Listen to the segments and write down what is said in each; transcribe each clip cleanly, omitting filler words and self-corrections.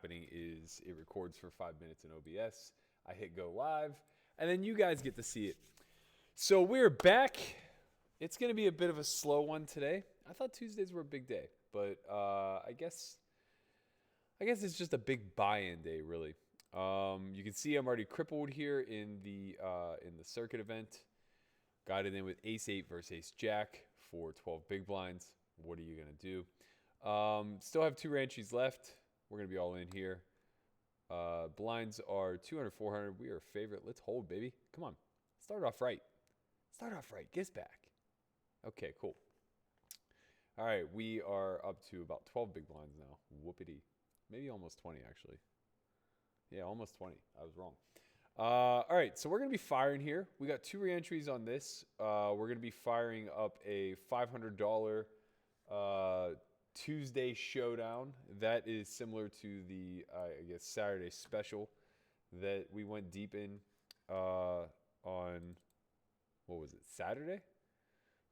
happening is it records for 5 minutes in OBS. I hit go live, and then you guys get to see it. So we're back. It's going to be a bit of a slow one today. I thought Tuesdays were a big day, but I guess it's just a big buy-in day, really. You can see I'm already crippled here in the circuit event. Got it in with Ace 8 versus Ace Jack for 12 big blinds. What are you going to do? Still have 2 ranchies left. We're going to be all in here. Blinds are 200, 400. We are a favorite. Let's hold, baby. Come on. Start off right. Get us back. Okay, cool. All right, we are up to about 12 big blinds now. Whoopity. Maybe almost 20, actually. Yeah, almost 20. I was wrong. All right, so we're going to be firing here. We got 2 reentries on this. We're going to be firing up a $500 Tuesday showdown. That is similar to the, I guess, Saturday special that we went deep in on, what was it, Saturday?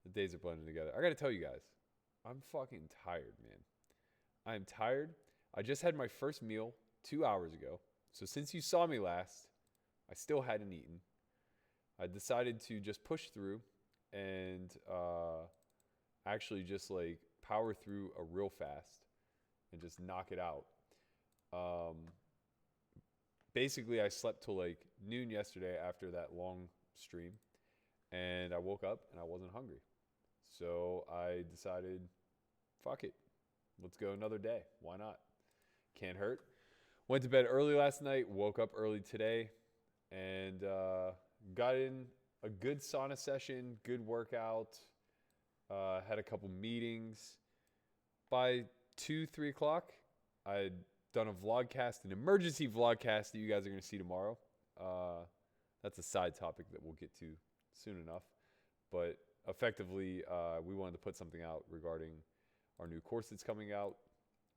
The days are blending together. I got to tell you guys, I'm fucking tired, man. I am tired. I just had my first meal 2 hours ago. So since you saw me last, I still hadn't eaten. I decided to just push through and actually just like power through a real fast and just knock it out. Basically, I slept till like noon yesterday after that long stream, and I woke up and I wasn't hungry. So I decided, fuck it. Let's go another day. Why not? Can't hurt. Went to bed early last night, woke up early today, and got in a good sauna session, good workout, had a couple meetings. By 2, 3 o'clock, I had done a vlogcast, an emergency vlogcast that you guys are going to see tomorrow. That's a side topic that we'll get to soon enough. But effectively, we wanted to put something out regarding our new course that's coming out,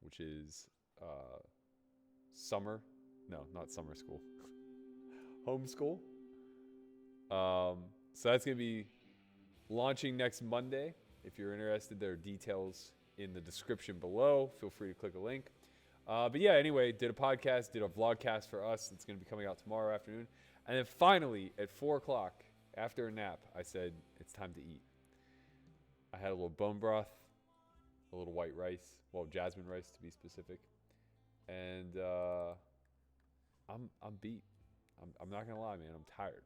which is summer. No, not summer school. Homeschool. So that's going to be launching next Monday. If you're interested, there are details in the description below. Feel free to click a link. But yeah, anyway, did a podcast, did a vlogcast for us. It's going to be coming out tomorrow afternoon. And then finally, at 4 o'clock, after a nap, I said, it's time to eat. I had a little bone broth, a little white rice, well, jasmine rice to be specific. And I'm beat. I'm not going to lie, man. I'm tired.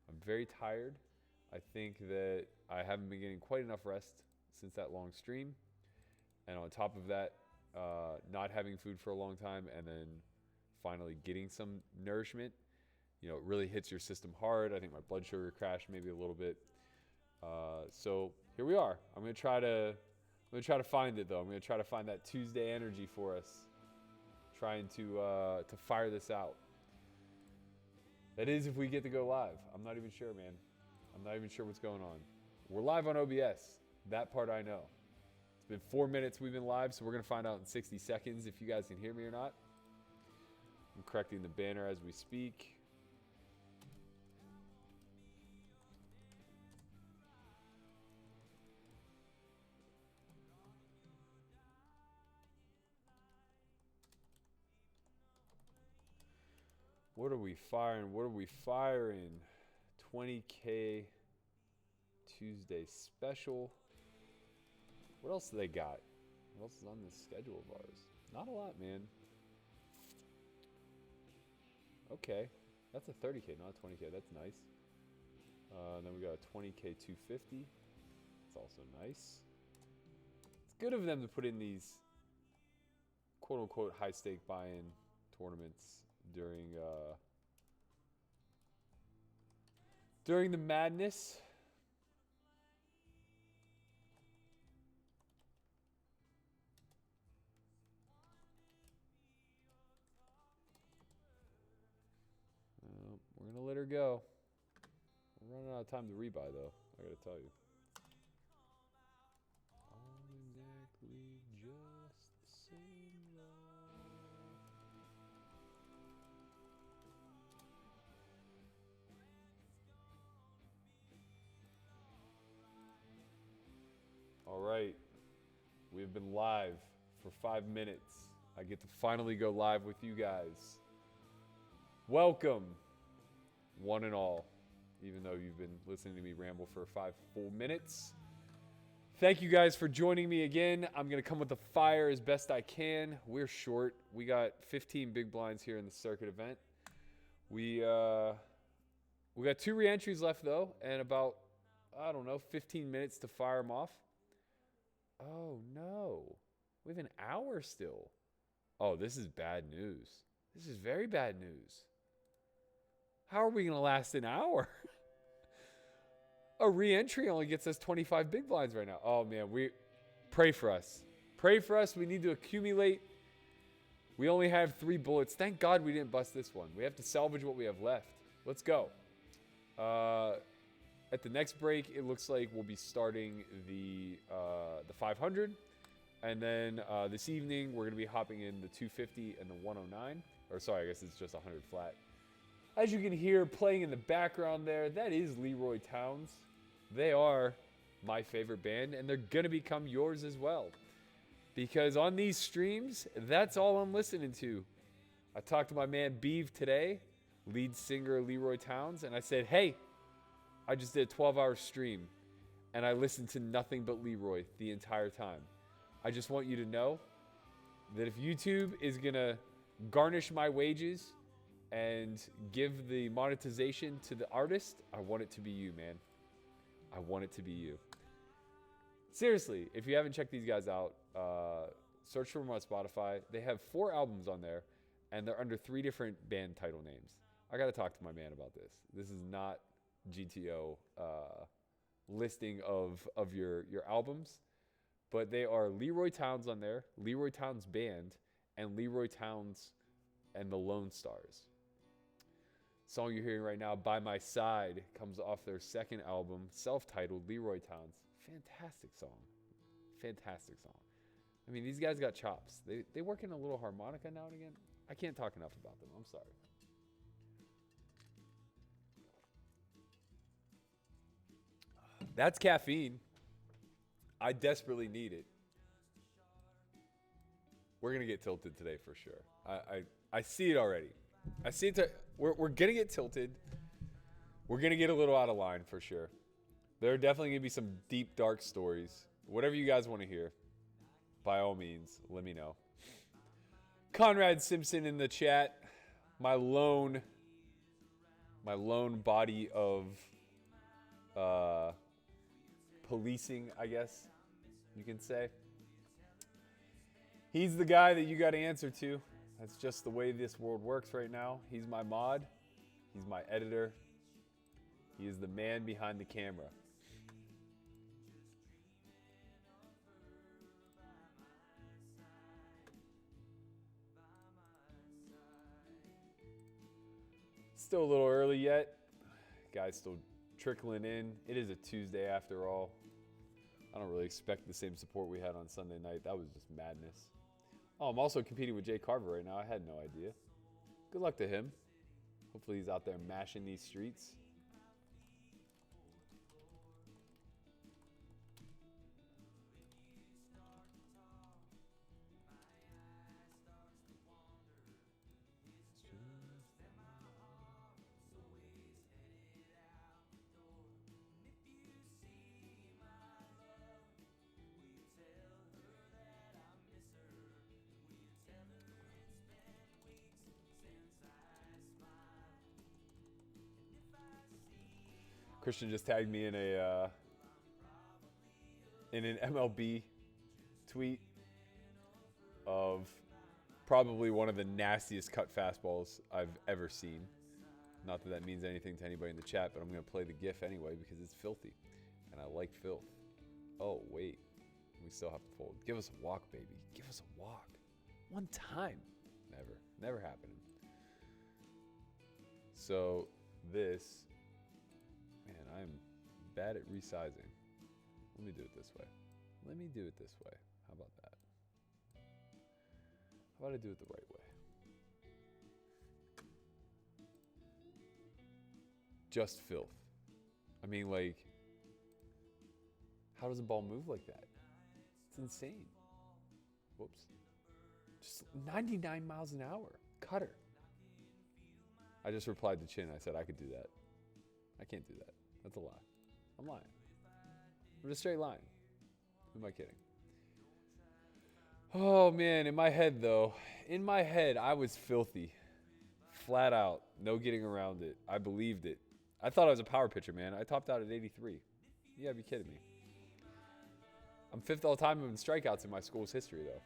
I'm very tired. I think that I haven't been getting quite enough rest since that long stream. And on top of that, not having food for a long time and then finally getting some nourishment, it really hits your system hard. I think my blood sugar crashed maybe a little bit. So here we are. I'm gonna try to find it though. I'm gonna try to find that Tuesday energy for us, trying to fire this out. That is if we get to go live. I'm not even sure, man. I'm not even sure what's going on. We're live on OBS. That part I know. It's been 4 minutes we've been live, so we're going to find out in 60 seconds if you guys can hear me or not. I'm correcting the banner as we speak. What are we firing? 20K Tuesday special. What else do they got? What else is on this schedule of ours? Not a lot, man. Okay. That's a 30K, not a 20K. That's nice. Then we got a 20K 250. It's also nice. It's good of them to put in these quote-unquote high-stake buy-in tournaments during the madness. We're gonna let her go. We're running out of time to rebuy though, I gotta tell you. All exactly just the same love. All right, we've been live for 5 minutes. I get to finally go live with you guys. Welcome, one and all, even though you've been listening to me ramble for 5 full minutes. Thank you guys for joining me again. I'm going to come with the fire as best I can. We're short. We got 15 big blinds here in the circuit event. We got 2 re-entries left, though, and about, 15 minutes to fire them off. Oh, no. We have an hour still. Oh, this is bad news. This is very bad news. How are we going to last an hour? A re-entry only gets us 25 big blinds right now. Oh, man, pray for us. Pray for us. We need to accumulate. We only have 3 bullets. Thank God we didn't bust this one. We have to salvage what we have left. Let's go. At the next break, it looks like we'll be starting the 500. And then this evening, we're going to be hopping in the 250 and the 109. Or sorry, I guess it's just 100 flat. As you can hear playing in the background there, that is Leroy Towns. They are my favorite band, and they're going to become yours as well. Because on these streams, that's all I'm listening to. I talked to my man Beeve today, lead singer Leroy Towns, and I said, hey, I just did a 12-hour stream, and I listened to nothing but Leroy the entire time. I just want you to know that if YouTube is going to garnish my wages and give the monetization to the artist, I want it to be you, man. I want it to be you. Seriously, if you haven't checked these guys out, search for them on Spotify. They have 4 albums on there, and they're under 3 different band title names. I got to talk to my man about this. This is not GTO listing of your albums, but they are Leroy Towns on there, Leroy Towns Band, and Leroy Towns and the Lone Stars. Song you're hearing right now, By My Side, comes off their second album, self-titled Leroy Towns. Fantastic song. Fantastic song. I mean, these guys got chops. They work in a little harmonica now and again. I can't talk enough about them. I'm sorry. That's caffeine. I desperately need it. We're going to get tilted today for sure. I see it already. I see it. We're going to get tilted. We're going to get a little out of line for sure. There are definitely going to be some deep, dark stories. Whatever you guys want to hear, by all means, let me know. Conrad Simpson in the chat. My lone body of policing, I guess you can say. He's the guy that you got to answer to. That's just the way this world works right now. He's my mod. He's my editor. He is the man behind the camera. Still a little early yet. Guys still trickling in. It is a Tuesday after all. I don't really expect the same support we had on Sunday night. That was just madness. Oh, I'm also competing with Jay Carver right now. I had no idea. Good luck to him. Hopefully he's out there mashing these streets. Christian just tagged me in an MLB tweet of probably one of the nastiest cut fastballs I've ever seen. Not that that means anything to anybody in the chat, but I'm going to play the GIF anyway because it's filthy, and I like filth. Oh, wait. We still have to fold. Give us a walk, baby. Give us a walk. One time. Never. Never happening. So this... Man, I'm bad at resizing. Let me do it this way. Let me do it this way. How about that? How about I do it the right way? Just filth. I mean, like, how does a ball move like that? It's insane. Whoops. Just 99 miles an hour. Cutter. I just replied to Chin. I said I could do that. I can't do that. That's a lie. I'm lying. I'm just straight lying. Who am I kidding? Oh, man. In my head, though. In my head, I was filthy. Flat out. No getting around it. I believed it. I thought I was a power pitcher, man. I topped out at 83. You gotta be kidding me. I'm 5th all time in strikeouts in my school's history, though.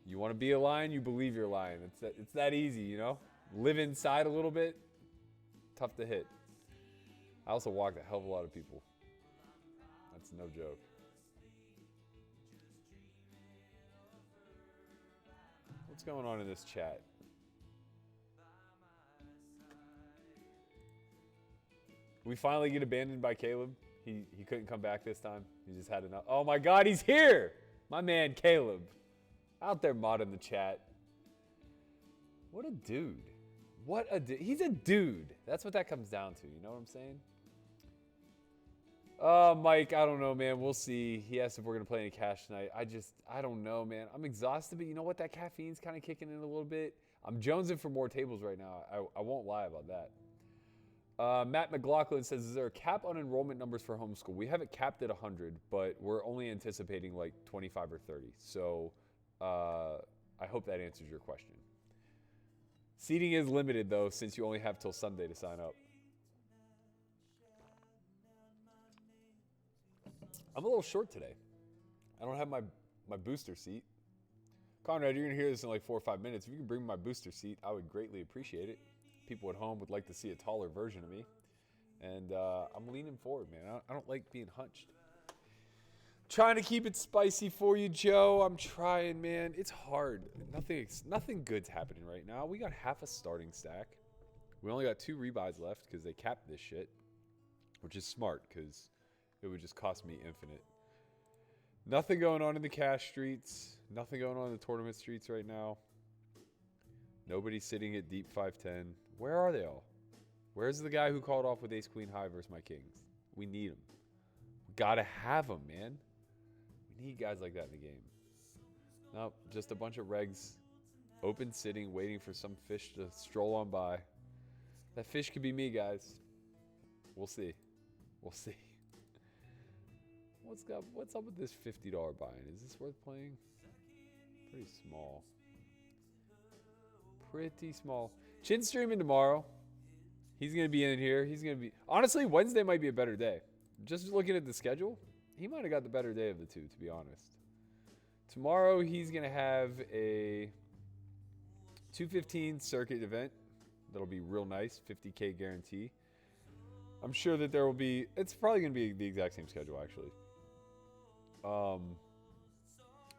You want to be a Lion, you believe you're a Lion. It's that easy, you know? Live inside a little bit, tough to hit. I also walked a hell of a lot of people. That's no joke. What's going on in this chat? We finally get abandoned by Caleb. He couldn't come back this time. He just had enough. Oh my God, he's here! My man Caleb. Out there modding the chat. What a dude. What a dude. He's a dude. That's what that comes down to. You know what I'm saying? Mike, I don't know, man. We'll see. He asked if we're going to play any cash tonight. I don't know, man. I'm exhausted, but you know what? That caffeine's kind of kicking in a little bit. I'm jonesing for more tables right now. I won't lie about that. Matt McLaughlin says, is there a cap on enrollment numbers for homeschool? We have it capped at 100, but we're only anticipating like 25 or 30. So I hope that answers your question. Seating is limited, though, since you only have till Sunday to sign up. I'm a little short today. I don't have my booster seat. Conrad, you're going to hear this in like 4 or 5 minutes. If you can bring me my booster seat, I would greatly appreciate it. People at home would like to see a taller version of me. And I'm leaning forward, man. I don't like being hunched. Trying to keep it spicy for you, Joe. I'm trying, man. It's hard. Nothing good's happening right now. We got half a starting stack. We only got 2 rebuys left because they capped this shit, which is smart because it would just cost me infinite. Nothing going on in the cash streets. Nothing going on in the tournament streets right now. Nobody sitting at deep 510. Where are they all? Where's the guy who called off with ace queen high versus my kings? We need him. Gotta have him, man. We need guys like that in the game. Nope, just a bunch of regs. Open sitting, waiting for some fish to stroll on by. That fish could be me, guys. We'll see. We'll see. What's up with this $50 buy-in? Is this worth playing? Pretty small. Pretty small. Chin streaming tomorrow. He's going to be in here. Honestly, Wednesday might be a better day. Just looking at the schedule, he might have got the better day of the two, to be honest. Tomorrow, he's going to have a 215 circuit event. That'll be real nice. 50K guarantee. I'm sure that there will be... It's probably going to be the exact same schedule, actually.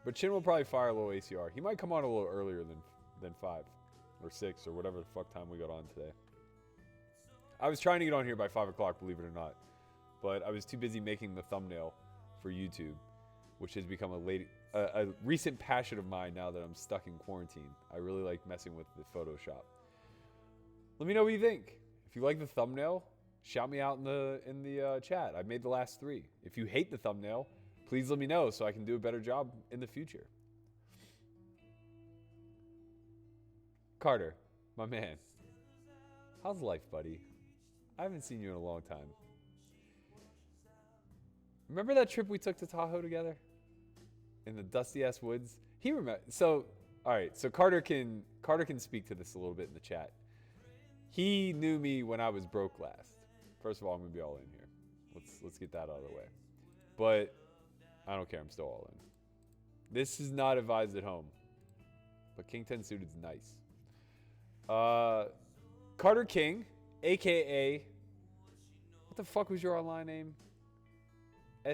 But Chin will probably fire a little ACR. He might come on a little earlier than 5 or 6 or whatever the fuck time we got on today. I was trying to get on here by 5 o'clock, believe it or not. But I was too busy making the thumbnail for YouTube, which has become a recent passion of mine now that I'm stuck in quarantine. I really like messing with the Photoshop. Let me know what you think. If you like the thumbnail, shout me out in the chat. I made the last 3. If you hate the thumbnail, please let me know so I can do a better job in the future. Carter, my man. How's life, buddy? I haven't seen you in a long time. Remember that trip we took to Tahoe together? In the dusty-ass woods? He remember. So, all right. So Carter can speak to this a little bit in the chat. He knew me when I was broke last. First of all, I'm gonna be all in here. Let's get that out of the way. But I don't care. I'm still all in. This is not advised at home. But King 10 suited is nice. Carter King, a.k.a. What the fuck was your online name?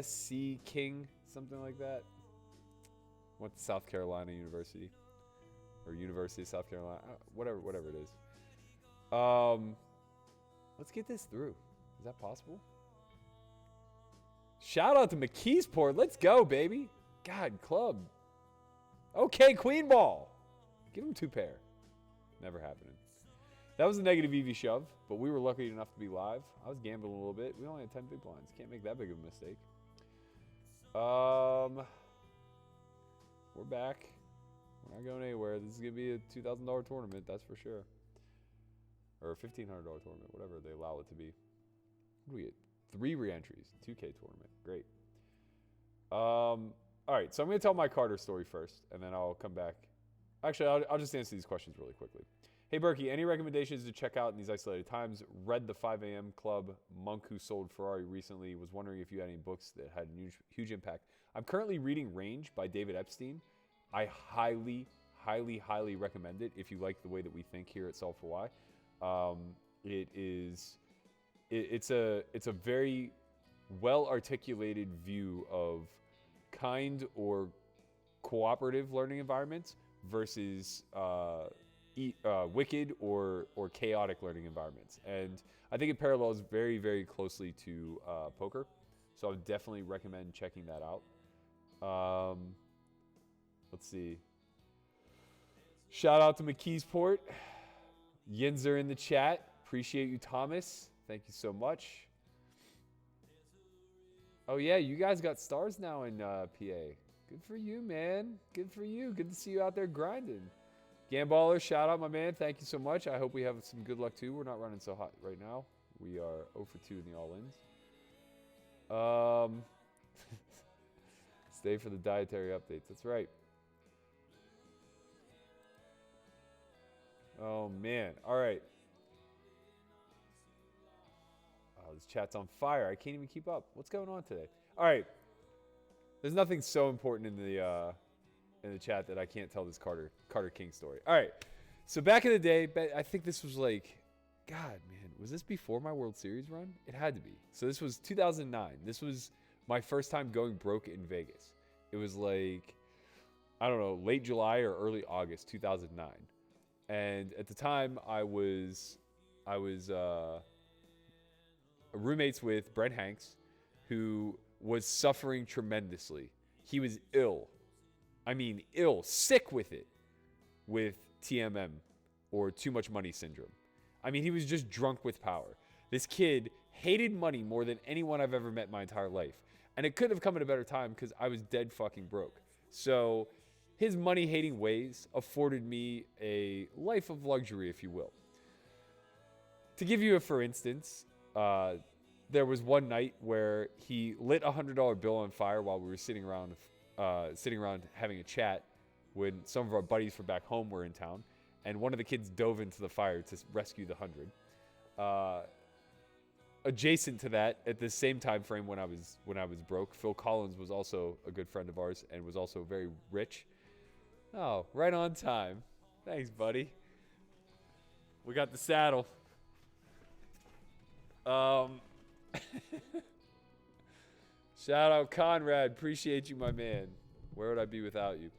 SC King, something like that. Went to South Carolina University. Or University of South Carolina. Whatever it is. Let's get this through. Is that possible? Shout out to McKeesport. Let's go, baby. God, club. Okay, queen ball. Give him 2 pair. Never happening. That was a negative EV shove, but we were lucky enough to be live. I was gambling a little bit. We only had 10 big blinds. Can't make that big of a mistake. We're back. We're not going anywhere. This is going to be a $2,000 tournament, that's for sure. Or a $1,500 tournament, whatever they allow it to be. What do we get? 3 re-entries, 2K tournament. Great. All right, so I'm going to tell my Carter story first, and then I'll come back. Actually, I'll just answer these questions really quickly. Hey, Berkey, any recommendations to check out in these isolated times? Read the 5 a.m. Club, Monk Who Sold Ferrari recently. Was wondering if you had any books that had a huge impact. I'm currently reading Range by David Epstein. I highly, highly, highly recommend it if you like the way that we think here at S4Y. It's a very well-articulated view of kind or cooperative learning environments versus wicked or chaotic learning environments. And I think it parallels very, very closely to poker. So I would definitely recommend checking that out. Let's see. Shout out to McKeesport. Yinzer in the chat. Appreciate you, Thomas. Thank you so much. Oh, yeah, you guys got stars now in PA. Good for you, man. Good for you. Good to see you out there grinding. Gamballer, shout out, my man. Thank you so much. I hope we have some good luck, too. We're not running so hot right now. We are 0 for 2 in the all-ins. Stay for the dietary updates. That's right. Oh, man. All right. Oh, this chat's on fire. I can't even keep up. What's going on today? All right. There's nothing so important in the chat that I can't tell this Carter King story. All right. So back in the day, I think this was like, God, man, was this before my World Series run? It had to be. So this was 2009. This was my first time going broke in Vegas. It was like, I don't know, late July or early August 2009. And at the time, I was roommates with Brent Hanks, who was suffering tremendously. He was ill. I mean, ill, sick with it, with TMM, or too much money syndrome. I mean, he was just drunk with power. This kid hated money more than anyone I've ever met in my entire life. And it couldn't have come at a better time because I was dead fucking broke. So his money-hating ways afforded me a life of luxury, if you will. To give you a for instance, there was one night where he lit a $100 bill on fire while we were sitting around having a chat when some of our buddies from back home were in town, and one of the kids dove into the fire to rescue the 100. Adjacent to that, at the same time frame when I was broke, Phil Collins was also a good friend of ours and was also very rich. Oh, right on time. Thanks, buddy. We got the saddle. Shout out Conrad. Appreciate you, my man. Where would I be without you?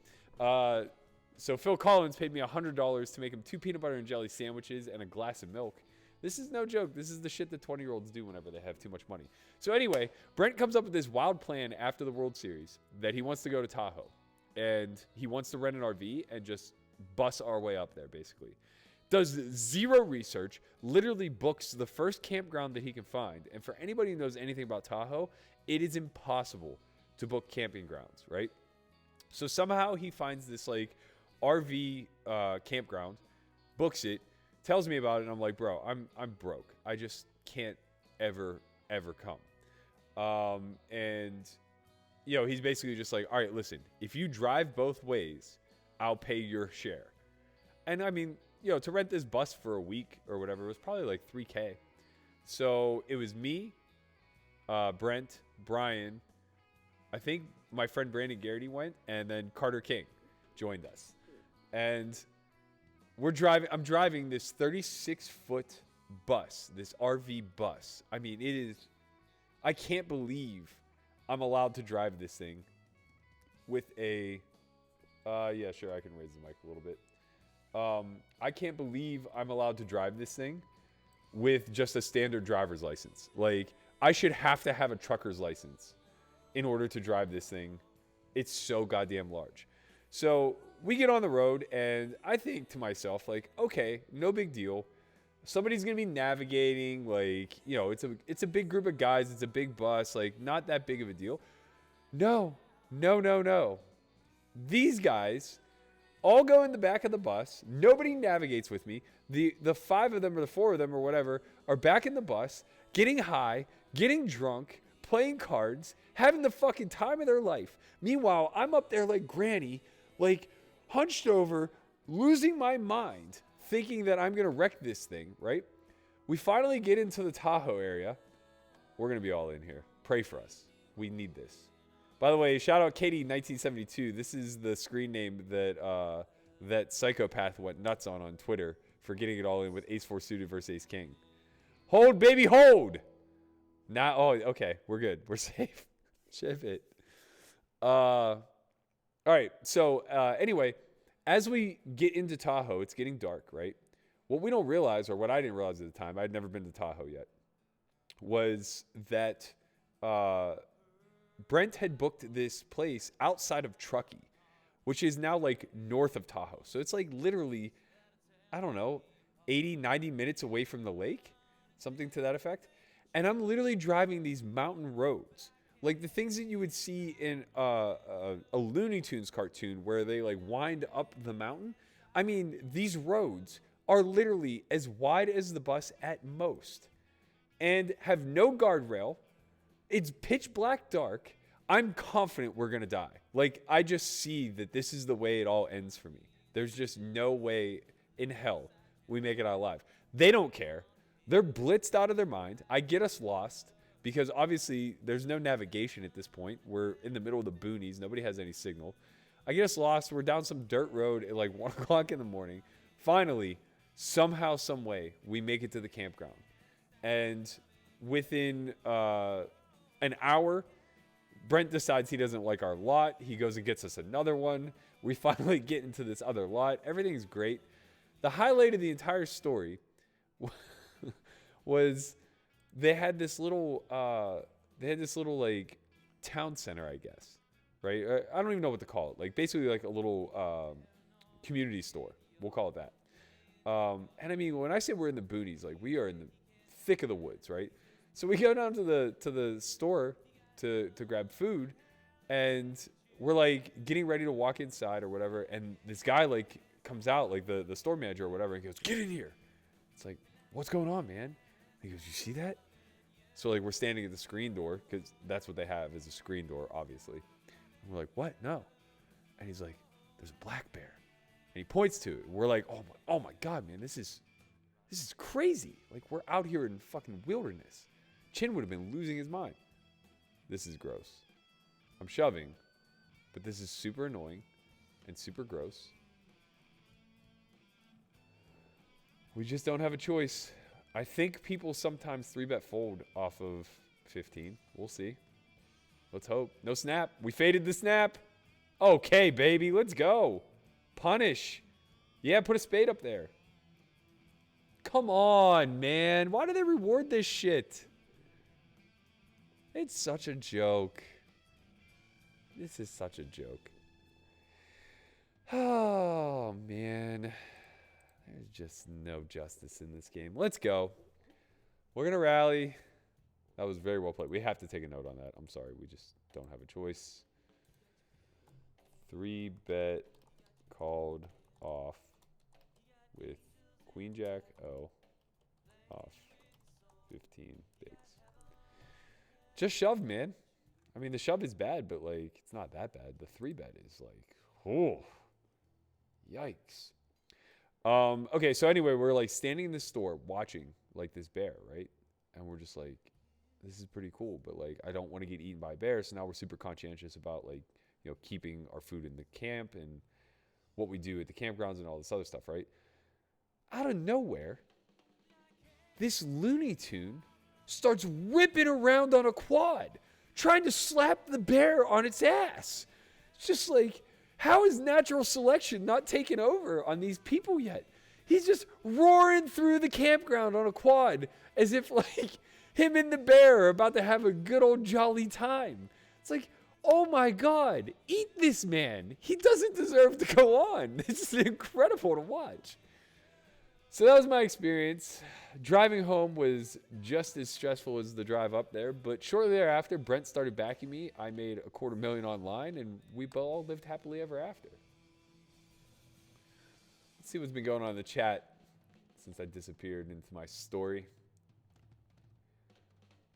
So Phil Collins paid me $100 to make him 2 peanut butter and jelly sandwiches and a glass of milk. This is no joke. This is the shit that 20-year-olds do whenever they have too much money. So anyway, Brent comes up with this wild plan after the World Series that he wants to go to Tahoe. And he wants to rent an RV and just bus our way up there, basically. Does zero research, literally books the first campground that he can find. And for anybody who knows anything about Tahoe, it is impossible to book camping grounds, right? So somehow he finds this like RV campground, books it, tells me about it, and I'm like, bro, I'm broke. I just can't ever come. And you know, he's basically just like, all right, listen, if you drive both ways, I'll pay your share. And I mean, you know, to rent this bus for a week or whatever, it was probably like $3,000. So it was me, Brent, Brian, I think my friend Brandon Garrity went, and then Carter King joined us. And I'm driving this 36-foot bus, this RV bus. I mean, I can't believe I'm allowed to drive this thing with a, yeah, sure, I can raise the mic a little bit. I can't believe I'm allowed to drive this thing with just a standard driver's license. Like, I should have to have a trucker's license in order to drive this thing. It's so goddamn large. So we get on the road, and I think to myself, like, okay, no big deal. Somebody's going to be navigating, like, you know, it's a big group of guys. It's a big bus, like, not that big of a deal. No. These guys all go in the back of the bus. Nobody navigates with me. The 5 of them or the 4 of them or whatever are back in the bus, getting high, getting drunk, playing cards, having the fucking time of their life. Meanwhile, I'm up there like Granny, like hunched over, losing my mind, thinking that I'm going to wreck this thing, right? We finally get into the Tahoe area. We're going to be all in here. Pray for us. We need this. By the way, shout out Katie1972. This is the screen name that that psychopath went nuts on Twitter for getting it all in with Ace 4 suited versus Ace King. Hold, baby, hold. Now, oh, okay. We're good. We're safe. Ship it. All right. So anyway, as we get into Tahoe, it's getting dark, right? What we don't realize, or what I didn't realize at the time, I'd never been to Tahoe yet, was that Brent had booked this place outside of Truckee, which is now like north of Tahoe. So it's like literally, I don't know, 80, 90 minutes away from the lake, something to that effect. And I'm literally driving these mountain roads, like the things that you would see in a Looney Tunes cartoon where they like wind up the mountain. I mean, these roads are literally as wide as the bus at most and have no guardrail. It's pitch black dark. I'm confident we're going to die. Like, I just see that this is the way it all ends for me. There's just no way in hell we make it out alive. They don't care. They're blitzed out of their mind. I get us lost because obviously there's no navigation at this point. We're in the middle of the boonies. Nobody has any signal. I get us lost. We're down some dirt road at like 1 o'clock in the morning. Finally, somehow, some way, we make it to the campground. And within an hour, Brent decides he doesn't like our lot. He goes and gets us another one. We finally get into this other lot. Everything's great. The highlight of the entire story was they had this little like town center, I guess, right? I don't even know what to call it. Like basically like a little community store. We'll call it that. And I mean, when I say we're in the boonies, like we are in the thick of the woods, right? So we go down to the store to grab food, and we're like getting ready to walk inside or whatever, and this guy like comes out, like the store manager or whatever, and goes, "Get in here." It's like, "What's going on, man?" He goes, "You see that?" So like we're standing at the screen door because that's what they have is a screen door, obviously. And we're like, "What? No." And he's like, "There's a black bear," and he points to it. We're like, "Oh my God, man, this is crazy! Like we're out here in fucking wilderness." Chin would have been losing his mind. This is gross. I'm shoving, but this is super annoying and super gross. We just don't have a choice. I think people sometimes 3-bet fold off of 15. We'll see. Let's hope. No snap. We faded the snap. Okay, baby. Let's go. Punish. Yeah, put a spade up there. Come on, man. Why do they reward this shit? It's such a joke. This is such a joke. Oh, man. There's just no justice in this game. Let's go. We're going to rally. That was very well played. We have to take a note on that. I'm sorry. We just don't have a choice. 3-bet called off with Queen Jack O off 15 bigs. Just shove, man. I mean, the shove is bad, but like it's not that bad. The 3-bet is like, oh, yikes. Okay, so anyway, we're like standing in the store watching like this bear, right? And we're just like, this is pretty cool, but like I don't want to get eaten by a bear. So now we're super conscientious about like, you know, keeping our food in the camp and what we do at the campgrounds and all this other stuff, right? Out of nowhere, this Looney Tune starts whipping around on a quad, trying to slap the bear on its ass. It's just like, how is natural selection not taken over on these people yet? He's just roaring through the campground on a quad as if like him and the bear are about to have a good old jolly time. It's like, oh my God, eat this man. He doesn't deserve to go on. This is incredible to watch. So that was my experience. Driving home was just as stressful as the drive up there, but shortly thereafter, Brent started backing me. I made $250,000 online, and we all lived happily ever after. Let's see what's been going on in the chat since I disappeared into my story.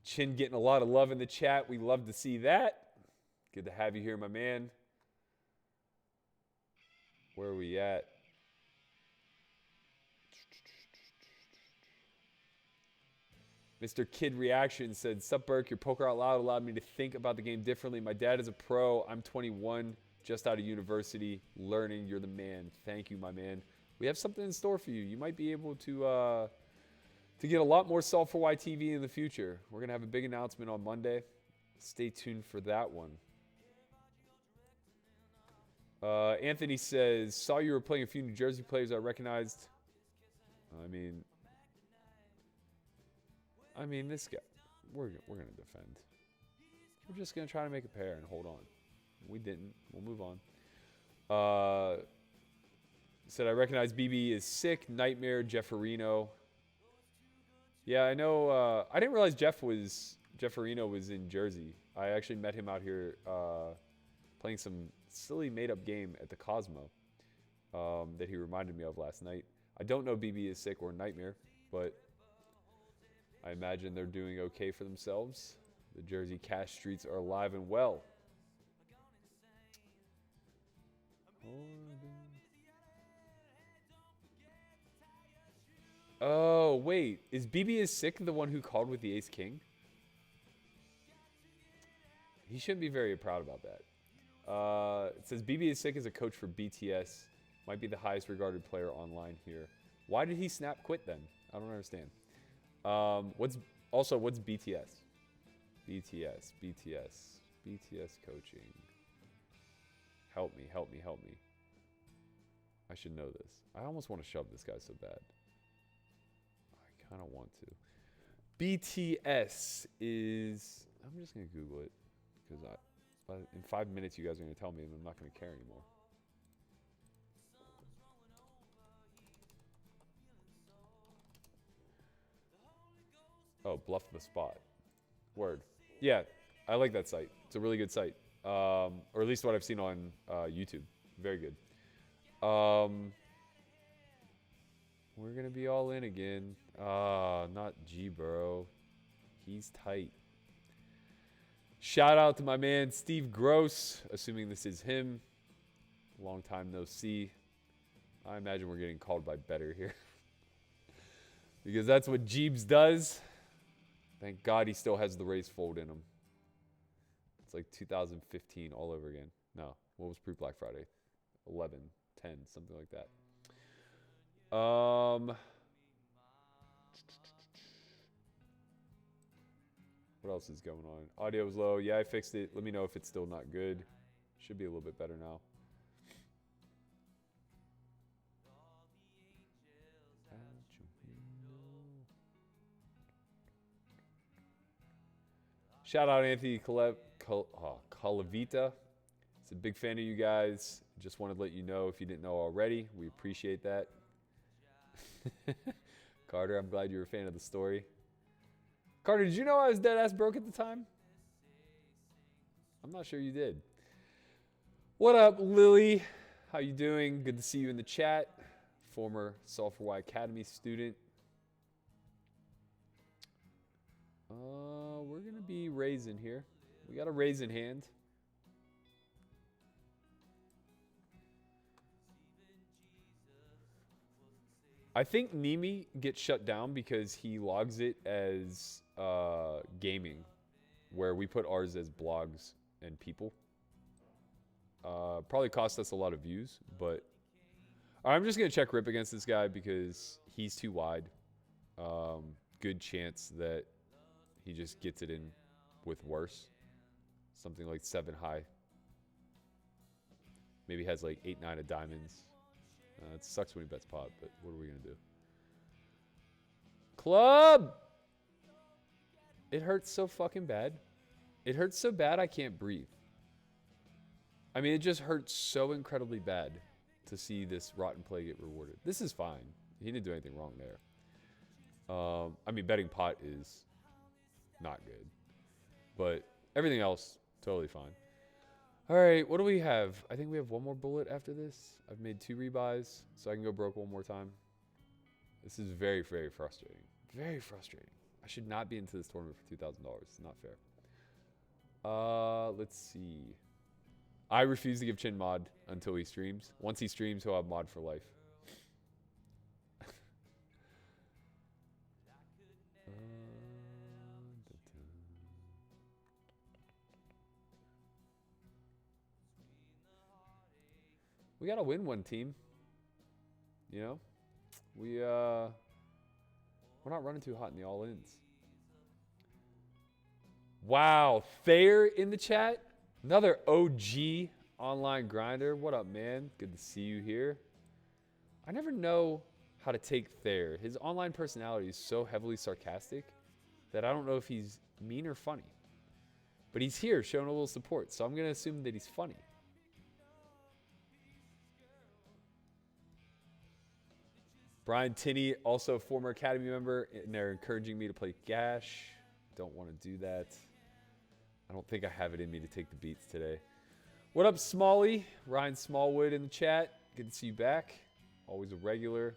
Chin getting a lot of love in the chat. We love to see that. Good to have you here, my man. Where are we at? Mr. Kid Reaction said, "Sup, Burke, your poker out loud allowed me to think about the game differently. My dad is a pro. I'm 21, just out of university, learning. You're the man." Thank you, my man. We have something in store for you. You might be able to get a lot more S4Y TV in the future. We're going to have a big announcement on Monday. Stay tuned for that one. Anthony says, "Saw you were playing a few New Jersey players I recognized." I mean, this guy, we're going to defend. We're just going to try to make a pair and hold on. We didn't. We'll move on. Said, "I recognize BB is sick. Nightmare, Jefferino." Yeah, I know. I didn't realize Jefferino was in Jersey. I actually met him out here playing some silly made-up game at the Cosmo that he reminded me of last night. I don't know BB is sick or Nightmare, but I imagine they're doing okay for themselves. The Jersey cash streets are alive and well. Oh, wait. Is BB is sick the one who called with the ace-king? He shouldn't be very proud about that. It says, "BB is sick as a coach for BTS. Might be the highest regarded player online here." Why did he snap quit then? I don't understand. What's BTS? BTS coaching. Help me. I should know this. I almost want to shove this guy so bad. I kind of want to. BTS is... I'm just going to Google it. Because in 5 minutes you guys are going to tell me and I'm not going to care anymore. Oh, Bluff the Spot. Word. Yeah, I like that site. It's a really good site. Or at least what I've seen on YouTube. Very good. We're going to be all in again. Not G-Bro. He's tight. Shout out to my man, Steve Gross. Assuming this is him. Long time no see. I imagine we're getting called by better here. Because that's what Jeebs does. Thank God he still has the race fold in him. It's like 2015 all over again. No, what was pre-Black Friday? 11, 10, something like that. What else is going on? Audio was low. Yeah, I fixed it. Let me know if it's still not good. Should be a little bit better now. Shout out Anthony Calavita. He's a big fan of you guys. Just wanted to let you know if you didn't know already. We appreciate that. Carter, I'm glad you were a fan of the story. Carter, did you know I was dead ass broke at the time? I'm not sure you did. What up, Lily? How you doing? Good to see you in the chat. Former S4Y Academy student. We're going to be raising here. We got a raise in hand. I think Nimi gets shut down because he logs it as gaming, where we put ours as blogs and people. Probably cost us a lot of views, but I'm just going to check Rip against this guy because he's too wide. Good chance that he just gets it in with worse. Something like 7 high. Maybe has like 8-9 of diamonds. It sucks when he bets pot, but what are we going to do? Club! It hurts so fucking bad. It hurts so bad I can't breathe. I mean, it just hurts so incredibly bad to see this rotten play get rewarded. This is fine. He didn't do anything wrong there. I mean, betting pot is not good. But everything else, totally fine. All right, what do we have? I think we have one more bullet after this. I've made 2 rebuys, so I can go broke one more time. This is very, very frustrating. Very frustrating. I should not be into this tournament for $2,000. It's not fair. Let's see. I refuse to give Chin mod until he streams. Once he streams, he'll have mod for life. We gotta win one, team. You know, we're not running too hot in the all-ins. Wow, Thayer in the chat. Another OG online grinder. What up, man? Good to see you here. I never know how to take Thayer. His online personality is so heavily sarcastic that I don't know if he's mean or funny. But he's here showing a little support, so I'm going to assume that he's funny. Brian Tinney, also a former Academy member, and they're encouraging me to play Gash. Don't want to do that. I don't think I have it in me to take the beats today. What up, Smalley? Ryan Smallwood in the chat. Good to see you back. Always a regular.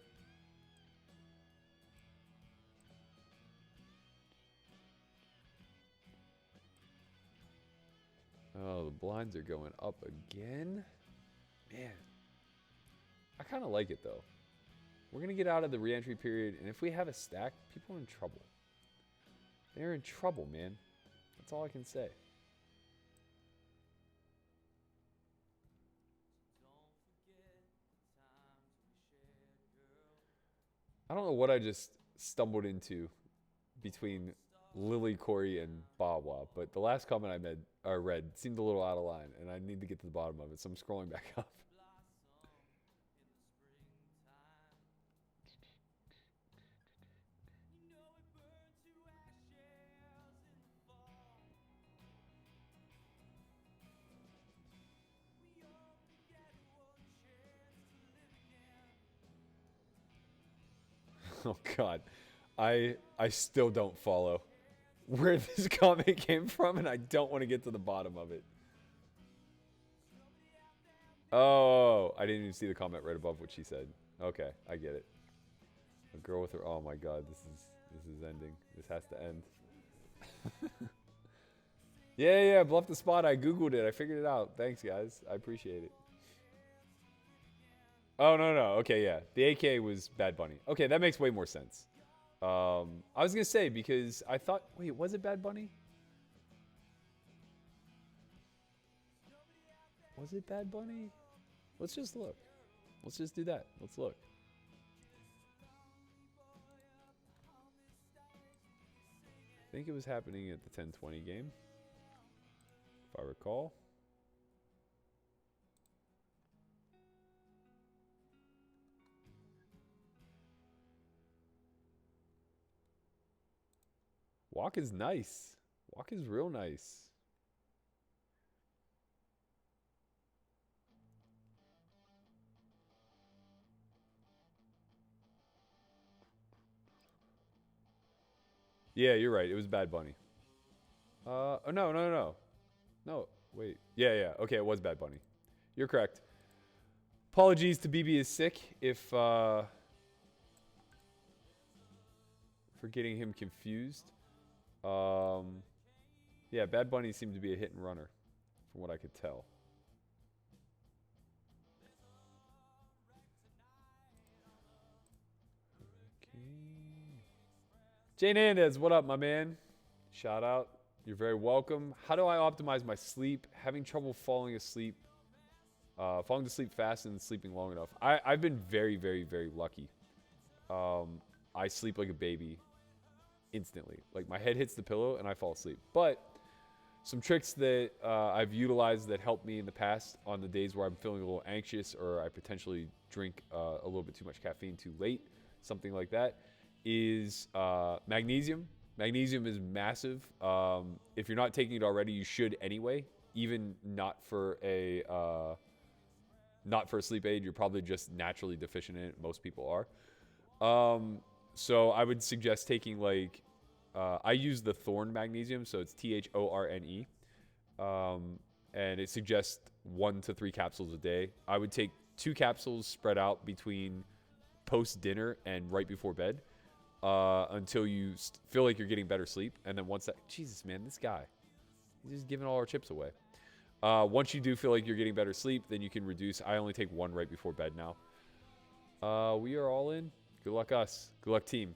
Oh, the blinds are going up again. Man. I kind of like it, though. We're going to get out of the re-entry period, and if we have a stack, people are in trouble. They're in trouble, man. That's all I can say. I don't know what I just stumbled into between Lily, Corey, and Bawa, but the last comment I read seemed a little out of line, and I need to get to the bottom of it, so I'm scrolling back up. Oh God, I still don't follow where this comment came from, and I don't want to get to the bottom of it. Oh, I didn't even see the comment right above what she said. Okay, I get it. A girl with her. Oh my God, this is ending. This has to end. Yeah, bluff the spot. I googled it. I figured it out. Thanks, guys. I appreciate it. Oh, no. Okay, yeah. The AK was Bad Bunny. Okay, that makes way more sense. I was going to say, because I thought... Wait, was it Bad Bunny? Was it Bad Bunny? Let's just look. Let's just do that. Let's look. I think it was happening at the 10-20 game, if I recall. Walk is nice. Walk is real nice. Yeah, you're right. It was Bad Bunny. Oh, no. No, wait. Yeah. Okay, it was Bad Bunny. You're correct. Apologies to BB is sick if for getting him confused. Yeah, Bad Bunny seemed to be a hit and runner, from what I could tell. Okay. Jane Andez, what up, my man? Shout out. You're very welcome. How do I optimize my sleep? Having trouble falling asleep. Falling to sleep fast and sleeping long enough. I've been very, very, very lucky. I sleep like a baby instantly. Like, my head hits the pillow and I fall asleep. But some tricks that I've utilized that helped me in the past on the days where I'm feeling a little anxious or I potentially drink a little bit too much caffeine too late, something like that, is magnesium. Magnesium is massive. If you're not taking it already, you should anyway. Even not for a sleep aid, you're probably just naturally deficient in it. Most people are. So I would suggest taking I use the Thorne magnesium, so it's THORNE. and it suggests 1 to 3 capsules a day. I would take 2 capsules spread out between post dinner and right before bed until you feel like you're getting better sleep. And then once that, Jesus, man, this guy, he's just giving all our chips away. Once you do feel like you're getting better sleep, then you can reduce. I only take 1 right before bed now. We are all in. Good luck us. Good luck team.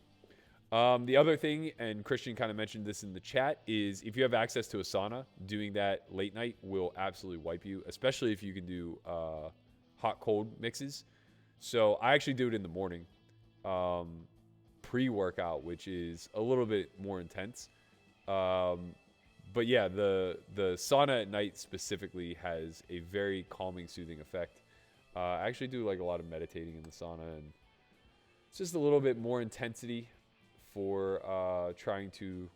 The other thing, and Christian kind of mentioned this in the chat, is if you have access to a sauna, doing that late night will absolutely wipe you, especially if you can do hot-cold mixes. So I actually do it in the morning, pre-workout, which is a little bit more intense. But yeah, the sauna at night specifically has a very calming, soothing effect. I actually do like a lot of meditating in the sauna, and it's just a little bit more intensity for trying to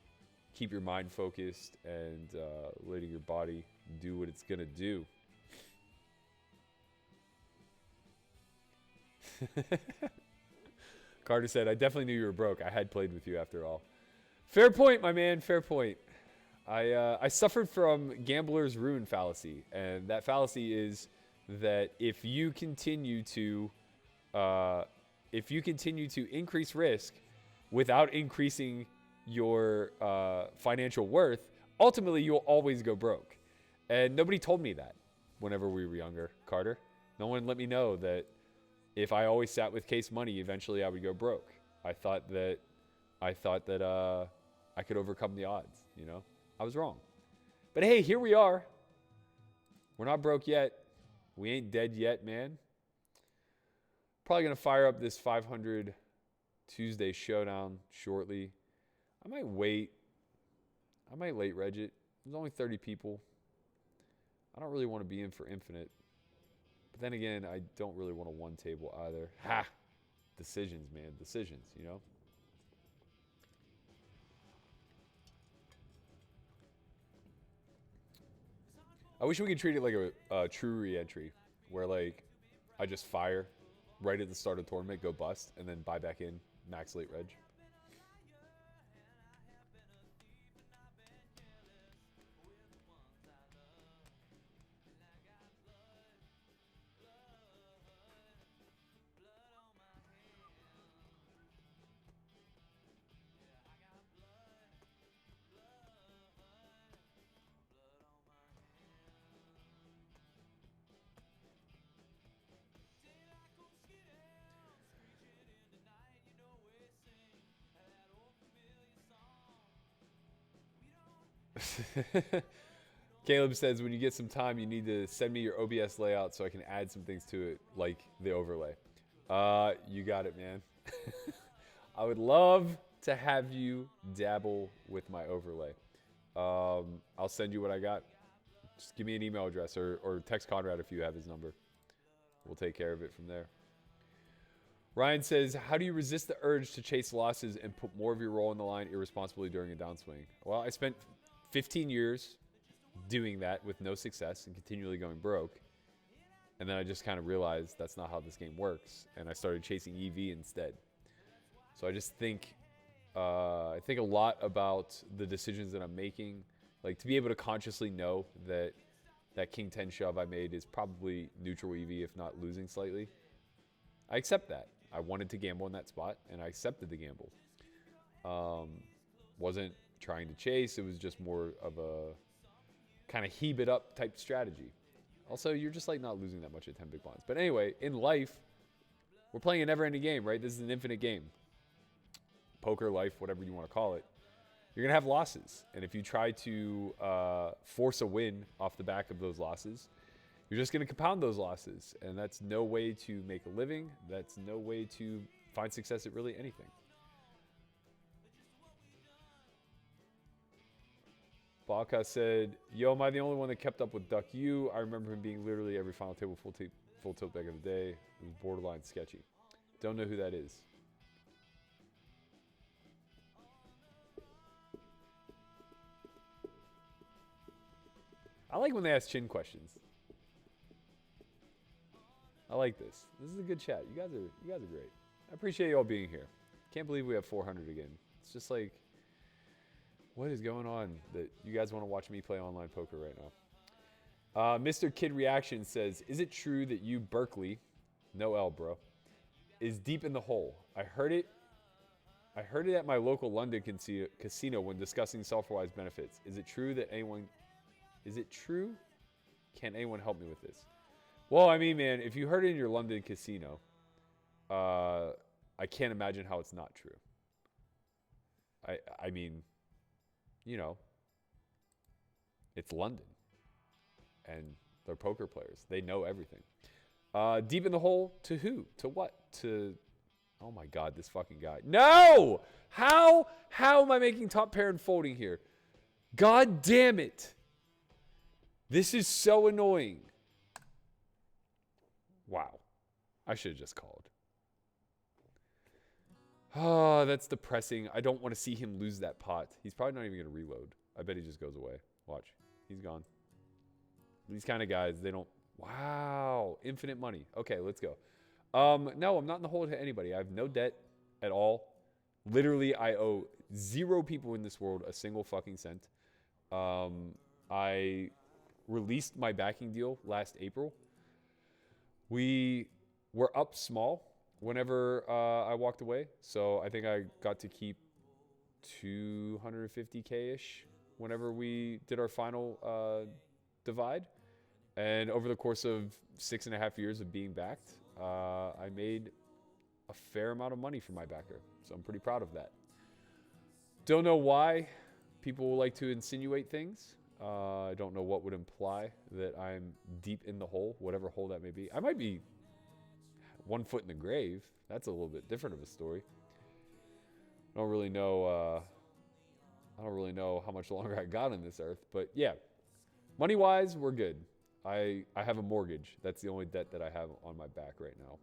keep your mind focused and letting your body do what it's going to do. Carter said, I definitely knew you were broke. I had played with you after all. Fair point, my man. Fair point. I suffered from gambler's ruin fallacy, and that fallacy is that if you continue to increase risk without increasing your financial worth, ultimately you'll always go broke. And nobody told me that whenever we were younger, Carter. No one let me know that if I always sat with case money, eventually I would go broke. I thought that I could overcome the odds, you know? I was wrong. But hey, here we are. We're not broke yet. We ain't dead yet, man. Probably going to fire up this 500 Tuesday showdown shortly. I might wait. I might late reg it. There's only 30 people. I don't really want to be in for infinite. But then again, I don't really want a one table either. Ha! Decisions, man. Decisions, you know? I wish we could treat it like a true re-entry, where like I just fire right at the start of the tournament, go bust, and then buy back in, max late reg. Caleb says, when you get some time, you need to send me your OBS layout so I can add some things to it, like the overlay. You got it, man. I would love to have you dabble with my overlay. I'll send you what I got. Just give me an email address or text Conrad if you have his number. We'll take care of it from there. Ryan says, how do you resist the urge to chase losses and put more of your role on the line irresponsibly during a downswing? Well, I spent 15 years doing that with no success and continually going broke. And then I just kind of realized that's not how this game works. And I started chasing EV instead. So I just think, I think a lot about the decisions that I'm making. Like to be able to consciously know that that King 10 shove I made is probably neutral EV, if not losing slightly. I accept that. I wanted to gamble in that spot, and I accepted the gamble. Wasn't trying to chase. It was just more of a kind of heave it up type strategy. Also, you're just like not losing that much at 10 big blinds. But anyway, in life, we're playing a never-ending game, right? This is an infinite game. Poker, life, whatever you want to call it. You're going to have losses. And if you try to force a win off the back of those losses, you're just going to compound those losses. And that's no way to make a living. That's no way to find success at really anything. Balka said, yo, am I the only one that kept up with Duck U? I remember him being literally every final table full tilt deck of the day. It was borderline sketchy. Don't know who that is. I like when they ask chin questions. I like this. This is a good chat. You guys are great. I appreciate you all being here. Can't believe we have 400 again. It's just like, what is going on that you guys want to watch me play online poker right Mr. Kid Reaction says, is it true that you, Berkey, no L, bro, is deep in the hole? I heard it at my local London casino when discussing S4Y's benefits. Is it true? Can anyone help me with this? Well, I mean, man, if you heard it in your London casino, I can't imagine how it's not true. I mean, you know, it's London. And they're poker players. They know everything. Deep in the hole to who? To what? To, oh my God, this fucking guy. No! How am I making top pair and folding here? God damn it. This is so annoying. Wow. I should have just called. Oh, that's depressing. I don't want to see him lose that pot. He's probably not even going to reload. I bet he just goes away. Watch. He's gone. These kind of guys, they don't... Wow. Infinite money. Okay, let's go. No, I'm not in the hole to anybody. I have no debt at all. Literally, I owe 0 people in this world a single fucking cent. I released my backing deal last April. We were up small whenever I walked away. So I think I got to keep 250K-ish whenever we did our final divide. And over the course of 6.5 years of being backed, I made a fair amount of money for my backer. So I'm pretty proud of that. Don't know why people like to insinuate things. I don't know what would imply that I'm deep in the hole, whatever hole that may be. I might be 1 foot in the grave. That's a little bit different of a story. I don't really know how much longer I got on this earth, but yeah, money-wise, we're good. I have a mortgage. That's the only debt that I have on my back right now.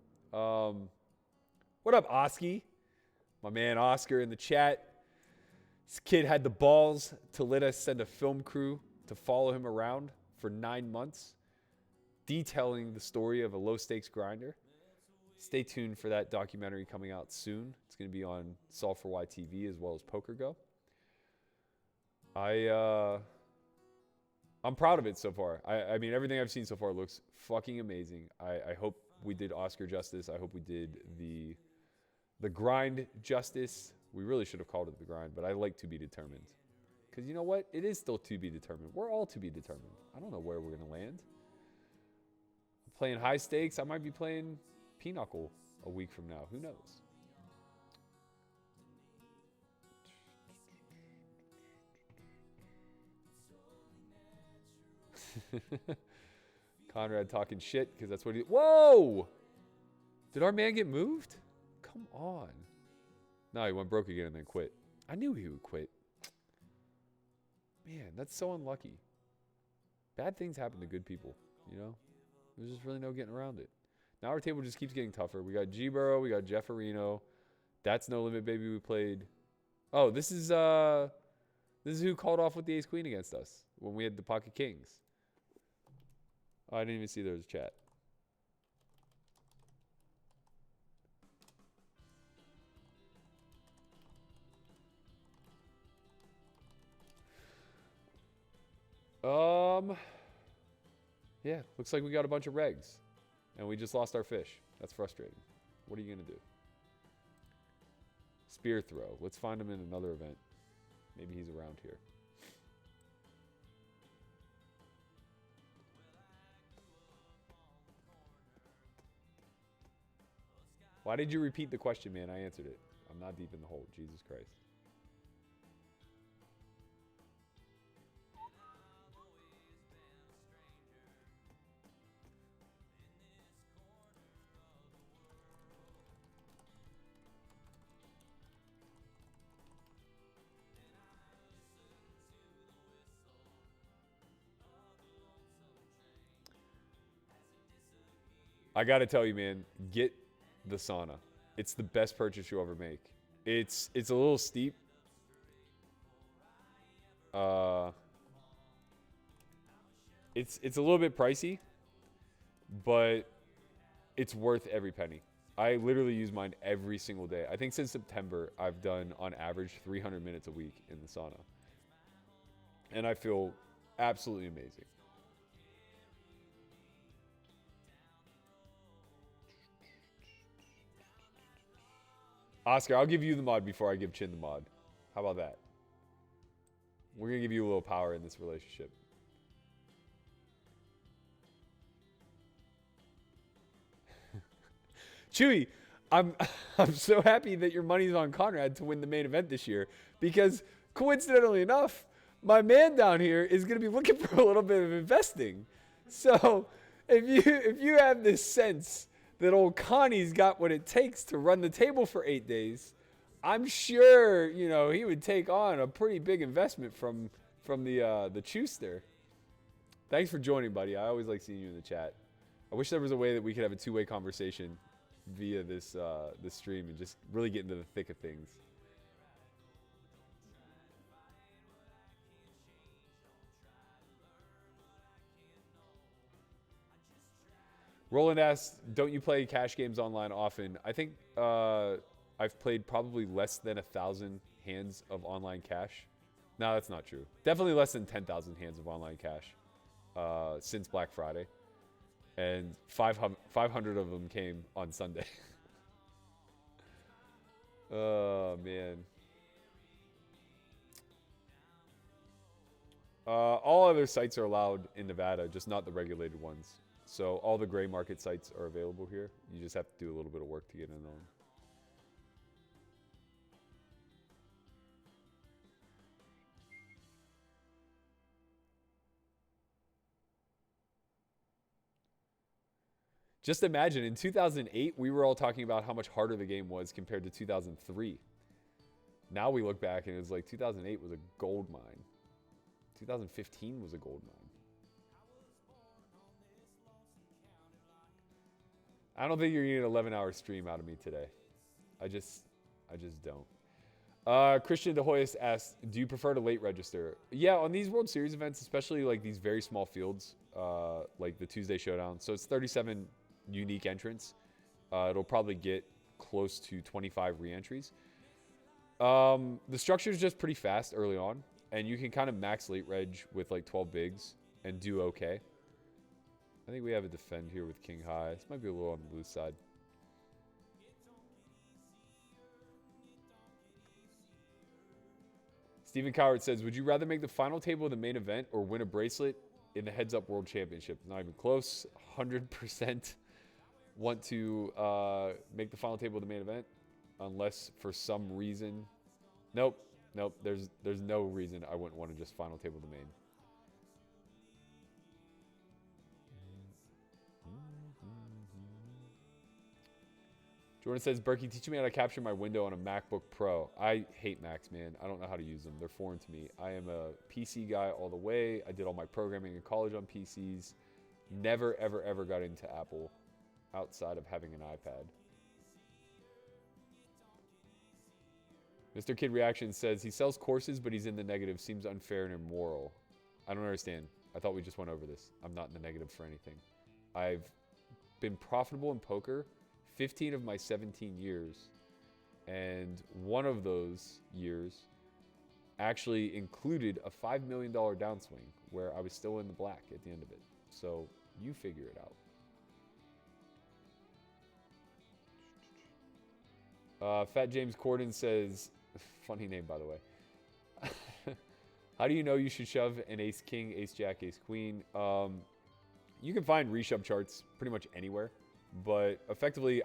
What up, Oski? My man Oscar in the chat. This kid had the balls to let us send a film crew to follow him around for 9 months, detailing the story of a low-stakes grinder. Stay tuned for that documentary coming out soon. It's going to be on S4Y TV as well as Poker Go. I'm proud of it so far. I mean, everything I've seen so far looks fucking amazing. I hope we did Oscar justice. I hope we did the grind justice. We really should have called it the grind, but I like to be determined. Because you know what? It is still to be determined. We're all to be determined. I don't know where we're going to land. I'm playing high stakes. I might be playing Pinochle a week from now. Who knows? Conrad talking shit because that's what he... Whoa! Did our man get moved? Come on. No, he went broke again and then quit. I knew he would quit. Man, that's so unlucky. Bad things happen to good people, you know? There's just really no getting around it. Now our table just keeps getting tougher. We got G-Burrow, we got Jeff Areno. That's No Limit Baby we played. Oh, this is who called off with the ace-queen against us when we had the pocket kings. Oh, I didn't even see there was a chat. Yeah, looks like we got a bunch of regs. And we just lost our fish. That's frustrating. What are you going to do? Spear throw. Let's find him in another event. Maybe he's around here. Why did you repeat the question, man? I answered it. I'm not deep in the hole. Jesus Christ. I got to tell you, man, get the sauna. It's the best purchase you'll ever make. It's a little steep. It's a little bit pricey, but it's worth every penny. I literally use mine every single day. I think since September, I've done on average 300 minutes a week in the sauna. And I feel absolutely amazing. Oscar, I'll give you the mod before I give Chin the mod. How about that? We're going to give you a little power in this relationship. Chewy, I'm so happy that your money's on Conrad to win the main event this year, because coincidentally enough, my man down here is going to be looking for a little bit of investing. So if you have this sense that old Connie's got what it takes to run the table for 8 days, I'm sure, you know, he would take on a pretty big investment from the Chuster. Thanks for joining, buddy. I always like seeing you in the chat. I wish there was a way that we could have a two-way conversation via this stream and just really get into the thick of things. Roland asks, don't you play cash games online often? I think I've played probably less than 1,000 hands of online cash. No, that's not true. Definitely less than 10,000 hands of online cash since Black Friday. And 500 of them came on Sunday. Oh, man. All other sites are allowed in Nevada, just not the regulated ones. So all the gray market sites are available here. You just have to do a little bit of work to get in on them. Just imagine, in 2008, we were all talking about how much harder the game was compared to 2003. Now we look back and it's like 2008 was a gold mine. 2015 was a gold mine. I don't think you're getting an 11-hour stream out of me today. I just don't. Christian De Hoyes asks, do you prefer to late register? Yeah, on these World Series events, especially like these very small fields, like the Tuesday Showdown. So it's 37 unique entrants. It'll probably get close to 25 re-entries. The structure is just pretty fast early on, and you can kind of max late reg with like 12 bigs and do okay. I think we have a defend here with King High. This might be a little on the loose side. Stephen Coward says, would you rather make the final table of the main event or win a bracelet in the Heads Up World Championship? Not even close. 100% want to make the final table of the main event, unless for some reason. Nope. There's no reason I wouldn't want to just final table the main. Jordan says, Berkey, teach me how to capture my window on a MacBook Pro. I hate Macs, man. I don't know how to use them. They're foreign to me. I am a PC guy all the way. I did all my programming in college on PCs. Never, ever got into Apple outside of having an iPad. Mr. Kid Reaction says, he sells courses, but he's in the negative. Seems unfair and immoral. I don't understand. I thought we just went over this. I'm not in the negative for anything. I've been profitable in poker 15 of my 17 years, and one of those years actually included a $5 million downswing where I was still in the black at the end of it. So you figure it out. Fat James Corden says, funny name by the way. How do you know you should shove an ace king, ace jack, ace queen? You can find reshove charts pretty much anywhere. But effectively,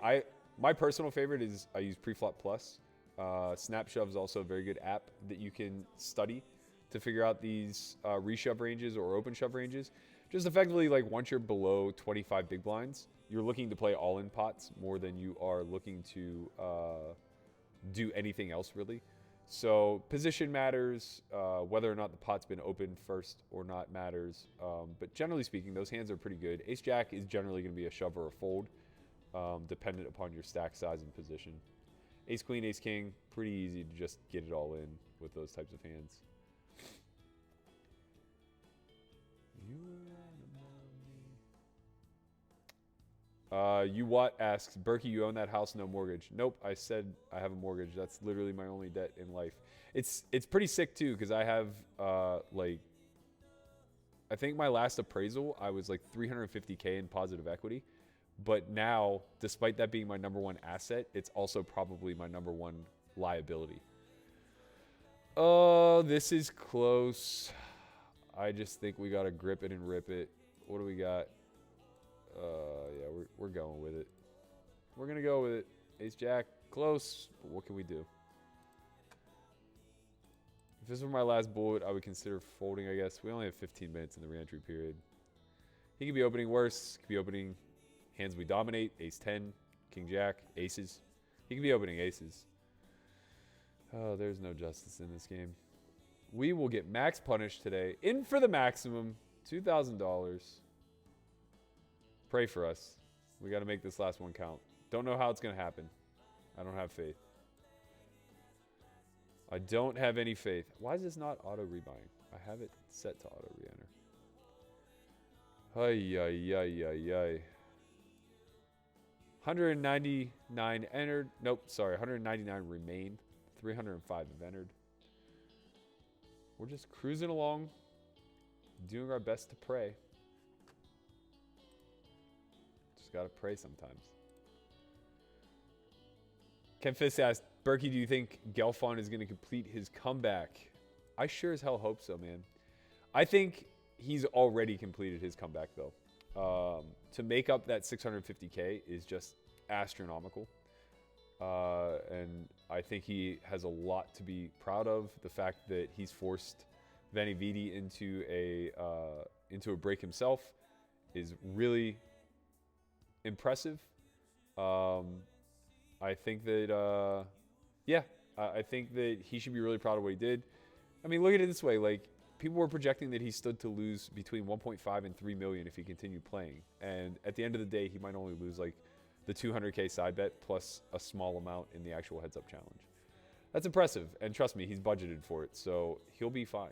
my personal favorite is I use Preflop Plus. Snapshove is also a very good app that you can study to figure out these reshove ranges or open shove ranges. Just effectively, like once you're below 25 big blinds, you're looking to play all-in pots more than you are looking to do anything else really. So position matters, whether or not the pot's been opened first or not matters. But generally speaking, those hands are pretty good. Ace Jack is generally going to be a shove or a fold, dependent upon your stack size and position. Ace Queen, Ace King, pretty easy to just get it all in with those types of hands. You what asks, Berkey, you own that house, no mortgage? Nope, I said I have a mortgage. That's literally my only debt in life. It's pretty sick too, because I have like, I think my last appraisal, I was like 350K in positive equity, But now, despite that being my number one asset, it's also probably my number one liability. Oh, this is close. I just think we got to grip it and rip it. What do we got? Yeah, we're going with it. We're going to go with it. Ace Jack, close, but what can we do? If this were my last bullet, I would consider folding, I guess. We only have 15 minutes in the reentry period. He could be opening worse. Could be opening hands we dominate. Ace 10, King Jack, aces. He could be opening aces. Oh, there's no justice in this game. We will get max punished today. In for the maximum. $2,000. Pray for us. We got to make this last one count. Don't know how it's going to happen. I don't have faith. I don't have any faith. Why is this not auto rebuying? I have it set to auto re-enter. Ay, ay, ay, ay, ay. 199 entered. Nope, sorry. 199 remained. 305 have entered. We're just cruising along, doing our best to pray. Just got to pray sometimes. Ken Fisk asked, Berkey, do you think Gelfond is going to complete his comeback? I sure as hell hope so, man. I think he's already completed his comeback, though. To make up that 650K is just astronomical. And I think he has a lot to be proud of. The fact that he's forced Vanni Vidi into a break himself is really impressive. I think that, I think that he should be really proud of what he did. I mean, look at it this way. Like, people were projecting that he stood to lose between 1.5 and 3 million if he continued playing. And at the end of the day, he might only lose like the 200K side bet plus a small amount in the actual heads up challenge. That's impressive. And trust me, he's budgeted for it. So he'll be fine.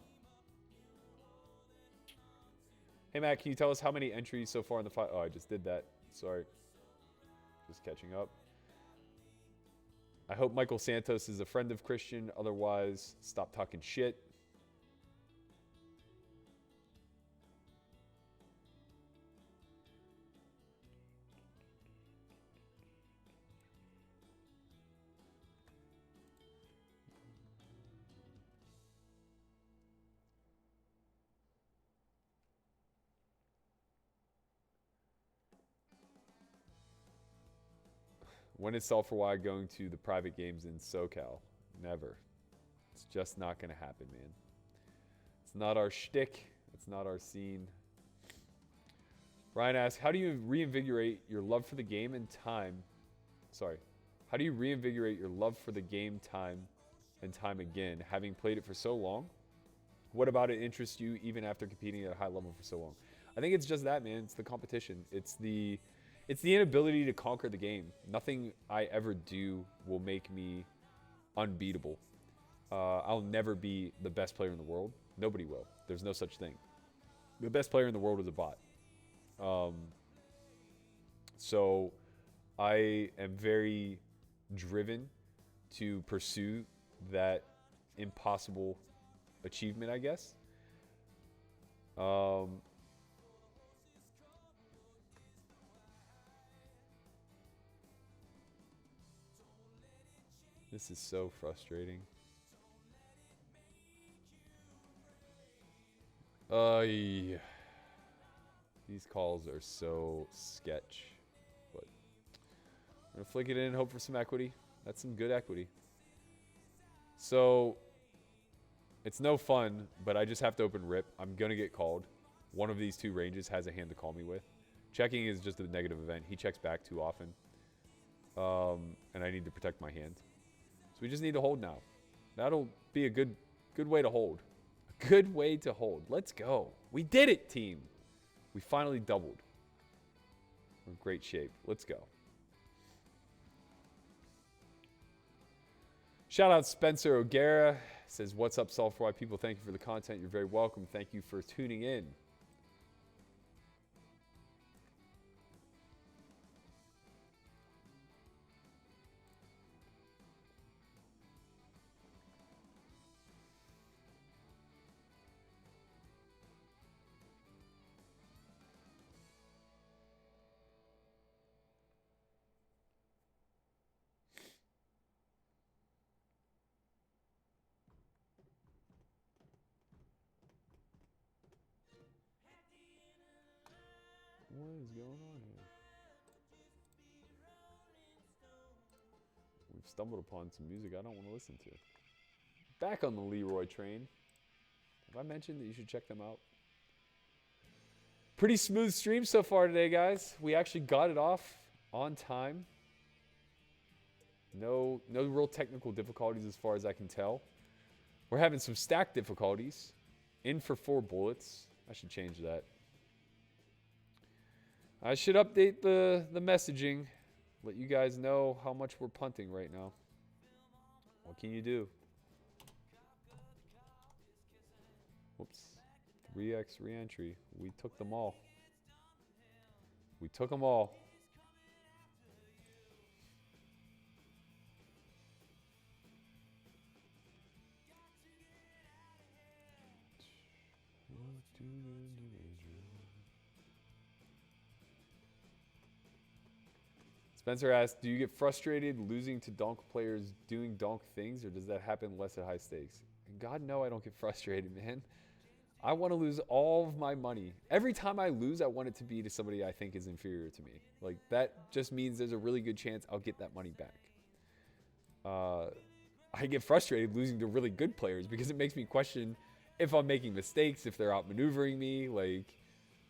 Hey, Matt, can you tell us how many entries so far in the fight? Oh, I just did that. Sorry. Just catching up. I hope Michael Santos is a friend of Christian. Otherwise, stop talking shit. When is S4Y going to the private games in SoCal? Never. It's just not going to happen, man. It's not our shtick. It's not our scene. Ryan asks, how do you reinvigorate your love for the game and time? Sorry. How do you reinvigorate your love for the game time and time again, having played it for so long? What about it interests you even after competing at a high level for so long? I think it's just that, man. It's the competition. It's the inability to conquer the game. Nothing I ever do will make me unbeatable. I'll never be the best player in the world. Nobody will. There's no such thing. The best player in the world is a bot. So I am very driven to pursue that impossible achievement, I guess. This is so frustrating. Yeah. These calls are so sketch. But I'm going to flick it in and hope for some equity. That's some good equity. So it's no fun, but I just have to open rip. I'm going to get called. One of these two ranges has a hand to call me with. Checking is just a negative event. He checks back too often. And I need to protect my hand. So we just need to hold now. That'll be a good way to hold. A good way to hold. Let's go. We did it, team. We finally doubled. We're in great shape. Let's go. Shout out Spencer O'Gara. Says, what's up, S4Y people? Thank you for the content. You're very welcome. Thank you for tuning in. What is going on here? We've stumbled upon some music I don't want to listen to. Back on the Leroy train. Have I mentioned that you should check them out? Pretty smooth stream so far today, guys. We actually got it off on time. No real technical difficulties as far as I can tell. We're having some stack difficulties. In for 4 bullets. I should change that. I should update the messaging. Let you guys know how much we're punting right now. What can you do? Whoops. 3x reentry. We took them all. We took them all. Spencer asked, do you get frustrated losing to donk players doing donk things, or does that happen less at high stakes? And God, no, I don't get frustrated, man. I want to lose all of my money. Every time I lose, I want it to be to somebody I think is inferior to me. Like, that just means there's a really good chance I'll get that money back. I get frustrated losing to really good players because it makes me question if I'm making mistakes, if they're outmaneuvering me. Like,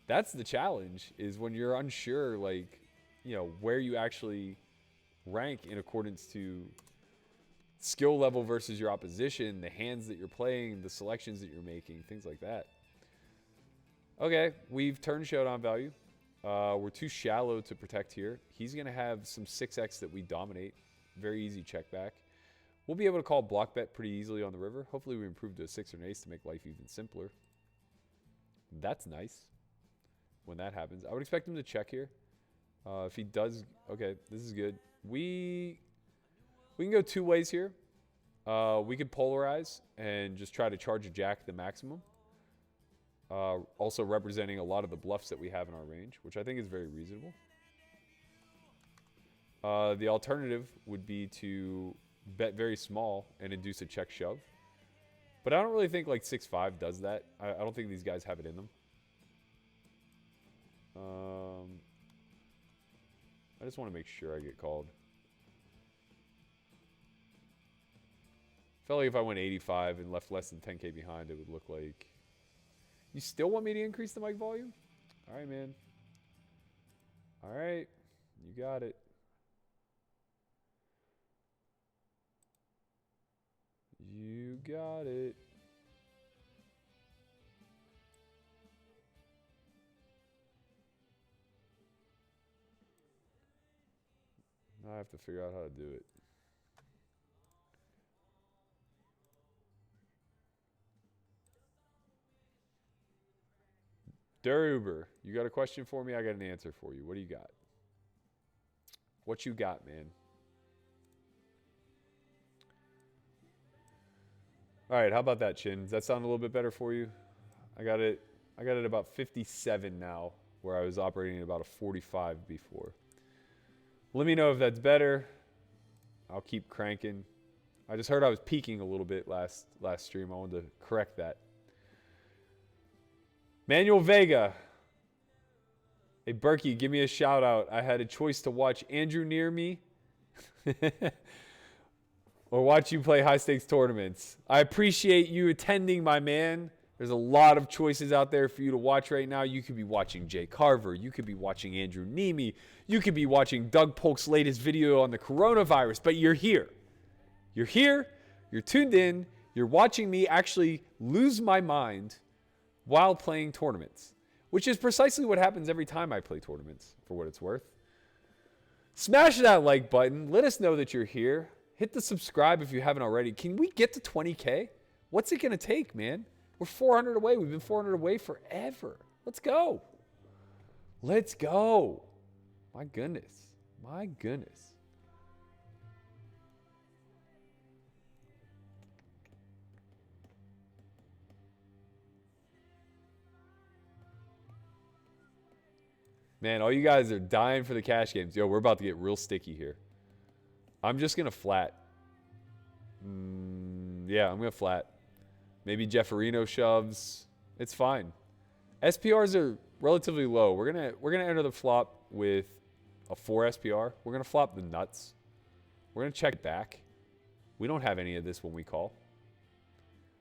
that's the challenge, is when you're unsure, like, you know, where you actually rank in accordance to skill level versus your opposition, the hands that you're playing, the selections that you're making, things like that. Okay, we've turned showdown value. We're too shallow to protect here. He's going to have some 6x that we dominate. Very easy check back. We'll be able to call block bet pretty easily on the river. Hopefully we improve to a 6 or an ace to make life even simpler. That's nice when that happens. I would expect him to check here. If he does, okay, this is good. We can go 2 ways here. We could polarize and just try to charge a jack the maximum. Also representing a lot of the bluffs that we have in our range, which I think is very reasonable. The alternative would be to bet very small and induce a check shove. But I don't really think like 6-5 does that. I don't think these guys have it in them. I just want to make sure I get called. Felt like if I went 85 and left less than 10K behind, it would look like... You still want me to increase the mic volume? All right, man. All right. You got it. You got it. Now I have to figure out how to do it. Deruber, you got a question for me? I got an answer for you. What do you got? What you got, man? All right, how about that, Chin? Does that sound a little bit better for you? I got it at about 57 now, where I was operating at about a 45 before. Let me know if that's better. I'll keep cranking. I just heard I was peaking a little bit last stream. I wanted to correct that. Manuel Vega. Hey, Berkey, give me a shout out. I had a choice to watch Andrew near me or watch you play high stakes tournaments. I appreciate you attending, my man. There's a lot of choices out there for you to watch right now. You could be watching Jay Carver. You could be watching Andrew Nemi. You could be watching Doug Polk's latest video on the coronavirus, but you're here. You're here. You're tuned in. You're watching me actually lose my mind while playing tournaments, which is precisely what happens every time I play tournaments, for what it's worth. Smash that like button. Let us know that you're here. Hit the subscribe if you haven't already. Can we get to 20K? What's it going to take, man? We're 400 away. We've been 400 away forever. Let's go. Let's go. My goodness. My goodness. Man, all you guys are dying for the cash games. Yo, we're about to get real sticky here. I'm just going to flat. Yeah, I'm going to flat. Maybe Jefferino shoves. It's fine. SPRs are relatively low. We're gonna enter the flop with a 4 SPR. We're gonna flop the nuts. We're gonna check back. We don't have any of this when we call.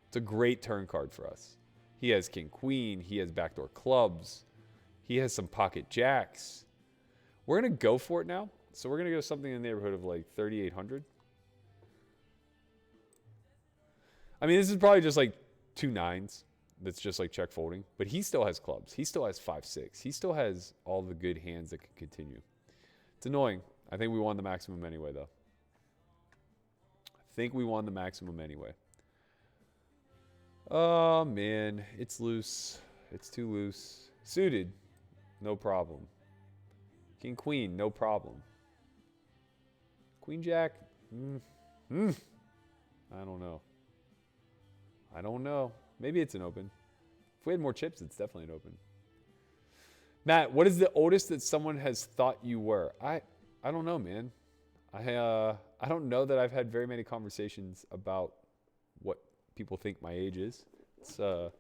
It's a great turn card for us. He has king queen. He has backdoor clubs. He has some pocket jacks. We're gonna go for it now. So we're gonna go something in the neighborhood of like 3,800. I mean, this is probably just like 2 nines. That's just like check folding. But he still has clubs. He still has 5-6. He still has all the good hands that can continue. It's annoying. I think we won the maximum anyway, though. I think we won the maximum anyway. Oh, man. It's loose. It's too loose. Suited. No problem. King, queen. No problem. Queen, jack. I don't know. I don't know. Maybe it's an open. If we had more chips, it's definitely an open. Matt, what is the oldest that someone has thought you were? I don't know, man. I don't know that I've had very many conversations about what people think my age is. It's a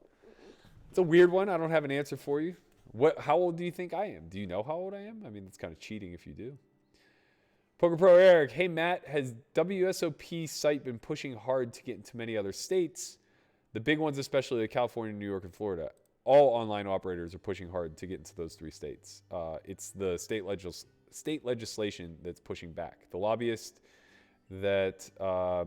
weird one. I don't have an answer for you. How old do you think I am? Do you know how old I am? I mean, it's kind of cheating if you do. Poker Pro Eric, hey Matt, has WSOP site been pushing hard to get into many other states? The big ones, especially like California, New York, and Florida. All online operators are pushing hard to get into those 3 states. It's the state legislation that's pushing back. The lobbyists that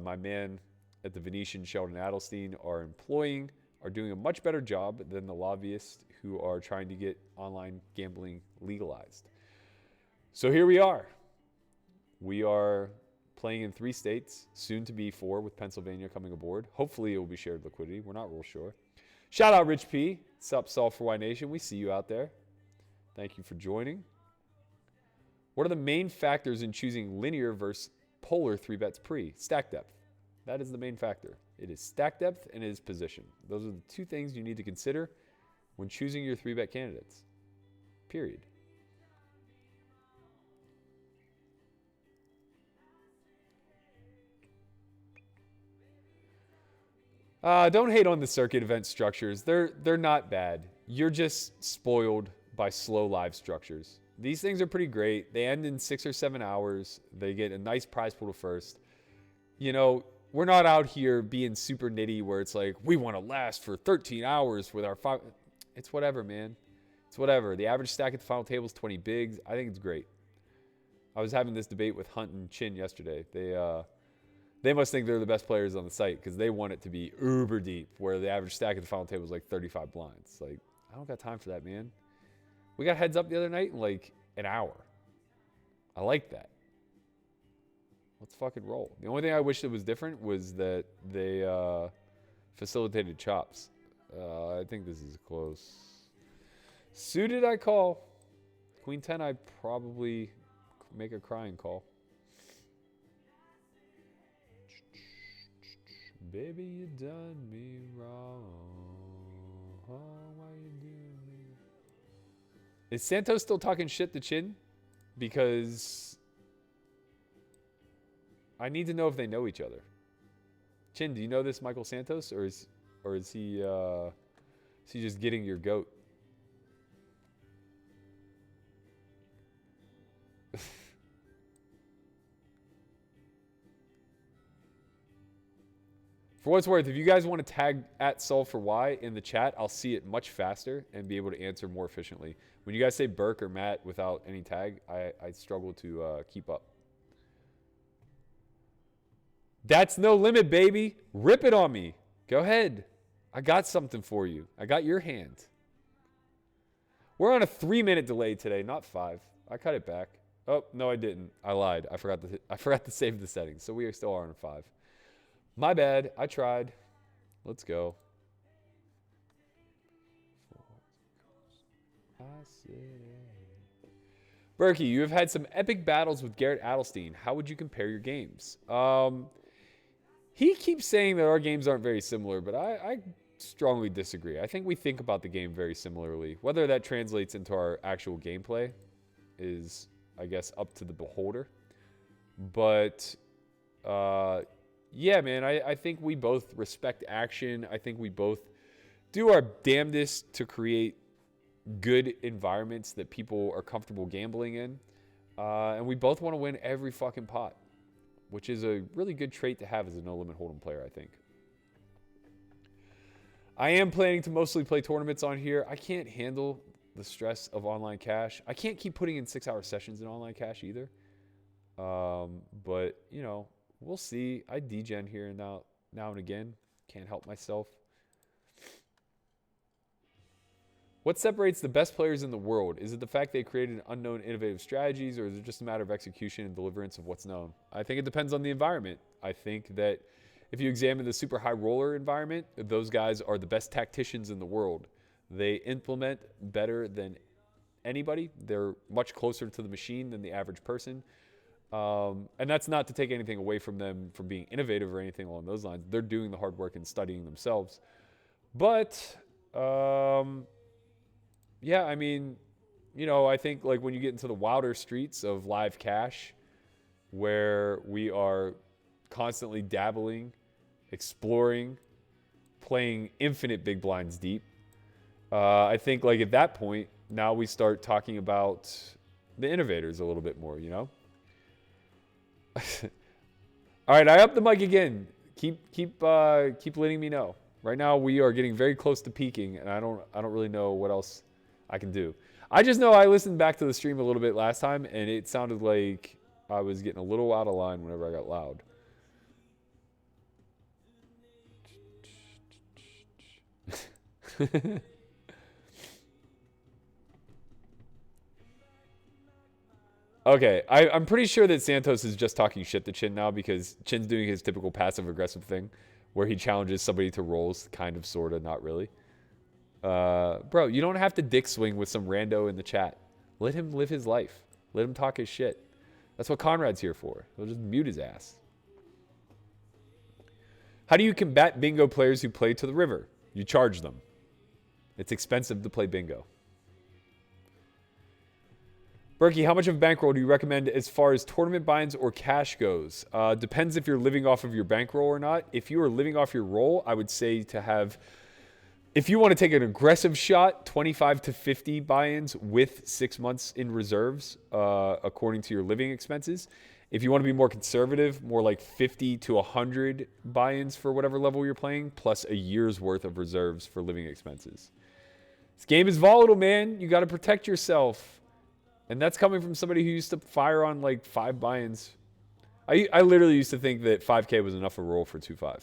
my man at the Venetian, Sheldon Adelstein, are employing are doing a much better job than the lobbyists who are trying to get online gambling legalized. So here we are. We are playing in 3 states, soon to be 4 with Pennsylvania coming aboard. Hopefully it will be shared liquidity. We're not real sure. Shout out Rich P. What's up, S4Y Nation? We see you out there. Thank you for joining. What are the main factors in choosing linear versus polar 3-bets pre? Stack depth. That is the main factor. It is stack depth and it is position. Those are the 2 things you need to consider when choosing your 3-bet candidates. Period. Don't hate on the circuit event structures. They're not bad. You're just spoiled by slow live structures. These things are pretty great. They end in 6 or 7 hours. They get a nice prize pool to first. You know, we're not out here being super nitty where it's like, we want to last for 13 hours with our 5. It's whatever, man. It's whatever. The average stack at the final table is 20 bigs. I think it's great. I was having this debate with Hunt and Chin yesterday. They must think they're the best players on the site because they want it to be uber deep, where the average stack at the final table is like 35 blinds. Like, I don't got time for that, man. We got heads up the other night in like an hour. I like that. Let's fucking roll. The only thing I wish that was different was that they facilitated chops. I think this is close. Suited, I call. Queen 10, I probably make a crying call. Baby, you done me wrong. Oh, why you doing me? Is Santos still talking shit to Chin? Because I need to know if they know each other. Chin, do you know this Michael Santos, or is he just getting your goat? For what it's worth, if you guys want to tag at S4Y in the chat, I'll see it much faster and be able to answer more efficiently. When you guys say Berk or Matt without any tag, I struggle to keep up. That's no limit, baby. Rip it on me. Go ahead. I got something for you. I got your hand. We're on a 3-minute delay today, not 5. I cut it back. Oh, no, I didn't. I lied. I forgot to save the settings. So we still are on a 5. My bad. I tried. Let's go. Berkey, you have had some epic battles with Garrett Adelstein. How would you compare your games? He keeps saying that our games aren't very similar, but I strongly disagree. I think we think about the game very similarly. Whether that translates into our actual gameplay is, I guess, up to the beholder. But yeah, man, I think we both respect action. I think we both do our damnedest to create good environments that people are comfortable gambling in. And we both want to win every fucking pot, which is a really good trait to have as a no-limit hold'em player, I think. I am planning to mostly play tournaments on here. I can't handle the stress of online cash. I can't keep putting in 6-hour sessions in online cash either. But, you know, we'll see. I degen here and now and again. Can't help myself. What separates the best players in the world? Is it the fact they created unknown innovative strategies, or is it just a matter of execution and deliverance of what's known? I think it depends on the environment. I think that if you examine the super high roller environment, those guys are the best tacticians in the world. They implement better than anybody. They're much closer to the machine than the average person. And that's not to take anything away from them from being innovative or anything along those lines. They're doing the hard work and studying themselves. But, yeah, I mean, you know, I think like when you get into the wilder streets of live cash, where we are constantly dabbling, exploring, playing infinite big blinds deep, I think like at that point, now we start talking about the innovators a little bit more, you know? All right, I up the mic again. Keep letting me know. Right now we are getting very close to peaking, and I don't really know what else I can do. I just know I listened back to the stream a little bit last time, and it sounded like I was getting a little out of line whenever I got loud. Okay, I'm pretty sure that Santos is just talking shit to Chin now because Chin's doing his typical passive-aggressive thing where he challenges somebody to rolls, kind of, sort of, not really. Bro, you don't have to dick swing with some rando in the chat. Let him live his life. Let him talk his shit. That's what Conrad's here for. He'll just mute his ass. How do you combat bingo players who play to the river? You charge them. It's expensive to play bingo. Berkey, how much of a bankroll do you recommend as far as tournament binds or cash goes? Depends if you're living off of your bankroll or not. If you are living off your roll, I would say to have, if you want to take an aggressive shot, 25 to 50 buy-ins with 6 months in reserves, according to your living expenses. If you want to be more conservative, more like 50 to 100 buy-ins for whatever level you're playing, plus a year's worth of reserves for living expenses. This game is volatile, man. You got to protect yourself. And that's coming from somebody who used to fire on like 5 buy-ins. I literally used to think that 5K was enough a roll for 2-5.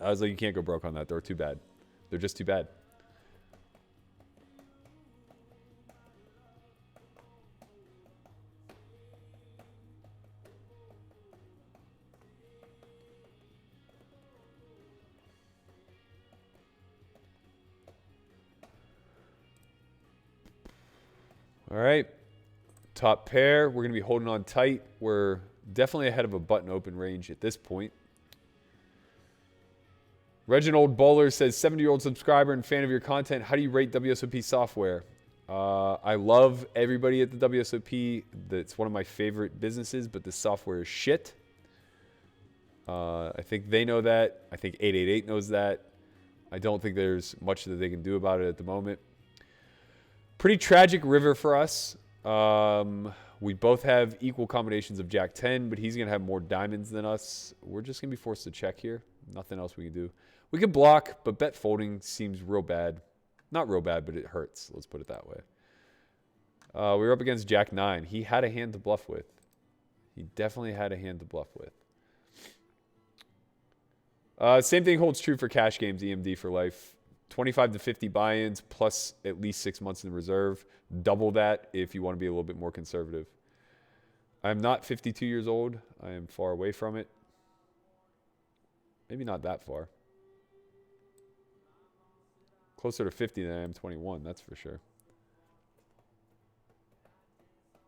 I was like, you can't go broke on that. They're too bad. They're just too bad. All right. Top pair. We're going to be holding on tight. We're definitely ahead of a button open range at this point. Reginald Bowler says, 70-year-old subscriber and fan of your content. How do you rate WSOP software? I love everybody at the WSOP. It's one of my favorite businesses, but the software is shit. I think they know that. I think 888 knows that. I don't think there's much that they can do about it at the moment. Pretty tragic river for us. We both have equal combinations of Jack 10, but he's going to have more diamonds than us. We're just going to be forced to check here. Nothing else we can do. We can block, but bet folding seems real bad. Not real bad, but it hurts. Let's put it that way. We were up against Jack 9. He had a hand to bluff with. He definitely had a hand to bluff with. Same thing holds true for cash games, EMD for life. 25 to 50 buy-ins plus at least 6 months in reserve. Double that if you want to be a little bit more conservative. I'm not 52 years old. I am far away from it. Maybe not that far. Closer to 50 than I am 21, that's for sure.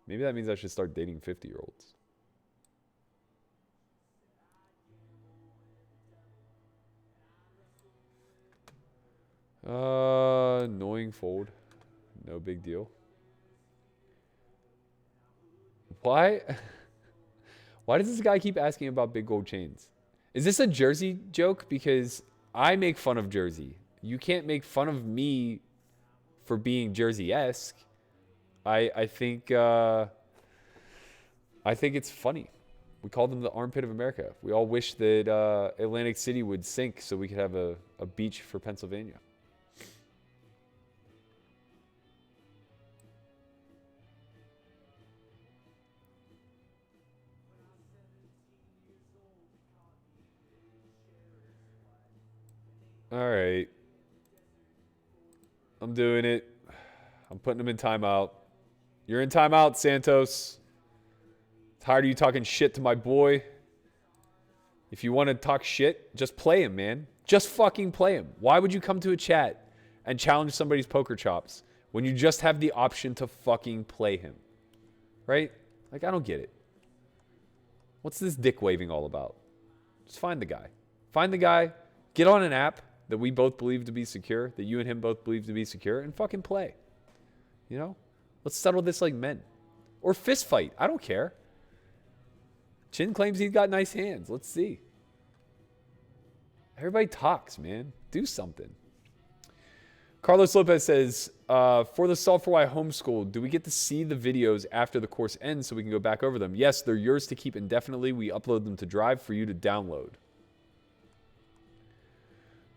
Maybe that means I should start dating 50-year-olds. Annoying fold. No big deal. Why? Why does this guy keep asking about big gold chains? Is this a Jersey joke? Because I make fun of Jersey. You can't make fun of me for being Jersey-esque. I think it's funny. We call them the armpit of America. We all wish that Atlantic City would sink so we could have a beach for Pennsylvania. All right. I'm doing it. I'm putting him in timeout. You're in timeout, Santos. Tired of you talking shit to my boy. If you want to talk shit, just play him, man. Just fucking play him. Why would you come to a chat and challenge somebody's poker chops when you just have the option to fucking play him? Right? Like, I don't get it. What's this dick waving all about? Just find the guy. Find the guy. Get on an app that we both believe to be secure, that you and him both believe to be secure, and fucking play. You know? Let's settle this like men. Or fist fight. I don't care. Chin claims he's got nice hands. Let's see. Everybody talks, man. Do something. Carlos Lopez says, for the S4Y homeschool, do we get to see the videos after the course ends so we can go back over them? Yes, they're yours to keep indefinitely. We upload them to Drive for you to download.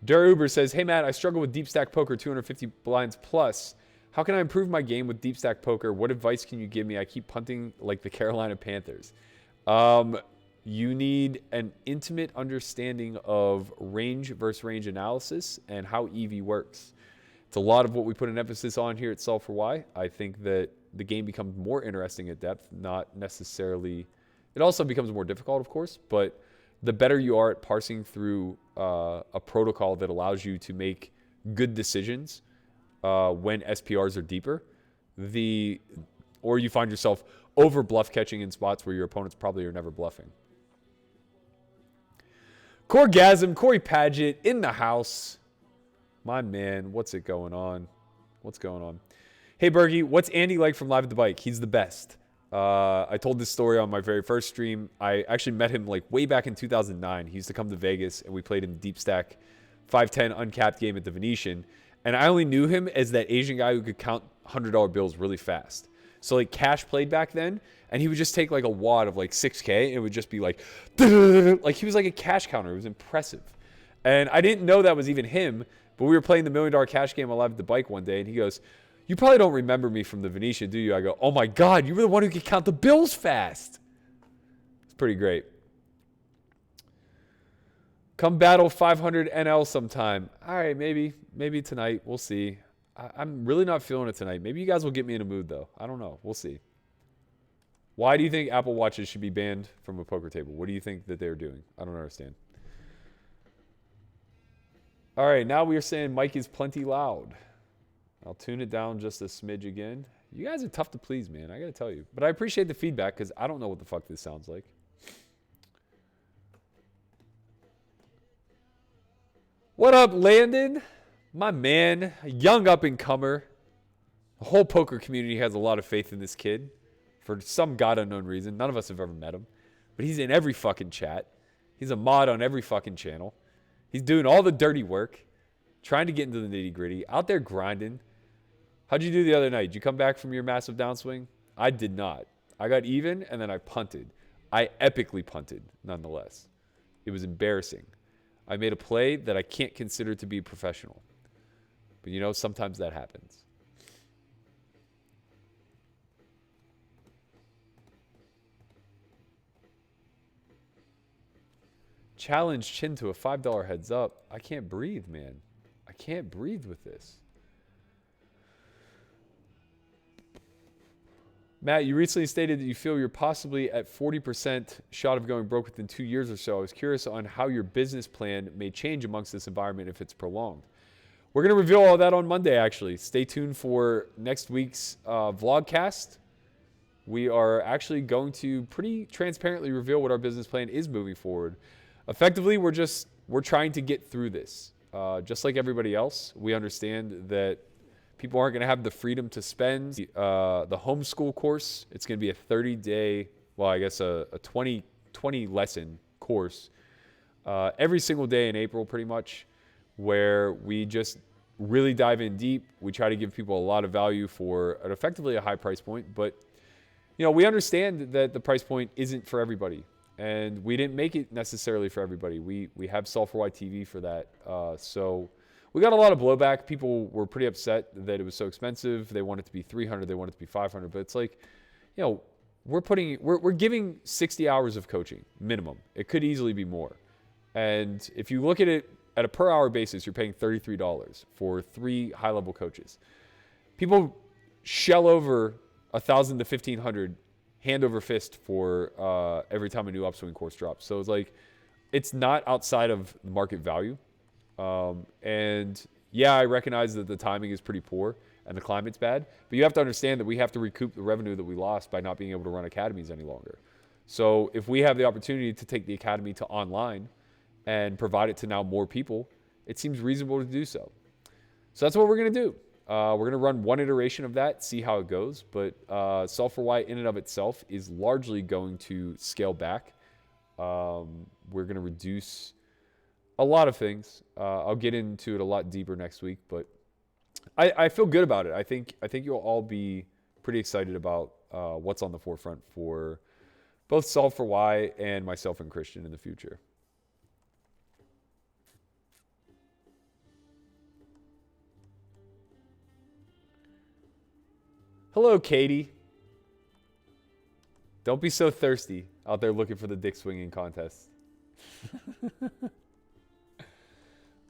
Dur Uber says, hey, Matt, I struggle with deep stack poker 250 blinds plus. How can I improve my game with deep stack poker? What advice can you give me? I keep punting like the Carolina Panthers. You need an intimate understanding of range versus range analysis and how EV works. It's a lot of what we put an emphasis on here at S4Y. I think that the game becomes more interesting at depth, not necessarily. It also becomes more difficult, of course, but the better you are at parsing through a protocol that allows you to make good decisions when SPRs are deeper, or you find yourself over bluff catching in spots where your opponents probably are never bluffing. Corgasm, Corey Paget in the house. My man, what's it going on? What's going on? Hey, Berkey, what's Andy like from Live at the Bike? He's the best. I told this story on my very first stream. I actually met him like way back in 2009. He used to come to Vegas, and we played in the Deep Stack 510 uncapped game at the Venetian. And I only knew him as that Asian guy who could count $100 bills really fast. So like cash played back then, and he would just take like a wad of like 6K, and it would just be like he was like a cash counter. It was impressive. And I didn't know that was even him, but we were playing the $1 Million Cash game on Live at the Bike one day, and he goes, you probably don't remember me from the Venetian, do you? I go, oh my God, you were the one who could count the bills fast. It's pretty great. Come battle 500 NL sometime. All right, maybe tonight. We'll see. I'm really not feeling it tonight. Maybe you guys will get me in a mood, though. I don't know. We'll see. Why do you think Apple Watches should be banned from a poker table? What do you think that they're doing? I don't understand. All right, now we are saying Mike is plenty loud. I'll tune it down just a smidge again. You guys are tough to please, man. I got to tell you. But I appreciate the feedback because I don't know what the fuck this sounds like. What up, Landon? My man, a young up-and-comer. The whole poker community has a lot of faith in this kid for some god unknown reason. None of us have ever met him. But he's in every fucking chat. He's a mod on every fucking channel. He's doing all the dirty work, trying to get into the nitty-gritty, out there grinding. How'd you do the other night? Did you come back from your massive downswing? I did not. I got even, and then I punted. I epically punted, nonetheless. It was embarrassing. I made a play that I can't consider to be professional. But, you know, sometimes that happens. Challenge Chin to a $5 heads up. I can't breathe, man. I can't breathe with this. Matt, you recently stated that you feel you're possibly at 40% shot of going broke within 2 years or so. I was curious on how your business plan may change amongst this environment if it's prolonged. We're going to reveal all that on Monday, actually. Stay tuned for next week's vlogcast. We are actually going to pretty transparently reveal what our business plan is moving forward. Effectively, we're trying to get through this. Just like everybody else, we understand that people aren't going to have the freedom to spend. The homeschool course, it's going to be a 30-day, well, I guess a 20 lesson course every single day in April, pretty much, where we just really dive in deep. We try to give people a lot of value for effectively a high price point, but we understand that the price point isn't for everybody, and we didn't make it necessarily for everybody. We have S4Y TV for that, so we got a lot of blowback. People were pretty upset that it was so expensive. They want it to be $300, they want it to be $500, but it's like, we're giving 60 hours of coaching minimum. It could easily be more, and if you look at it at a per hour basis, you're paying $33 for 3 high-level coaches. People shell over $1,000 to $1,500 hand over fist for every time a new upswing course drops. So it's like, it's not outside of market value. And yeah, I recognize that the timing is pretty poor and the climate's bad, but you have to understand that we have to recoup the revenue that we lost by not being able to run academies any longer. So if we have the opportunity to take the academy to online and provide it to now more people, it seems reasonable to do so. So that's what we're going to do. We're going to run one iteration of that, see how it goes. But S4Y in and of itself is largely going to scale back. We're going to reduce a lot of things. I'll get into it a lot deeper next week, but I feel good about it. I think you'll all be pretty excited about what's on the forefront for both S4Y and myself and Christian in the future. Hello, Katie. Don't be so thirsty out there looking for the dick swinging contest.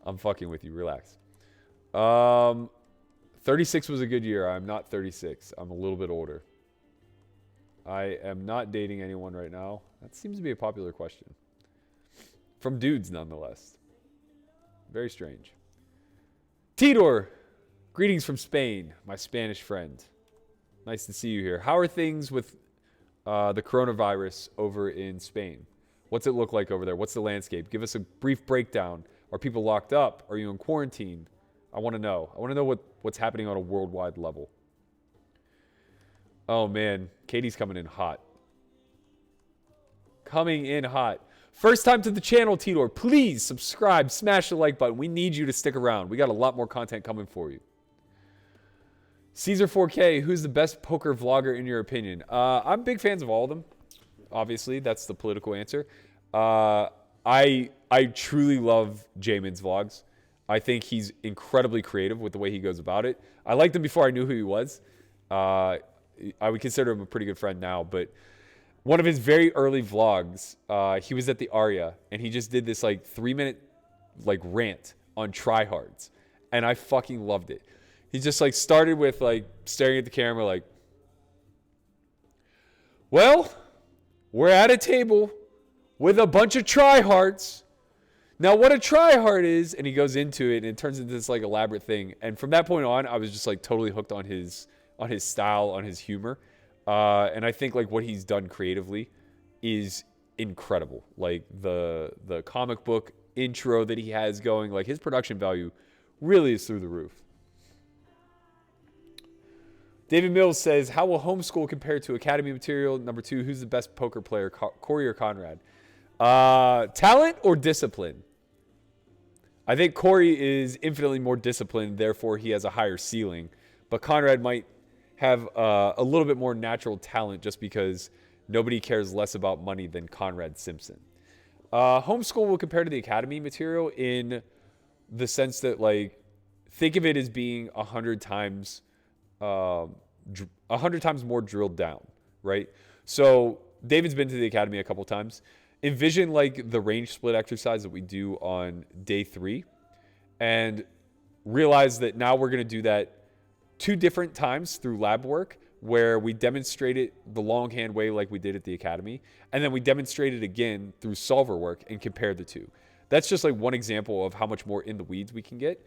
I'm fucking with you. Relax. 36 was a good year. I'm not 36. I'm a little bit older. I am not dating anyone right now. That seems to be a popular question. From dudes, nonetheless. Very strange. Tidor, greetings from Spain, my Spanish friend. Nice to see you here. How are things with the coronavirus over in Spain? What's it look like over there? What's the landscape? Give us a brief breakdown. Are people locked up? Are you in quarantine? I want to know. I want to know what's happening on a worldwide level. Oh, man. Katie's coming in hot. Coming in hot. First time to the channel, Tidor. Please subscribe. Smash the like button. We need you to stick around. We got a lot more content coming for you. Caesar 4K, who's the best poker vlogger in your opinion? I'm big fans of all of them. Obviously, that's the political answer. I truly love Jamin's vlogs. I think he's incredibly creative with the way he goes about it. I liked him before I knew who he was. I would consider him a pretty good friend now, but one of his very early vlogs, he was at the Aria, and he just did this 3-minute rant on tryhards, and I fucking loved it. He just started with staring at the camera well, we're at a table with a bunch of tryhards. Now what a tryhard is, and he goes into it and it turns into this elaborate thing. And from that point on, I was just totally hooked on his style, on his humor. And I think what he's done creatively is incredible. The comic book intro that he has going, his production value really is through the roof. David Mills says, how will homeschool compare to academy material? Number 2, who's the best poker player, Corey or Conrad? Talent or discipline? I think Corey is infinitely more disciplined, therefore he has a higher ceiling. But Conrad might have a little bit more natural talent just because nobody cares less about money than Conrad Simpson. Homeschool will compare to the academy material in the sense that think of it as being 100 times more drilled down, right? So David's been to the academy a couple times. Envision the range split exercise that we do on day 3 and realize that now we're going to do that 2 different times through lab work where we demonstrate it the longhand way like we did at the academy, and then we demonstrate it again through solver work and compare the 2. That's just one example of how much more in the weeds we can get.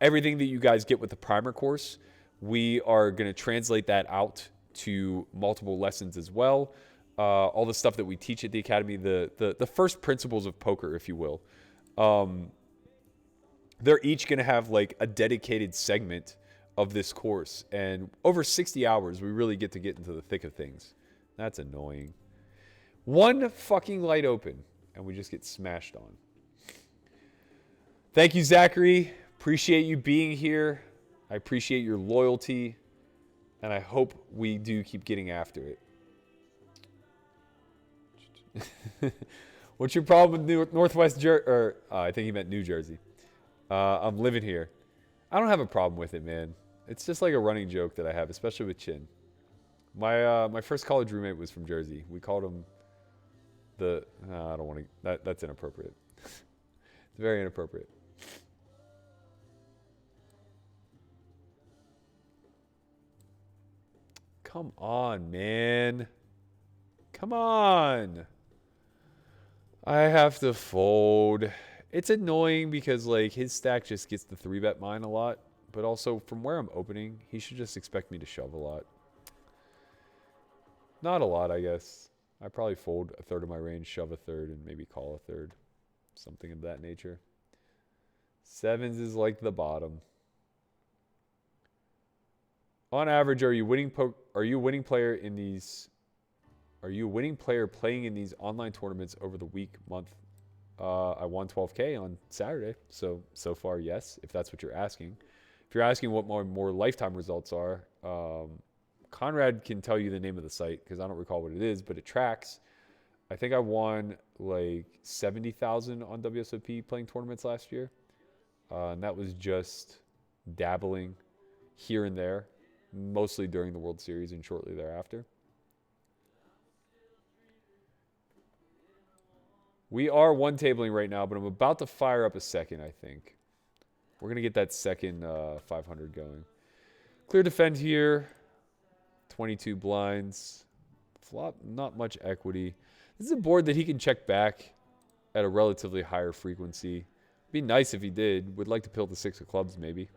Everything that you guys get with the primer course, we are going to translate that out to multiple lessons as well. All the stuff that we teach at the academy, the first principles of poker, if you will. They're each going to have a dedicated segment of this course. And over 60 hours, we really get into the thick of things. That's annoying. One fucking light open, and we just get smashed on. Thank you, Zachary. appreciate you being here. I appreciate your loyalty. And I hope we do keep getting after it. What's your problem with Northwest Jersey? I think he meant New Jersey. I'm living here. I don't have a problem with it, man. It's just like a running joke that I have, especially with Chin. My first college roommate was from Jersey. We called him I don't want to. That's inappropriate. It's very inappropriate. Come on, man. Come on. I have to fold. It's annoying because like his stack just gets the 3-bet mine a lot. But also from where I'm opening, he should just expect me to shove a lot. Not a lot, I guess. I probably fold a third of my range, shove a third, and maybe call a third. Something of that nature. Sevens is like the bottom. On average, are you a winning player playing in these online tournaments over the week, month? I won 12K on Saturday, so far yes, if that's what you're asking. If you're asking what more lifetime results are, Conrad can tell you the name of the site because I don't recall what it is, but it tracks. I think I won like 70,000 on WSOP playing tournaments last year, and that was just dabbling here and there, mostly during the World Series and shortly thereafter. We are one tabling right now, but I'm about to fire up a second, I think. We're going to get that second 500 going. Clear defend here. 22 blinds. Flop, not much equity. This is a board that he can check back at a relatively higher frequency. Be nice if he did. Would like to pill the 6 of clubs, maybe.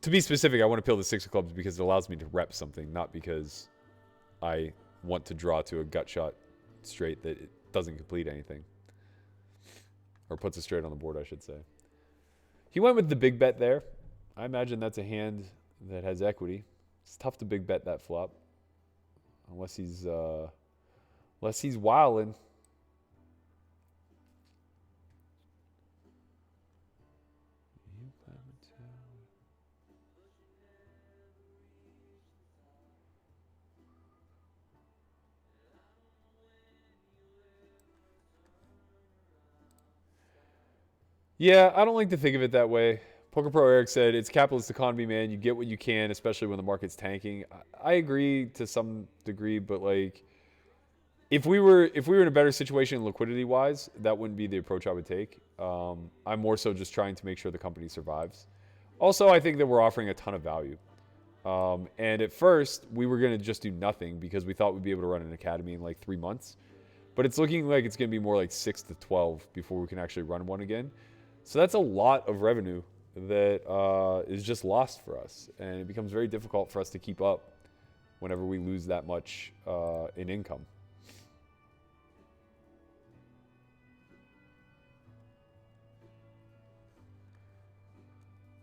To be specific, I want to pill the 6 of clubs because it allows me to rep something, not because I want to draw to a gut shot straight that it doesn't complete anything. Or puts a straight on the board, I should say. He went with the big bet there. I imagine that's a hand that has equity. It's tough to big bet that flop. Unless he's wilding. Yeah, I don't like to think of it that way. Poker Pro Eric said, it's capitalist economy, man. You get what you can, especially when the market's tanking. I agree to some degree, but like if we were in a better situation liquidity-wise, that wouldn't be the approach I would take. I'm more so just trying to make sure the company survives. Also, I think that we're offering a ton of value. And at first, we were going to just do nothing because we thought we'd be able to run an academy in like 3 months. But it's looking like it's going to be more like 6 to 12 before we can actually run one again. So that's a lot of revenue that is just lost for us. And it becomes very difficult for us to keep up whenever we lose that much in income.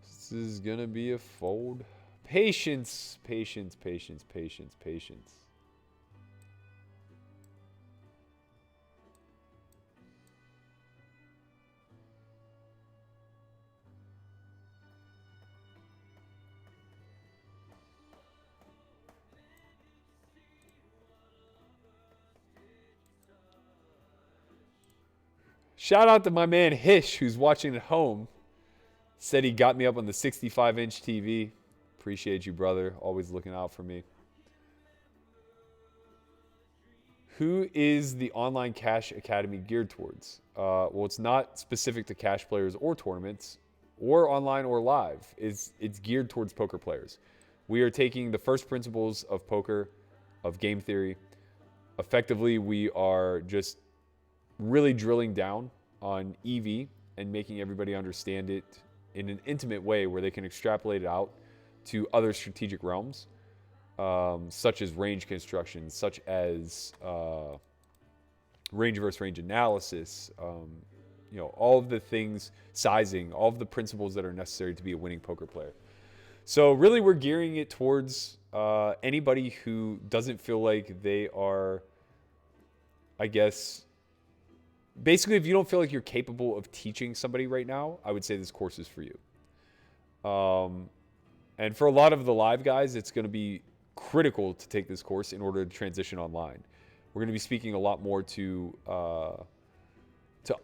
This is going to be a fold. Patience, patience, patience, patience, patience. Shout out to my man Hish, who's watching at home. Said he got me up on the 65-inch TV. Appreciate you, brother. Always looking out for me. Who is the online cash academy geared towards? Well, it's not specific to cash players or tournaments, or online or live. It's geared towards poker players. We are taking the first principles of poker, of game theory. Effectively, we are just really drilling down on EV and making everybody understand it in an intimate way where they can extrapolate it out to other strategic realms, such as range construction, such as range versus range analysis, all of the things, sizing, all of the principles that are necessary to be a winning poker player. So really we're gearing it towards anybody who doesn't feel like they are, I guess, basically, if you don't feel like you're capable of teaching somebody right now, I would say this course is for you. And for a lot of the live guys, it's going to be critical to take this course in order to transition online. We're going to be speaking a lot more to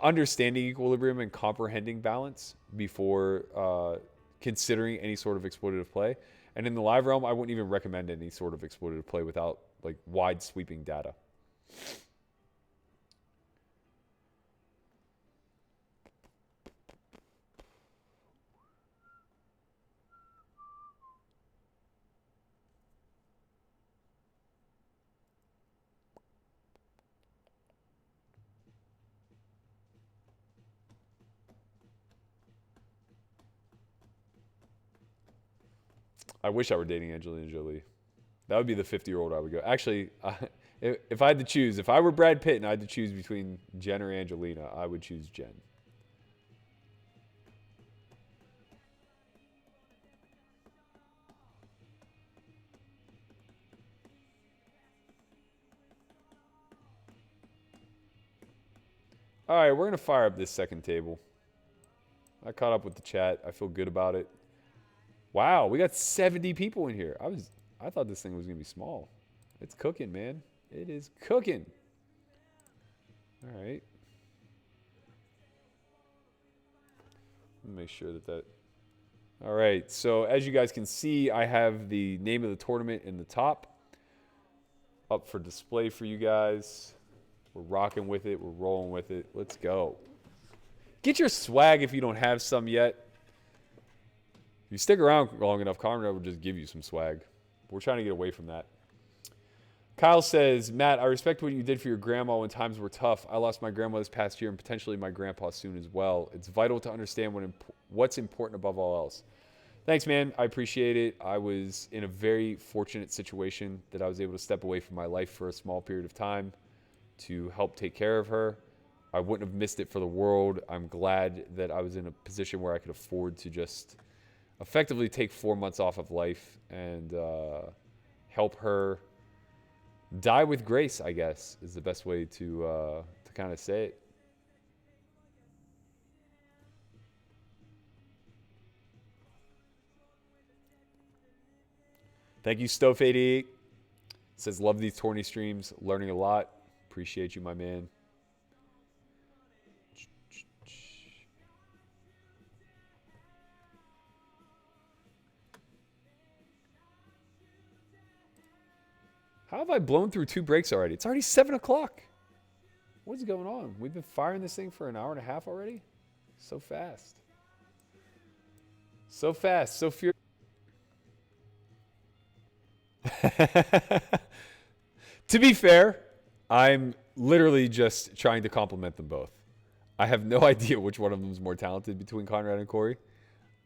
understanding equilibrium and comprehending balance before considering any sort of exploitative play. And in the live realm, I wouldn't even recommend any sort of exploitative play without like wide sweeping data. I wish I were dating Angelina Jolie. That would be the 50-year-old I would go. Actually, if I had to choose, if I were Brad Pitt and I had to choose between Jen or Angelina, I would choose Jen. All right, we're going to fire up this second table. I caught up with the chat. I feel good about it. Wow, we got 70 people in here. I thought this thing was going to be small. It's cooking, man. It is cooking. All right. Let me make sure that. All right, so as you guys can see, I have the name of the tournament in the top up for display for you guys. We're rocking with it. We're rolling with it. Let's go. Get your swag if you don't have some yet. If you stick around long enough, Conrad will just give you some swag. We're trying to get away from that. Kyle says, Matt, I respect what you did for your grandma when times were tough. I lost my grandma this past year and potentially my grandpa soon as well. It's vital to understand what's important above all else. Thanks, man. I appreciate it. I was in a very fortunate situation that I was able to step away from my life for a small period of time to help take care of her. I wouldn't have missed it for the world. I'm glad that I was in a position where I could afford to just effectively take 4 months off of life and help her die with grace, I guess, is the best way to kind of say it. Thank you, Stove88. Says, love these tourney streams. Learning a lot. Appreciate you, my man. How have I blown through 2 breaks already? It's already 7 o'clock. What's going on? We've been firing this thing for an hour and a half already? So fast. So fast. So furious. To be fair, I'm literally just trying to compliment them both. I have no idea which one of them is more talented between Conrad and Corey.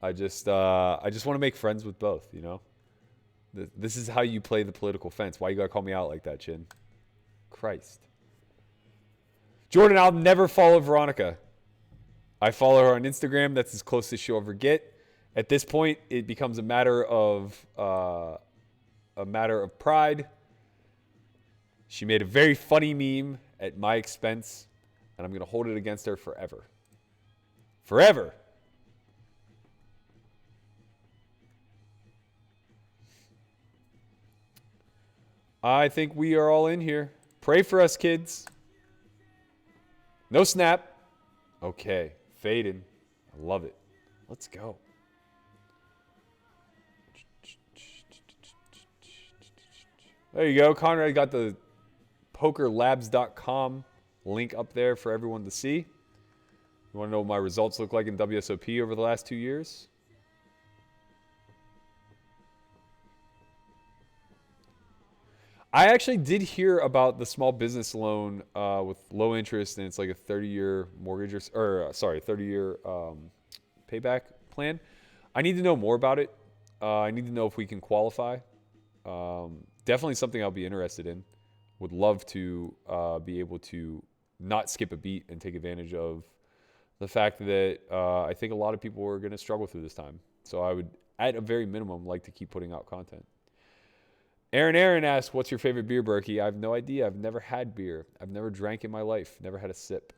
I just want to make friends with both, you know? This is how you play the political fence. Why you gotta call me out like that, Chin? Christ. Jordan, I'll never follow Veronica. I follow her on Instagram. That's as close as she'll ever get. At this point, it becomes a matter of pride. She made a very funny meme at my expense, and I'm gonna hold it against her forever. Forever. I think we are all in here. Pray for us, kids. No snap. Okay. Fading. I love it. Let's go. There you go. Conrad got the pokerlabs.com link up there for everyone to see. You want to know what my results look like in WSOP over the last 2 years? I actually did hear about the small business loan with low interest, and it's like a 30-year mortgage 30-year payback plan. I need to know more about it. I need to know if we can qualify. Definitely something I'll be interested in. Would love to be able to not skip a beat and take advantage of the fact that I think a lot of people are going to struggle through this time. So I would, at a very minimum, like to keep putting out content. Aaron asks, what's your favorite beer, Berkey? I have no idea. I've never had beer. I've never drank in my life. Never had a sip.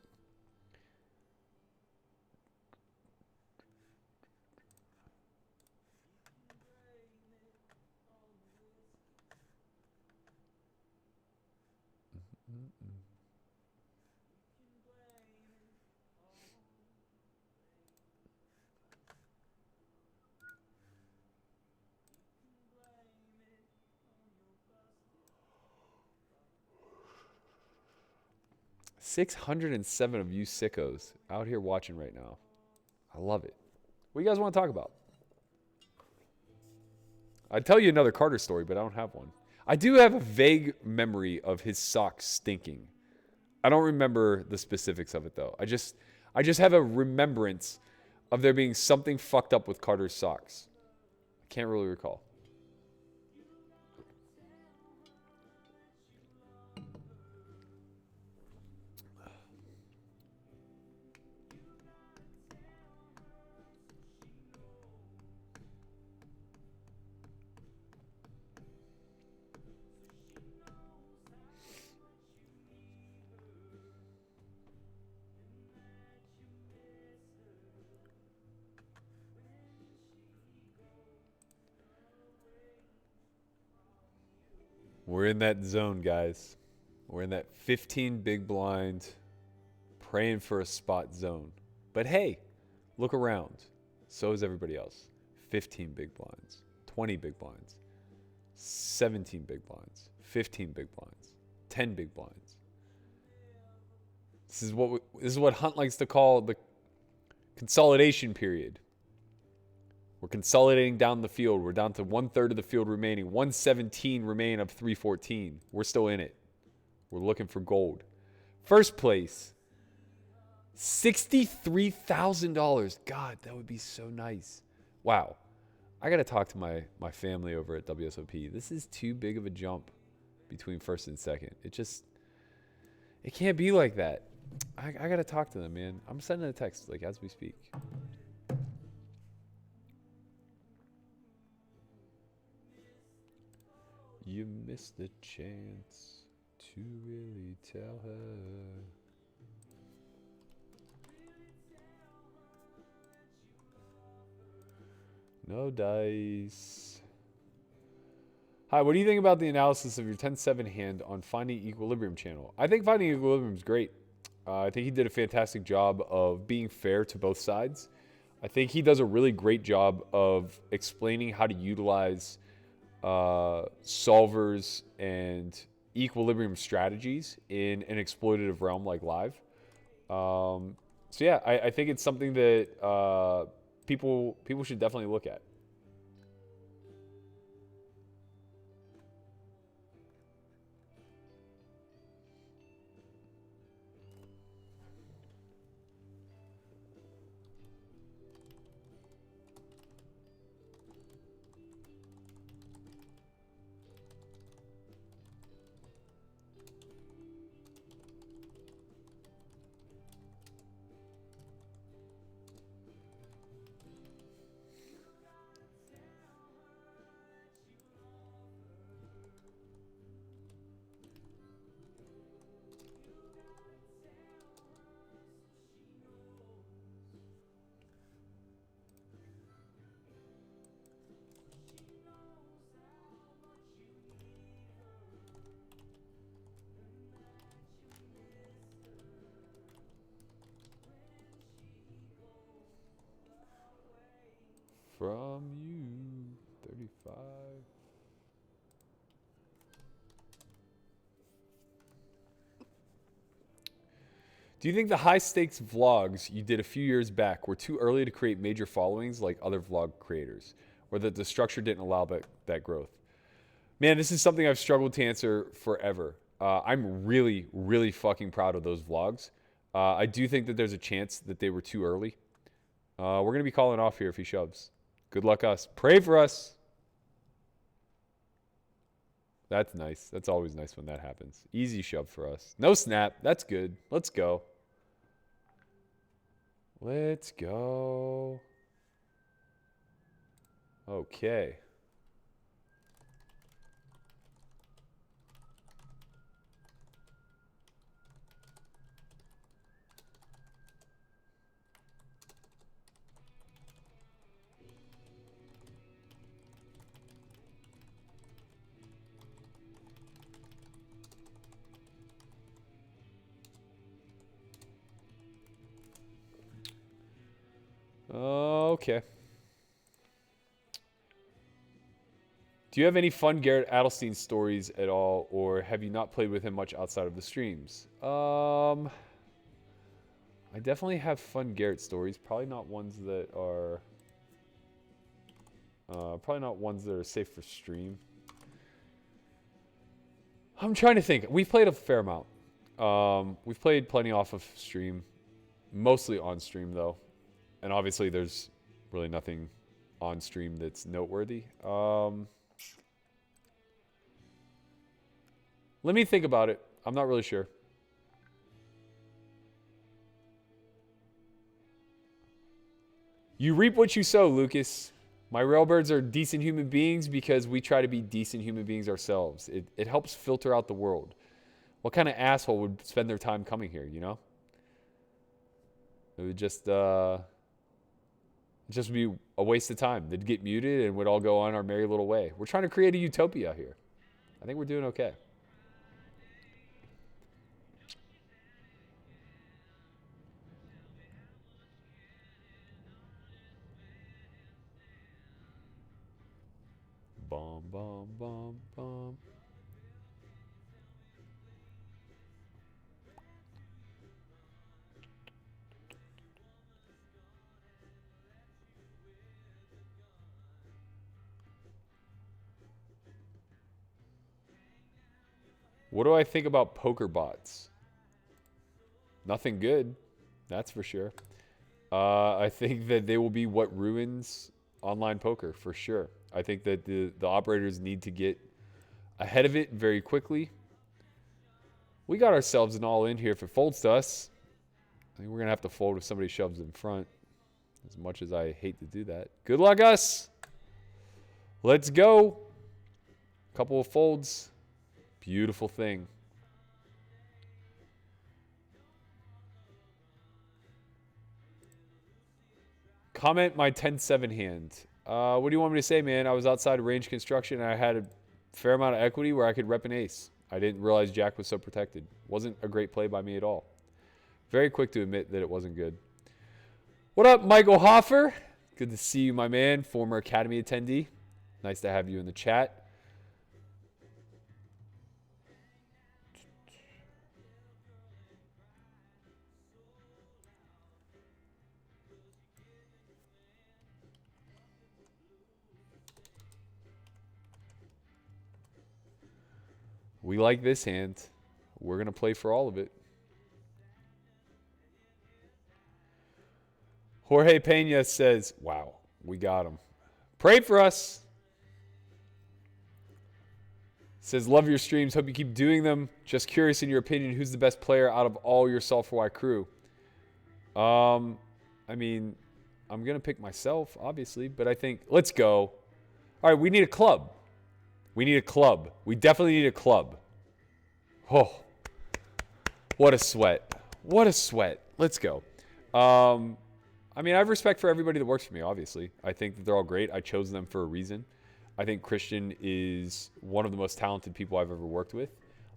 607 of you sickos out here watching right now. I love it. What do you guys want to talk about? I'd tell you another Carter story, but I don't have one. I do have a vague memory of his socks stinking. I don't remember the specifics of it, though. I just have a remembrance of there being something fucked up with Carter's socks. I can't really recall. We're in that zone, guys. We're in that 15 big blind, praying for a spot zone. But hey, look around. So is everybody else. 15 big blinds, 20 big blinds, 17 big blinds, 15 big blinds, 10 big blinds. This is what Hunt likes to call the consolidation period. We're consolidating down the field. We're down to 1/3 of the field remaining. 117 remain of 314. We're still in it. We're looking for gold. First place, $63,000. God, that would be so nice. Wow. I got to talk to my family over at WSOP. This is too big of a jump between first and second. It can't be like that. I got to talk to them, man. I'm sending a text like as we speak. You missed the chance to really tell her. No dice. Hi, what do you think about the analysis of your 10-7 hand on finding equilibrium channel? I think finding equilibrium is great. I think he did a fantastic job of being fair to both sides. I think he does a really great job of explaining how to utilize solvers and equilibrium strategies in an exploitative realm like live. So yeah, I think it's something that people should definitely look at. From you, 35. Do you think the high stakes vlogs you did a few years back were too early to create major followings like other vlog creators, or that the structure didn't allow that growth? Man, this is something I've struggled to answer forever. I'm really, really fucking proud of those vlogs. I do think that there's a chance that they were too early. We're going to be calling off here if he shoves. Good luck us. Pray for us. That's nice. That's always nice when that happens. Easy shove for us. No snap. That's good. Let's go. Let's go. Okay. Okay. Do you have any fun Garrett Adelstein stories at all, or have you not played with him much outside of the streams? I definitely have fun Garrett stories. Probably not ones that are safe for stream. I'm trying to think. We've played a fair amount. We've played plenty off of stream, mostly on stream though, and obviously there's really nothing on stream that's noteworthy. Let me think about it. I'm not really sure. You reap what you sow, Lucas. My railbirds are decent human beings because we try to be decent human beings ourselves. It helps filter out the world. What kind of asshole would spend their time coming here, you know? It would just be a waste of time. They'd get muted and we'd all go on our merry little way. We're trying to create a utopia here. I think we're doing okay. Bum, bum, bum, bum. What do I think about poker bots? Nothing good, that's for sure. I think that they will be what ruins online poker for sure. I think that the operators need to get ahead of it very quickly. We got ourselves an all-in here. If it folds to us, I think we're going to have to fold if somebody shoves in front, as much as I hate to do that. Good luck, us. Let's go. Couple of folds. Beautiful thing. Comment my 10-7 hand. What do you want me to say, man? I was outside of range construction and I had a fair amount of equity where I could rep an ace. I didn't realize Jack was so protected. Wasn't a great play by me at all. Very quick to admit that it wasn't good. What up, Michael Hoffer? Good to see you, my man. Former Academy attendee. Nice to have you in the chat. We like this hand. We're going to play for all of it. Jorge Pena says, wow, we got him. Pray for us. Says, love your streams. Hope you keep doing them. Just curious in your opinion, who's the best player out of all your S4Y crew? I mean, I'm going to pick myself, obviously, but I think, let's go. All right, we need a club. We need a club. We definitely need a club. Oh, what a sweat. What a sweat. Let's go. I mean, I have respect for everybody that works for me, obviously. I think that they're all great. I chose them for a reason. I think Christian is one of the most talented people I've ever worked with.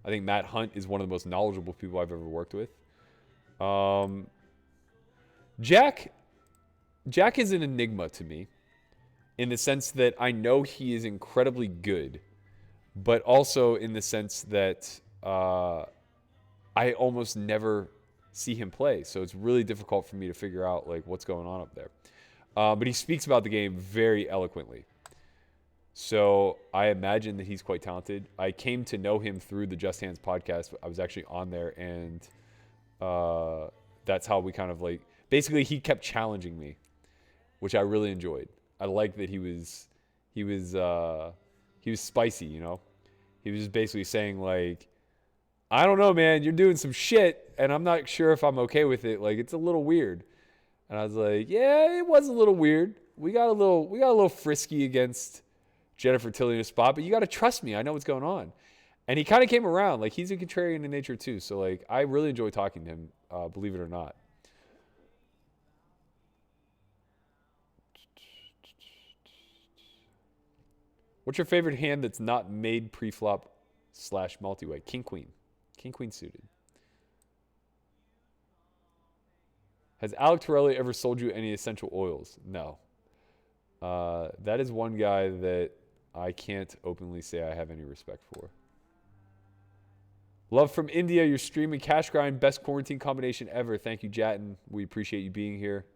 I think Matt Hunt is one of the most knowledgeable people I've ever worked with. Jack is an enigma to me in the sense that I know he is incredibly good, but also in the sense that I almost never see him play. So it's really difficult for me to figure out like what's going on up there. But he speaks about the game very eloquently. So I imagine that he's quite talented. I came to know him through the Just Hands podcast. I was actually on there, and that's how we kind of like, basically he kept challenging me, which I really enjoyed. I liked that he was spicy, you know? He was just basically saying like, I don't know, man, you're doing some shit, and I'm not sure if I'm okay with it. Like, it's a little weird. And I was like, yeah, it was a little weird. We got a little frisky against Jennifer Tilly in a spot, but you got to trust me. I know what's going on. And he kind of came around. Like, he's a contrarian in nature too. So, like, I really enjoy talking to him, believe it or not. What's your favorite hand that's not made pre-flop / multi-way? King, queen. King, queen suited. Has Alec Torelli ever sold you any essential oils? No. That is one guy that I can't openly say I have any respect for. Love from India. Your stream and cash grind. Best quarantine combination ever. Thank you, Jatin. We appreciate you being here.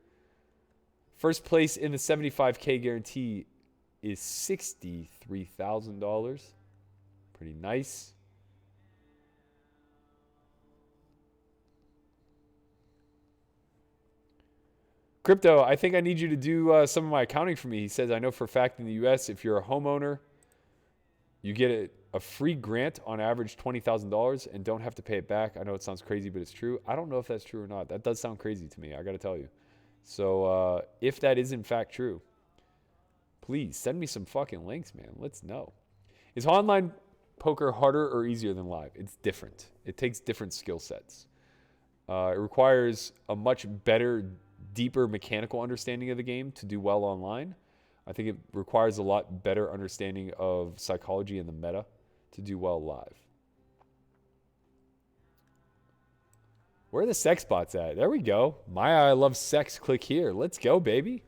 First place in the 75K guarantee is $63,000. Pretty nice. Crypto, I think I need you to do some of my accounting for me. He says, I know for a fact in the U.S., if you're a homeowner, you get a free grant on average $20,000 and don't have to pay it back. I know it sounds crazy, but it's true. I don't know if that's true or not. That does sound crazy to me, I got to tell you. So if that is in fact true, please send me some fucking links, man. Let's know. Is online poker harder or easier than live? It's different. It takes different skill sets. It requires a much better, deeper mechanical understanding of the game to do well online. I think it requires a lot better understanding of psychology and the meta to do well live. Where are the sex bots at? There we go. Maya, I love sex. Click here. Let's go, baby.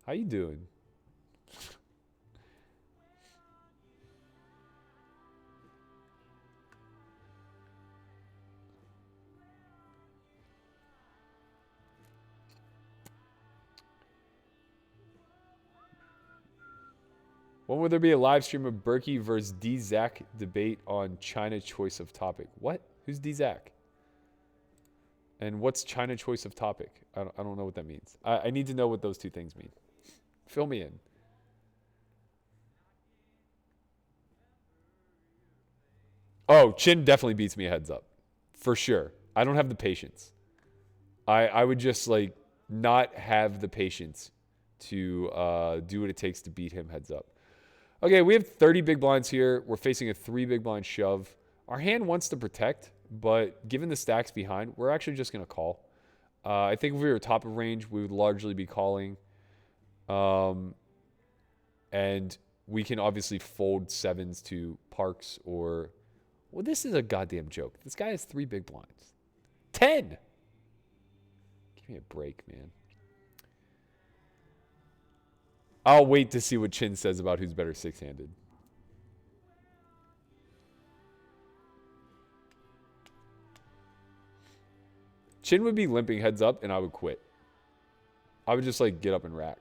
How you doing? When will there be a live stream of Berkey versus D-Zach debate on China choice of topic? What? Who's D-Zach? And what's China choice of topic? I don't know what that means. I need to know what those two things mean. Fill me in. Oh, Chin definitely beats me a heads up. For sure. I don't have the patience. I would just like not have the patience to do what it takes to beat him heads up. Okay, we have 30 big blinds here. We're facing a 3 big blind shove. Our hand wants to protect, but given the stacks behind, we're actually just going to call. I think if we were top of range, we would largely be calling. And we can obviously fold sevens to parks or... Well, this is a goddamn joke. This guy has 3 big blinds. 10! Give me a break, man. I'll wait to see what Chin says about who's better six-handed. Chin would be limping heads up, and I would quit. I would just, like, get up and rack.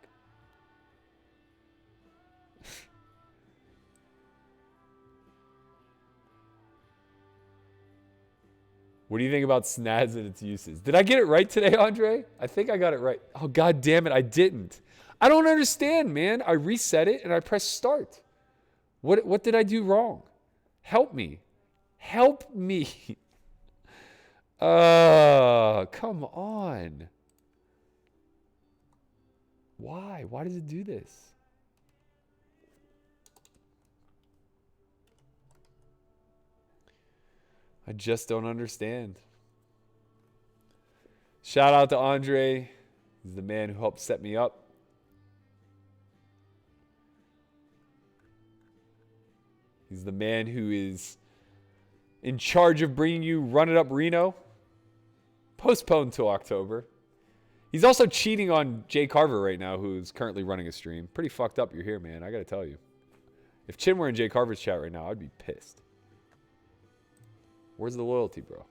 What do you think about snaz and its uses? Did I get it right today, Andre? I think I got it right. Oh, God damn it, I didn't. I don't understand, man. I reset it, and I pressed start. What did I do wrong? Help me. Help me. Come on. Why? Why does it do this? I just don't understand. Shout out to Andre. He's the man who helped set me up. He's the man who is in charge of bringing you Run It Up Reno. Postponed till October. He's also cheating on Jay Carver right now, who's currently running a stream. Pretty fucked up you're here, man. I got to tell you. If Chin were in Jay Carver's chat right now, I'd be pissed. Where's the loyalty, bro?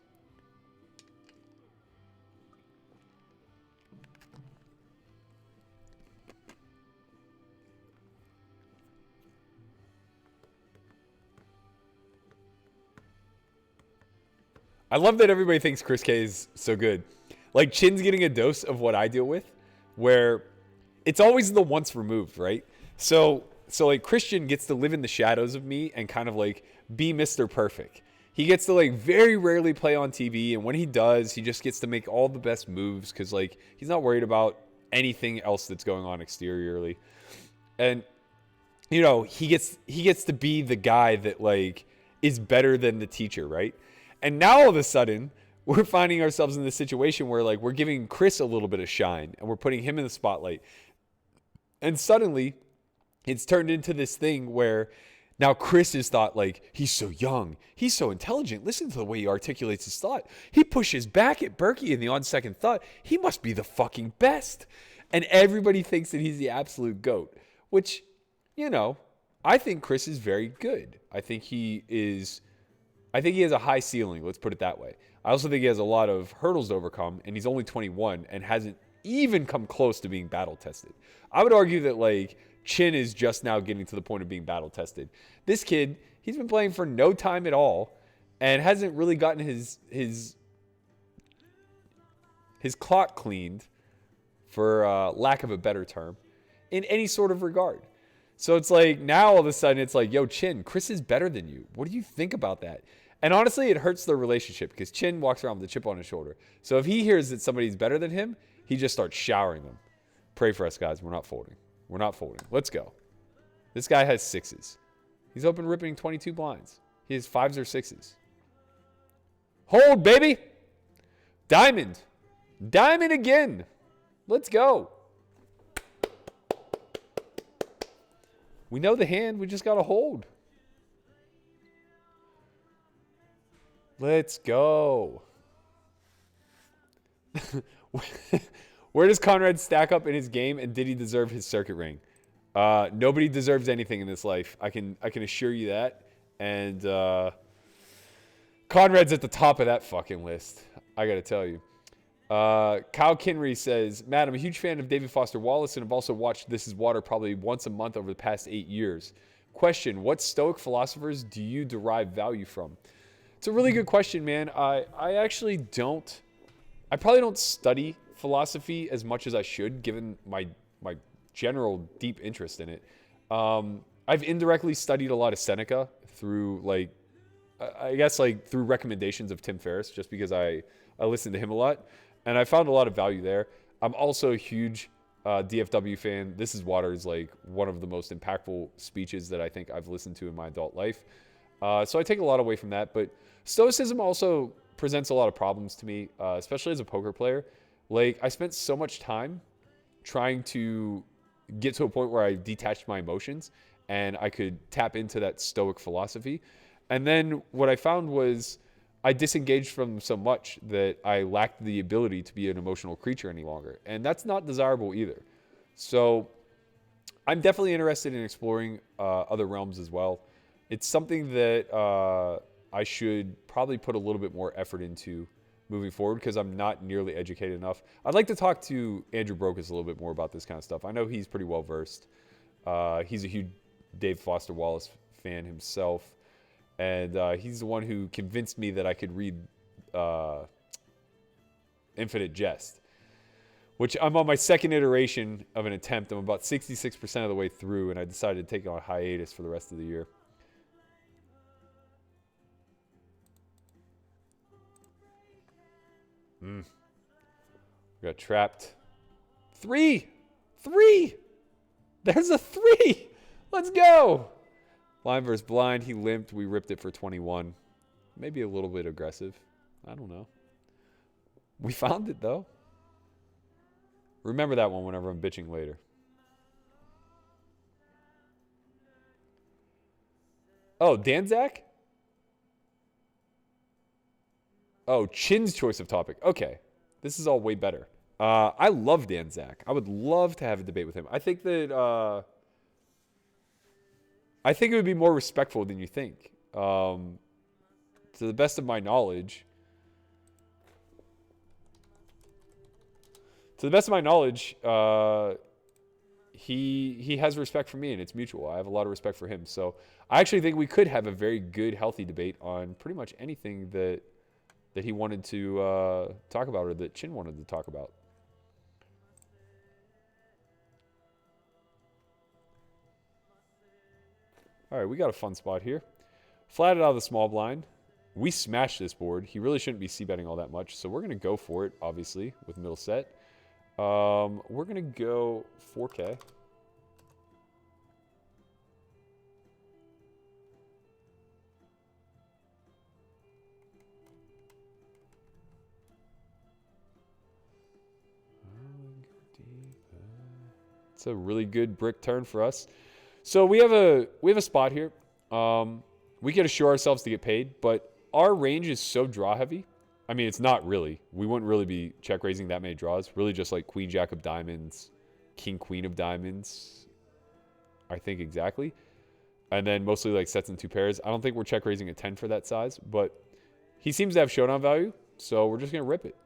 I love that everybody thinks Chris K is so good. Like, Chin's getting a dose of what I deal with, where it's always the once removed, right? So like, Christian gets to live in the shadows of me and kind of, like, be Mr. Perfect. He gets to, like, very rarely play on TV, and when he does, he just gets to make all the best moves because, like, he's not worried about anything else that's going on exteriorly. And, you know, he gets to be the guy that, like, is better than the teacher, right? And now all of a sudden, we're finding ourselves in this situation where, like, we're giving Chris a little bit of shine and we're putting him in the spotlight. And suddenly, it's turned into this thing where now Chris is thought, like, he's so young. He's so intelligent. Listen to the way he articulates his thought. He pushes back at Berkey in the on-second thought. He must be the fucking best. And everybody thinks that he's the absolute GOAT, which, you know, I think Chris is very good. I think he has a high ceiling. Let's put it that way. I also think he has a lot of hurdles to overcome, and he's only 21 and hasn't even come close to being battle tested. I would argue that like Chin is just now getting to the point of being battle tested. This kid, he's been playing for no time at all and hasn't really gotten his clock cleaned, for lack of a better term, in any sort of regard. So it's like now all of a sudden it's like, yo, Chin, Chris is better than you. What do you think about that? And honestly, it hurts their relationship because Chin walks around with a chip on his shoulder. So if he hears that somebody's better than him, he just starts showering them. Pray for us, guys. We're not folding. We're not folding. Let's go. This guy has sixes. He's open ripping 22 blinds. He has fives or sixes. Hold, baby. Diamond. Diamond again. Let's go. We know the hand. We just got to hold. Let's go. Where does Conrad stack up in his game, and did he deserve his circuit ring? Nobody deserves anything in this life. I can assure you that. And Conrad's at the top of that fucking list. I got to tell you. Kyle Kinry says, Matt, I'm a huge fan of David Foster Wallace and have also watched This Is Water probably once a month over the past 8 years. Question, what Stoic philosophers do you derive value from? It's a really good question, man. I actually don't. I probably don't study philosophy as much as I should, given my general deep interest in it. I've indirectly studied a lot of Seneca through through recommendations of Tim Ferriss, just because I listen to him a lot, and I found a lot of value there. I'm also a huge DFW fan. This Is Water is like one of the most impactful speeches that I think I've listened to in my adult life. So I take a lot away from that, but Stoicism also presents a lot of problems to me, especially as a poker player. Like, I spent so much time trying to get to a point where I detached my emotions and I could tap into that Stoic philosophy. And then what I found was I disengaged from so much that I lacked the ability to be an emotional creature any longer. And that's not desirable either. So I'm definitely interested in exploring other realms as well. It's something that I should probably put a little bit more effort into moving forward because I'm not nearly educated enough. I'd like to talk to Andrew Brokus a little bit more about this kind of stuff. I know he's pretty well versed. He's a huge Dave Foster Wallace fan himself. And he's the one who convinced me that I could read Infinite Jest, which I'm on my second iteration of an attempt. I'm about 66% of the way through, and I decided to take it on hiatus for the rest of the year. Got trapped. Three! There's a 3! Let's go! Blind versus blind. He limped. We ripped it for 21. Maybe a little bit aggressive. I don't know. We found it, though. Remember that one whenever I'm bitching later. Oh, Danzak? Oh, Chin's choice of topic. Okay. This is all way better. I love Danzak. I would love to have a debate with him. I think that... I think it would be more respectful than you think. To the best of my knowledge, he has respect for me, and it's mutual. I have a lot of respect for him. So I actually think we could have a very good, healthy debate on pretty much anything that he wanted to talk about or that Chin wanted to talk about. All right, we got a fun spot here. Flatted out of the small blind. We smashed this board. He really shouldn't be c-betting all that much, so we're going to go for it, obviously, with middle set. We're going to go 4K. It's a really good brick turn for us. So we have a spot here. We can assure ourselves to get paid, but our range is so draw heavy. I mean, it's not really. We wouldn't really be check raising that many draws. Really just like queen, jack of diamonds, king, queen of diamonds. I think exactly. And then mostly like sets and 2 pairs. I don't think we're check raising a 10 for that size, but he seems to have showdown value, so we're just going to rip it.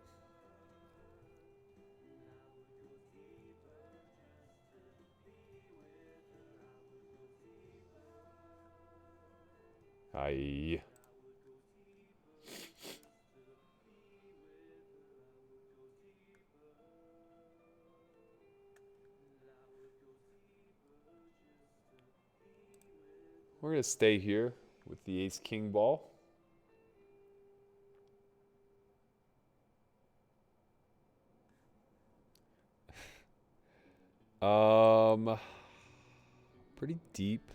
Aye. We're going to stay here with the ace-king ball. Pretty deep.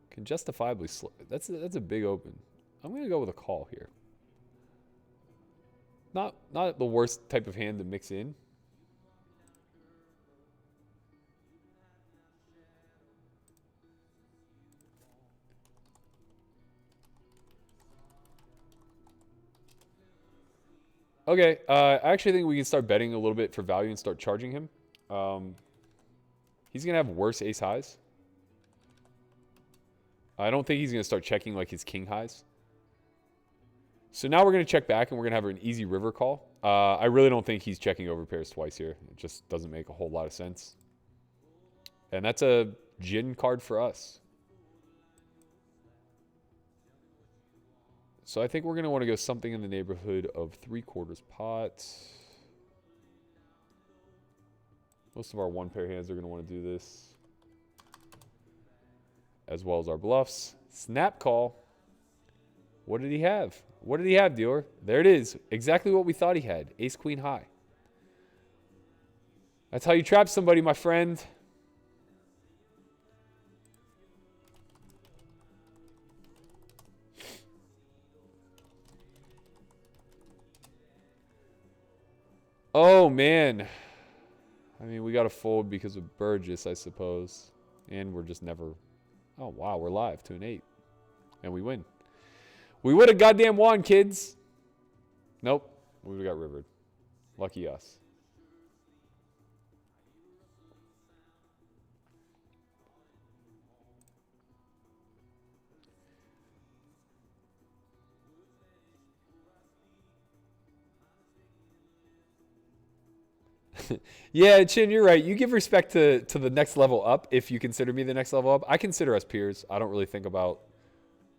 Can justifiably that's a big open. I'm going to go with a call here. Not the worst type of hand to mix in. Okay, I actually think we can start betting a little bit for value and start charging him. He's going to have worse ace highs. I don't think he's going to start checking like his king highs. So now we're going to check back and we're going to have an easy river call. I really don't think he's checking over pairs twice here. It just doesn't make a whole lot of sense. And that's a gin card for us. So I think we're going to want to go something in the neighborhood of 3/4 pot. Most of our one pair hands are going to want to do this, as well as our bluffs. Snap call. What did he have? What did he have, Dior? There it is. Exactly what we thought he had. Ace queen high. That's how you trap somebody, my friend. Oh, man. I mean, we got to fold because of Burgess, I suppose. And we're just never... Oh, wow, we're live to an 8. And we win. We would have goddamn won, kids. Nope. We would have got rivered. Lucky us. Yeah, Chin, you're right. You give respect to the next level up if you consider me the next level up. I consider us peers. I don't really think about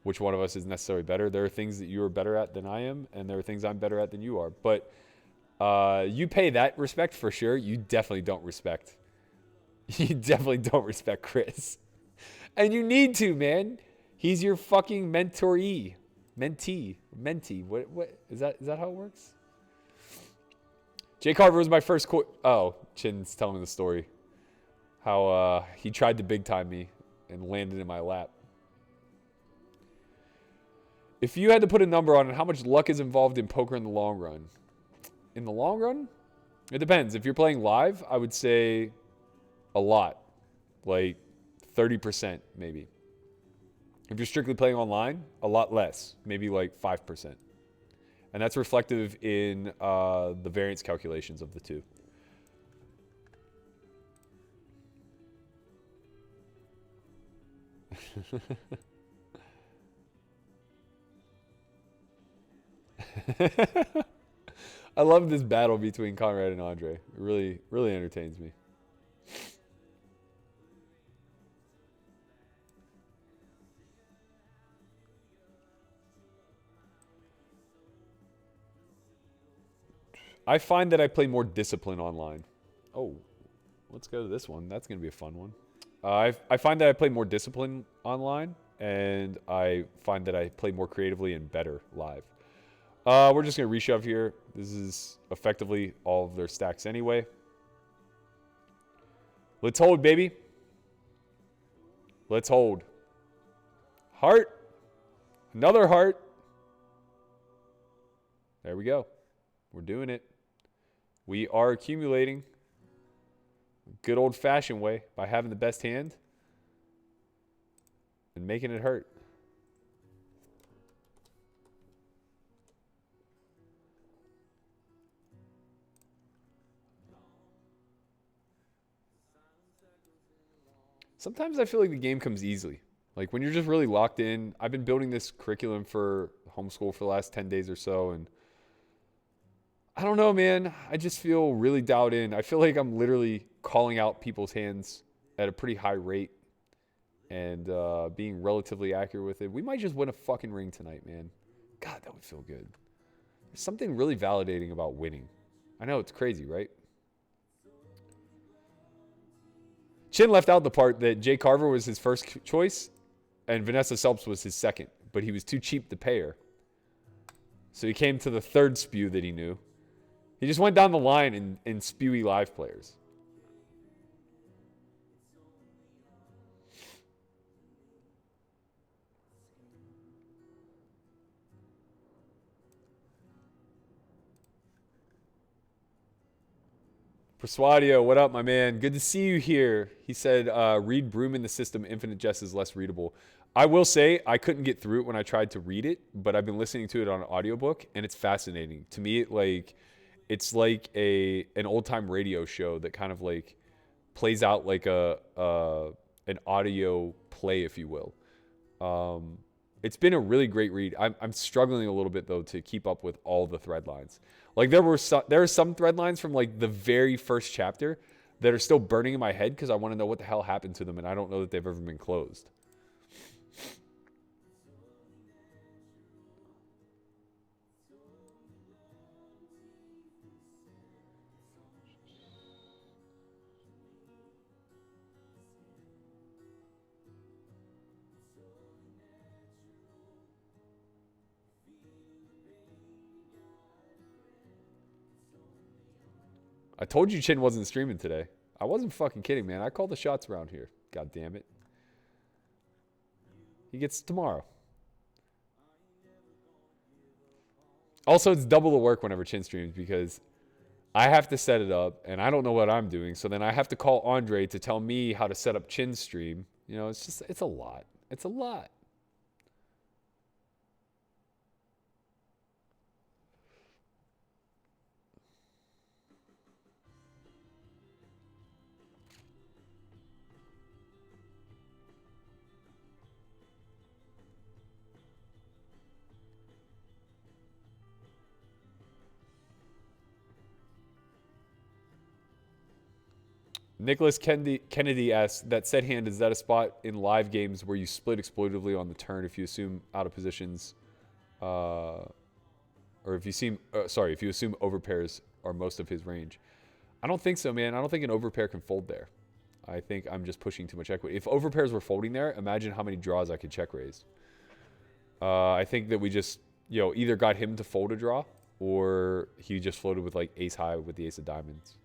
which one of us is necessarily better. There are things that you are better at than I am, and there are things I'm better at than you are. But you pay that respect for sure. You definitely don't respect. You definitely don't respect Chris. And you need to, man. He's your fucking mentoree. Mentee. What is that how it works? Jay Carver was my first oh, Chin's telling me the story. How he tried to big time me and landed in my lap. If you had to put a number on it, how much luck is involved in poker in the long run? In the long run? It depends. If you're playing live, I would say a lot. Like 30% maybe. If you're strictly playing online, a lot less. Maybe like 5%. And that's reflective in the variance calculations of the two. I love this battle between Conrad and Andre. It really entertains me. I find that I play more discipline online. Oh, let's go to this one. That's going to be a fun one. I find that I play more discipline online, and I find that I play more creatively and better live. We're just going to reshove here. This is effectively all of their stacks anyway. Let's hold, baby. Let's hold. Heart. Another heart. There we go. We're doing it. We are accumulating good old-fashioned way by having the best hand and making it hurt. Sometimes I feel like the game comes easily. Like when you're just really locked in. I've been building this curriculum for homeschool for the last 10 days or so, and I don't know, man. I just feel really dialed in. I feel like I'm literally calling out people's hands at a pretty high rate and being relatively accurate with it. We might just win a fucking ring tonight, man. God, that would feel good. There's something really validating about winning. I know, it's crazy, right? Chin left out the part that Jay Carver was his first choice and Vanessa Selps was his second, but he was too cheap to pay her. So he came to the third spew that he knew. He just went down the line in spewy live players. Persuadio, what up, my man? Good to see you here. He said, read Broom in the System, Infinite Jest is less readable. I will say, I couldn't get through it when I tried to read it, but I've been listening to it on an audiobook, and it's fascinating. To me, it's like an old-time radio show that kind of like plays out like an audio play, if you will. It's been a really great read. I'm struggling a little bit, though, to keep up with all the thread lines. Like there are some thread lines from like the very first chapter that are still burning in my head because I want to know what the hell happened to them, and I don't know that they've ever been closed. I told you Chin wasn't streaming today. I wasn't fucking kidding, man. I call the shots around here. God damn it. He gets tomorrow. Also, it's double the work whenever Chin streams because I have to set it up and I don't know what I'm doing. So then I have to call Andre to tell me how to set up Chin's stream. You know, it's a lot. It's a lot. Nicholas Kennedy asks, that set hand, is that a spot in live games where you split exploitively on the turn if you assume out of positions, or if you assume overpairs are most of his range? I don't think so, man. I don't think an overpair can fold there. I think I'm just pushing too much equity. If overpairs were folding there, imagine how many draws I could check raise. I think that we just, either got him to fold a draw or he just floated with like ace high with the ace of diamonds.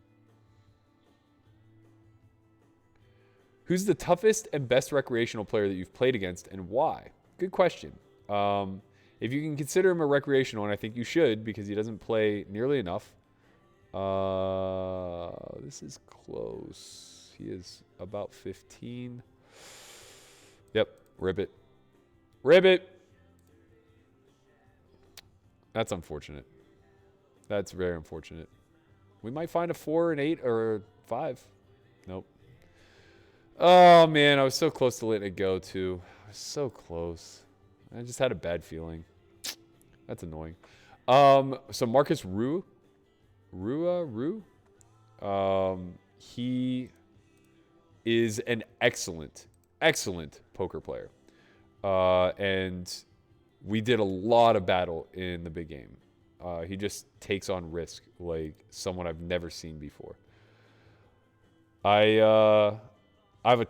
Who's the toughest and best recreational player that you've played against and why? Good question. If you can consider him a recreational, and I think you should because he doesn't play nearly enough. This is close. He is about 15. Yep, ribbit. Ribbit. That's unfortunate. That's very unfortunate. We might find a 4, an 8, or a 5. Nope. Oh, man, I was so close to letting it go, too. I was so close. I just had a bad feeling. That's annoying. So Marcus Rua, he is an excellent poker player. And we did a lot of battle in the big game. He just takes on risk like someone I've never seen before. I have a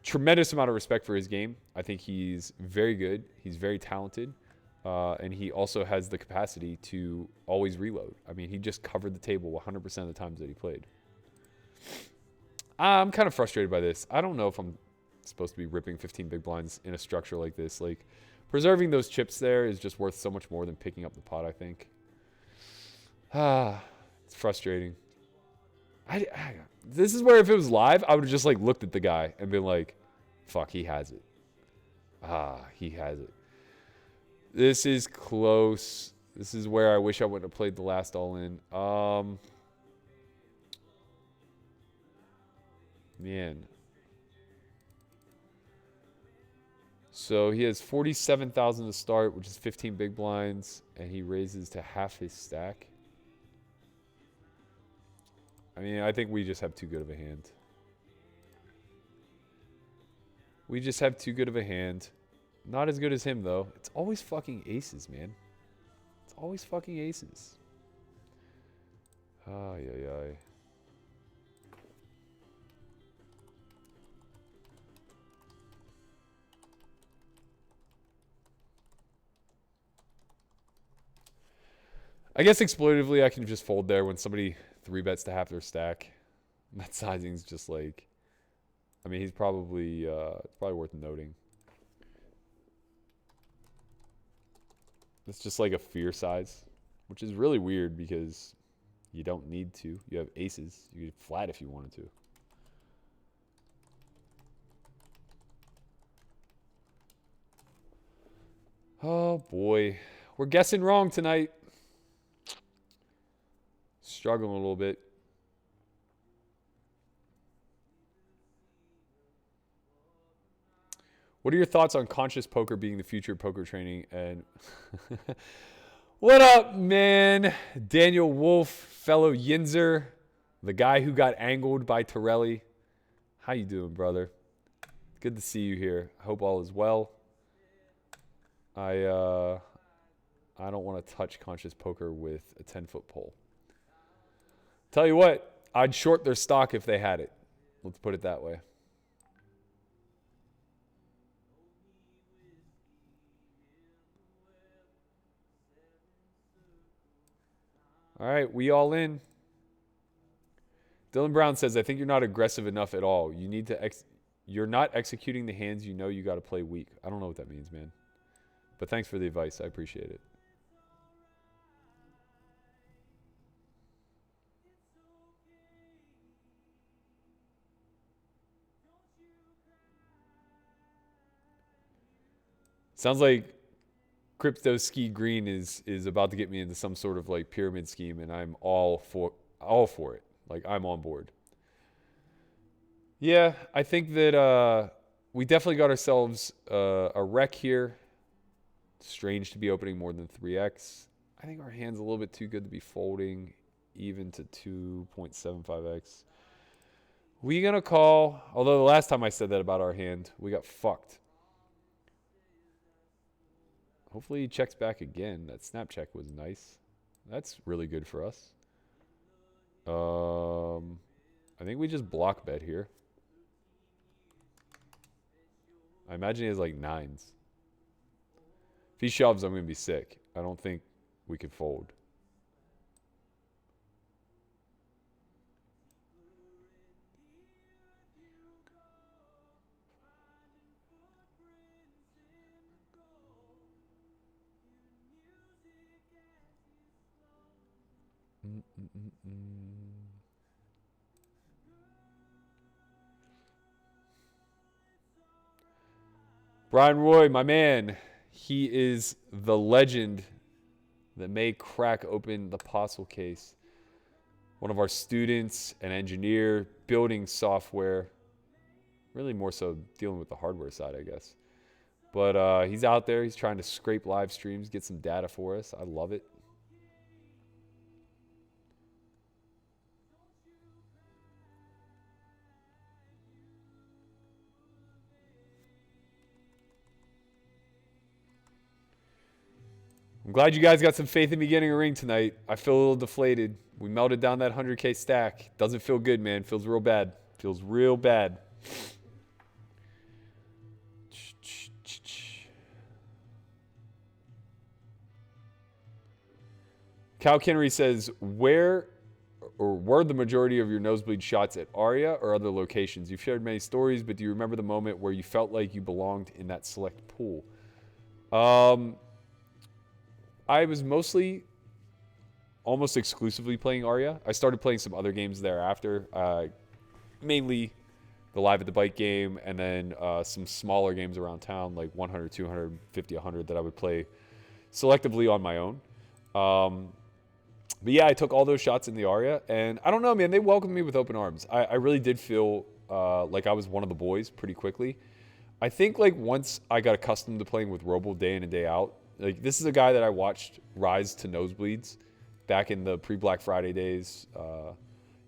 tremendous amount of respect for his game. I think he's very good. He's very talented. And he also has the capacity to always reload. I mean, he just covered the table 100% of the times that he played. I'm kind of frustrated by this. I don't know if I'm supposed to be ripping 15 big blinds in a structure like this. Like, preserving those chips there is just worth so much more than picking up the pot, I think. It's frustrating. This is where if it was live, I would have just like looked at the guy and been like, fuck, he has it. He has it. This is close. This is where I wish I wouldn't have played the last all-in. Man. So he has 47,000 to start, which is 15 big blinds, and he raises to half his stack. I mean, I think we just have too good of a hand. We just have too good of a hand. Not as good as him, though. It's always fucking aces, man. It's always fucking aces. Ay, ay, ay. I guess exploitatively, I can just fold there when somebody 3-bets to half their stack. That sizing's just like... I mean, he's probably... it's probably worth noting. It's just like a fear size, which is really weird because you don't need to. You have aces. You could flat if you wanted to. Oh, boy. We're guessing wrong tonight. Struggling a little bit. What are your thoughts on conscious poker being the future of poker training? And what up, man? Daniel Wolf, fellow Yinzer, the guy who got angled by Torelli. How you doing, brother? Good to see you here. I hope all is well. I don't want to touch conscious poker with a 10-foot pole. Tell you what, I'd short their stock if they had it. Let's put it that way. All right, we all in. Dylan Brown says, I think you're not aggressive enough at all. You need to you're not executing the hands you know you got to play weak. I don't know what that means, man. But thanks for the advice. I appreciate it. Sounds like Crypto Ski Green is about to get me into some sort of like pyramid scheme, and I'm all for it. Like, I'm on board. Yeah, I think that we definitely got ourselves a wreck here. Strange to be opening more than 3x. I think our hand's a little bit too good to be folding even to 2.75x. We gonna call, although the last time I said that about our hand, we got fucked. Hopefully he checks back again. That snap check was nice. That's really good for us. I think we just block bet here. I imagine he has like 9s. If he shoves, I'm going to be sick. I don't think we could fold. Brian Roy, my man, he is the legend that may crack open the Apostle case. One of our students, an engineer, building software. Really more so dealing with the hardware side, I guess. But he's out there. He's trying to scrape live streams, get some data for us. I love it. I'm glad you guys got some faith in me getting a ring tonight. I feel a little deflated. We melted down that 100K stack. Doesn't feel good, man. Feels real bad. Feels real bad. Cal Kennery says, were the majority of your nosebleed shots at Aria or other locations? You've shared many stories, but do you remember the moment where you felt like you belonged in that select pool? I was mostly, almost exclusively playing Aria. I started playing some other games thereafter, mainly the Live at the Bike game, and then some smaller games around town, like 100, 200, 50, 100 that I would play selectively on my own. But yeah, I took all those shots in the Aria, and I don't know, man, they welcomed me with open arms. I really did feel like I was one of the boys pretty quickly. I think like once I got accustomed to playing with Roble day in and day out, like this is a guy that I watched rise to nosebleeds back in the pre-Black Friday days.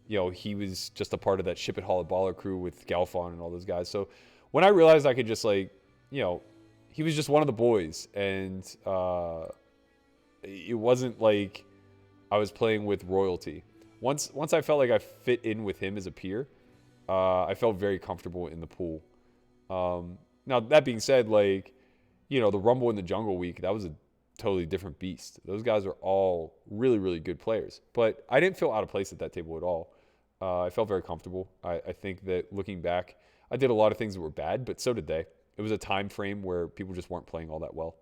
You know, he was just a part of that Ship It Haul It Baller crew with Galfon and all those guys. So when I realized I could just like, you know, he was just one of the boys, and it wasn't like I was playing with royalty. Once I felt like I fit in with him as a peer, I felt very comfortable in the pool. Now, that being said, like, you know, the Rumble in the Jungle week, that was a totally different beast. Those guys are all really, really good players. But I didn't feel out of place at that table at all. I felt very comfortable. I think that looking back, I did a lot of things that were bad, but so did they. It was a time frame where people just weren't playing all that well.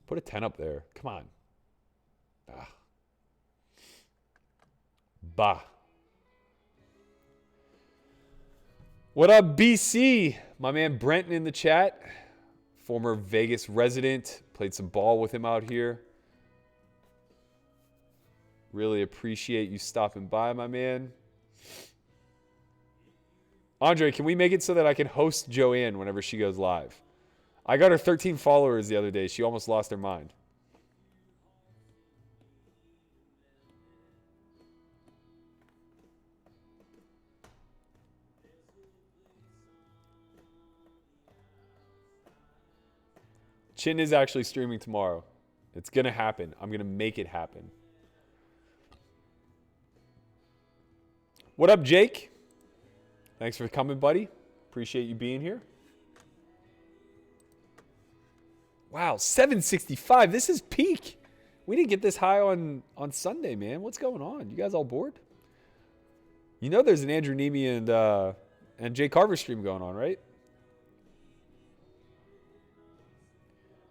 Put a 10 up there. Come on. Bah. What up, BC? My man Brenton in the chat. Former Vegas resident. Played some ball with him out here. Really appreciate you stopping by, my man. Andre, can we make it so that I can host Joanne whenever she goes live? I got her 13 followers the other day. She almost lost her mind. Chin is actually streaming tomorrow. It's going to happen. I'm going to make it happen. What up, Jake? Thanks for coming, buddy. Appreciate you being here. Wow, 765. This is peak. We didn't get this high on Sunday, man. What's going on? You guys all bored? You know there's an Andrew Nemi and Jay Carver stream going on, right?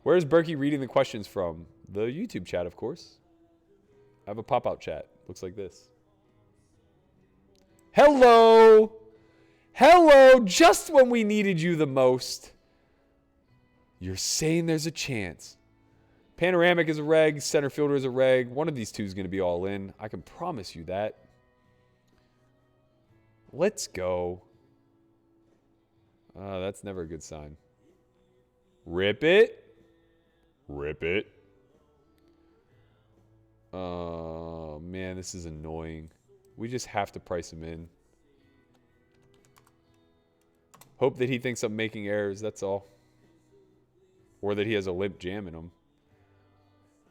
Where's Berkey reading the questions from? The YouTube chat, of course. I have a pop-out chat. Looks like this. Hello! Hello! Just when we needed you the most. You're saying there's a chance. Panoramic is a reg. Center fielder is a reg. One of these two is going to be all in. I can promise you that. Let's go. That's never a good sign. Rip it. Rip it. Oh, man, this is annoying. We just have to price him in. Hope that he thinks I'm making errors, that's all. Or that he has a limp jam in him.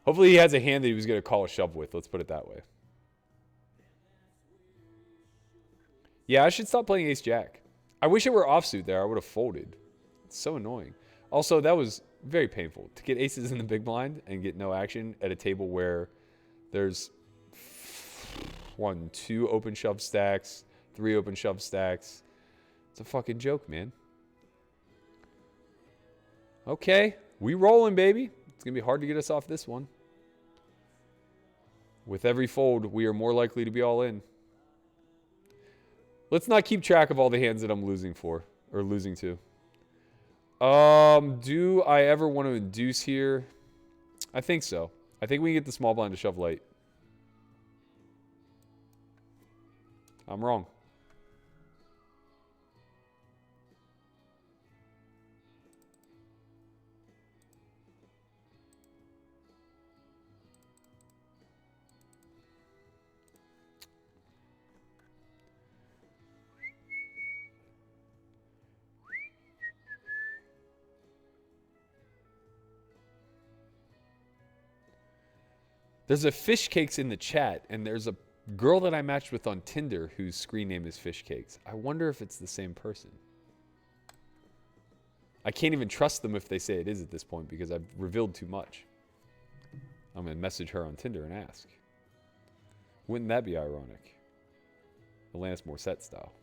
Hopefully he has a hand that he was going to call a shove with. Let's put it that way. Yeah, I should stop playing ace-jack. I wish it were offsuit there. I would have folded. It's so annoying. Also, that was very painful. To get aces in the big blind and get no action at a table where there's 1, 2 open shove stacks, 3 open shove stacks. It's a fucking joke, man. Okay, we rolling, baby. It's going to be hard to get us off this one. With every fold, we are more likely to be all in. Let's not keep track of all the hands that I'm losing for, or losing to. Do I ever want to induce here? I think so. I think we can get the small blind to shove light. I'm wrong. There's a Fish Cakes in the chat, and there's a girl that I matched with on Tinder whose screen name is Fish Cakes. I wonder if it's the same person. I can't even trust them if they say it is at this point because I've revealed too much. I'm going to message her on Tinder and ask. Wouldn't that be ironic? Alanis Morissette style.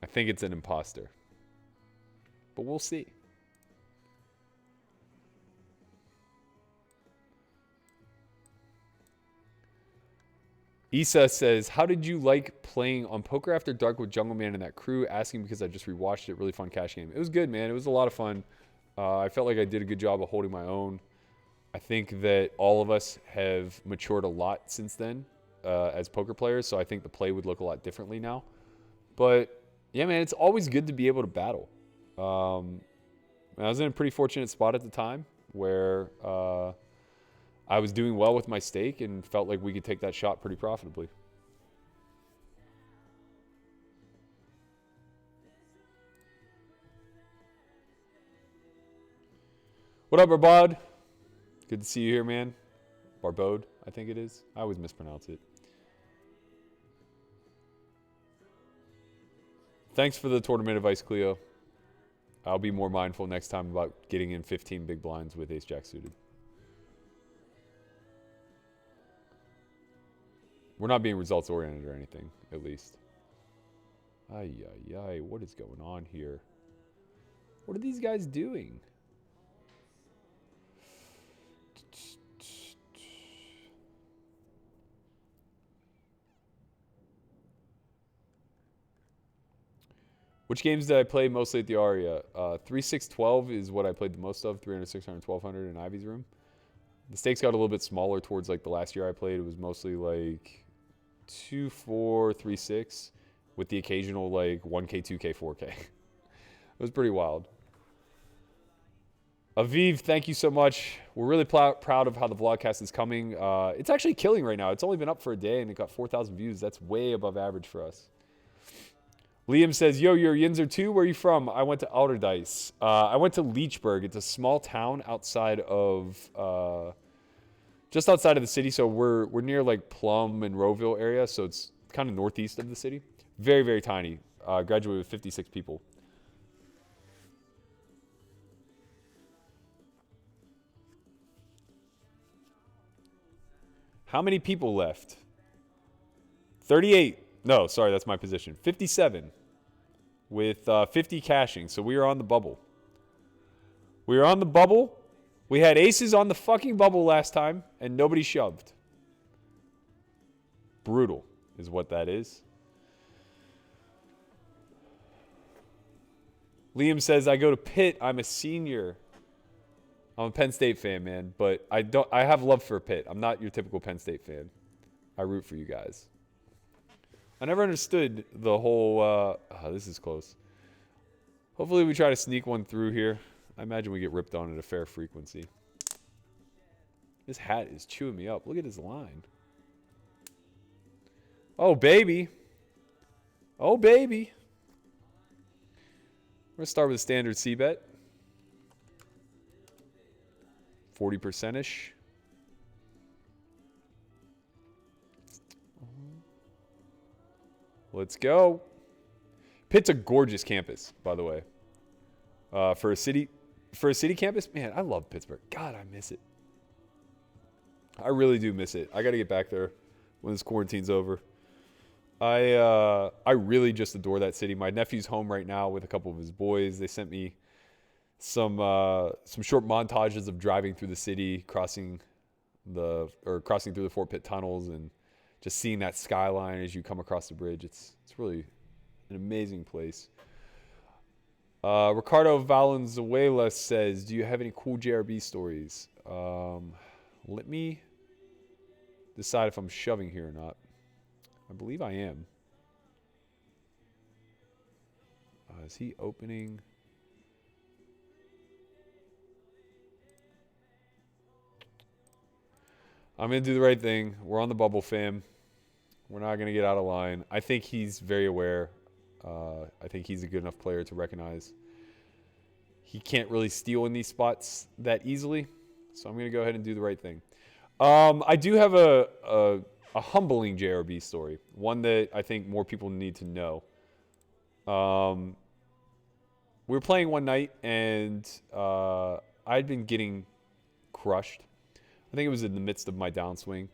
I think it's an imposter. But we'll see. Issa says, how did you like playing on Poker After Dark with Jungle Man and that crew? Asking because I just rewatched it. Really fun cash game. It was good, man. It was a lot of fun. I felt like I did a good job of holding my own. I think that all of us have matured a lot since then as poker players, so I think the play would look a lot differently now. But yeah, man, it's always good to be able to battle. I was in a pretty fortunate spot at the time where I was doing well with my stake and felt like we could take that shot pretty profitably. What up, Barbod? Good to see you here, man. Barbode, I think it is. I always mispronounce it. Thanks for the tournament advice, Cleo. I'll be more mindful next time about getting in 15 big blinds with ace-jack suited. We're not being results-oriented or anything, at least. Ay, ay, ay. What is going on here? What are these guys doing? Which games did I play mostly at the Aria? 3-6-12 is what I played the most of, 300, 600, 1200 in Ivy's room. The stakes got a little bit smaller towards like the last year I played. It was mostly like 2-4, 3-6 with the occasional like 1K, 2K, 4K. It was pretty wild. Aviv, thank you so much. We're really proud of how the vlogcast is coming. It's actually killing right now. It's only been up for a day and it got 4,000 views. That's way above average for us. Liam says, yo, you're Yinzer too? Where are you from? I went to Outerdice. I went to Leechburg. It's a small town outside of, just outside of the city. So we're near like Plum and Rowville area. So it's kind of northeast of the city. Very, very tiny. Graduated with 56 people. How many people left? 38. No, sorry, that's my position. 57 with 50 cashing. So we are on the bubble. We are on the bubble. We had aces on the fucking bubble last time, and nobody shoved. Brutal is what that is. Liam says, I go to Pitt. I'm a senior. I'm a Penn State fan, man, but I have love for Pitt. I'm not your typical Penn State fan. I root for you guys. I never understood the whole, this is close. Hopefully we try to sneak one through here. I imagine we get ripped on at a fair frequency. This hat is chewing me up. Look at his line. Oh, baby. Oh, baby. We're going to start with a standard C-bet. 40%-ish. Let's go. Pitt's a gorgeous campus, by the way. For a city campus, man, I love Pittsburgh. God, I miss it. I really do miss it. I got to get back there when this quarantine's over. I really just adore that city. My nephew's home right now with a couple of his boys. They sent me some short montages of driving through the city, crossing through the Fort Pitt tunnels, and just seeing that skyline as you come across the bridge. It's really an amazing place. Ricardo Valenzuela says, do you have any cool JRB stories? Let me decide if I'm shoving here or not. I believe I am. Is he opening? I'm going to do the right thing. We're on the bubble, fam. We're not going to get out of line. I think he's very aware. I think he's a good enough player to recognize he can't really steal in these spots that easily. So I'm going to go ahead and do the right thing. I do have a humbling JRB story, one that I think more people need to know. We were playing one night, and I'd been getting crushed. I think it was in the midst of my downswing.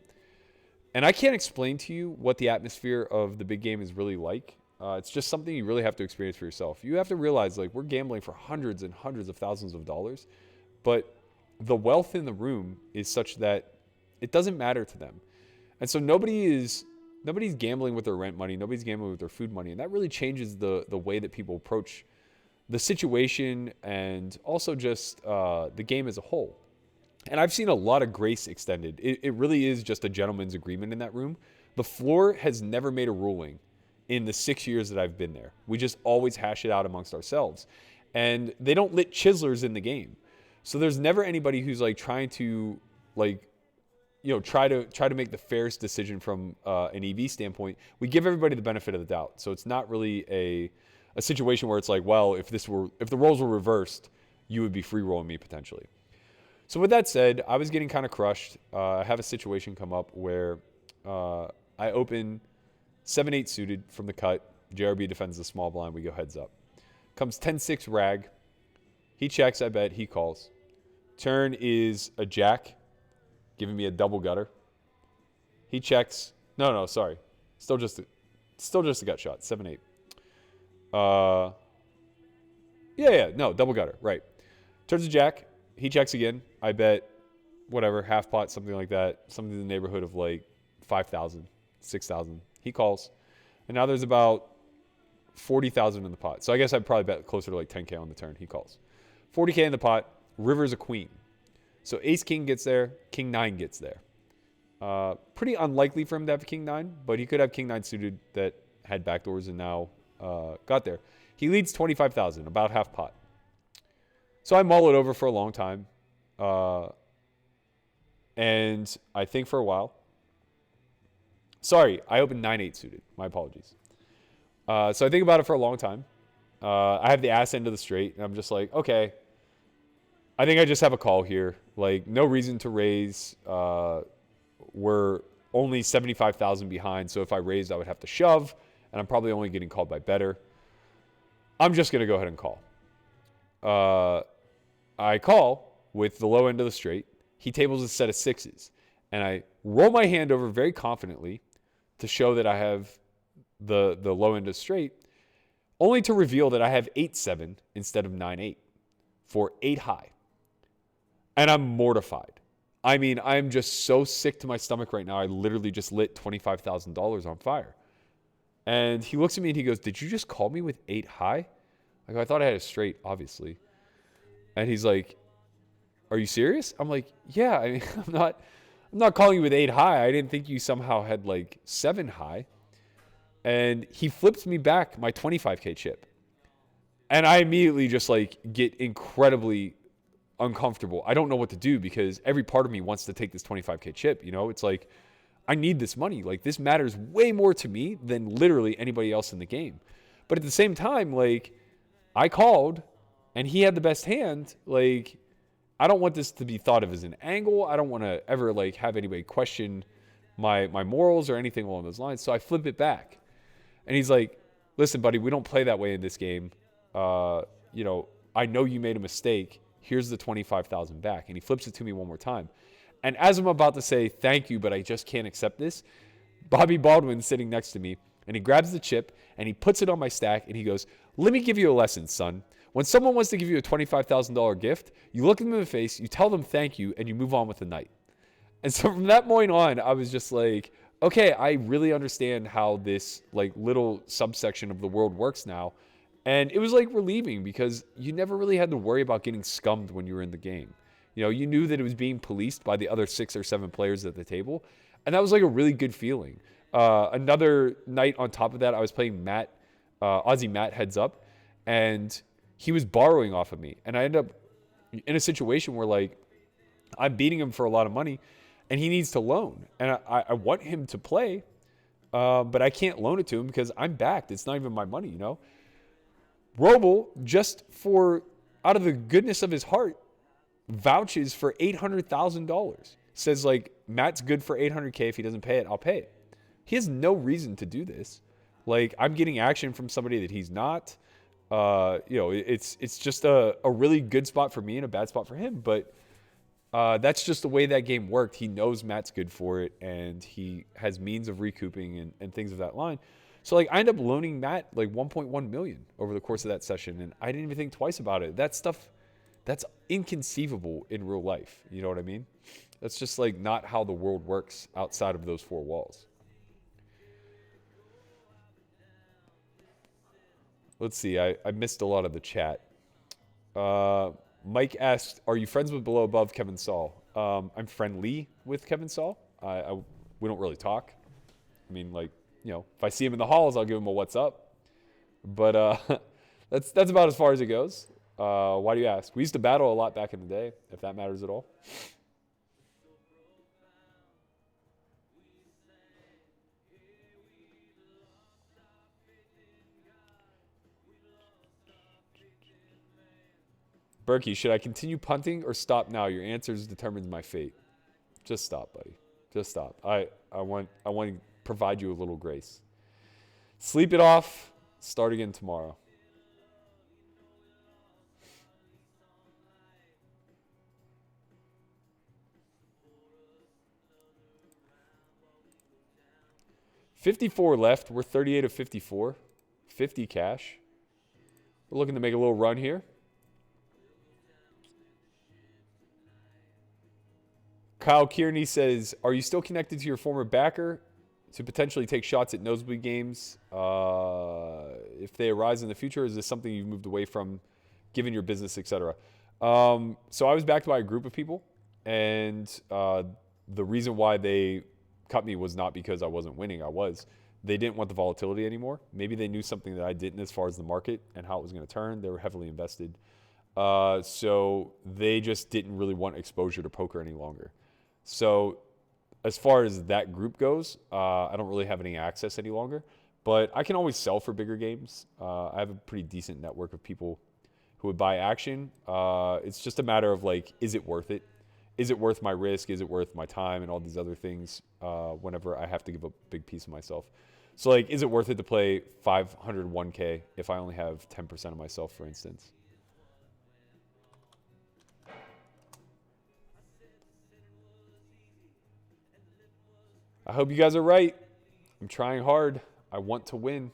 And I can't explain to you what the atmosphere of the big game is really like. It's just something you really have to experience for yourself. You have to realize, like, we're gambling for hundreds and hundreds of thousands of dollars, but the wealth in the room is such that it doesn't matter to them. And so nobody's gambling with their rent money. Nobody's gambling with their food money. And that really changes the way that people approach the situation and also just the game as a whole. And I've seen a lot of grace extended. It really is just a gentleman's agreement in that room. The floor has never made a ruling in the 6 years that I've been there. We just always hash it out amongst ourselves. And they don't let chiselers in the game. So there's never anybody who's like trying to like, you know, try to make the fairest decision from an EV standpoint. We give everybody the benefit of the doubt. So it's not really a situation where it's like, well, if the roles were reversed, you would be free rolling me potentially. So with that said, I was getting kind of crushed. I have a situation come up where I open 7-8 suited from the cut. JRB defends the small blind. We go heads up. Comes 10-6 rag. He checks, I bet. He calls. Turn is a jack, giving me a double gutter. He checks. No, sorry. Still just a gut shot. 7-8. No, double gutter. Right. Turns a jack. He checks again. I bet whatever, half pot, something like that. Something in the neighborhood of like 5,000, 6,000. He calls. And now there's about 40,000 in the pot. So I guess I'd probably bet closer to like 10K on the turn. He calls. 40K in the pot. River's a queen. So ace king gets there. King 9 gets there. Pretty unlikely for him to have king 9, but he could have king 9 suited that had backdoors and now got there. He leads 25,000, about half pot. So I mull it over for a long time. And I think for a while. Sorry, I opened 9-8 suited. My apologies. So I think about it for a long time. I have the ass end of the straight, and I'm just like, okay, I think I just have a call here. Like, no reason to raise. We're only 75,000 behind, so if I raised, I would have to shove, and I'm probably only getting called by better. I'm just going to go ahead and call. I call with the low end of the straight. He tables a set of sixes, and I roll my hand over very confidently to show that I have the low end of straight, only to reveal that I have 8-7 instead of 9-8 for 8 high. And I'm mortified. I mean, I'm just so sick to my stomach right now. I literally just lit $25,000 on fire. And he looks at me and he goes, "Did you just call me with 8 high?" I go, "I thought I had a straight, obviously." And he's like, "Are you serious?" I'm like, "Yeah, I mean, I'm not calling you with 8 high. I didn't think you somehow had like 7 high." And he flips me back my 25K chip. And I immediately just like get incredibly uncomfortable. I don't know what to do because every part of me wants to take this 25K chip. You know, it's like, I need this money. Like, this matters way more to me than literally anybody else in the game. But at the same time, like, I called and he had the best hand. Like, I don't want this to be thought of as an angle. I don't want to ever like have anybody question my morals or anything along those lines. So I flip it back. And he's like, "Listen, buddy, we don't play that way in this game. You know, I know you made a mistake. Here's the 25,000 back." And he flips it to me one more time. And as I'm about to say, "Thank you, but I just can't accept this," Bobby Baldwin's sitting next to me, and he grabs the chip, and he puts it on my stack, and he goes, "Let me give you a lesson, son. When someone wants to give you a $25,000 gift, you look them in the face, you tell them thank you, and you move on with the night." And so from that point on, I was just like, okay, I really understand how this like little subsection of the world works now. And it was like relieving because you never really had to worry about getting scummed when you were in the game. You know, you knew that it was being policed by the other 6 or 7 players at the table. And that was like a really good feeling. Another night on top of that, I was playing Matt, Aussie Matt heads up, and he was borrowing off of me. And I ended up in a situation where like I'm beating him for a lot of money and he needs to loan. And I want him to play, but I can't loan it to him because I'm backed. It's not even my money, you know? Roble, just for out of the goodness of his heart, vouches for $800,000. Says like, "Matt's good for $800K. If he doesn't pay it, I'll pay it." He has no reason to do this. Like, I'm getting action from somebody that he's not. You know, it's just a really good spot for me and a bad spot for him. But that's just the way that game worked. He knows Matt's good for it, and he has means of recouping and things of that line. So, like, I ended up loaning Matt, like, $1.1 million over the course of that session, and I didn't even think twice about it. That stuff, that's inconceivable in real life. You know what I mean? That's just, like, not how the world works outside of those 4 walls. Let's see. I missed a lot of the chat. Mike asked, "Are you friends with Below Above Kevin Saul?" I'm friendly with Kevin Saul. We don't really talk. I mean, like, you know, if I see him in the halls, I'll give him a what's up. But that's about as far as it goes. Why do you ask? We used to battle a lot back in the day, if that matters at all. Berkey, should I continue punting or stop now? Your answers determines my fate. Just stop, buddy. Just stop. I want to provide you a little grace. Sleep it off. Start again tomorrow. $54 left. We're 38 of 54. 50 cash. We're looking to make a little run here. Kyle Kearney says, "Are you still connected to your former backer to potentially take shots at nosebleed games if they arise in the future? Or is this something you've moved away from, given your business, etc.?" So I was backed by a group of people, and the reason why they cut me was not because I wasn't winning. They didn't want the volatility anymore. Maybe they knew something that I didn't as far as the market and how it was going to turn. They were heavily invested. So they just didn't really want exposure to poker any longer. So as far as that group goes, I don't really have any access any longer. But I can always sell for bigger games. I have a pretty decent network of people who would buy action. It's just a matter of, like, is it worth it? Is it worth my risk? Is it worth my time and all these other things whenever I have to give a big piece of myself? So, like, is it worth it to play 501K if I only have 10% of myself, for instance? I hope you guys are right. I'm trying hard. I want to win.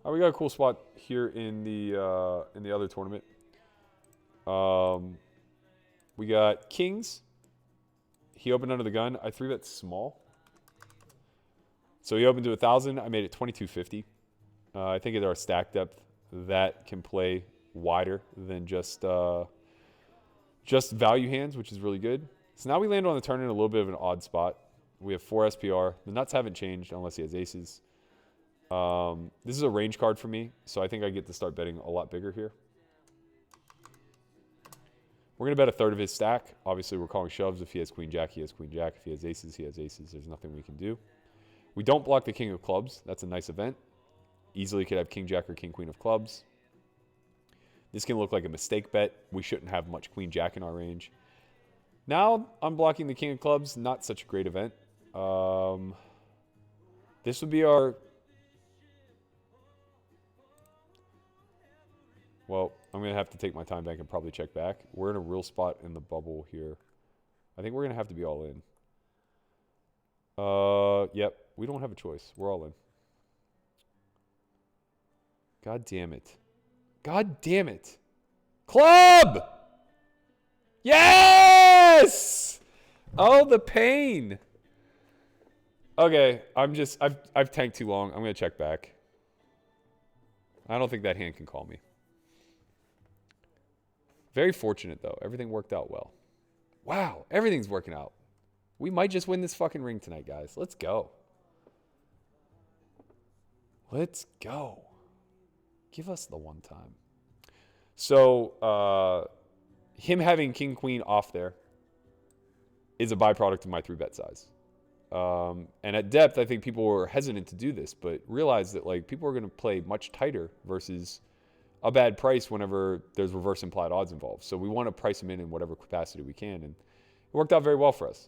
Oh, we got a cool spot here in the other tournament. We got Kings. He opened under the gun. I 3-bet small. So he opened to 1,000. I made it 2250. I think at our stack depth, that can play wider than just value hands, which is really good. So now we land on the turn in a little bit of an odd spot. We have 4 SPR. The nuts haven't changed unless he has aces. This is a range card for me, so I think I get to start betting a lot bigger here. We're going to bet a third of his stack. Obviously, we're calling shoves. If he has queen jack, he has queen jack. If he has aces, he has aces. There's nothing we can do. We don't block the king of clubs. That's a nice event. Easily could have king jack or king queen of clubs. This can look like a mistake bet. We shouldn't have much queen jack in our range. Now I'm blocking the king of clubs. Not such a great event. This would be our... Well, I'm going to have to take my time bank and probably check back. We're in a real spot in the bubble here. I think we're going to have to be all in. Yep, we don't have a choice. We're all in. God damn it. God damn it. Club! Yes! Oh, the pain. Okay, I've tanked too long. I'm going to check back. I don't think that hand can call me. Very fortunate, though. Everything worked out well. Wow, everything's working out. We might just win this fucking ring tonight, guys. Let's go. Let's go. Give us the one time. So, him having king, queen off there is a byproduct of my 3-bet size. And at depth, I think people were hesitant to do this, but realize that, like, people are going to play much tighter versus a bad price whenever there's reverse implied odds involved. So we want to price them in whatever capacity we can, and it worked out very well for us.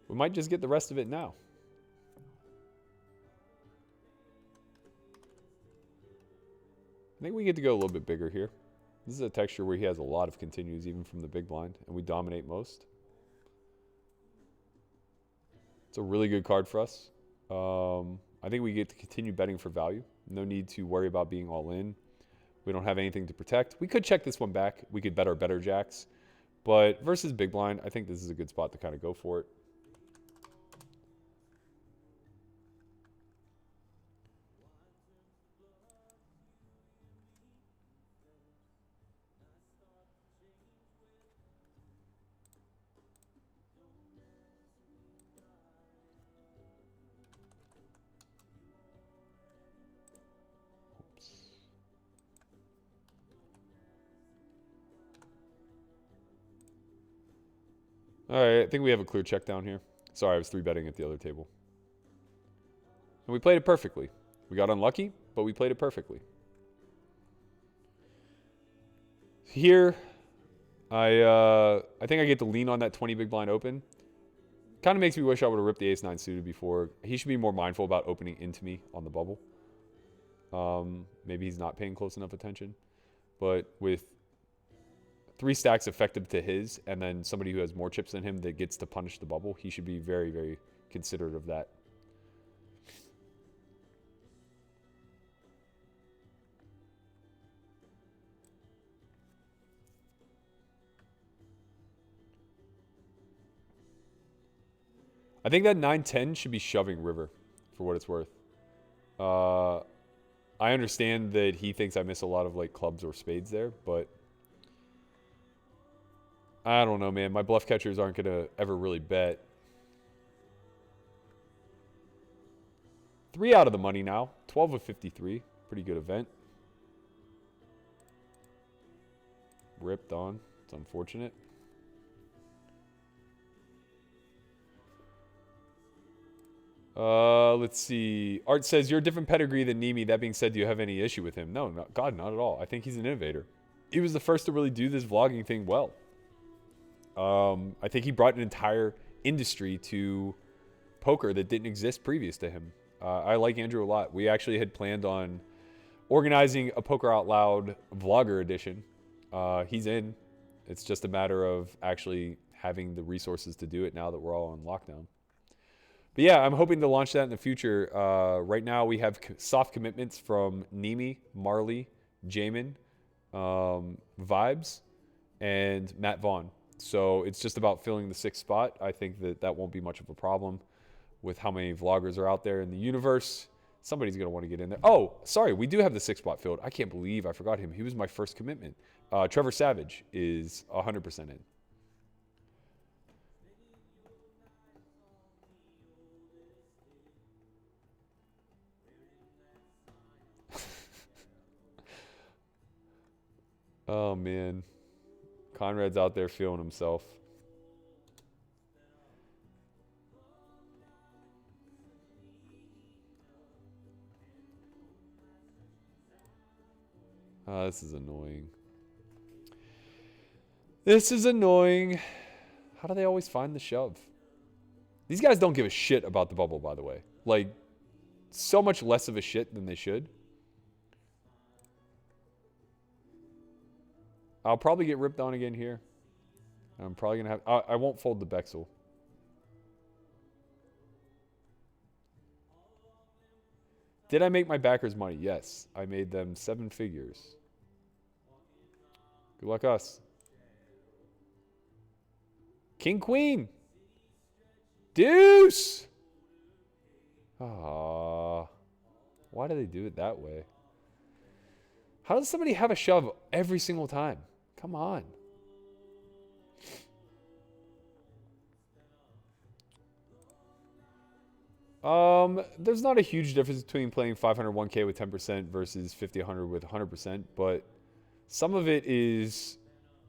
We might just get the rest of it now. I think we get to go a little bit bigger here. This is a texture where he has a lot of continues, even from the big blind, and we dominate most. It's a really good card for us. I think we get to continue betting for value. No need to worry about being all in We don't have anything to protect. We could check this one back. We could bet our better jacks. But versus big blind, I think this is a good spot to kind of go for it. All right, I think we have a clear check down here. Sorry, I was 3-betting at the other table. And we played it perfectly. We got unlucky, but we played it perfectly. Here, I think I get to lean on that 20 big blind open. Kind of makes me wish I would have ripped the ace-9 suited before. He should be more mindful about opening into me on the bubble. Maybe he's not paying close enough attention. But with 3 stacks effective to his, and then somebody who has more chips than him that gets to punish the bubble, he should be very, very considerate of that. I think that 9-10 should be shoving river, for what it's worth. I understand that he thinks I miss a lot of like clubs or spades there, but I don't know, man. My bluff catchers aren't going to ever really bet. 3 out of the money now. 12 of 53. Pretty good event. Ripped on. It's unfortunate. Let's see. Art says, you're a different pedigree than Nimi. That being said, do you have any issue with him? No, God, not at all. I think he's an innovator. He was the first to really do this vlogging thing well. I think he brought an entire industry to poker that didn't exist previous to him. I like Andrew a lot. We actually had planned on organizing a Poker Out Loud vlogger edition. He's in. It's just a matter of actually having the resources to do it now that we're all on lockdown. But yeah, I'm hoping to launch that in the future. Right now we have soft commitments from Nimi, Marley, Jamin, Vibes, and Matt Vaughn. So it's just about filling the 6th spot. I think that won't be much of a problem with how many vloggers are out there in the universe. Somebody's going to want to get in there. Oh, sorry, we do have the 6th spot filled. I can't believe I forgot him. He was my first commitment. Trevor Savage is 100% in. Oh, man. Conrad's out there feeling himself. Oh, this is annoying. This is annoying. How do they always find the shove? These guys don't give a shit about the bubble, by the way. Like, so much less of a shit than they should. I'll probably get ripped on again here. I'm probably going to have... I won't fold the Bexel. Did I make my backers money? Yes. I made them 7 figures. Good luck us. King, Queen. Deuce. Aww. Why do they do it that way? How does somebody have a shove every single time? Come on. There's not a huge difference between playing 501k with 10% versus 50-100 with 100%, but some of it is,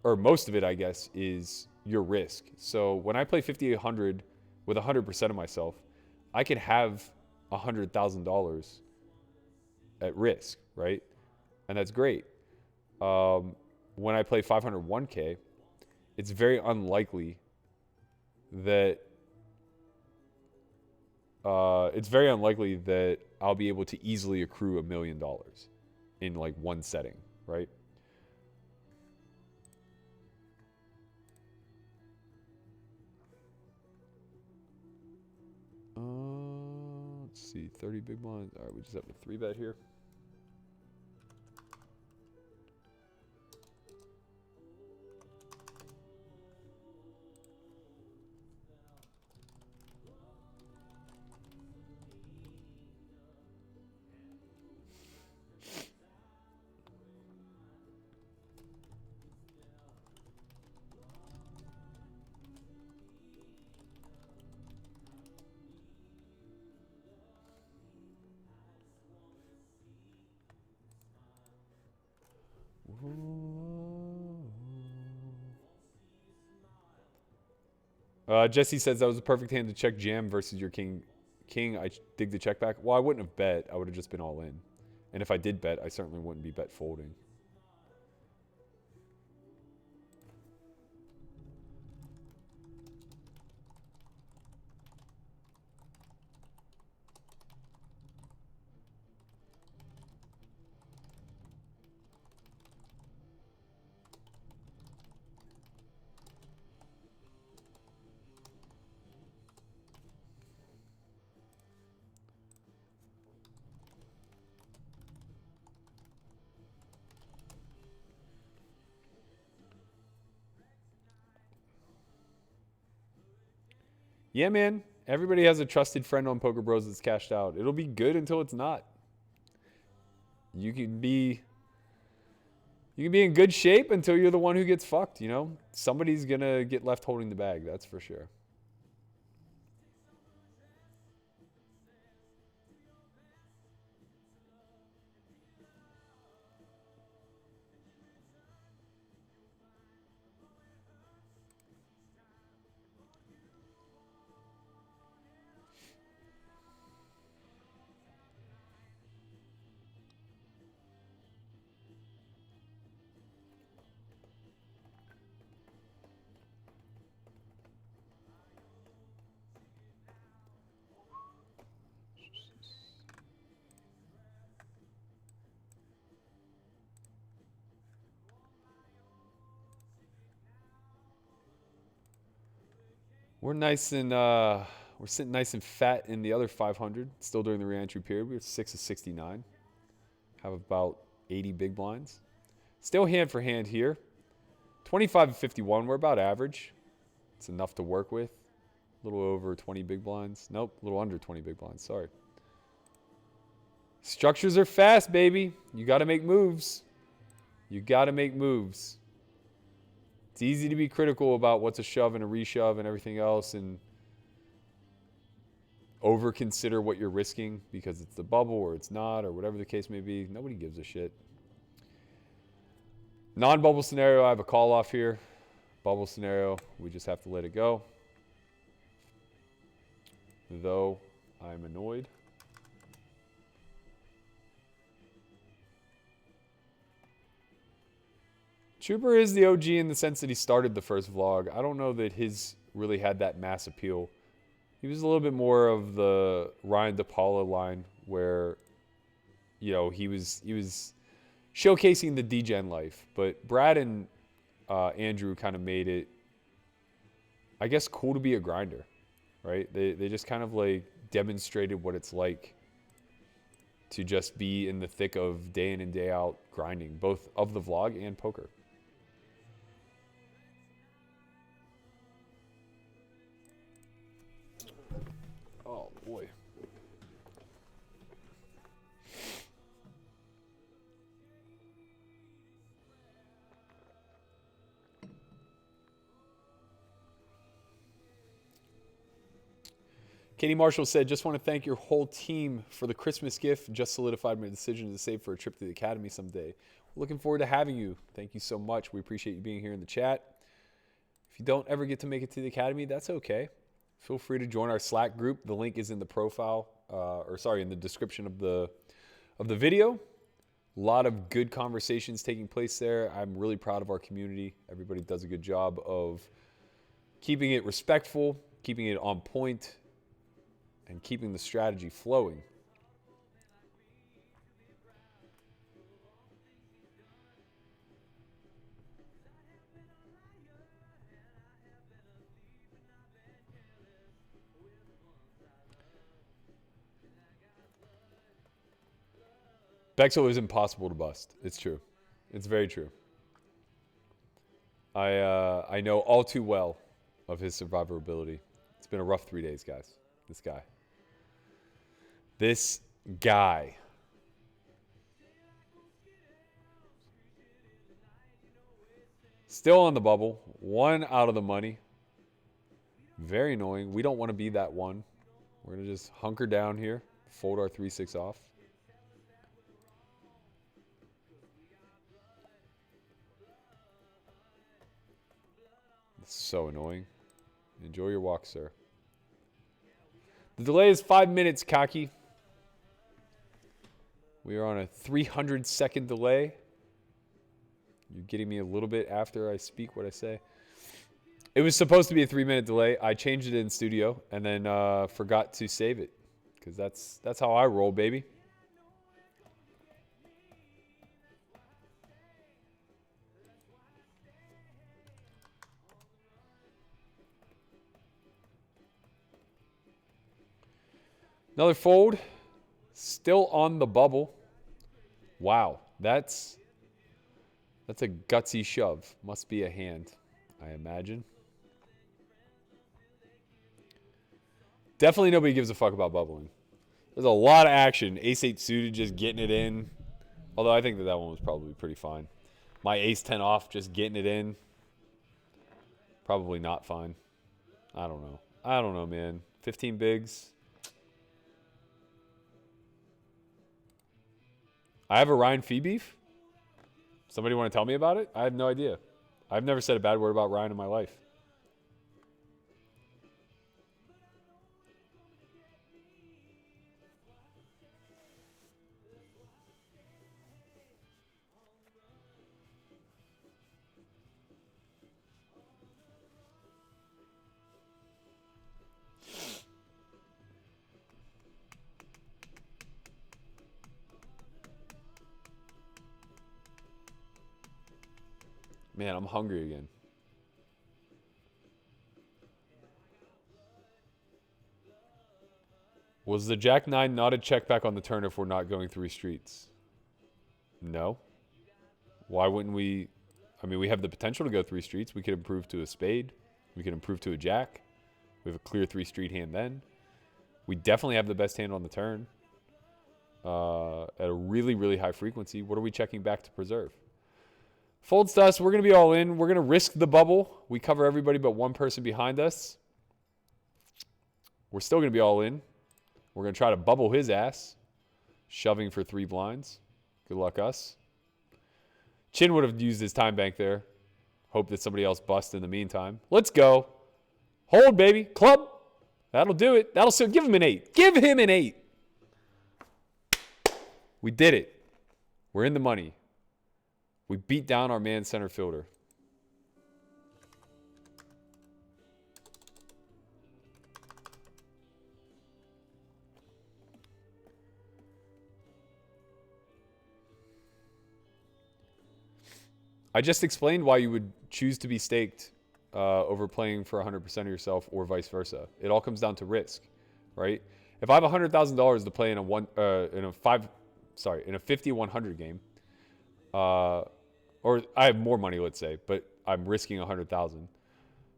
or most of it, I guess, is your risk. So when I play 50-100 with 100% of myself, I could have $100,000 at risk, right? And that's great. When I play 501k, it's very unlikely that I'll be able to easily accrue $1 million in like one setting, right? Let's see, 30 big blinds. All right, we just have a 3-bet here. Jesse says that was a perfect hand to check jam versus your king. King, I dig the check back. Well, I wouldn't have bet. I would have just been all in. And if I did bet, I certainly wouldn't be bet folding. Yeah, man. Everybody has a trusted friend on Poker Bros that's cashed out. It'll be good until it's not. You can be in good shape until you're the one who gets fucked, you know? Somebody's going to get left holding the bag, that's for sure. We're sitting nice and fat in the other 500. Still during the reentry period. We're 6 of 69. Have about 80 big blinds. Still hand for hand here. 25 of 51. We're about average. It's enough to work with. A little over 20 big blinds. Nope, a little under 20 big blinds. Sorry. Structures are fast, baby. You got to make moves. You got to make moves. It's easy to be critical about what's a shove and a reshove and everything else and over consider what you're risking because it's the bubble or it's not or whatever the case may be. Nobody gives a shit. Non-bubble scenario, I have a call off here. Bubble scenario, we just have to let it go. Though I'm annoyed. Trooper is the OG in the sense that he started the first vlog. I don't know that his really had that mass appeal. He was a little bit more of the Ryan DePaula line where, you know, he was showcasing the degen life. But Brad and Andrew kind of made it, I guess, cool to be a grinder, right? They just kind of like demonstrated what it's like to just be in the thick of day in and day out grinding, both of the vlog and poker. Oh, boy. Katie Marshall said, just want to thank your whole team for the Christmas gift. Just solidified my decision to save for a trip to the Academy someday. Looking forward to having you. Thank you so much. We appreciate you being here in the chat. If you don't ever get to make it to the Academy, that's okay. Feel free to join our Slack group. The link is in the profile, in the description of the video. A lot of good conversations taking place there. I'm really proud of our community. Everybody does a good job of keeping it respectful, keeping it on point, and keeping the strategy flowing. Bexel is impossible to bust. It's true. It's very true. I know all too well of his survivability. It's been a rough 3 days, guys. This guy. Still on the bubble. One out of the money. Very annoying. We don't want to be that one. We're going to just hunker down here. Fold our 3-6 off. So annoying. Enjoy your walk, sir. The delay is 5 minutes, Kaki. We are on a 300-second delay. You're getting me a little bit after I speak what I say. It was supposed to be a 3-minute delay. I changed it in studio and then forgot to save it because that's how I roll, baby. Another fold. Still on the bubble. Wow, that's a gutsy shove. Must be a hand, I imagine. Definitely nobody gives a fuck about bubbling. There's a lot of action. Ace-8 suited just getting it in. Although I think that one was probably pretty fine. My Ace-10 off just getting it in. Probably not fine. I don't know. I don't know, man. 15 bigs. I have a Ryan Fee beef. Somebody want to tell me about it? I have no idea. I've never said a bad word about Ryan in my life. Man, I'm hungry again. Was the Jack 9 not a check back on the turn if we're not going 3 streets? No. Why wouldn't we? I mean, we have the potential to go 3 streets. We could improve to a spade. We could improve to a jack. We have a clear 3 street hand then. We definitely have the best hand on the turn. At a really, really high frequency. What are we checking back to preserve? Folds to us. We're going to be all in. We're going to risk the bubble. We cover everybody but one person behind us. We're still going to be all in. We're going to try to bubble his ass. Shoving for 3 blinds. Good luck us. Chin would have used his time bank there. Hope that somebody else busts in the meantime. Let's go. Hold, baby. Club. That'll do it. That'll still give him an 8. Give him an 8. We did it. We're in the money. We beat down our man center fielder. I just explained why you would choose to be staked over playing for 100% of yourself or vice versa. It all comes down to risk, right? If I have $100,000 to play in a 50-100 game, or I have more money, let's say, but I'm risking 100,000.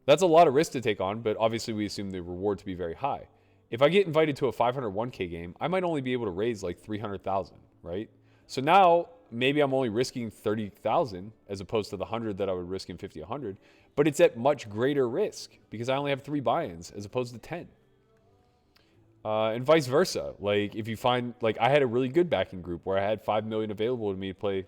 That's a lot of risk to take on, but obviously we assume the reward to be very high. If I get invited to a 501k game, I might only be able to raise like 300,000, right? So now maybe I'm only risking 30,000 as opposed to the 100 that I would risk in 50-100, but it's at much greater risk because I only have 3 buy-ins as opposed to 10. And vice versa. Like if you find, like I had a really good backing group where I had 5 million available to me to play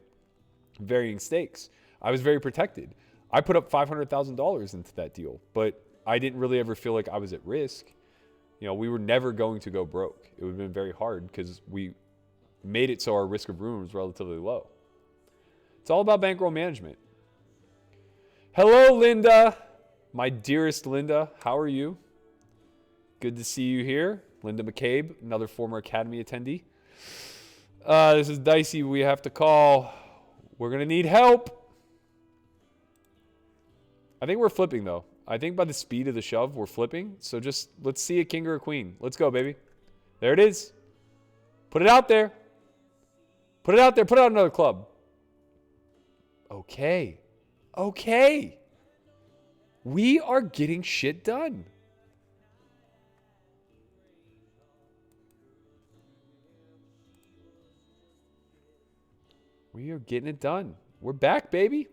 varying stakes. I was very protected. I put up $500,000 into that deal, but I didn't really ever feel like I was at risk. You know, we were never going to go broke. It would have been very hard because we made it so our risk of ruin was relatively low. It's all about bankroll management. Hello, Linda. My dearest Linda, how are you? Good to see you here. Linda McCabe, another former Academy attendee. This is dicey. We have to call. We're going to need help. I think we're flipping, though. I think by the speed of the shove, we're flipping. So just let's see a king or a queen. Let's go, baby. There it is. Put it out there. Put it out there. Put out another club. Okay. Okay. We are getting shit done. We are getting it done. We're back, baby.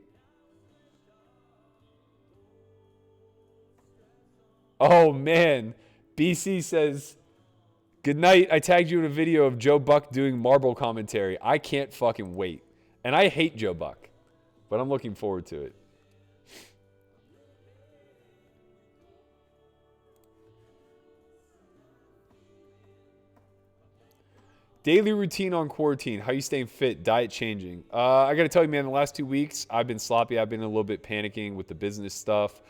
Oh, man. BC says, good night. I tagged you in a video of Joe Buck doing marble commentary. I can't fucking wait. And I hate Joe Buck, but I'm looking forward to it. Daily routine on quarantine. How you staying fit? Diet changing. I got to tell you, man, the last 2 weeks, I've been sloppy. I've been a little bit panicking with the business stuff.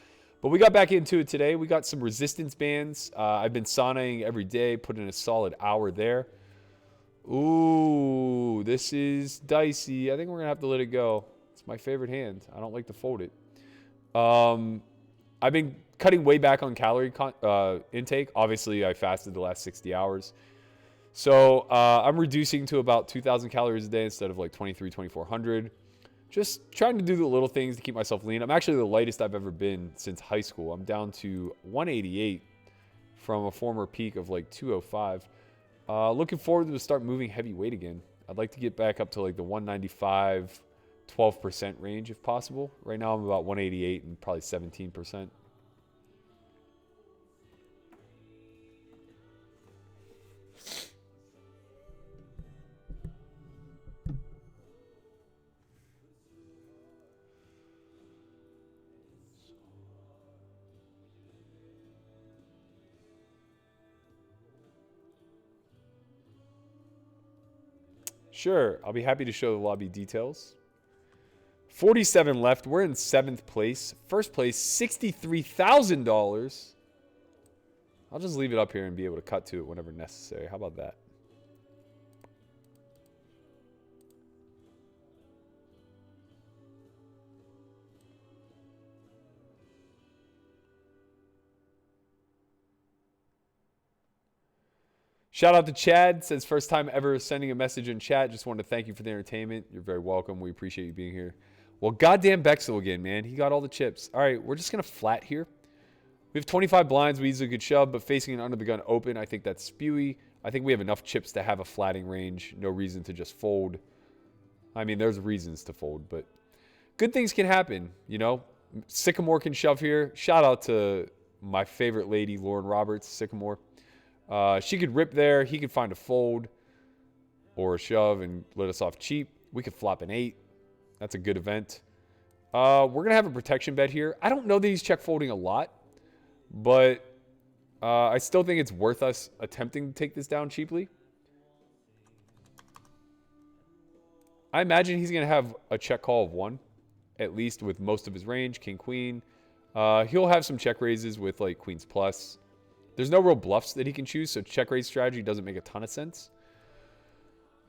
But we got back into it today. We got some resistance bands. I've been saunaing every day, put in a solid hour there. Ooh, this is dicey. I think we're going to have to let it go. It's my favorite hand. I don't like to fold it. I've been cutting way back on calorie intake. Obviously, I fasted the last 60 hours. So I'm reducing to about 2,000 calories a day instead of like 2,400. Just trying to do the little things to keep myself lean. I'm actually the lightest I've ever been since high school. I'm down to 188 from a former peak of like 205. Looking forward to start moving heavy weight again. I'd like to get back up to like the 195, 12% range if possible. Right now I'm about 188 and probably 17%. Sure, I'll be happy to show the lobby details. 47 left. We're in 7th place. First place, $63,000. I'll just leave it up here and be able to cut to it whenever necessary. How about that? Shout out to Chad. Says first time ever sending a message in chat. Just wanted to thank you for the entertainment. You're very welcome. We appreciate you being here. Well, goddamn Bexel again, man. He got all the chips. All right, we're just going to flat here. We have 25 blinds. We easily could shove, but facing an under the gun open, I think that's spewy. I think we have enough chips to have a flatting range. No reason to just fold. I mean, there's reasons to fold, but good things can happen, you know. Sycamore can shove here. Shout out to my favorite lady, Lauren Roberts, Sycamore. She could rip there. He could find a fold or a shove and let us off cheap. We could flop an 8. That's a good event. We're going to have a protection bet here. I don't know that he's check folding a lot, but I still think it's worth us attempting to take this down cheaply. I imagine he's going to have a check call of 1, at least with most of his range, king, queen. He'll have some check raises with like queens plus. There's no real bluffs that he can choose, so check raise strategy doesn't make a ton of sense.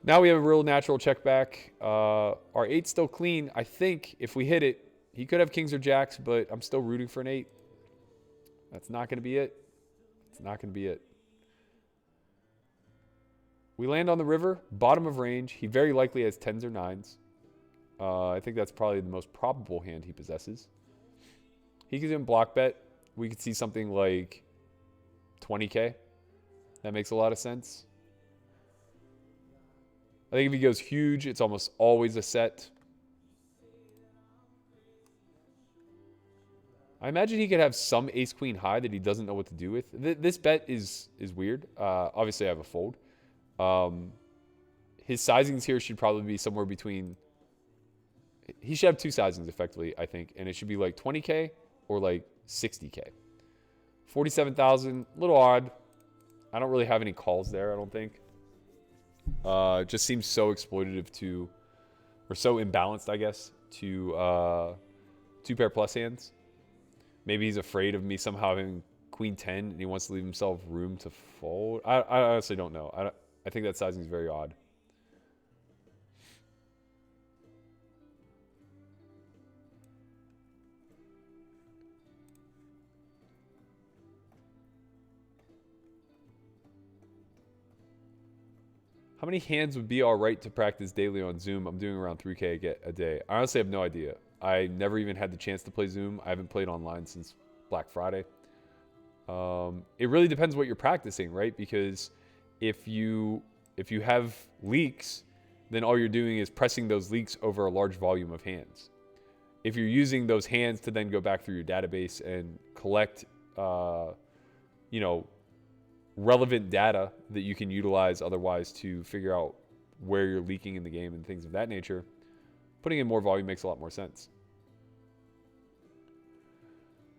Now we have a real natural check back. Our 8's still clean. I think if we hit it, he could have kings or jacks, but I'm still rooting for an 8. That's not going to be it. It's not going to be it. We land on the river, bottom of range. He very likely has 10s or 9s. I think that's probably the most probable hand he possesses. He could even block bet. We could see something like 20K. That makes a lot of sense. I think if he goes huge, it's almost always a set. I imagine he could have some ace-queen high that he doesn't know what to do with. This bet is weird. Obviously, I have a fold. His sizings here should probably be somewhere between... He should have 2 sizings, effectively, I think. And it should be like 20K or like 60K. 47,000, a little odd. I don't really have any calls there, I don't think. It just seems so exploitative to... Or so imbalanced, I guess, to 2-pair plus hands. Maybe he's afraid of me somehow having queen 10 and he wants to leave himself room to fold. I honestly don't know. I think that sizing is very odd. How many hands would be all right to practice daily on Zoom? I'm doing around 3K a day. I honestly have no idea. I never even had the chance to play Zoom. I haven't played online since Black Friday. It really depends what you're practicing, right? Because if you have leaks, then all you're doing is pressing those leaks over a large volume of hands. If you're using those hands to then go back through your database and collect, relevant data that you can utilize otherwise to figure out where you're leaking in the game and things of that nature, putting in more volume makes a lot more sense.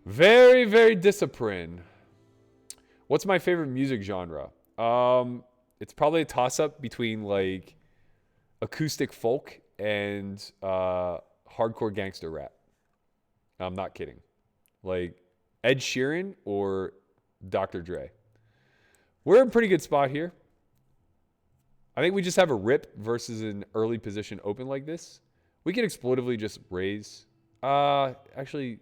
Very, very disciplined. What's my favorite music genre? It's probably a toss-up between like acoustic folk and hardcore gangster rap. I'm not kidding. Like Ed Sheeran or Dr. Dre. We're in a pretty good spot here. I think we just have a rip versus an early position open like this. We can exploitively just raise. Actually,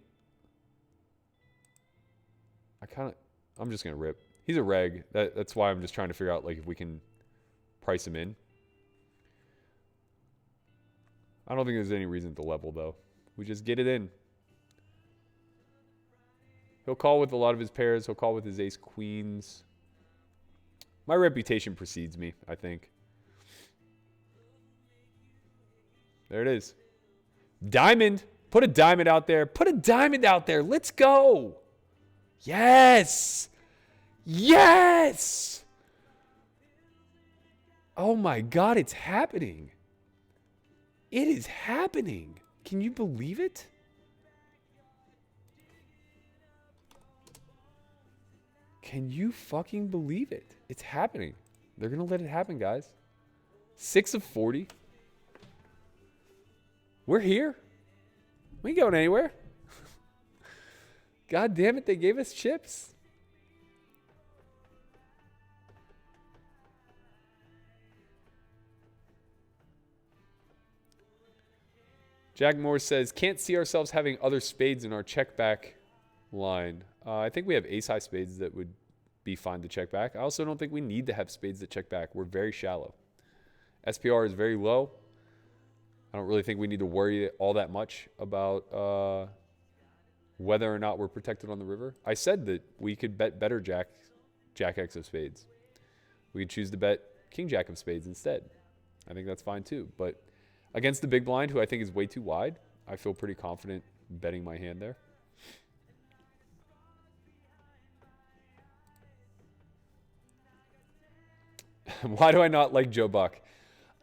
I'm just going to rip. He's a reg. That's why I'm just trying to figure out like if we can price him in. I don't think there's any reason to level though. We just get it in. He'll call with a lot of his pairs. He'll call with his ace queens. My reputation precedes me, I think. There it is. Diamond. Put a diamond out there. Put a diamond out there. Let's go. Yes. Yes. Oh my God, it's happening. It is happening. Can you believe it? Can you fucking believe it? It's happening. They're going to let it happen, guys. 6 of 40. We're here. We ain't going anywhere. God damn it, they gave us chips. Jack Moore says, can't see ourselves having other spades in our check back line. I think we have ace-high spades that would be fine to check back. I also don't think we need to have spades that check back. We're very shallow. SPR is very low. I don't really think we need to worry all that much about whether or not we're protected on the river. I said that we could bet better Jack X of spades. We could choose to bet King Jack of spades instead. I think that's fine too. But against the big blind, who I think is way too wide, I feel pretty confident betting my hand there. Why do I not like Joe Buck?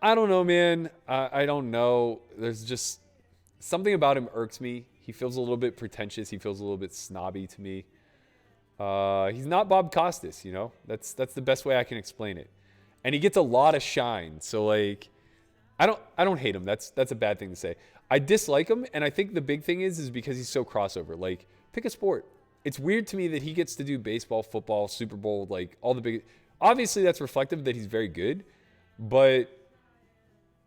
I don't know, man. I don't know. There's just something about him irks me. He feels a little bit pretentious. He feels a little bit snobby to me. He's not Bob Costas, you know? That's the best way I can explain it. And he gets a lot of shine. So like I don't hate him. That's a bad thing to say. I dislike him, and I think the big thing is because he's so crossover. Like, pick a sport. It's weird to me that he gets to do baseball, football, Super Bowl, like all the big. Obviously, that's reflective that he's very good, but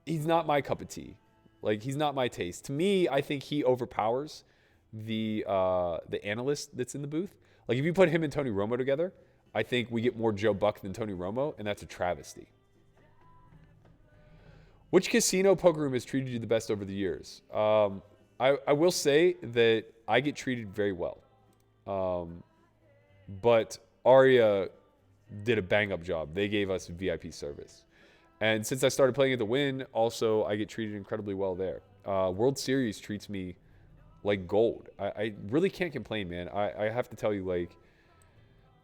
he's not my cup of tea. Like, he's not my taste. To me, I think he overpowers the analyst that's in the booth. Like, if you put him and Tony Romo together, I think we get more Joe Buck than Tony Romo, and that's a travesty. Which casino poker room has treated you the best over the years? I will say that I get treated very well. But Aria did a bang-up job. They gave us VIP service. And since I started playing at the Wynn, also, I get treated incredibly well there. World Series treats me like gold. I really can't complain, man. I have to tell you, like,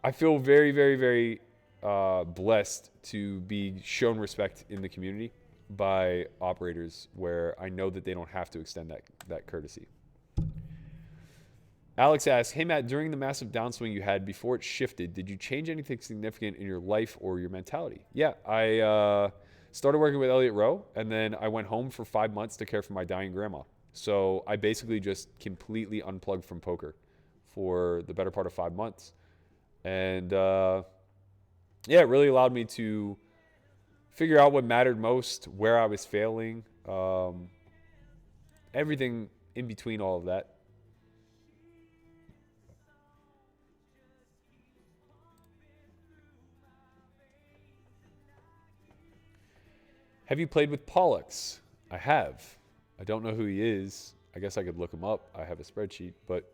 I feel very, very, very blessed to be shown respect in the community by operators where I know that they don't have to extend that courtesy. Alex asks, hey, Matt, during the massive downswing you had before it shifted, did you change anything significant in your life or your mentality? Yeah, I started working with Elliot Rowe, and then I went home for 5 months to care for my dying grandma. So I basically just completely unplugged from poker for the better part of 5 months. And yeah, it really allowed me to figure out what mattered most, where I was failing, everything in between all of that. Have you played with Pollux? I have. I don't know who he is. I guess I could look him up. I have a spreadsheet, but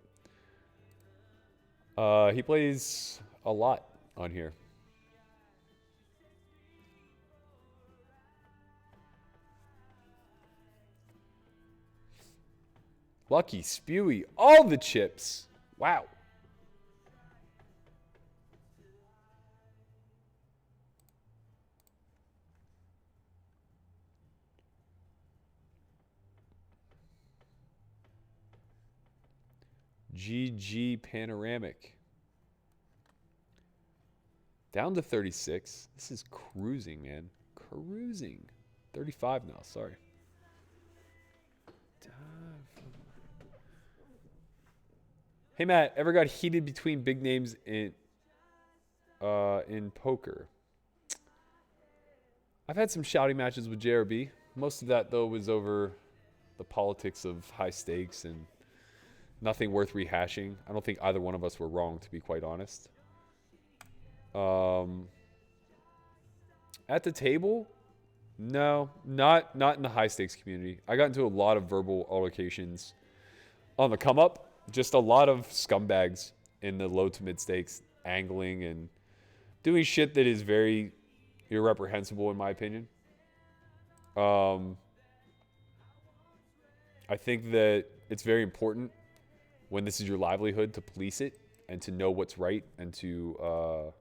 he plays a lot on here. Lucky, Spewy, all the chips. Wow. GG Panoramic. Down to 36. This is cruising, man. Cruising. 35 now, sorry. Hey, Matt, ever got heated between big names in poker? I've had some shouty matches with JRB. Most of that, though, was over the politics of high stakes and nothing worth rehashing. I don't think either one of us were wrong, to be quite honest. At the table, no, not in the high stakes community. I got into a lot of verbal altercations on the come up. Just a lot of scumbags in the low to mid stakes, angling and doing shit that is very irreprehensible in my opinion. I think that it's very important when this is your livelihood to police it and to know what's right and to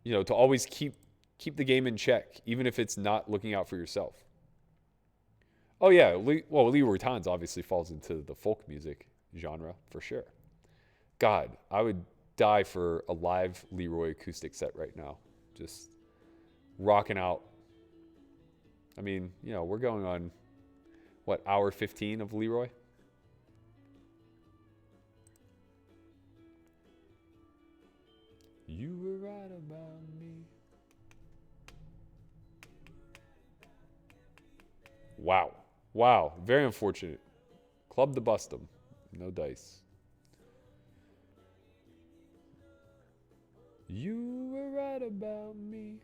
to always keep the game in check, even if it's not looking out for yourself. Oh yeah, Leroy Tons obviously falls into the folk music genre for sure. God, I would die for a live Leroy acoustic set right now, just rocking out. I mean, we're going on what, hour 15 of Leroy? You were right about me. Wow, very unfortunate. Club to bust him. No dice. You were right about me.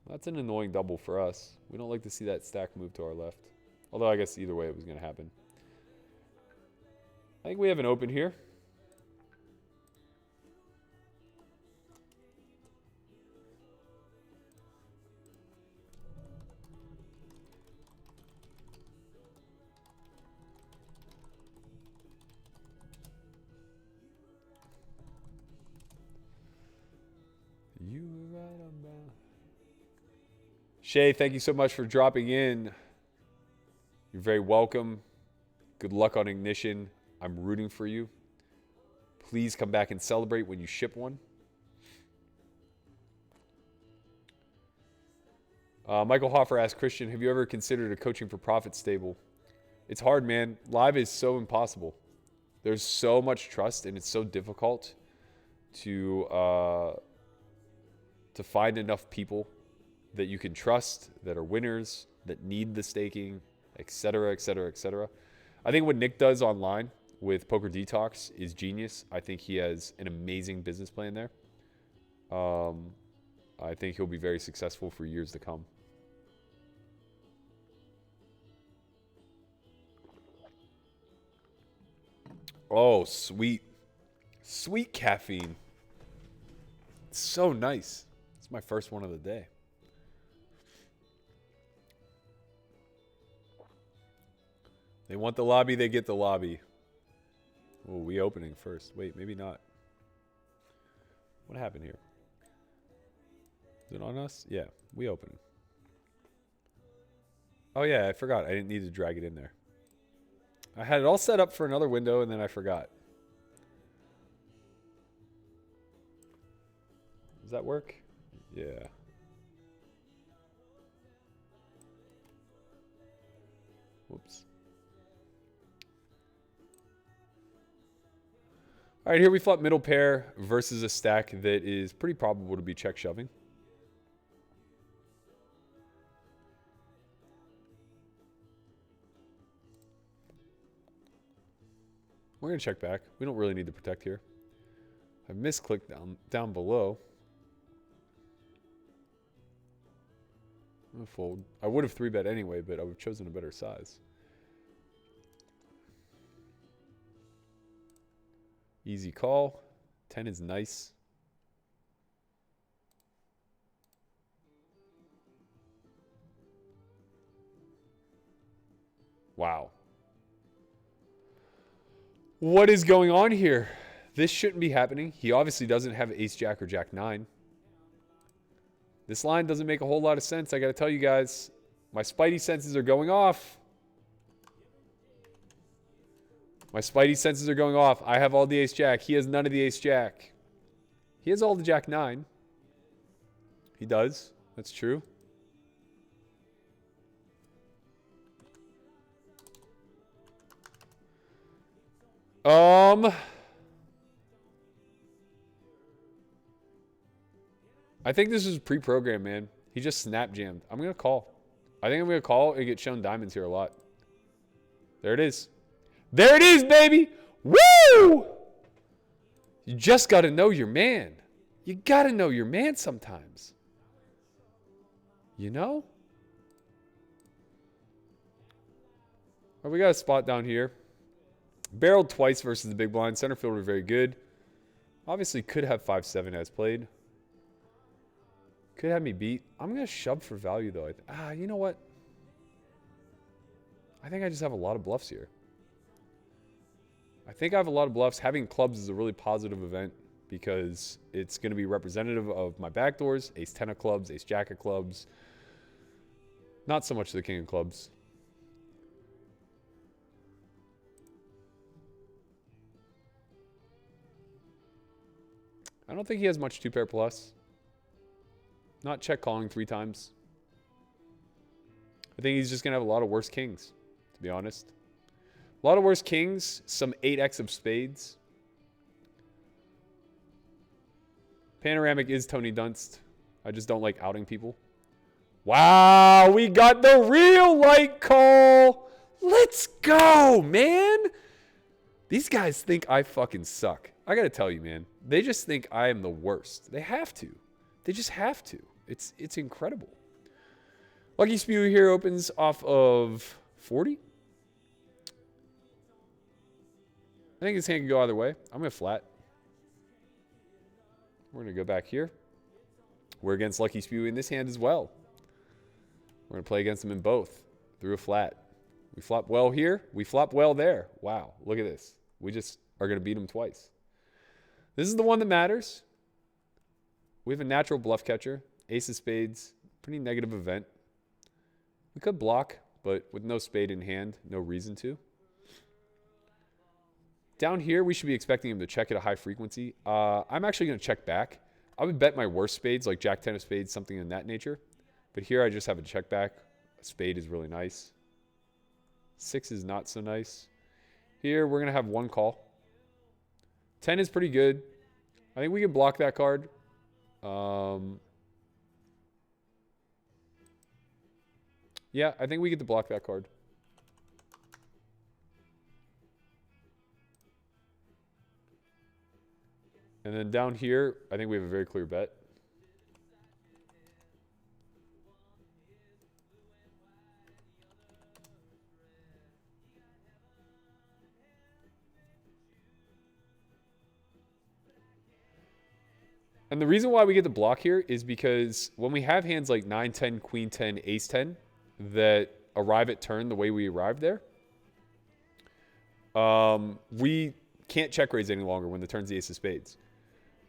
That's an annoying double for us. We don't like to see that stack move to our left. Although I guess either way it was going to happen. I think we have an open here. You were right about. Shay, thank you so much for dropping in. You're very welcome. Good luck on Ignition. I'm rooting for you. Please come back and celebrate when you ship one. Michael Hoffer asked, Christian, have you ever considered a coaching for profit stable? It's hard, man. Live is so impossible. There's so much trust, and it's so difficult to find enough people that you can trust, that are winners, that need the staking, et cetera, et cetera, et cetera. I think what Nick does online with Poker Detox is genius. I think he has an amazing business plan there. I think he'll be very successful for years to come. Oh, sweet. Sweet caffeine. It's so nice. It's my first one of the day. They want the lobby, they get the lobby. Oh, we opening first. Wait, maybe not. What happened here? Is it on us? Yeah, we opening. Oh yeah, I forgot. I didn't need to drag it in there. I had it all set up for another window and then I forgot. Does that work? Yeah. Whoops. All right, here we flop middle pair versus a stack that is pretty probable to be check shoving. We're going to check back. We don't really need to protect here. I misclicked down below. I'm going to fold. I would have 3-bet anyway, but I would have chosen a better size. Easy call. 10 is nice. Wow. What is going on here? This shouldn't be happening. He obviously doesn't have ace jack or jack 9. This line doesn't make a whole lot of sense. I got to tell you guys, my spidey senses are going off. My spidey senses are going off. I have all the ace jack. He has none of the ace jack. He has all the Jack 9. He does. That's true. I think this is pre-programmed, man. He just snap jammed. I'm going to call. I think I'm going to call and get shown diamonds here a lot. There it is. There it is, baby. Woo! You just got to know your man. You got to know your man sometimes. You know? All right, we got a spot down here. Barreled twice versus the big blind. Center fielder very good. Obviously could have 5-7 as played. Could have me beat. I'm going to shove for value, though. You know what? I think I just have a lot of bluffs here. I think I have a lot of bluffs. Having clubs is a really positive event because it's going to be representative of my backdoors. Ace-10 of clubs, ace-jack of clubs. Not so much the king of clubs. I don't think he has much two-pair plus. Not check calling 3 times. I think he's just going to have a lot of worse kings, to be honest. A lot of worse kings, some 8x of spades. Panoramic is Tony Dunst. I just don't like outing people. Wow, we got the real light call. Let's go, man. These guys think I fucking suck. I got to tell you, man. They just think I am the worst. They have to. They just have to. It's incredible. Lucky Spew here opens off of 40. I think this hand can go either way. I'm going to flat. We're going to go back here. We're against Lucky Spew in this hand as well. We're going to play against him in both. Through a flat. We flop well here. We flop well there. Wow. Look at this. We just are going to beat him twice. This is the one that matters. We have a natural bluff catcher. Ace of spades. Pretty negative event. We could block, but with no spade in hand, no reason to. Down here, we should be expecting him to check at a high frequency. I'm actually going to check back. I would bet my worst spades, like Jack 10 of spades, something in that nature. But here I just have a check back. A spade is really nice. 6 is not so nice. Here, we're going to have 1 call. 10 is pretty good. I think we can block that card. Yeah, I think we get to block that card. And then down here, I think we have a very clear bet. And the reason why we get the block here is because when we have hands like 9, 10, Queen 10, Ace 10 that arrive at turn the way we arrived there, we can't check raise any longer when the turn's the Ace of spades.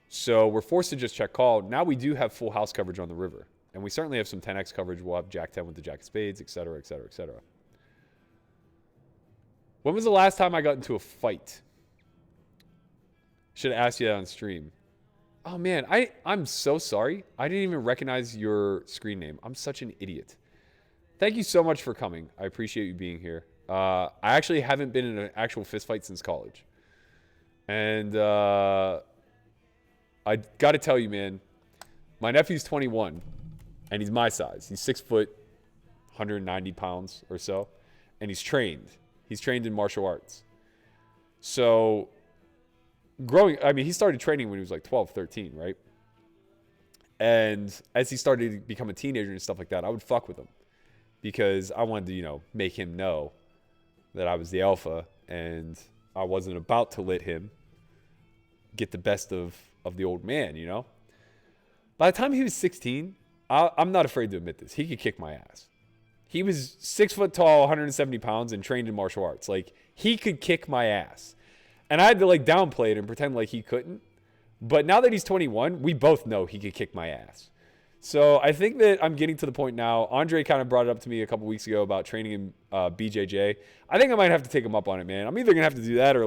So we're forced to just check call. Now we do have full house coverage on the river. And we certainly have some 10x coverage. We'll have Jack 10 with the Jack of spades, et cetera, et cetera, et cetera. When was the last time I got into a fight? Should have asked you that on stream. Oh, man, I'm so sorry. I didn't even recognize your screen name. I'm such an idiot. Thank you so much for coming. I appreciate you being here. I actually haven't been in an actual fist fight since college. And I got to tell you, man, my nephew's 21, and he's my size. He's 6 foot, 190 pounds or so, and he's trained. He's trained in martial arts. So he started training when he was like 12, 13, right? And as he started to become a teenager and stuff like that, I would fuck with him because I wanted to, make him know that I was the alpha and I wasn't about to let him get the best of the old man, By the time he was 16, I'm not afraid to admit this. He could kick my ass. He was 6 foot tall, 170 pounds, and trained in martial arts. Like, he could kick my ass. And I had to, downplay it and pretend like he couldn't. But now that he's 21, we both know he could kick my ass. So I think that I'm getting to the point now. Andre kind of brought it up to me a couple weeks ago about training in BJJ. I think I might have to take him up on it, man. I'm either going to have to do that or,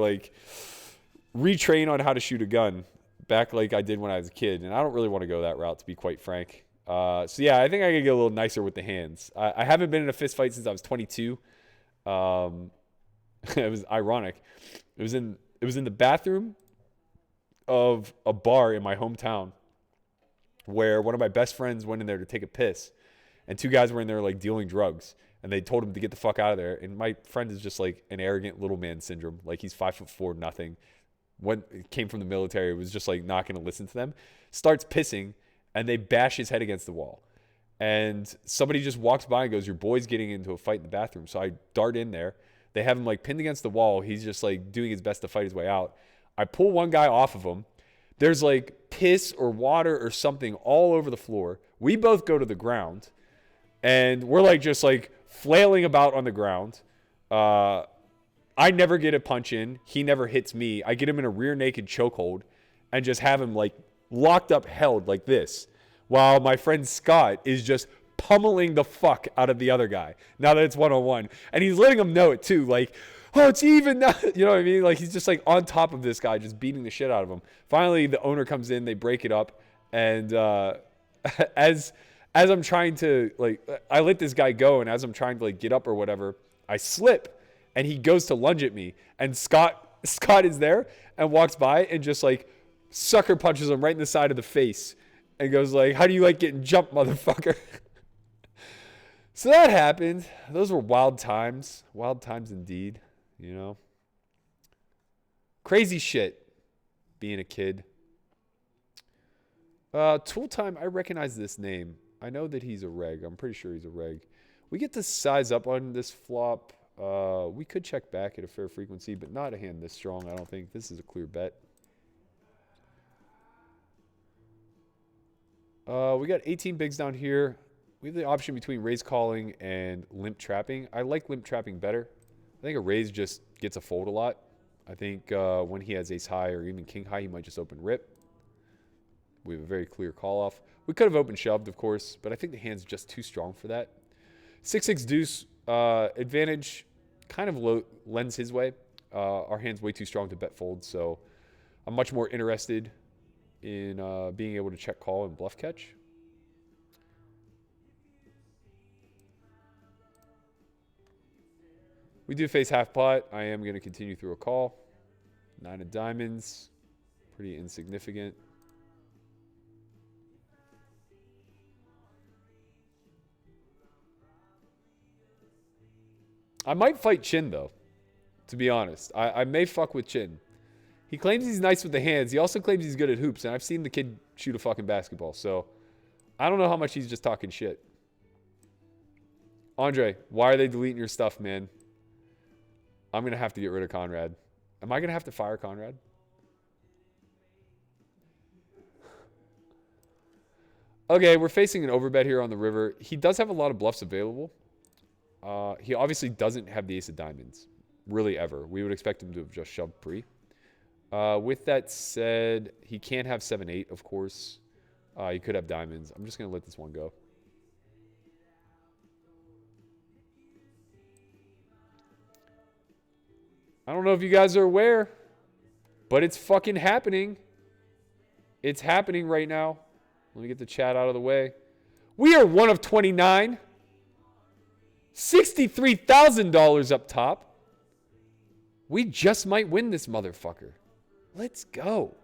retrain on how to shoot a gun back like I did when I was a kid, and I don't really want to go that route, to be quite frank. So yeah, I think I could get a little nicer with the hands. I haven't been in a fist fight since I was 22. It was ironic. It was in the bathroom of a bar in my hometown where one of my best friends went in there to take a piss, and two guys were in there like dealing drugs, and they told him to get the fuck out of there. And my friend is just like an arrogant little man syndrome. Like he's 5'4", nothing. Came from the military, was just like not going to listen to them. Starts pissing, and they bash his head against the wall. And somebody just walks by and goes, "Your boy's getting into a fight in the bathroom." So I dart in there. They have him like pinned against the wall. He's just like doing his best to fight his way out. I pull one guy off of him. There's like piss or water or something all over the floor. We both go to the ground, and we're like just like flailing about on the ground. I never get a punch in. He never hits me. I get him in a rear naked chokehold and just have him like locked up, held like this, while my friend Scott is just pummeling the fuck out of the other guy now that it's one-on-one. And he's letting him know it too. Like, oh, it's even now. You know what I mean? Like he's just like on top of this guy, just beating the shit out of him. Finally, the owner comes in. They break it up. And as I'm trying to, like, I let this guy go. And as I'm trying to like get up or whatever, I slip. And he goes to lunge at me, and Scott is there and walks by and just like sucker punches him right in the side of the face and goes like, "How do you like getting jumped, motherfucker?" So that happened. Those were wild times indeed, you know. Crazy shit being a kid. Tool Time, I recognize this name. I know that he's a reg. I'm pretty sure he's a reg. We get to size up on this flop. We could check back at a fair frequency, but not a hand this strong, I don't think. This is a clear bet. We got 18 bigs down here. We have the option between raise calling and limp trapping. I like limp trapping better. I think a raise just gets a fold a lot. I think when he has ace high or even king high, he might just open rip. We have a very clear call off. We could have opened shoved, of course, but I think the hand's just too strong for that. 6-6 deuce, advantage kind of low, lends his way. Our hand's way too strong to bet fold, so I'm much more interested in being able to check call and bluff catch. We do face half pot. I am going to continue through a call. 9 of diamonds, pretty insignificant. I might fight Chin, though, to be honest. I may fuck with Chin. He claims he's nice with the hands. He also claims he's good at hoops, and I've seen the kid shoot a fucking basketball. So I don't know how much he's just talking shit. Andre, why are they deleting your stuff, man? I'm going to have to get rid of Conrad. Am I going to have to fire Conrad? Okay, we're facing an overbet here on the river. He does have a lot of bluffs available. He obviously doesn't have the ace of diamonds, really ever. We would expect him to have just shoved pre. With that said, he can't have 7-8, of course. He could have diamonds. I'm just going to let this one go. I don't know if you guys are aware, but it's fucking happening. It's happening right now. Let me get the chat out of the way. We are 1 of 29. $63,000 up top. We just might win this motherfucker. Let's go.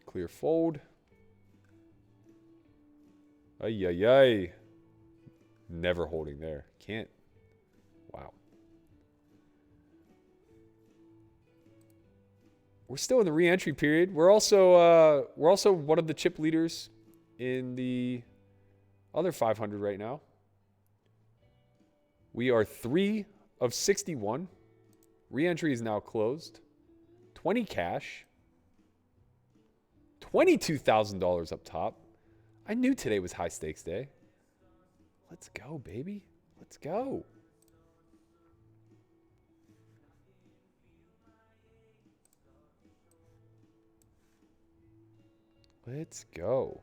Clear fold. Ay, ay, ay. Never holding there. Can't. Wow. We're still in the re-entry period. We're also one of the chip leaders in the other 500 right now. We are 3 of 61. Re-entry is now closed. 20 cash. $22,000 up top. I knew today was high stakes day. Let's go, baby. Let's go. Let's go.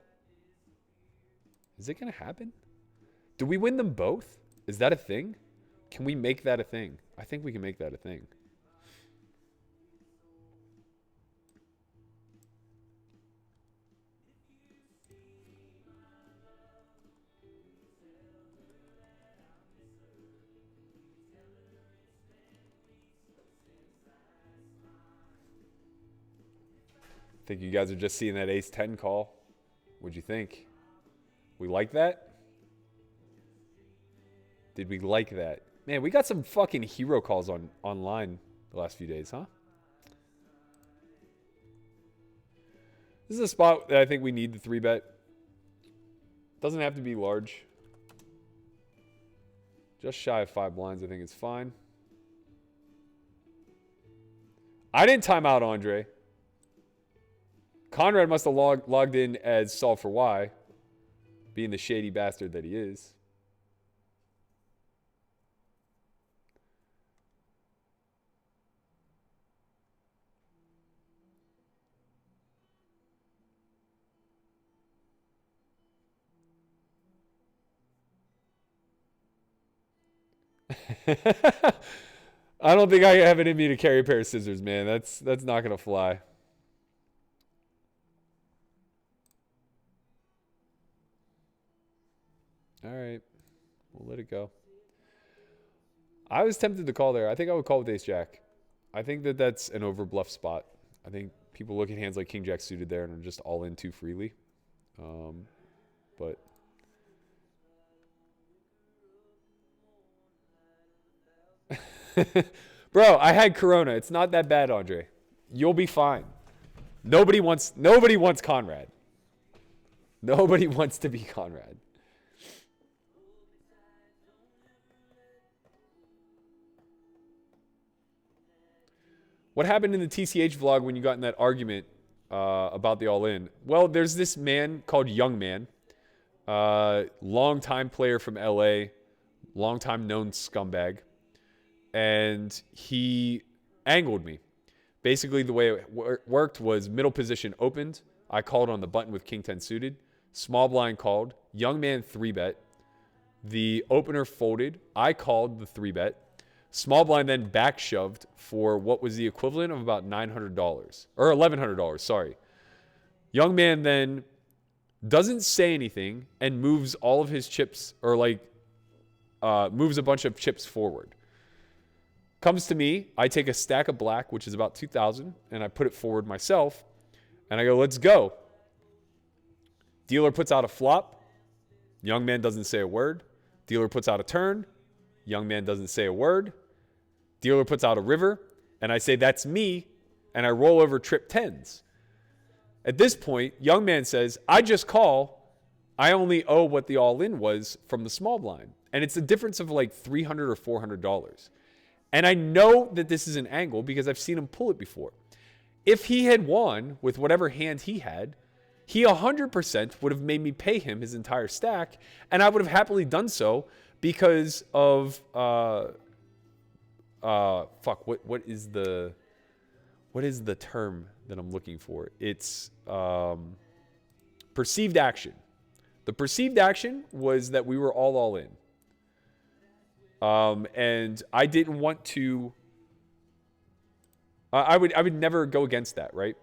Is it going to happen? Do we win them both? Is that a thing? Can we make that a thing? I think we can make that a thing. I think you guys are just seeing that ace-10 call. What'd you think? We like that? Did we like that? Man, we got some fucking hero calls online the last few days, huh? This is a spot that I think we need the 3-bet. Doesn't have to be large. Just shy of 5 blinds, I think it's fine. I didn't time out Andre. Conrad must have logged in as S4Y, being the shady bastard that he is. I don't think I have it in me to carry a pair of scissors, man. That's not gonna fly. All right, we'll let it go. I was tempted to call there. I think I would call with ace jack. I think that that's an over bluff spot. I think people look at hands like king jack suited there and are just all in too freely. But bro, I had Corona. It's not that bad, Andre. You'll be fine. Nobody wants Conrad. Nobody wants to be Conrad. What happened in the TCH vlog when you got in that argument about the all-in? Well, there's this man called Young Man, long-time player from LA, long-time known scumbag, and he angled me. Basically, the way it worked was middle position opened. I called on the button with king 10 suited. Small blind called. Young Man 3-bet. The opener folded. I called the 3-bet. Small blind then back shoved for what was the equivalent of about $900 or $1,100. Sorry. Young Man then doesn't say anything and moves all of his chips, or moves a bunch of chips forward. Comes to me. I take a stack of black, which is about 2,000, and I put it forward myself. And I go, let's go. Dealer puts out a flop. Young Man doesn't say a word. Dealer puts out a turn. Young Man doesn't say a word. Dealer puts out a river, and I say, that's me, and I roll over trip 10s. At this point, Young Man says, I just call. I only owe what the all-in was from the small blind. And it's a difference of like $300 or $400. And I know that this is an angle because I've seen him pull it before. If he had won with whatever hand he had, he 100% would have made me pay him his entire stack, and I would have happily done so because of what is the term that I'm looking for? It's perceived action. The perceived action was that we were all in. And I didn't want to I would never go against that, right?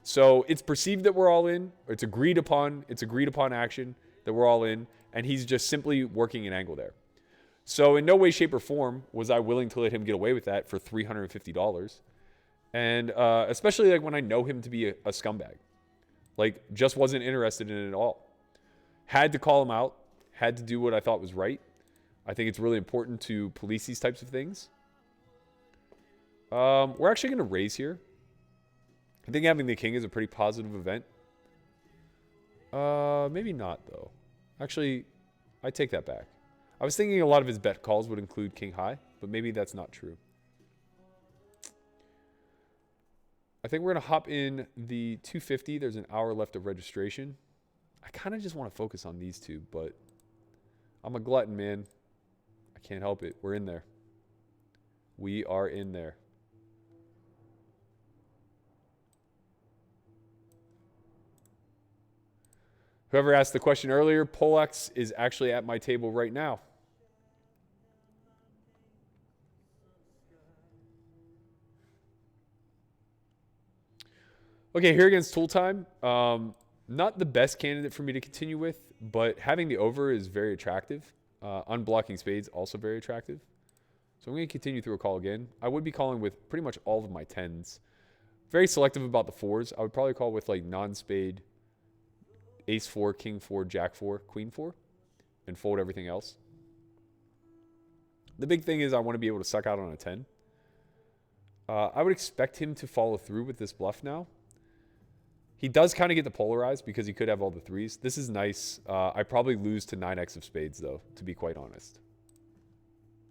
So it's perceived that we're all in, or it's agreed upon action that we're all in, and he's just simply working an angle there. So in no way, shape, or form was I willing to let him get away with that for $350. And especially like when I know him to be a scumbag. Like, just wasn't interested in it at all. Had to call him out. Had to do what I thought was right. I think it's really important to police these types of things. We're actually going to raise here. I think having the king is a pretty positive event. Maybe not, though. Actually, I take that back. I was thinking a lot of his bet calls would include king high, but maybe that's not true. I think we're going to hop in the 250. There's an hour left of registration. I kind of just want to focus on these two, but I'm a glutton, man. I can't help it. We're in there. We are in there. Whoever asked the question earlier, Polex is actually at my table right now. Okay, here against Tool Time. Not the best candidate for me to continue with, but having the over is very attractive. Unblocking spades, also very attractive. So I'm going to continue through a call again. I would be calling with pretty much all of my 10s. Very selective about the 4s. I would probably call with like non-spade, ace 4, king 4, jack 4, queen 4, and fold everything else. The big thing is I want to be able to suck out on a 10. I would expect him to follow through with this bluff now. He does kind of get the polarized because he could have all the 3s. This is nice. I probably lose to 9x of spades, though, to be quite honest.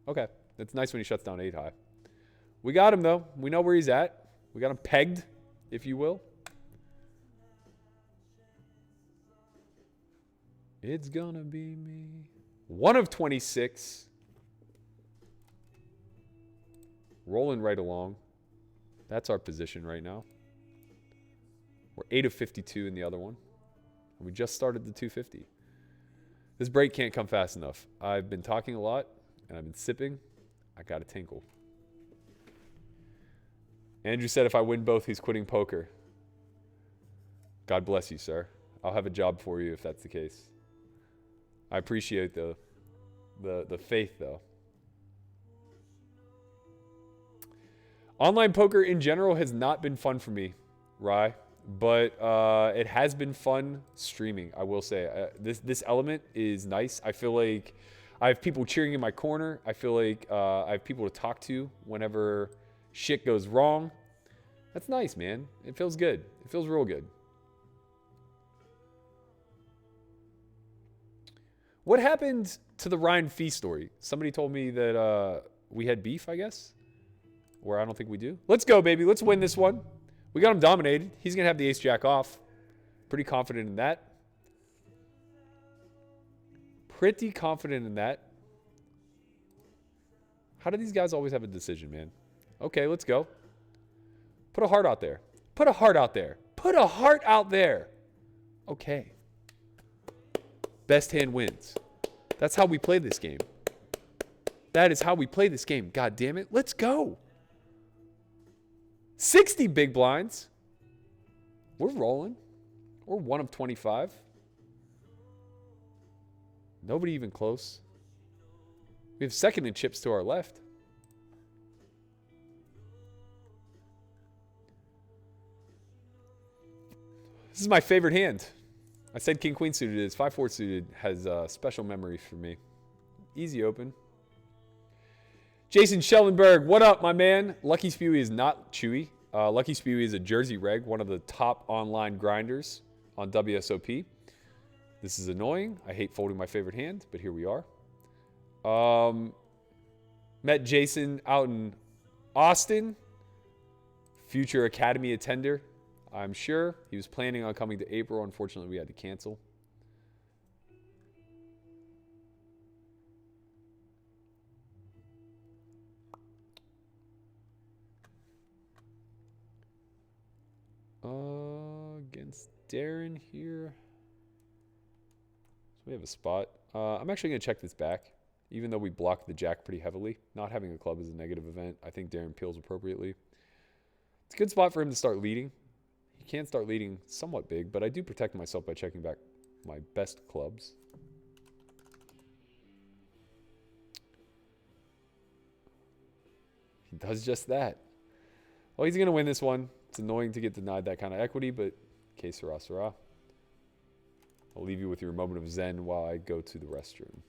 Okay. It's nice when he shuts down 8 high. We got him, though. We know where he's at. We got him pegged, if you will. It's gonna be me. 1 of 26. Rolling right along. That's our position right now. We're 8 of 52 in the other one. And we just started the 250. This break can't come fast enough. I've been talking a lot, and I've been sipping. I got to tinkle. Andrew said if I win both, he's quitting poker. God bless you, sir. I'll have a job for you if that's the case. I appreciate the faith, though. Online poker in general has not been fun for me, Rye. But it has been fun streaming, I will say. This element is nice. I feel like I have people cheering in my corner. I feel like I have people to talk to whenever shit goes wrong. That's nice, man. It feels good. It feels real good. What happened to the Ryan Fee story? Somebody told me that we had beef, I guess. Or I don't think we do. Let's go, baby. Let's win this one. We got him dominated. He's going to have the ace-jack off. Pretty confident in that. Pretty confident in that. How do these guys always have a decision, man? Okay, let's go. Put a heart out there. Put a heart out there. Put a heart out there. Okay. Best hand wins. That's how we play this game. That is how we play this game. God damn it. Let's go. 60 big blinds. We're rolling. We're 1 of 25. Nobody even close. We have second in chips to our left. This is my favorite hand. I said king queen suited is 5-4 suited has special memory for me. Easy open. Jason Schellenberg, what up, my man? Lucky Spewy is not Chewy. Lucky Spewy is a Jersey reg, one of the top online grinders on WSOP. This is annoying. I hate folding my favorite hand, but here we are. Met Jason out in Austin. Future Academy attender, I'm sure. He was planning on coming to April. Unfortunately, we had to cancel. Against Darren here. So we have a spot. I'm actually going to check this back, even though we blocked the jack pretty heavily. Not having a club is a negative event. I think Darren peels appropriately. It's a good spot for him to start leading. He can start leading somewhat big, but I do protect myself by checking back my best clubs. He does just that. Well, he's going to win this one. It's annoying to get denied that kind of equity, but que sera, sera. I'll leave you with your moment of zen while I go to the restroom.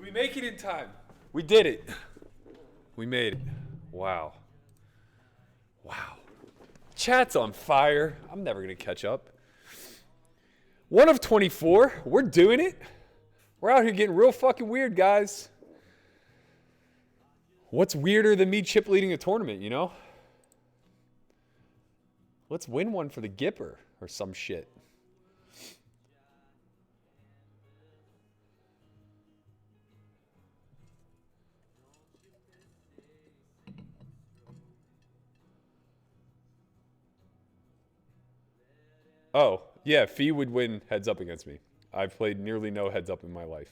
we make it in time? We did it. We made it. Wow. Wow. Chat's on fire. I'm never going to catch up. 1 of 24. We're doing it. We're out here getting real fucking weird, guys. What's weirder than me chip leading a tournament, you know? Let's win one for the Gipper or some shit. Oh, yeah, Fee would win heads up against me. I've played nearly no heads up in my life.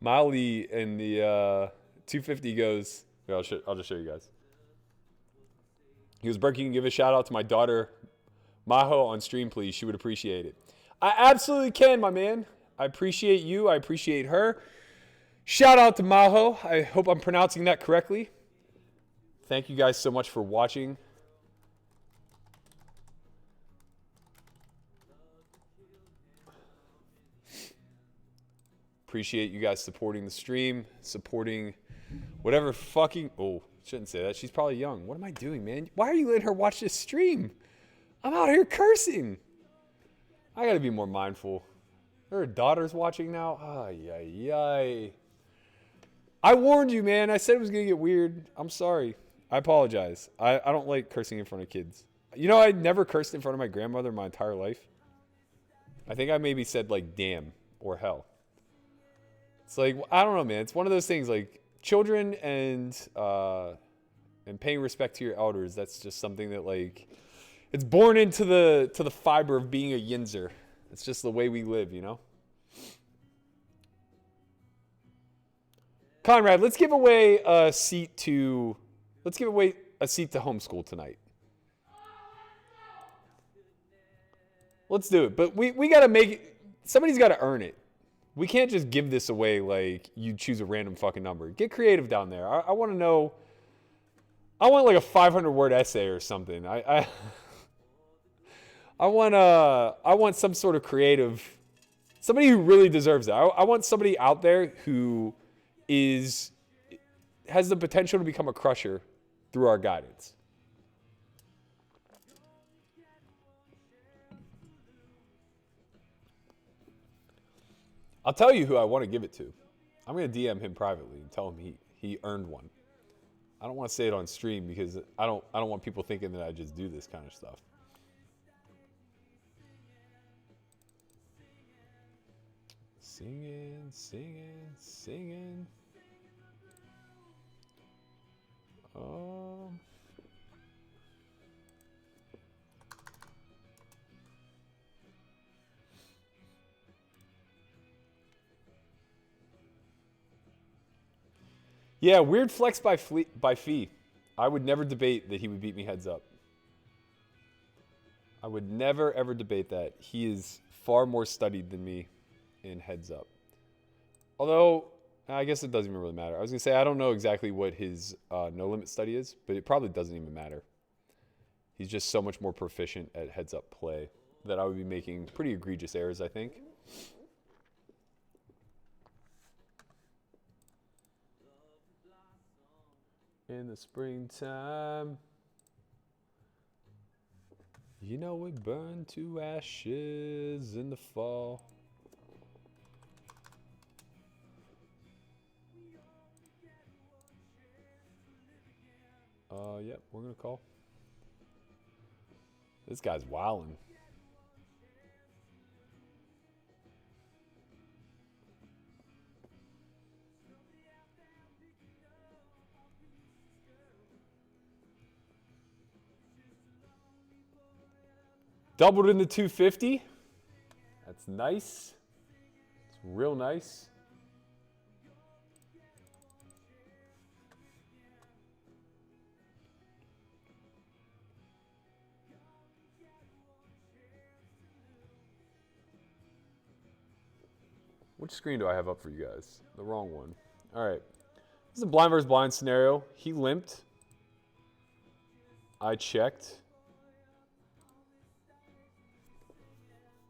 Molly in the 250 goes, I'll just show you guys. He goes, Berkey, you can give a shout out to my daughter, Maho, on stream, please. She would appreciate it. I absolutely can, my man. I appreciate you. I appreciate her. Shout out to Maho. I hope I'm pronouncing that correctly. Thank you guys so much for watching. Appreciate you guys supporting the stream, supporting whatever fucking... Oh, shouldn't say that. She's probably young. What am I doing, man? Why are you letting her watch this stream? I'm out here cursing. I got to be more mindful. Her daughter's watching now. Ay, ay, ay. I warned you, man. I said it was going to get weird. I'm sorry. I apologize. I don't like cursing in front of kids. You know, I never cursed in front of my grandmother my entire life. I think I maybe said, like, damn or hell. It's like, I don't know, man. It's one of those things, like, children and paying respect to your elders. That's just something that, like, it's born into the fiber of being a Yinzer. It's just the way we live, you know? Conrad, let's give away a seat to homeschool tonight. Let's do it. But we got to make it. Somebody's got to earn it. We can't just give this away like you choose a random fucking number. Get creative down there. I want to know. I want like a 500-word essay or something. I want some sort of creative. Somebody who really deserves it. I want somebody out there who has the potential to become a crusher through our guidance. I'll tell you who I want to give it to. I'm going to DM him privately and tell him he earned one. I don't want to say it on stream because I don't want people thinking that I just do this kind of stuff. Singing, singing, singing. Yeah, weird flex by Fee. I would never debate that he would beat me heads up. I would never, ever debate that. He is far more studied than me in heads up. Although, I guess it doesn't even really matter. I was going to say, I don't know exactly what his no limit study is, but it probably doesn't even matter. He's just so much more proficient at heads up play that I would be making pretty egregious errors, I think. In the springtime, you know we burn to ashes in the fall. Yep, we're gonna call. This guy's wildin'. Doubled in the 250. That's nice. It's real nice. Which screen do I have up for you guys? The wrong one. All right. This is a blind versus blind scenario. He limped. I checked.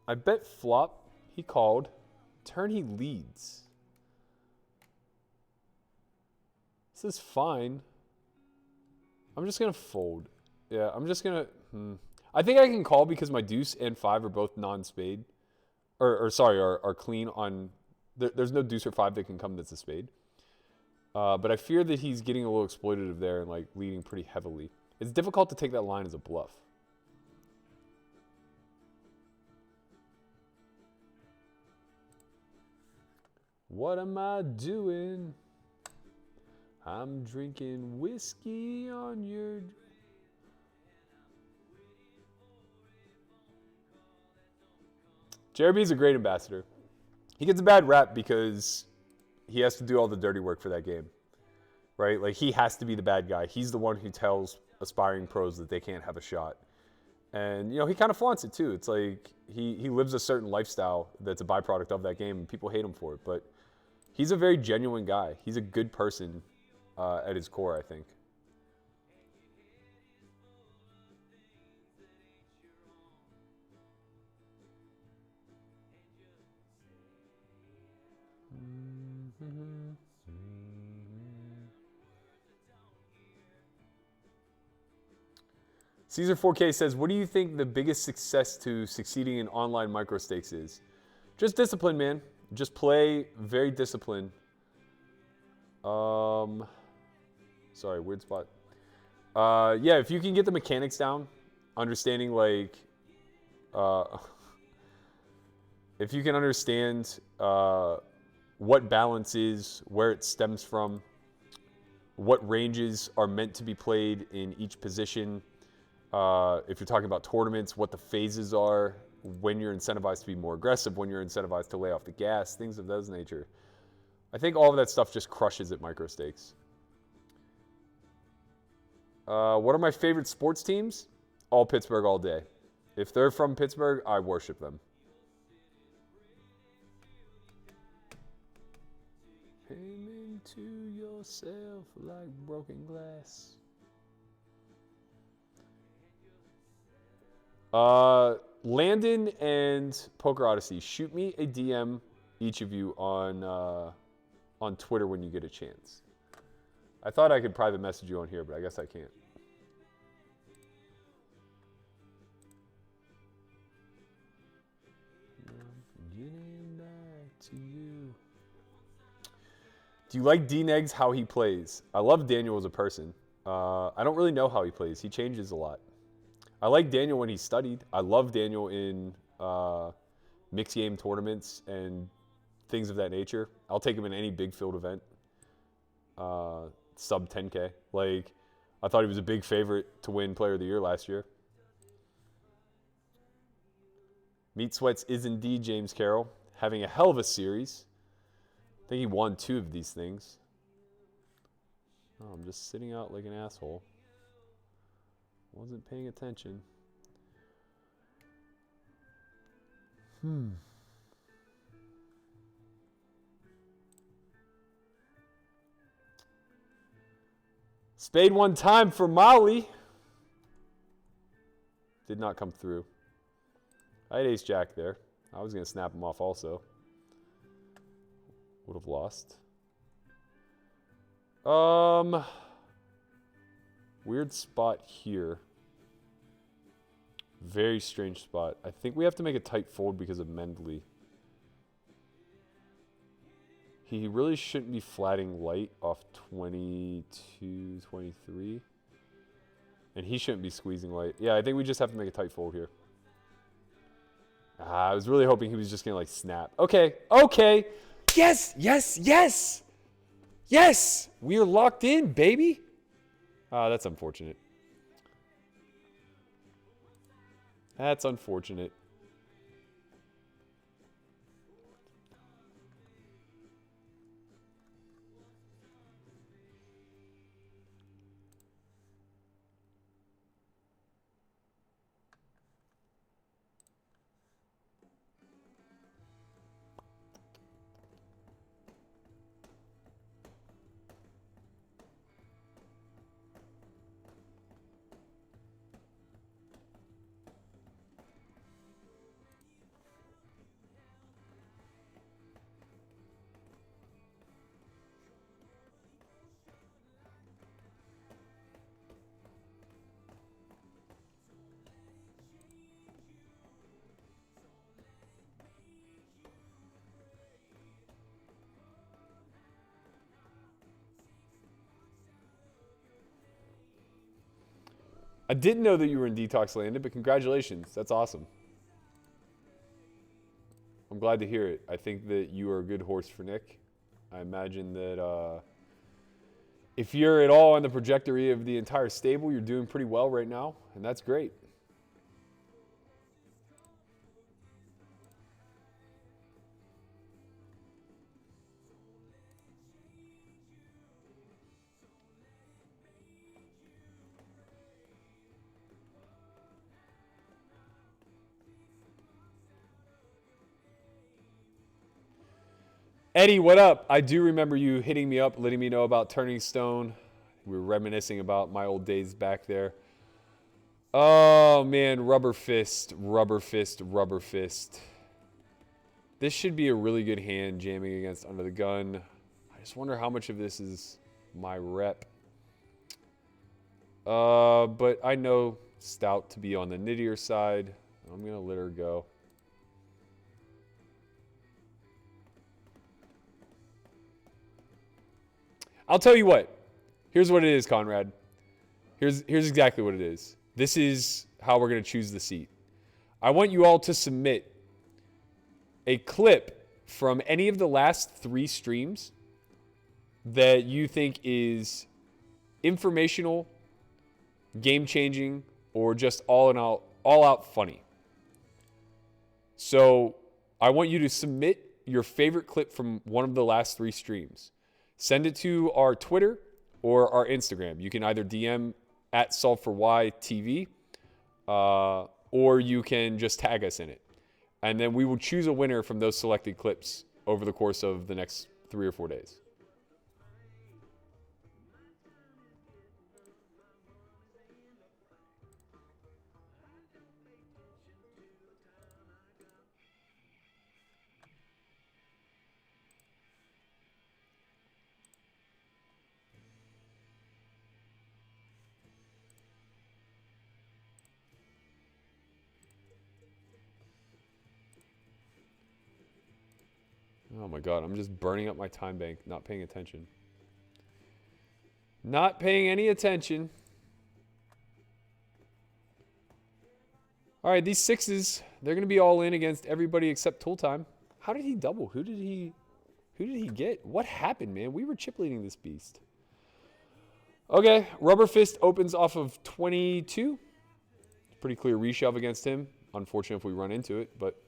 I bet flop. He called. Turn he leads. This is fine. I'm just going to fold. Yeah, I'm just going to... I think I can call because my deuce and 5 are both non-spade. Are clean on... There's no deuce or 5 that can come that's a spade. But I fear that he's getting a little exploitative there and like leading pretty heavily. It's difficult to take that line as a bluff. What am I doing? I'm drinking whiskey on your... Jeremy's a great ambassador. He gets a bad rap because he has to do all the dirty work for that game, right? Like, he has to be the bad guy. He's the one who tells aspiring pros that they can't have a shot. And, you know, he kind of flaunts it, too. It's like he lives a certain lifestyle that's a byproduct of that game, and people hate him for it. But he's a very genuine guy. He's a good person at his core, I think. Caesar 4K says, what do you think the biggest success to succeeding in online micro stakes is? Just discipline, man. Just play very disciplined. Sorry, weird spot. Yeah, if you can get the mechanics down, understanding like, if you can understand what balance is, where it stems from, what ranges are meant to be played in each position. If you're talking about tournaments, what the phases are, when you're incentivized to be more aggressive, when you're incentivized to lay off the gas, things of that nature. I think all of that stuff just crushes at micro stakes. What are my favorite sports teams? All Pittsburgh all day. If they're from Pittsburgh, I worship them. Aim into yourself like broken glass. Landon and Poker Odyssey, shoot me a DM, each of you, on Twitter when you get a chance. I thought I could private message you on here, but I guess I can't. Getting back to you. Do you like D-Negs how he plays? I love Daniel as a person. I don't really know how he plays. He changes a lot. I like Daniel when he studied. I love Daniel in mixed game tournaments and things of that nature. I'll take him in any big field event. Sub 10K. Like, I thought he was a big favorite to win Player of the Year last year. Meat Sweats is indeed James Carroll, having a hell of a series. I think he won 2 of these things. Oh, I'm just sitting out like an asshole. Wasn't paying attention. Spade one time for Molly. Did not come through. I had ace jack there. I was going to snap him off also. Would have lost. Weird spot here. Very strange spot. I think we have to make a tight fold because of Mendley. He really shouldn't be flatting light off 22, 23. And he shouldn't be squeezing light. Yeah, I think we just have to make a tight fold here. I was really hoping he was just going to like snap. Okay, okay. Yes, yes, yes. Yes, we are locked in, baby. That's unfortunate. That's unfortunate. I didn't know that you were in Detox Landed, but congratulations. That's awesome. I'm glad to hear it. I think that you are a good horse for Nick. I imagine that if you're at all on the trajectory of the entire stable, you're doing pretty well right now, and that's great. Eddie, what up? I do remember you hitting me up, letting me know about Turning Stone. We were reminiscing about my old days back there. Oh, man, rubber fist, rubber fist, rubber fist. This should be a really good hand jamming against Under the Gun. I just wonder how much of this is my rep. But I know Stout to be on the nittier side. I'm going to let her go. I'll tell you what. Here's what it is, Conrad. Here's exactly what it is. This is how we're going to choose the seat. I want you all to submit a clip from any of the last 3 streams that you think is informational, game-changing, or just all out funny. So I want you to submit your favorite clip from one of the last 3 streams. Send it to our Twitter or our Instagram. You can either DM at S4Y TV, or you can just tag us in it. And then we will choose a winner from those selected clips over the course of the next 3 or 4 days. Oh my God, I'm just burning up my time bank, not paying attention. Not paying any attention. All right, these 6s, they're going to be all in against everybody except Tool Time. How did he double? Who did he get? What happened, man? We were chip leading this beast. Okay, Rubber Fist opens off of 22. Pretty clear reshove against him. Unfortunate if we run into it, but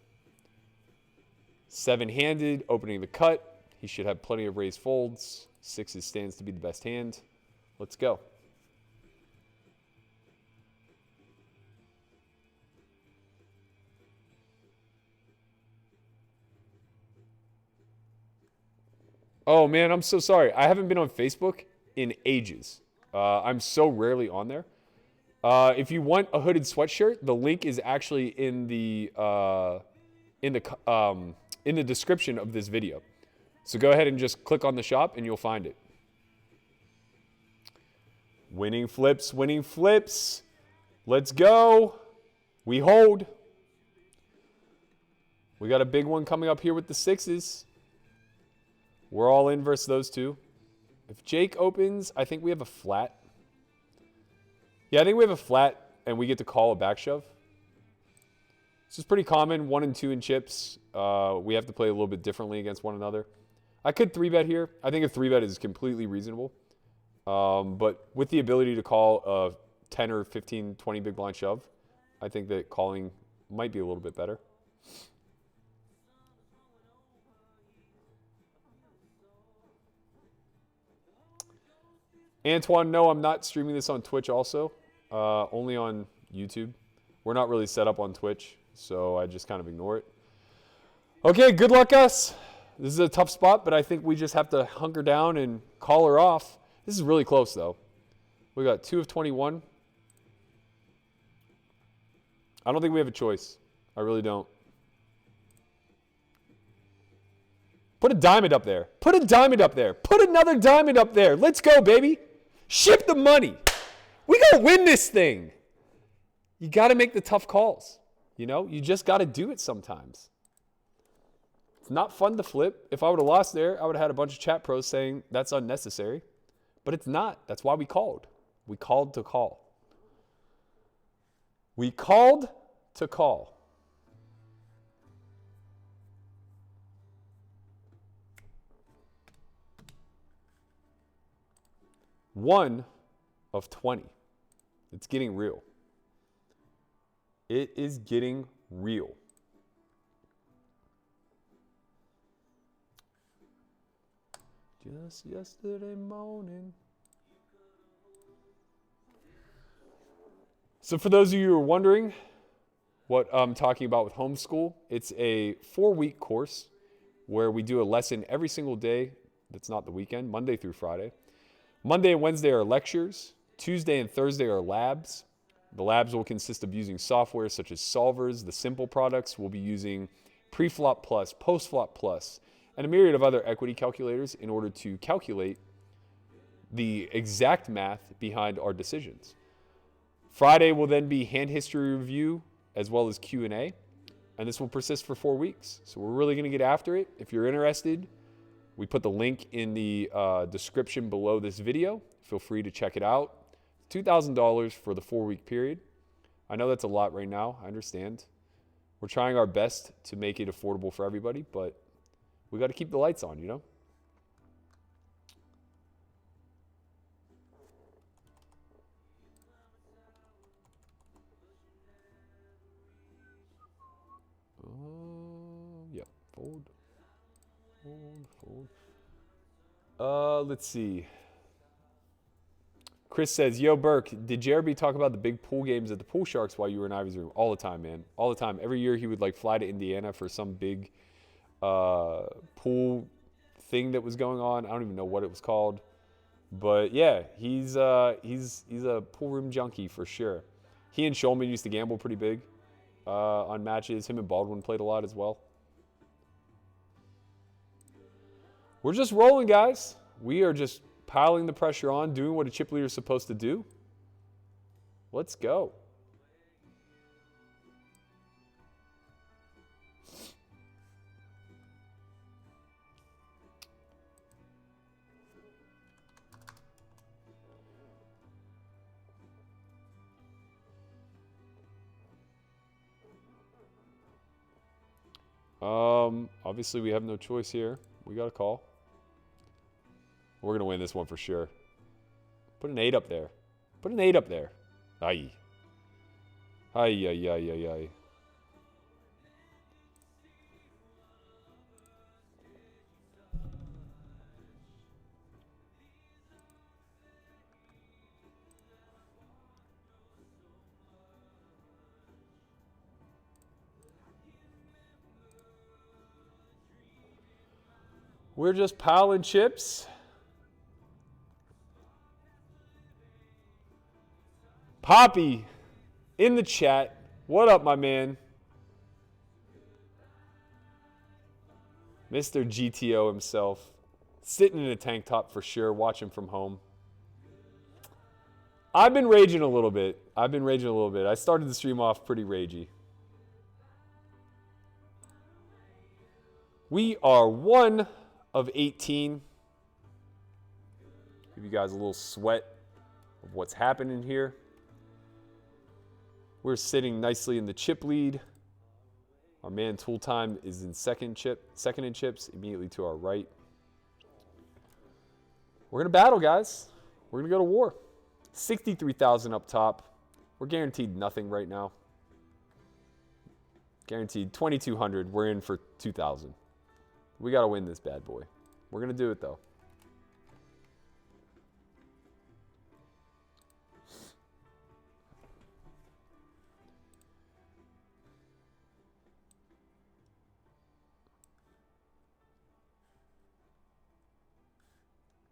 7-handed, opening the cut. He should have plenty of raised folds. 6s stands to be the best hand. Let's go. Oh, man, I'm so sorry. I haven't been on Facebook in ages. I'm so rarely on there. If you want a hooded sweatshirt, the link is actually in the description of this video. So go ahead and just click on the shop and you'll find it. Winning flips, winning flips. Let's go. We hold. We got a big one coming up here with the 6s. We're all in versus those 2. If Jake opens, I think we have a flat. Yeah, I think we have a flat and we get to call a back shove. This is pretty common, 1 and 2 in chips. We have to play a little bit differently against one another. I could 3-bet here. I think a 3-bet is completely reasonable. But with the ability to call a 10 or 15, 20 big blind shove, I think that calling might be a little bit better. Antoine, no, I'm not streaming this on Twitch also. Only on YouTube. We're not really set up on Twitch, so I just kind of ignore it. Okay, good luck, us. This is a tough spot, but I think we just have to hunker down and call her off. This is really close, though. We got 2 of 21. I don't think we have a choice. I really don't. Put a diamond up there. Put a diamond up there. Put another diamond up there. Let's go, baby. Ship the money. We got to win this thing. You got to make the tough calls. You know, you just got to do it sometimes. It's not fun to flip. If I would have lost there, I would have had a bunch of chat pros saying that's unnecessary. But it's not. That's why we called. We called to call. We called to call. One of 20. It's getting real. It is getting real. Just yesterday morning. So for those of you who are wondering what I'm talking about with homeschool, it's a 4-week course where we do a lesson every single day that's not the weekend, Monday through Friday. Monday and Wednesday are lectures. Tuesday and Thursday are labs. The labs will consist of using software such as solvers. The simple products will be using Preflop Plus, Postflop Plus, and a myriad of other equity calculators in order to calculate the exact math behind our decisions. Friday will then be hand history review as well as Q&A, and this will persist for 4 weeks. So we're really going to get after it. If you're interested, we put the link in the description below this video. Feel free to check it out. $2,000 for the 4-week period. I know that's a lot right now. I understand. We're trying our best to make it affordable for everybody, but we got to keep the lights on, you know? Yep. Fold. Let's see. Chris says, yo, Burke, did Jeremy talk about the big pool games at the Pool Sharks while you were in Ivy's room? All the time, man. All the time. Every year he would like fly to Indiana for some big pool thing that was going on. I don't even know what it was called. But yeah, he's a pool room junkie for sure. He and Shulman used to gamble pretty big on matches. Him and Baldwin played a lot as well. We're just rolling, guys. We are just piling the pressure on, doing what a chip leader is supposed to do. Let's go. Obviously we have no choice here. We got a call. We're going to win this one for sure. Put an 8 up there. Put an 8 up there. Aye. Aye, aye, aye, aye, aye. We're just piling chips. Poppy in the chat. What up, my man? Mr. GTO himself. Sitting in a tank top for sure, watching from home. I've been raging a little bit. I started the stream off pretty ragey. We are 1 of 18. Give you guys a little sweat of what's happening here. We're sitting nicely in the chip lead. Our man Tool Time is in second in chips, immediately to our right. We're gonna battle, guys. We're gonna go to war. 63,000 up top. We're guaranteed nothing right now. Guaranteed 2,200. We're in for 2,000. We gotta win this bad boy. We're gonna do it though.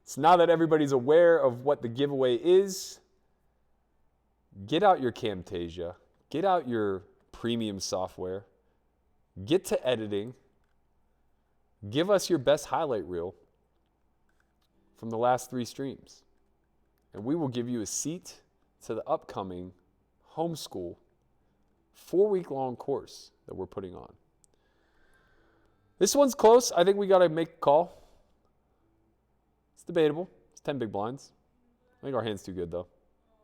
So now that everybody's aware of what the giveaway is, get out your Camtasia, get out your premium software, get to editing, give us your best highlight reel from the last 3 streams, and we will give you a seat to the upcoming homeschool 4-week-long course that we're putting on. This one's close. I think we got to make a call. It's debatable. It's 10 big blinds. I think our hand's too good, though.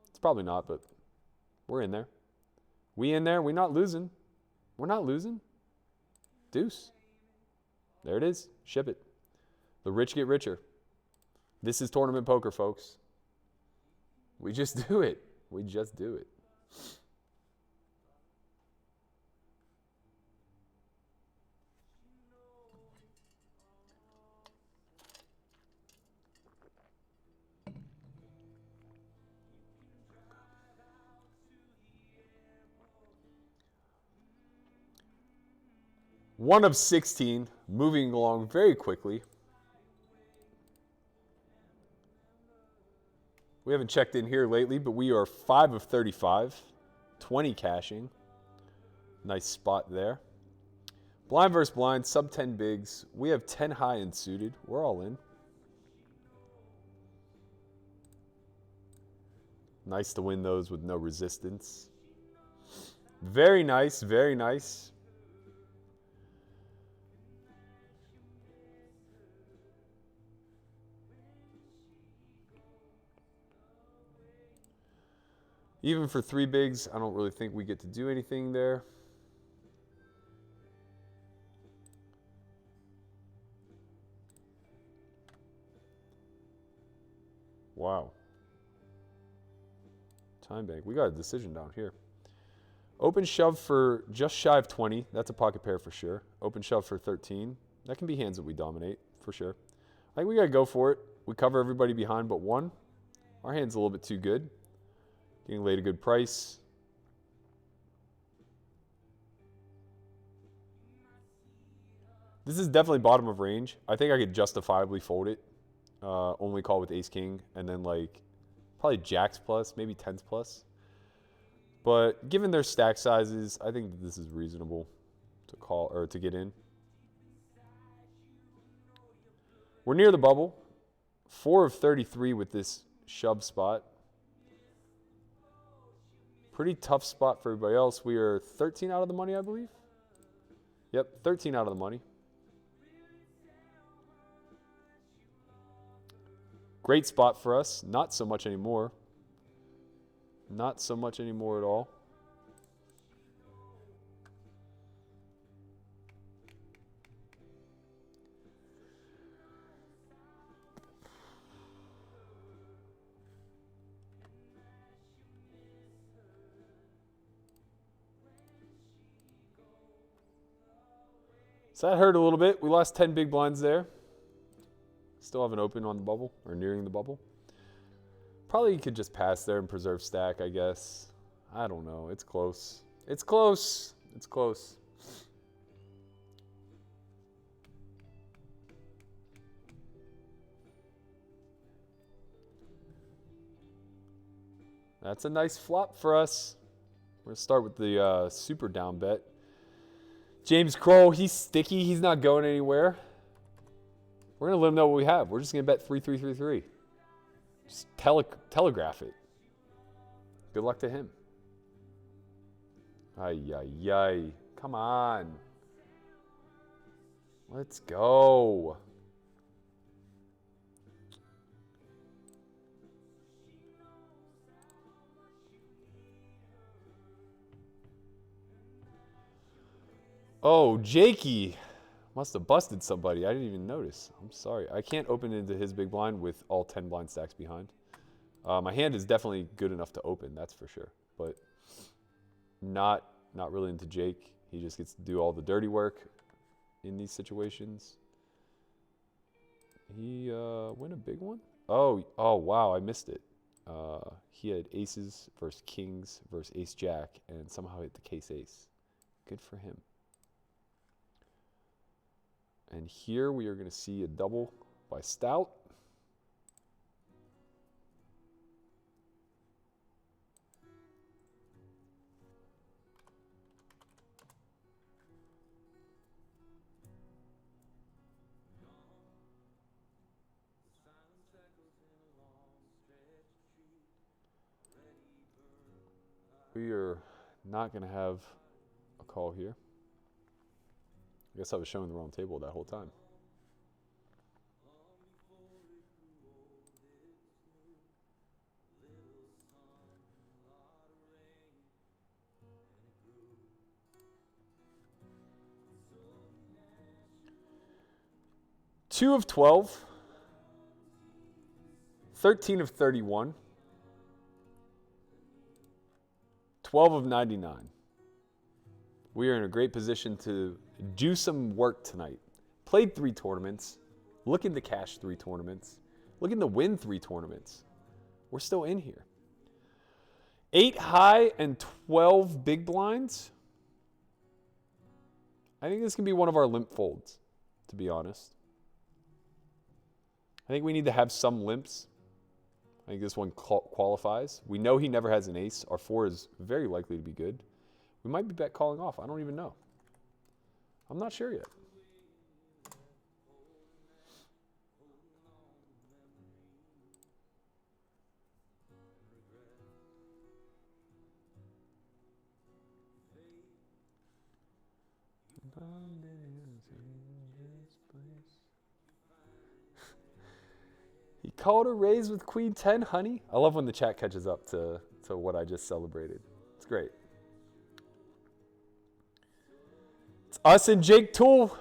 It's probably not, but we're in there. We in there. We're not losing. We're not losing. Deuce. There it is. Ship it. The rich get richer. This is tournament poker, folks. We just do it. We just do it. One of 16, moving along very quickly. We haven't checked in here lately, but we are 5 of 35, 20 cashing. Nice spot there. Blind versus blind, sub 10 bigs. We have 10 high and suited. We're all in. Nice to win those with no resistance. Very nice, very nice. Even for 3 bigs, I don't really think we get to do anything there. Wow. Time bank. We got a decision down here. Open shove for just shy of 20. That's a pocket pair for sure. Open shove for 13. That can be hands that we dominate for sure. I think we got to go for it. We cover everybody behind but one. Our hand's a little bit too good. Getting laid a good price. This is definitely bottom of range. I think I could justifiably fold it. Only call with ace king and then like probably jacks plus, maybe tens plus. But given their stack sizes, I think that this is reasonable to call or to get in. We're near the bubble. 4 of 33 with this shove spot. Pretty tough spot for everybody else. We are 13 out of the money, I believe. Yep, 13 out of the money. Great spot for us. Not so much anymore. Not so much anymore at all. So that hurt a little bit. We lost 10 big blinds there. Still have an open on the bubble, or nearing the bubble. Probably could just pass there and preserve stack, I guess. I don't know. It's close. It's close. It's close. That's a nice flop for us. We're going to start with the super down bet. James Kroll, he's sticky. He's not going anywhere. We're going to let him know what we have. We're just going to bet 3-3-3-3. Just telegraph it. Good luck to him. Ay, ay, ay. Come on. Let's go. Oh, Jakey must have busted somebody. I didn't even notice. I'm sorry. I can't open into his big blind with all 10 blind stacks behind. My hand is definitely good enough to open, that's for sure. But not really into Jake. He just gets to do all the dirty work in these situations. He win a big one? Oh, wow, I missed it. He had aces versus kings versus ace jack and somehow hit the case ace. Good for him. And here we are going to see a double by Stout. We are not going to have a call here. I guess I was showing the wrong table that whole time. 2 of 12. 13 of 31. 12 of 99. We are in a great position to do some work tonight. Played 3 tournaments. Looking to cash 3 tournaments. Looking to win 3 tournaments. We're still in here. 8 high and 12 big blinds. I think this can be one of our limp folds, to be honest. I think we need to have some limps. I think this one qualifies. We know he never has an ace. Our 4 is very likely to be good. We might be bet calling off. I don't even know. I'm not sure yet. He called a raise with Queen 10, honey. I love when the chat catches up to what I just celebrated. It's great. It's us and Jake Toole.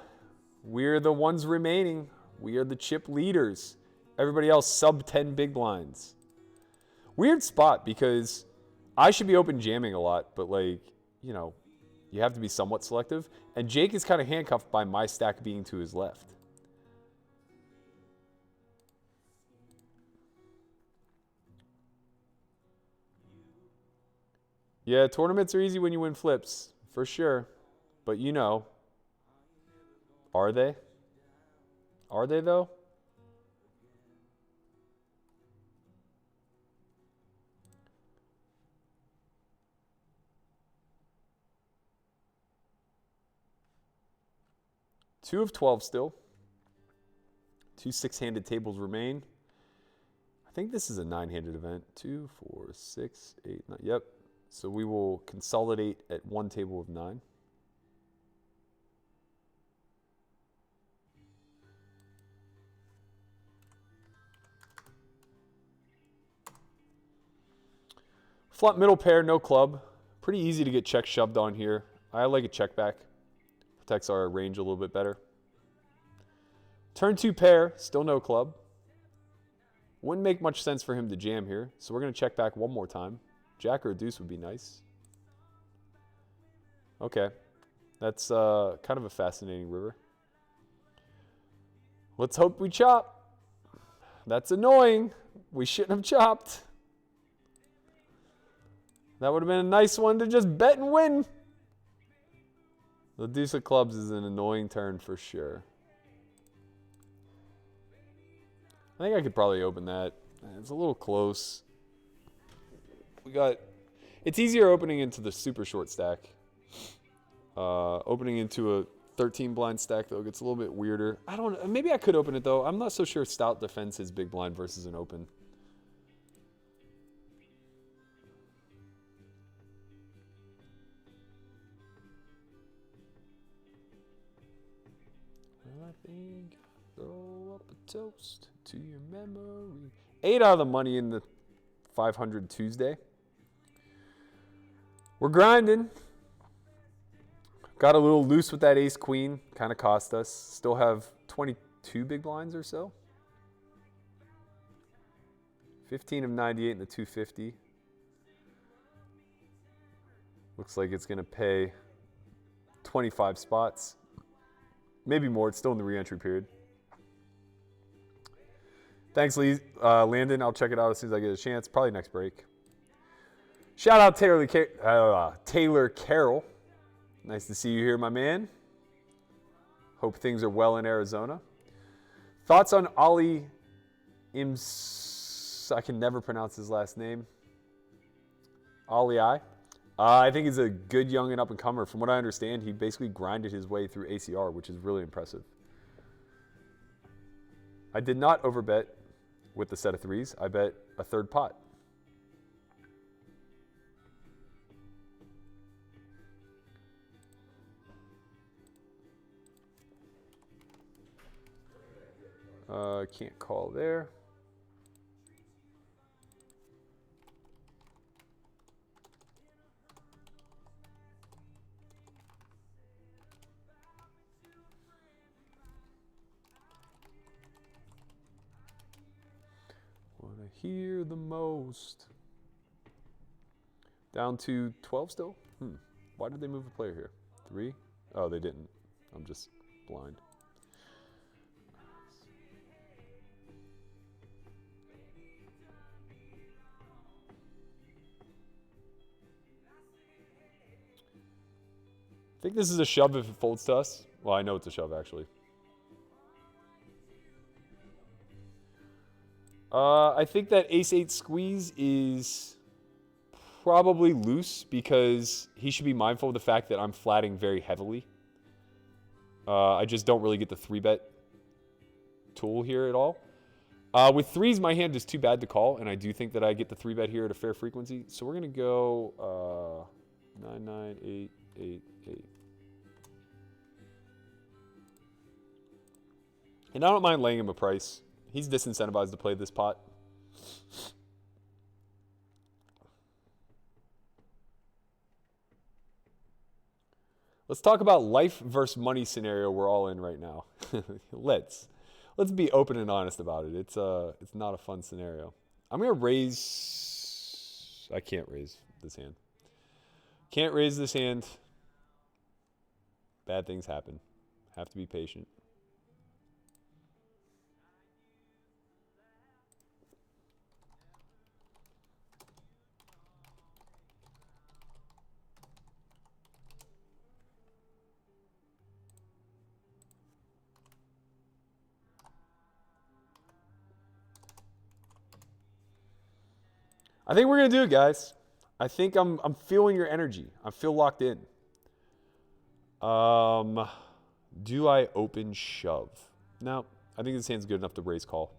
We're the ones remaining. We are the chip leaders. Everybody else sub 10 big blinds. Weird spot because I should be open jamming a lot, but like, you know, you have to be somewhat selective. And Jake is kind of handcuffed by my stack being to his left. Yeah, tournaments are easy when you win flips, for sure. But you know, are they? Are they though? Two of 12 still. 2 6-handed tables remain. I think this is a 9-handed event. 2, 4, 6, 8, 9. Yep. So we will consolidate at 1 table of 9. Flop middle pair, no club. Pretty easy to get check shoved on here. I like a check back. Protects our range a little bit better. Turn 2 pair, still no club. Wouldn't make much sense for him to jam here, so we're going to check back one more time. Jack or a deuce would be nice. Okay. That's kind of a fascinating river. Let's hope we chop. That's annoying. We shouldn't have chopped. That would have been a nice one to just bet and win. The deuce of clubs is an annoying turn for sure. I think I could probably open that. It's a little close. It's easier opening into the super short stack. Opening into a 13 blind stack though gets a little bit weirder. I don't know. Maybe I could open it though. I'm not so sure Stout defends his big blind versus an open. Well, I think throw up a toast to your memory. 8 out of the money in the 500 Tuesday. We're grinding. Got a little loose with that ace queen. Kind of cost us. Still have 22 big blinds or so. 15 of 98 in the 250. Looks like it's going to pay 25 spots. Maybe more. It's still in the re-entry period. Thanks, Landon. I'll check it out as soon as I get a chance. Probably next break. Shout out Taylor Carroll. Nice to see you here, my man. Hope things are well in Arizona. Thoughts on Ali I can never pronounce his last name. Ali I think he's a good young and up-and-comer. From what I understand, he basically grinded his way through ACR, which is really impressive. I did not overbet with the set of threes. I bet a third pot. Can't call there. hear the most. Down to 12 still? Why did they move a player here? 3? Oh, they didn't. I'm just blind. I think this is a shove if it folds to us. Well, I know it's a shove, actually. I think that ace-8 squeeze is probably loose because he should be mindful of the fact that I'm flatting very heavily. I just don't really get the 3-bet tool here at all. With 3s, my hand is too bad to call, and I do think that I get the 3-bet here at a fair frequency. So we're going to go 9, 9, 8, 8, 8. And I don't mind laying him a price. He's disincentivized to play this pot. Let's talk about life versus money scenario we're all in right now. Let's be open and honest about it. It's not a fun scenario. I'm going to raise. I can't raise this hand. Can't raise this hand. Bad things happen. Have to be patient. I think we're going to do it, guys. I think I'm feeling your energy. I feel locked in. Do I open shove? No, I think this hand's good enough to raise call.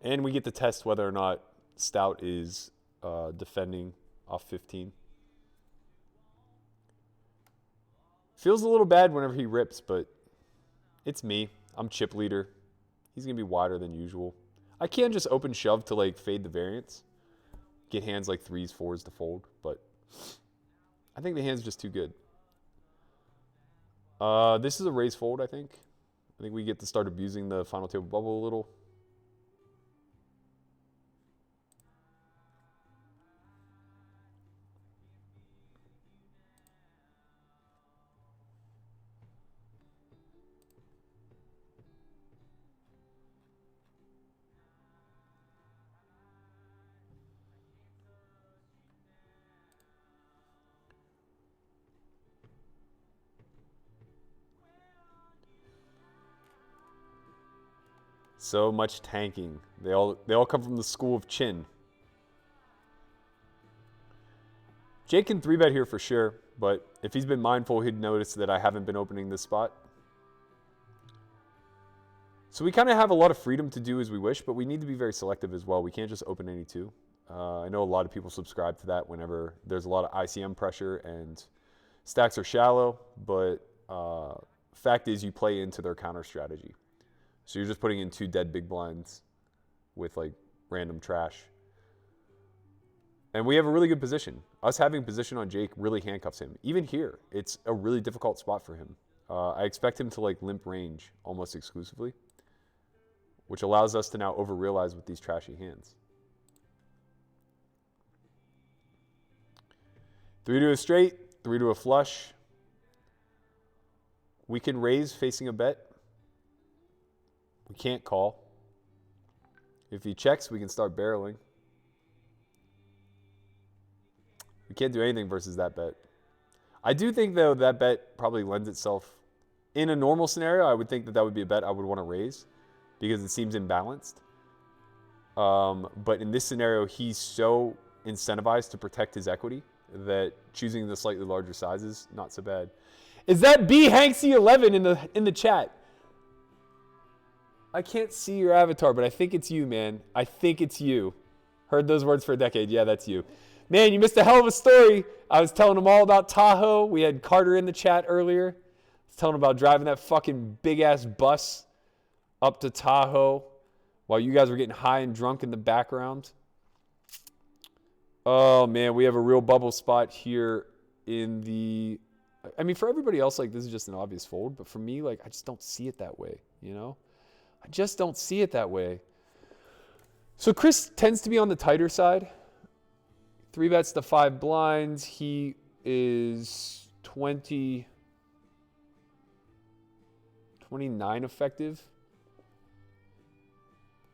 And we get to test whether or not Stout is defending off 15. Feels a little bad whenever he rips, but it's me. I'm chip leader. He's going to be wider than usual. I can just open shove to like fade the variance. Get hands like 3s, 4s to fold, but I think the hand's just too good. This is a raise fold, I think. I think we get to start abusing the final table bubble a little. So much tanking. They all come from the school of chin. Jake can 3-bet here for sure, but if he's been mindful, he'd notice that I haven't been opening this spot. So we kind of have a lot of freedom to do as we wish, but we need to be very selective as well. We can't just open any 2. I know a lot of people subscribe to that whenever there's a lot of ICM pressure and stacks are shallow, but fact is you play into their counter strategy. So you're just putting in 2 dead big blinds with like random trash. And we have a really good position. Us having position on Jake really handcuffs him. Even here, it's a really difficult spot for him. I expect him to like limp range almost exclusively, which allows us to now over-realize with these trashy hands. 3 to a straight, 3 to a flush. We can raise facing a bet. We can't call. If he checks, we can start barreling. We can't do anything versus that bet. I do think, though, that bet probably lends itself. In a normal scenario, I would think that would be a bet I would want to raise because it seems imbalanced. But in this scenario, he's so incentivized to protect his equity that choosing the slightly larger size is not so bad. Is that B Hanksy11 in the chat? I can't see your avatar, but I think it's you, man. I think it's you. Heard those words for a decade. Yeah, that's you. Man, you missed a hell of a story. I was telling them all about Tahoe. We had Carter in the chat earlier. I was telling him about driving that fucking big-ass bus up to Tahoe while you guys were getting high and drunk in the background. Oh, man, we have a real bubble spot here in the... I mean, for everybody else, like, this is just an obvious fold. But for me, like, I just don't see it that way, you know? I just don't see it that way. So Chris tends to be on the tighter side. 3 bets to 5 blinds. He is 29 effective.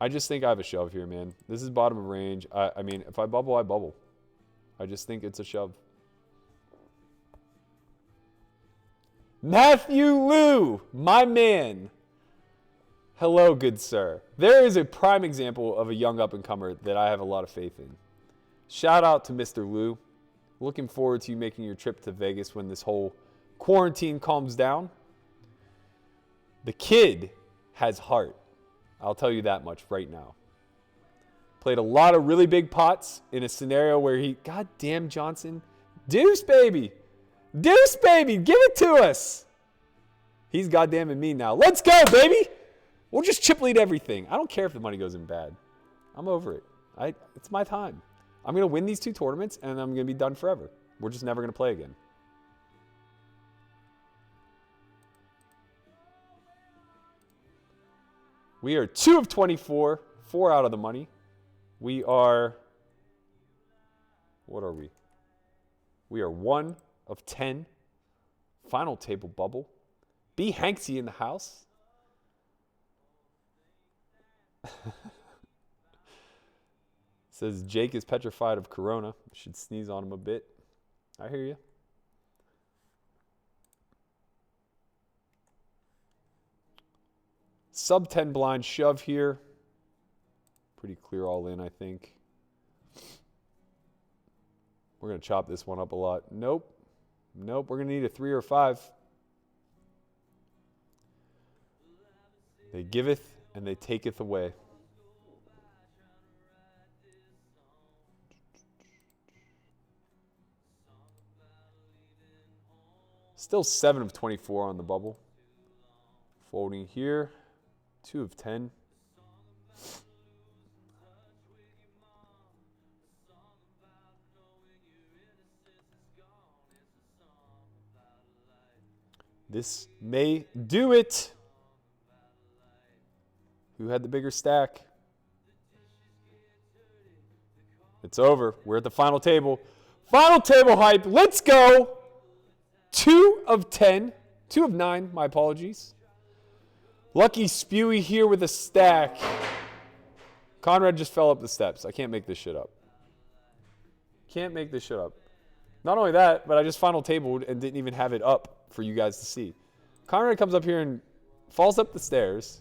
I just think I have a shove here, man. This is bottom of range. I mean, if I bubble, I bubble. I just think it's a shove. Matthew Liu, my man. Hello, good sir. There is a prime example of a young up-and-comer that I have a lot of faith in. Shout out to Mr. Liu. Looking forward to you making your trip to Vegas when this whole quarantine calms down. The kid has heart. I'll tell you that much right now. Played a lot of really big pots in a scenario where he, goddamn Johnson, deuce baby, give it to us. He's goddamming me now. Let's go, baby. We'll just chip lead everything. I don't care if the money goes in bad. I'm over it. It's my time. I'm going to win these 2 tournaments, and I'm going to be done forever. We're just never going to play again. We are 2 of 24, 4 out of the money. We are, what are we? We are 1 of 10. Final table bubble. B. Hanksy in the house. Says Jake is petrified of Corona. Should sneeze on him a bit. I hear you. Sub 10 blind shove here. Pretty clear all in, I think. We're going to chop this one up a lot. Nope. We're going to need a 3 or 5. They giveth and they taketh away. Still 7 of 24 on the bubble. Folding here. 2 of 10. This may do it. Who had the bigger stack? It's over. We're at the final table. Final table hype. Let's go. 2 of 10. 2 of 9. My apologies. Lucky Spewy here with a stack. Conrad just fell up the steps. I can't make this shit up. Not only that, but I just final tabled and didn't even have it up for you guys to see. Conrad comes up here and falls up the stairs.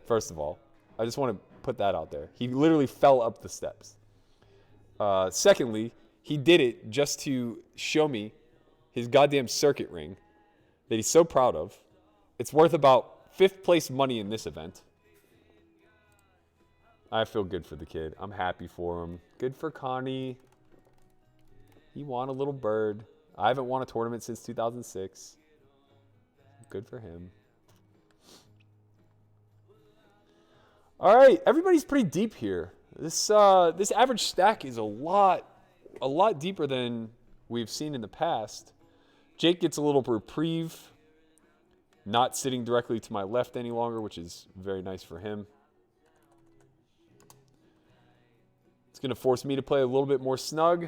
First of all, I just want to put that out there. He literally fell up the steps. Secondly, he did it just to show me his goddamn circuit ring that he's so proud of. It's worth about 5th place money in this event. I feel good for the kid. I'm happy for him. Good for Connie. He won a little bird. I haven't won a tournament since 2006. Good for him. All right, everybody's pretty deep here. This average stack is a lot deeper than we've seen in the past. Jake gets a little reprieve, not sitting directly to my left any longer, which is very nice for him. It's going to force me to play a little bit more snug.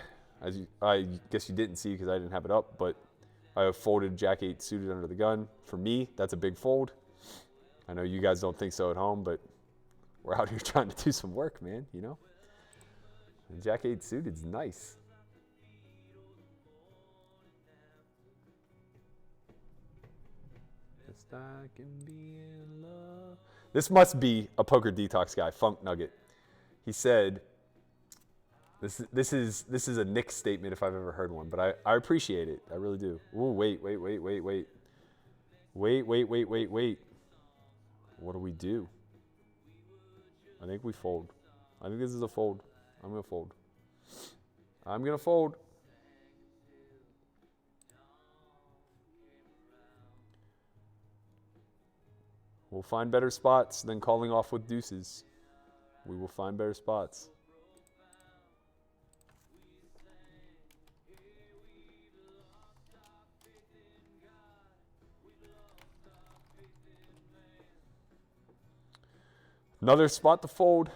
I guess you didn't see because I didn't have it up, but I have folded Jack 8 suited under the gun. For me, that's a big fold. I know you guys don't think so at home, but we're out here trying to do some work, man, you know? And Jack 8 suited is nice. I can be in love. This must be a Poker Detox guy, Funk Nugget. He said, this is a Nick statement if I've ever heard one, but I appreciate it. I really do. Ooh, wait. Wait. What do we do? I think we fold. I think this is a fold. I'm going to fold. We'll find better spots than calling off with deuces. We will find better spots. Another spot to fold.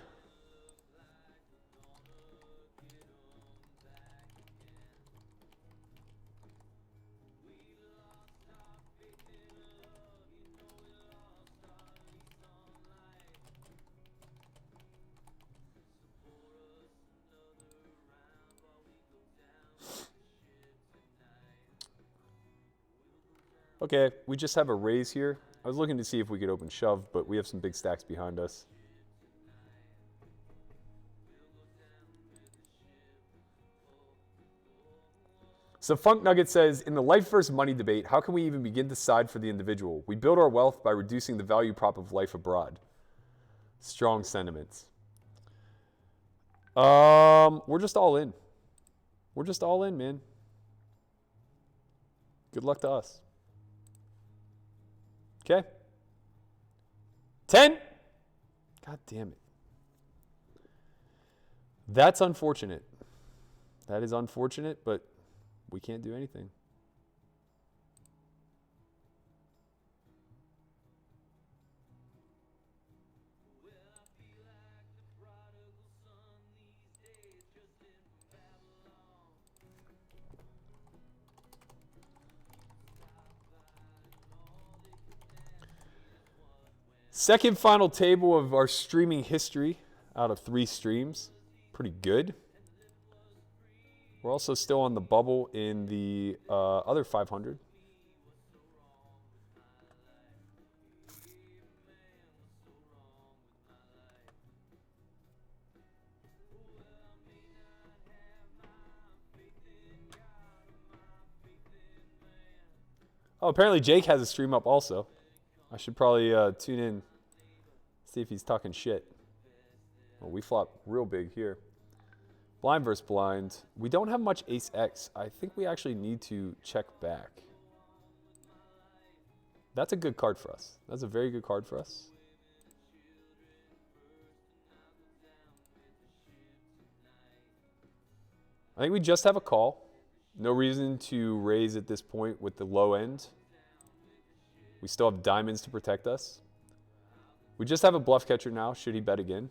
Okay, we just have a raise here. I was looking to see if we could open shove, but we have some big stacks behind us. So Funk Nugget says, in the life versus money debate, how can we even begin to side for the individual? We build our wealth by reducing the value prop of life abroad. Strong sentiments. We're just all in. We're just all in, man. Good luck to us. Okay. 10. God damn it. That's unfortunate. That is unfortunate, but we can't do anything. Second final table of our streaming history out of 3 streams. Pretty good. We're also still on the bubble in the other 500. Oh, apparently Jake has a stream up also. I should probably tune in, see if he's talking shit. Well, we flop real big here. Blind versus blind. We don't have much ace X. I think we actually need to check back. That's a good card for us. That's a very good card for us. I think we just have a call. No reason to raise at this point with the low end. We still have diamonds to protect us. We just have a bluff catcher now. Should he bet again?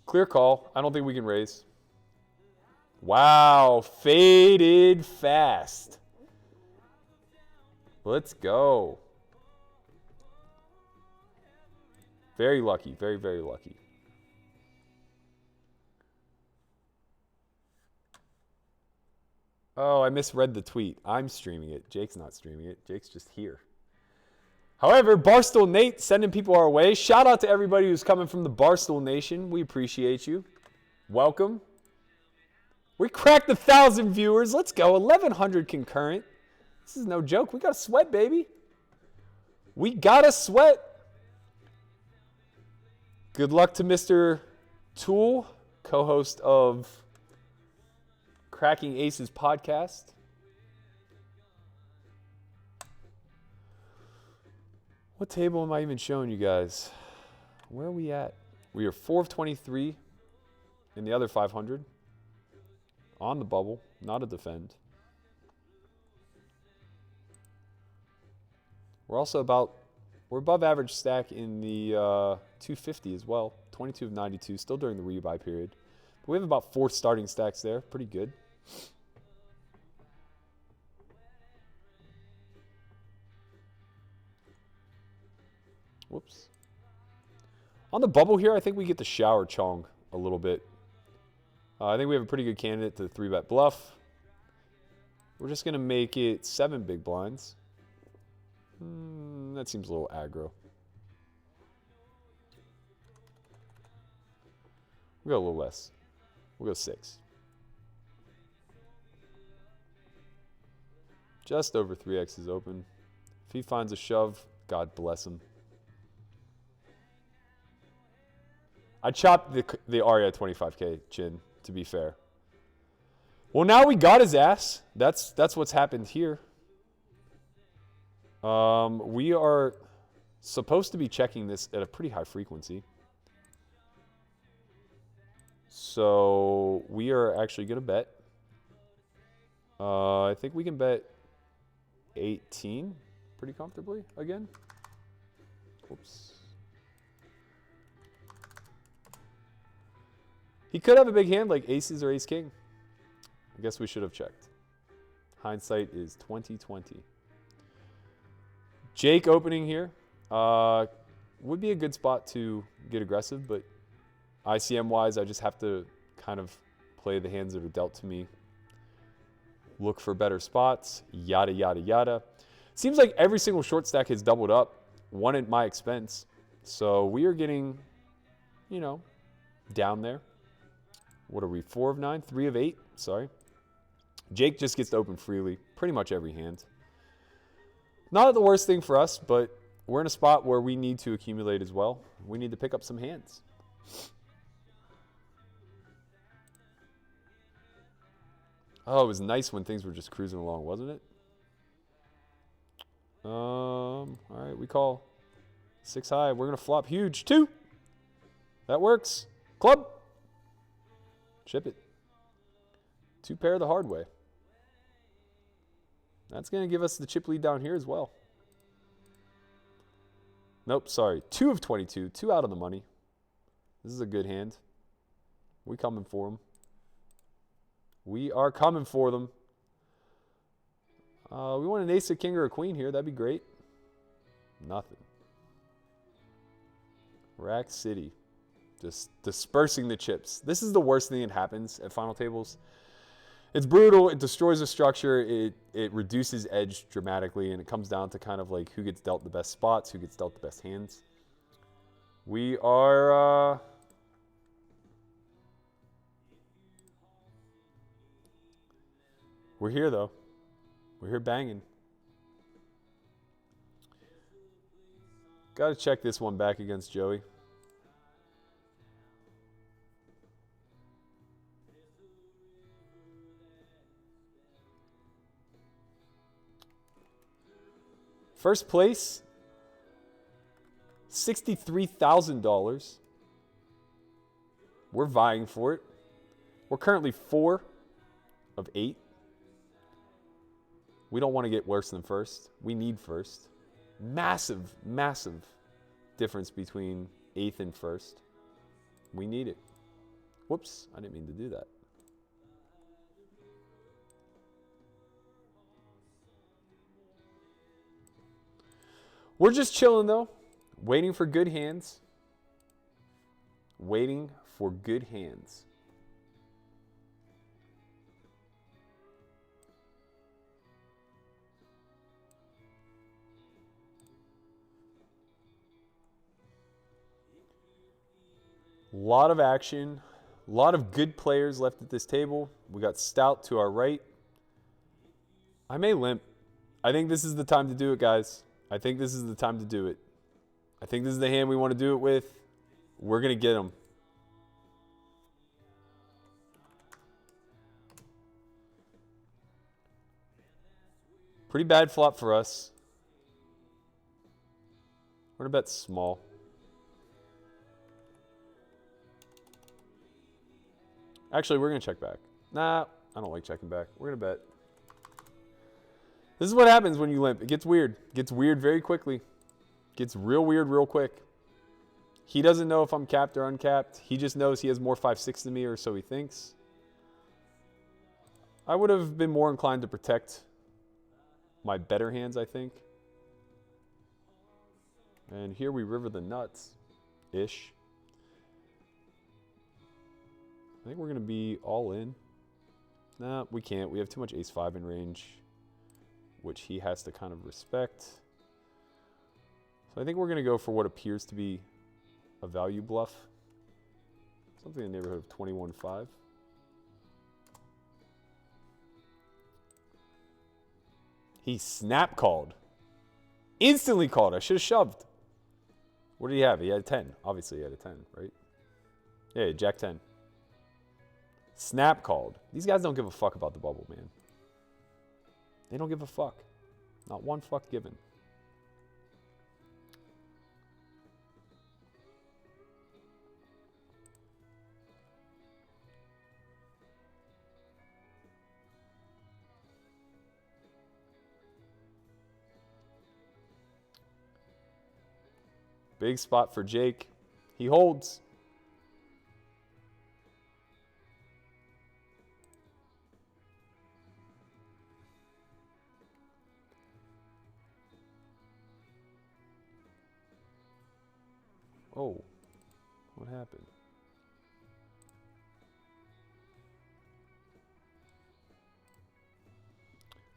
Clear call. I don't think we can raise. Wow. Faded fast. Let's go. Very lucky. Very, very lucky. Oh, I misread the tweet. I'm streaming it. Jake's not streaming it. Jake's just here. However, Barstool Nate sending people our way. Shout out to everybody who's coming from the Barstool Nation. We appreciate you. Welcome. We cracked 1,000 viewers. Let's go. 1,100 concurrent. This is no joke. We got to sweat, baby. We got to sweat. Good luck to Mr. Tool, co-host of Cracking Aces podcast. What table am I even showing you guys? Where are we at? We are 4 of 23 in the other 500. On the bubble, not a defend. We're also we're above average stack in the 250 as well. 22 of 92, still during the rebuy period. But we have about 4 starting stacks there. Pretty good. Whoops. On the bubble here, I think we get to shower Chong a little bit. I think we have a pretty good candidate to the 3-bet bluff. We're just going to make it 7 big blinds. That seems a little aggro. We'll go a little less. We'll go 6. Just over 3x is open. If he finds a shove, God bless him. I chopped the Arya at 25K, Chin, to be fair. Well, now we got his ass. That's what's happened here. We are supposed to be checking this at a pretty high frequency. So we are actually going to bet. I think we can bet 18 pretty comfortably again. Whoops. He could have a big hand like aces or ace king. I guess we should have checked. Hindsight is 20/20. Jake opening here would be a good spot to get aggressive, but ICM wise, I just have to kind of play the hands that are dealt to me, look for better spots, yada, yada, yada. Seems like every single short stack has doubled up, one at my expense. So we are getting, you know, down there. What are we, 4 of 9? 3 of 8? Sorry. Jake just gets to open freely pretty much every hand. Not the worst thing for us, but we're in a spot where we need to accumulate as well. We need to pick up some hands. Oh, it was nice when things were just cruising along, wasn't it? All right, we call 6 high. We're going to flop huge. 2. That works. Club. Chip it. 2 pair the hard way. That's going to give us the chip lead down here as well. Nope, sorry. 2 of 22. 2 out of the money. This is a good hand. We coming for them. We are coming for them. We want an ace, a king, or a queen here. That'd be great. Nothing. Rack City. Just dispersing the chips. This is the worst thing that happens at final tables. It's brutal. It destroys the structure. It reduces edge dramatically, and it comes down to kind of like who gets dealt the best spots, who gets dealt the best hands. We are... we're here, though. We're here banging. Got to check this one back against Joey. First place, $63,000. We're vying for it. We're currently 4 of 8. We don't want to get worse than first. We need first. Massive, massive difference between 8th and 1st. We need it. Whoops, I didn't mean to do that. We're just chilling, though. Waiting for good hands. Waiting for good hands. A lot of action. A lot of good players left at this table. We got Stout to our right. I may limp. I think this is the time to do it, guys. I think this is the time to do it. I think this is the hand we want to do it with. We're going to get him. Pretty bad flop for us. We're going to bet small. Actually, we're going to check back. Nah, I don't like checking back. We're going to bet. This is what happens when you limp. It gets weird. It gets weird very quickly. It gets real weird real quick. He doesn't know if I'm capped or uncapped. He just knows he has more 5-6 than me, or so he thinks. I would have been more inclined to protect my better hands, I think. And here we river the nuts-ish. I think we're going to be all in. Nah, we can't. We have too much ace-5 in range, which he has to kind of respect. So I think we're going to go for what appears to be a value bluff. Something in the neighborhood of 21-5. He snap called. Instantly called. I should have shoved. What did he have? He had a 10. Obviously, he had a 10, right? Yeah, Jack 10. Snap called. These guys don't give a fuck about the bubble, man. They don't give a fuck. Not one fuck given. Big spot for Jake. He holds. Oh, what happened?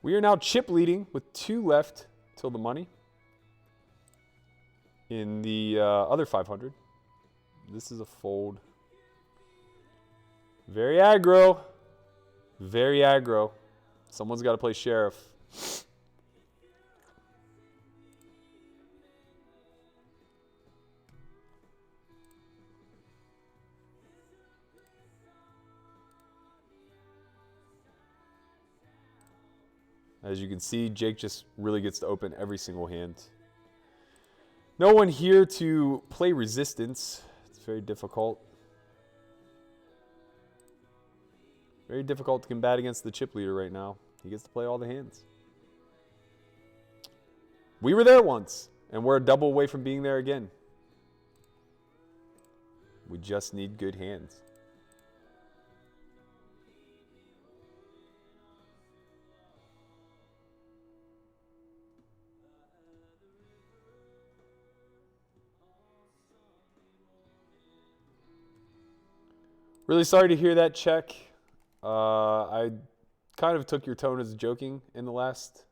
We are now chip leading with 2 left till the money. In the other 500. This is a fold. Very aggro. Very aggro. Someone's got to play sheriff. As you can see, Jake just really gets to open every single hand. No one here to play resistance. It's very difficult. Very difficult to combat against the chip leader right now. He gets to play all the hands. We were there once, and we're a double away from being there again. We just need good hands. Really sorry to hear that, check. I kind of took your tone as joking in the last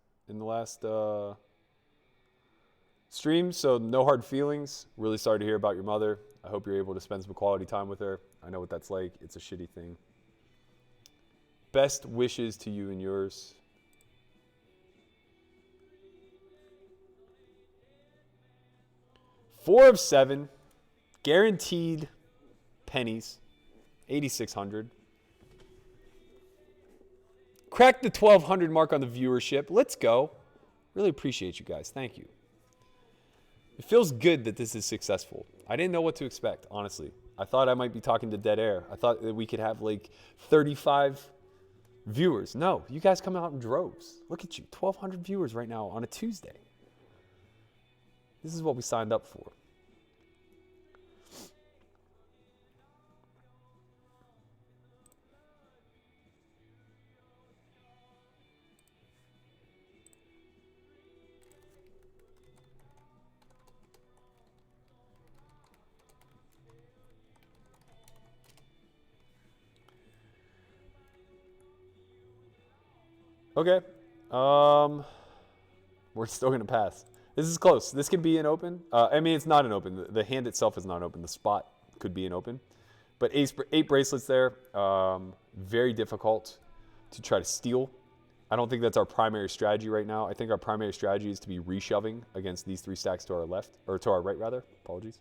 stream, so no hard feelings. Really sorry to hear about your mother. I hope you're able to spend some quality time with her. I know what that's like. It's a shitty thing. Best wishes to you and yours. Four of 7, guaranteed pennies, 8,600. Cracked the 1,200 mark on the viewership. Let's go. Really appreciate you guys. Thank you. It feels good that this is successful. I didn't know what to expect, honestly. I thought I might be talking to dead air. I thought that we could have like 35 viewers. No, you guys come out in droves. Look at you, 1,200 viewers right now on a Tuesday. This is what we signed up for. Okay. We're still going to pass. This is close. This can be an open. I mean, it's not an open. The hand itself is not open. The spot could be an open. But 8 bracelets there. Very difficult to try to steal. I don't think that's our primary strategy right now. I think our primary strategy is to be reshoving against these 3 stacks to our left. Or to our right, rather. Apologies.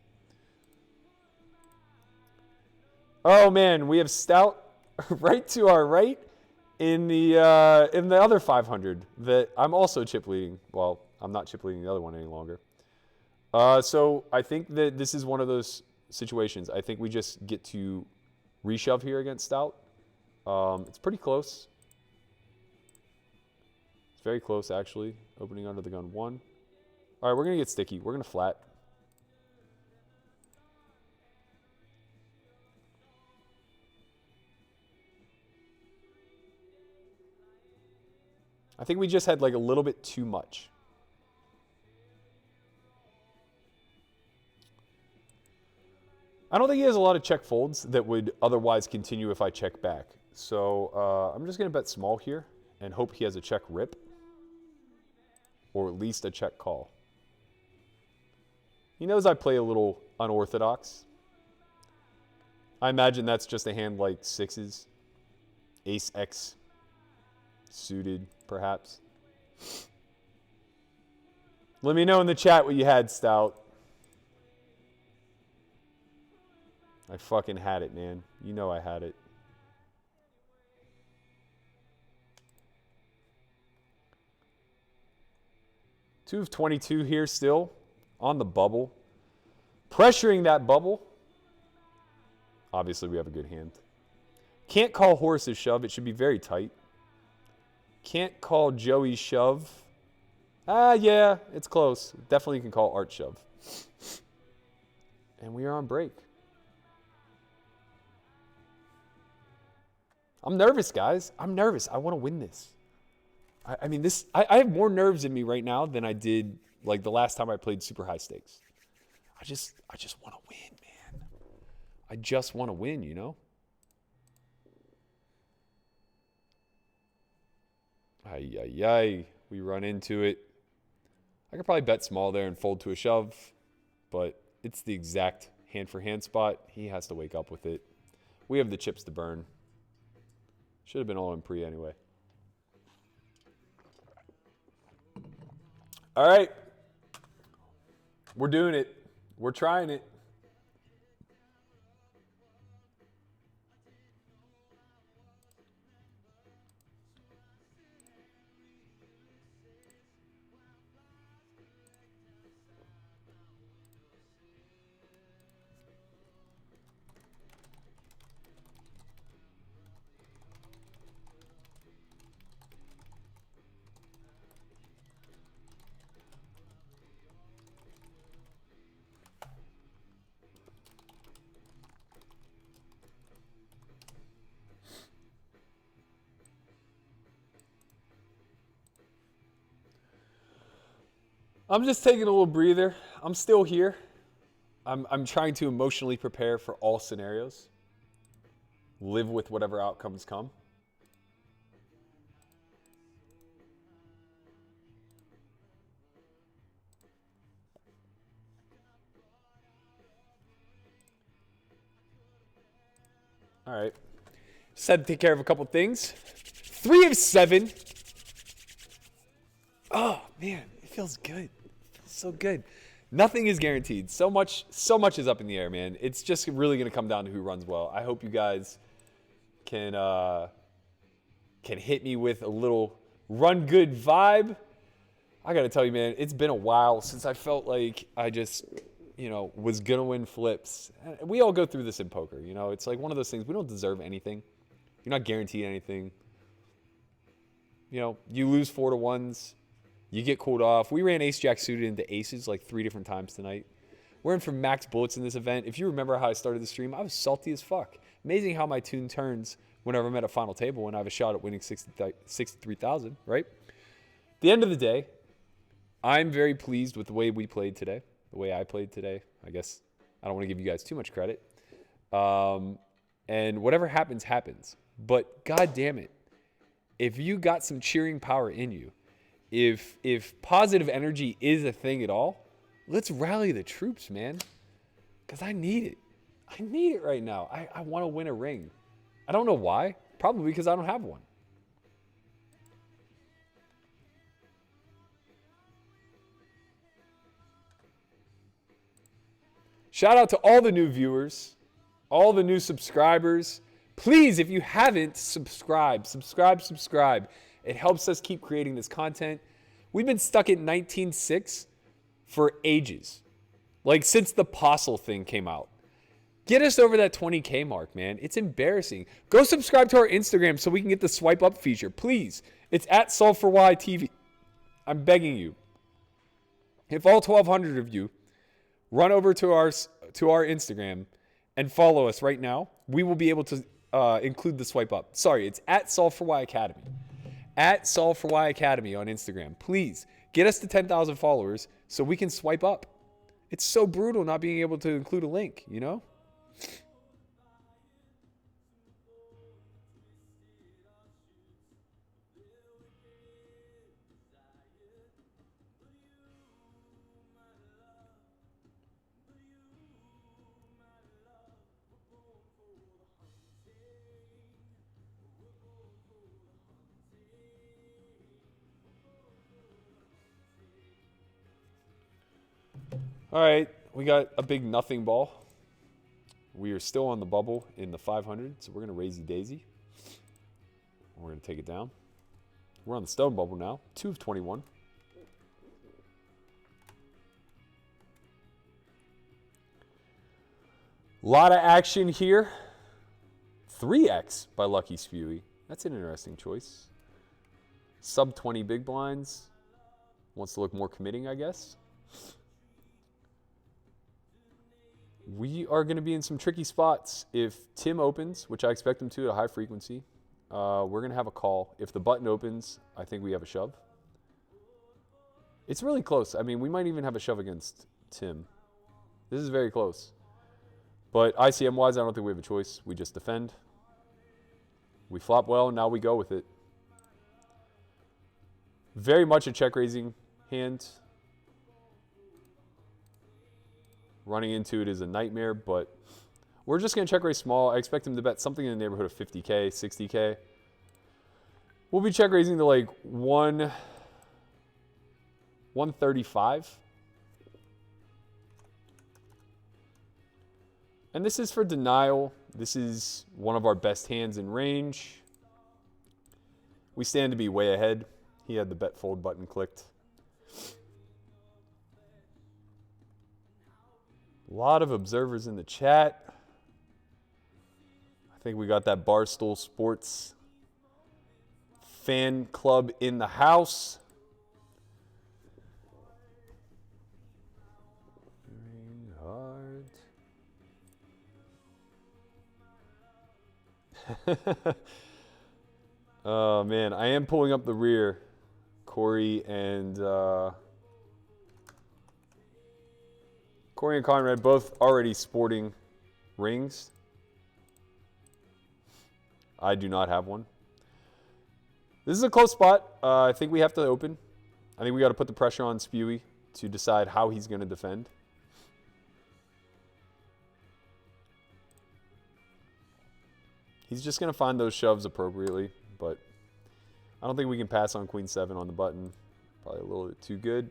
Oh, man. We have Stout right to our right. In the other 500 that I'm also chip leading. Well, I'm not chip leading the other one any longer. So I think that this is one of those situations. I think we just get to reshove here against Stout. It's pretty close. It's very close, actually. Opening under the gun 1. All right, we're going to get sticky. We're going to flat. I think we just had like a little bit too much. I don't think he has a lot of check folds that would otherwise continue if I check back. So I'm just going to bet small here and hope he has a check rip or at least a check call. He knows I play a little unorthodox. I imagine that's just a hand like 6s, ace X suited, perhaps. Let me know in the chat what you had, Stout. I fucking had it, man. You know I had it. Two of 22 here still on the bubble. Pressuring that bubble. Obviously, we have a good hand. Can't call Horace's shove. It should be very tight. Can't call Joey's shove. Yeah, it's close. Definitely can call Art shove. And we are on break. I'm nervous, guys. I'm nervous. I want to win this. I mean, this. I have more nerves in me right now than I did like the last time I played super high stakes. I just want to win, man. I just want to win, you know? Ay, ay, ay. We run into it. I could probably bet small there and fold to a shove, but it's the exact hand-for-hand spot. He has to wake up with it. We have the chips to burn. Should have been all in pre anyway. All right. We're doing it. We're trying it. I'm just taking a little breather. I'm still here. I'm trying to emotionally prepare for all scenarios. Live with whatever outcomes come. All right. Just had to take care of a couple things. 3 of 7. Oh, man. It feels good. It feels so good. Nothing is guaranteed. So much is up in the air, man. It's just really going to come down to who runs well. I hope you guys can hit me with a little run good vibe. I got to tell you, man, it's been a while since I felt like I just, was going to win flips. We all go through this in poker, It's like one of those things. We don't deserve anything. You're not guaranteed anything. You lose 4 to 1s. You get cooled off. We ran ace-jack suited into aces like 3 different times tonight. We're in for max bullets in this event. If you remember how I started the stream, I was salty as fuck. Amazing how my tune turns whenever I'm at a final table and I have a shot at winning 63,000, right? At the end of the day, I'm very pleased with the way we played today, the way I played today. I guess I don't want to give you guys too much credit. And whatever happens, happens. But God damn it, if you got some cheering power in you, if positive energy is a thing at all, let's rally the troops, man. Because I need it. I need it right now. I want to win a ring. I don't know why. Probably because I don't have one. Shout out to all the new viewers, all the new subscribers. Please, if you haven't, subscribe. It helps us keep creating this content. We've been stuck at 19.6 for ages. Like since the Apostle thing came out. Get us over that 20K mark, man. It's embarrassing. Go subscribe to our Instagram so we can get the swipe up feature. Please. It's at S4Y TV. I'm begging you. If all 1,200 of you run over to our Instagram and follow us right now, we will be able to include the swipe up. Sorry, it's at S4Y Academy. At S4Y Academy on Instagram. Please get us to 10,000 followers so we can swipe up. It's so brutal not being able to include a link, All right, we got a big nothing ball. We are still on the bubble in the 500, so we're going to raise daisy. We're going to take it down. We're on the stone bubble now, 2 of 21. A lot of action here. 3x by Lucky Spewy. That's an interesting choice. Sub 20 big blinds. Wants to look more committing, I guess. We are going to be in some tricky spots. If Tim opens, which I expect him to at a high frequency, we're going to have a call. If the button opens, I think we have a shove. It's really close. I mean, we might even have a shove against Tim. This is very close. But ICM-wise, I don't think we have a choice. We just defend. We flop well, and now we go with it. Very much a check raising hand. Running into it is a nightmare, but we're just going to check raise small. I expect him to bet something in the neighborhood of 50K, 60K. We'll be check raising to like 135. And this is for denial. This is one of our best hands in range. We stand to be way ahead. He had the bet fold button clicked. A lot of observers in the chat. I think we got that Barstool Sports fan club in the house. Oh, man. I am pulling up the rear. Corey and Conrad both already sporting rings. I do not have one. This is a close spot. I think we have to open. I think we got to put the pressure on Spewy to decide how he's going to defend. He's just going to find those shoves appropriately, but I don't think we can pass on Queen 7 on the button. Probably a little bit too good.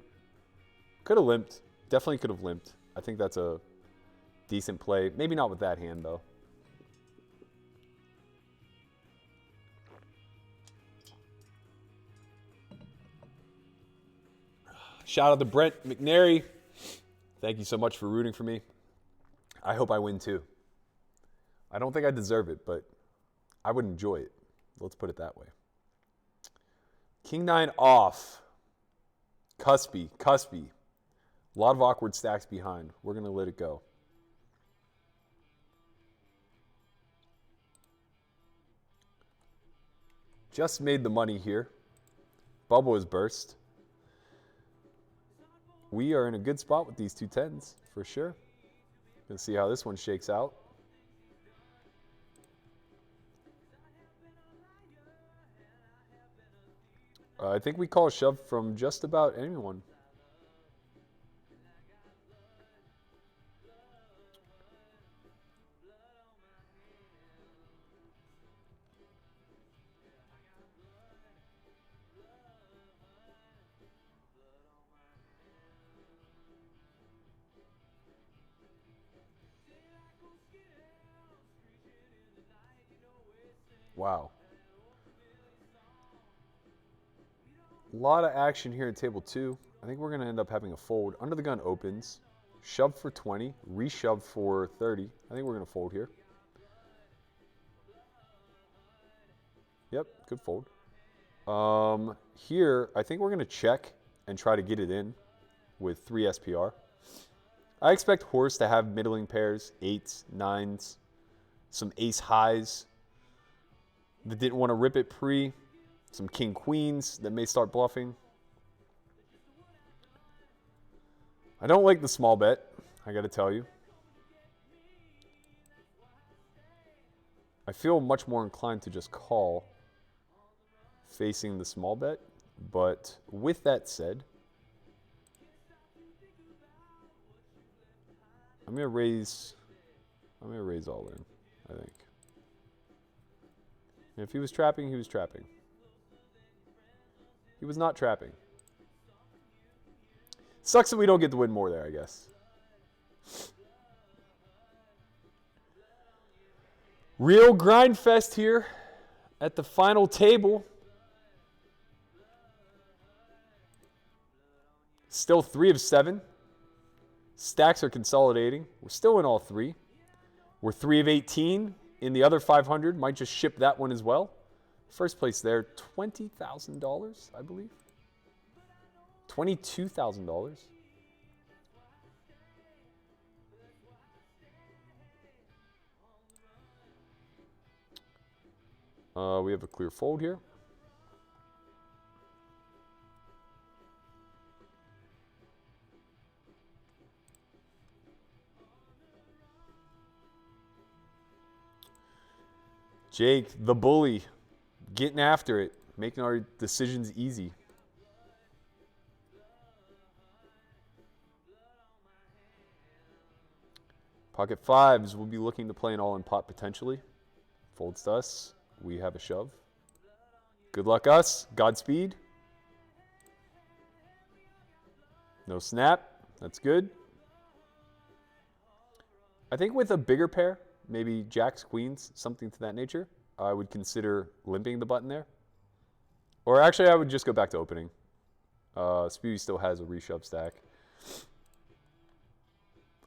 Could have limped. Definitely could have limped. I think that's a decent play. Maybe not with that hand, though. Shout out to Brent McNary. Thank you so much for rooting for me. I hope I win, too. I don't think I deserve it, but I would enjoy it. Let's put it that way. King 9 off. Cuspy. A lot of awkward stacks behind. We're going to let it go. Just made the money here. Bubble has burst. We are in a good spot with these two tens, for sure. Gonna see how this one shakes out. I think we call a shove from just about anyone. Wow. A lot of action here at table 2. I think we're going to end up having a fold. Under the gun opens. Shove for 20. Reshove for 30. I think we're going to fold here. Yep, good fold. Here, I think we're going to check and try to get it in with 3 SPR. I expect horse to have middling pairs, 8s, 9s, some ace highs that didn't want to rip it pre. Some king queens that may start bluffing. I don't like the small bet, I got to tell you. I feel much more inclined to just call facing the small bet. But with that said, I'm going to raise all in, I think. And if he was trapping, he was trapping. He was not trapping. Sucks that we don't get to win more there, I guess. Real grind fest here at the final table. Still 3 of 7. Stacks are consolidating. We're still in all 3. We're 3 of 18 in the other 500. Might just ship that one as well. First place there, $20,000, I believe. $22,000. We have a clear fold here. Jake, the bully, getting after it, making our decisions easy. Pocket fives, we'll be looking to play an all-in pot potentially. Folds to us. We have a shove. Good luck us. Godspeed. No snap. That's good. I think with a bigger pair, maybe jacks, queens, something to that nature, I would consider limping the button there. Or actually, I would just go back to opening. Speedy still has a reshove stack.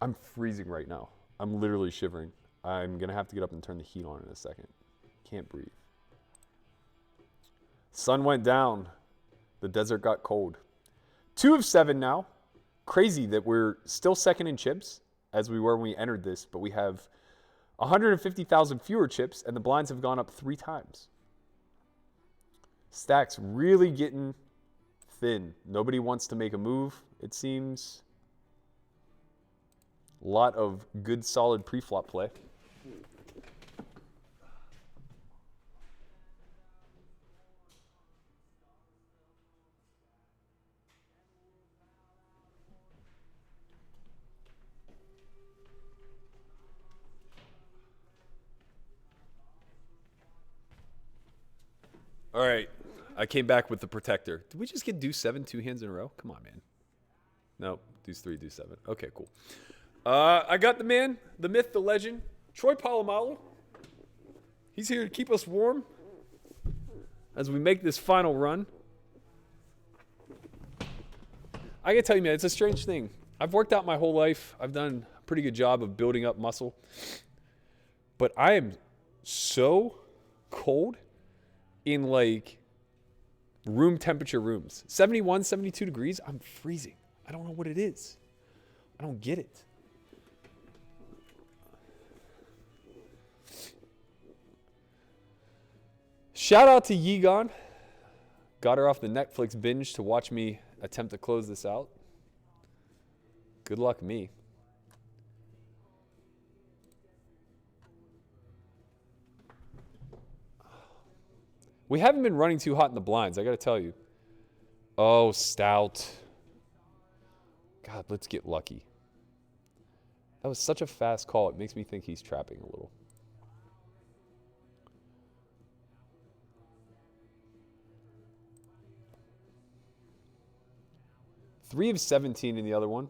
I'm freezing right now. I'm literally shivering. I'm going to have to get up and turn the heat on in a second. Can't breathe. Sun went down. The desert got cold. 2 of 7 now. Crazy that we're still second in chips as we were when we entered this, but we have 150,000 fewer chips and the blinds have gone up 3 times. Stacks really getting thin. Nobody wants to make a move, it seems. A lot of good, solid pre-flop play. All right, I came back with the protector. Did we just get deuce 7 2 hands in a row? Come on, man. No, deuce 3, deuce 7. Okay, cool. I got the man, the myth, the legend, Troy Polamalu. He's here to keep us warm as we make this final run. I gotta tell you, man, it's a strange thing. I've worked out my whole life. I've done a pretty good job of building up muscle. But I am so cold in like room temperature rooms. 71, 72 degrees, I'm freezing. I don't know what it is. I don't get it. Shout out to Yegon. Got her off the Netflix binge to watch me attempt to close this out. Good luck me. We haven't been running too hot in the blinds, I got to tell you. Oh, stout. God, let's get lucky. That was such a fast call. It makes me think he's trapping a little. Three of 17 in the other one.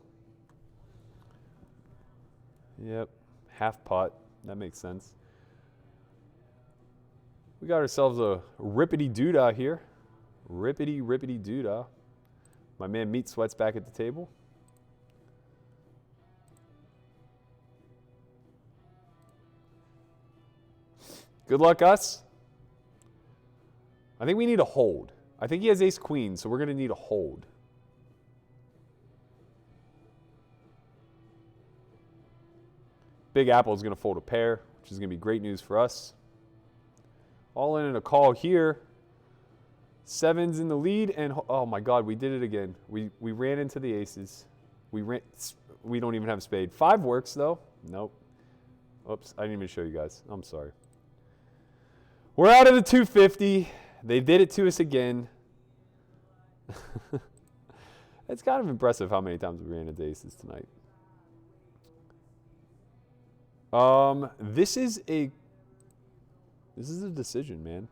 Yep, half pot. That makes sense. We got ourselves a rippity doodah here. Rippity doodah. My man Meat Sweat's back at the table. Good luck, us. I think we need a hold. I think he has ace queen, so we're going to need a hold. Big Apple is going to fold a pair, which is going to be great news for us. All in a call here. 7's in the lead, and oh my God, we did it again. We ran into the aces. We don't even have a spade. 5 works though. Nope. Oops, I didn't even show you guys. I'm sorry. We're out of the 250. They did it to us again. It's kind of impressive how many times we ran into aces tonight. This is a decision, man.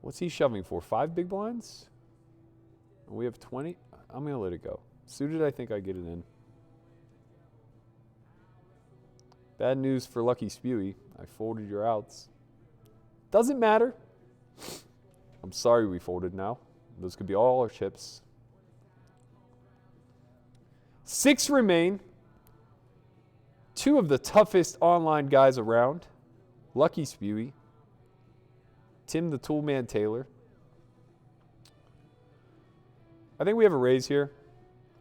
What's he shoving for? 5 big blinds? And we have 20? I'm going to let it go. Suited, I think I get it in. Bad news for Lucky Spewy. I folded your outs. Doesn't matter. I'm sorry we folded now. Those could be all our chips. 6 remain. 2 of the toughest online guys around. Lucky Spewy. Tim the Toolman Taylor. I think we have a raise here.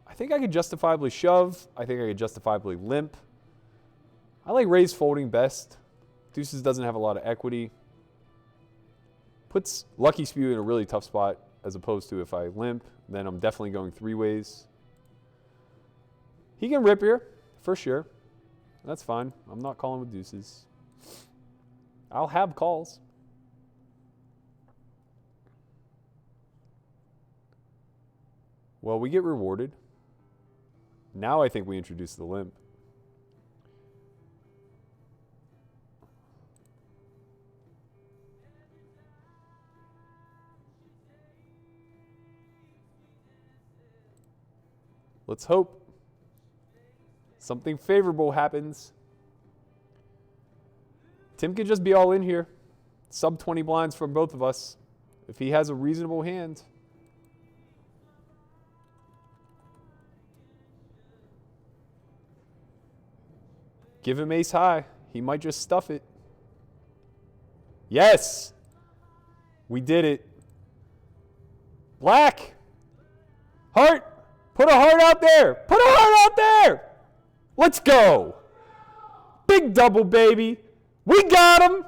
I think I could justifiably shove. I think I could justifiably limp. I like raise folding best. Deuces doesn't have a lot of equity. Puts Lucky Spewy in a really tough spot as opposed to if I limp, then I'm definitely going 3 ways. He can rip here, for sure. That's fine. I'm not calling with deuces. I'll have calls. Well, we get rewarded. Now I think we introduce the limp. Let's hope something favorable happens. Tim could just be all in here. Sub 20 blinds from both of us. If he has a reasonable hand. Give him ace high. He might just stuff it. Yes! We did it. Black! Heart! Put a heart out there! Put a heart out there! Let's go! Big double, baby! We got him!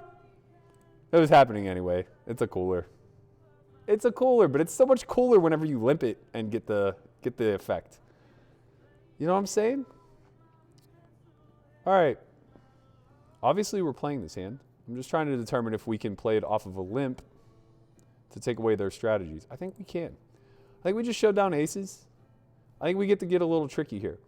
It was happening anyway. It's a cooler. It's a cooler, but it's so much cooler whenever you limp it and get the effect. You know what I'm saying? All right. Obviously, we're playing this hand. I'm just trying to determine if we can play it off of a limp to take away their strategies. I think we can. I think we just showed down aces. I think we get to get a little tricky here.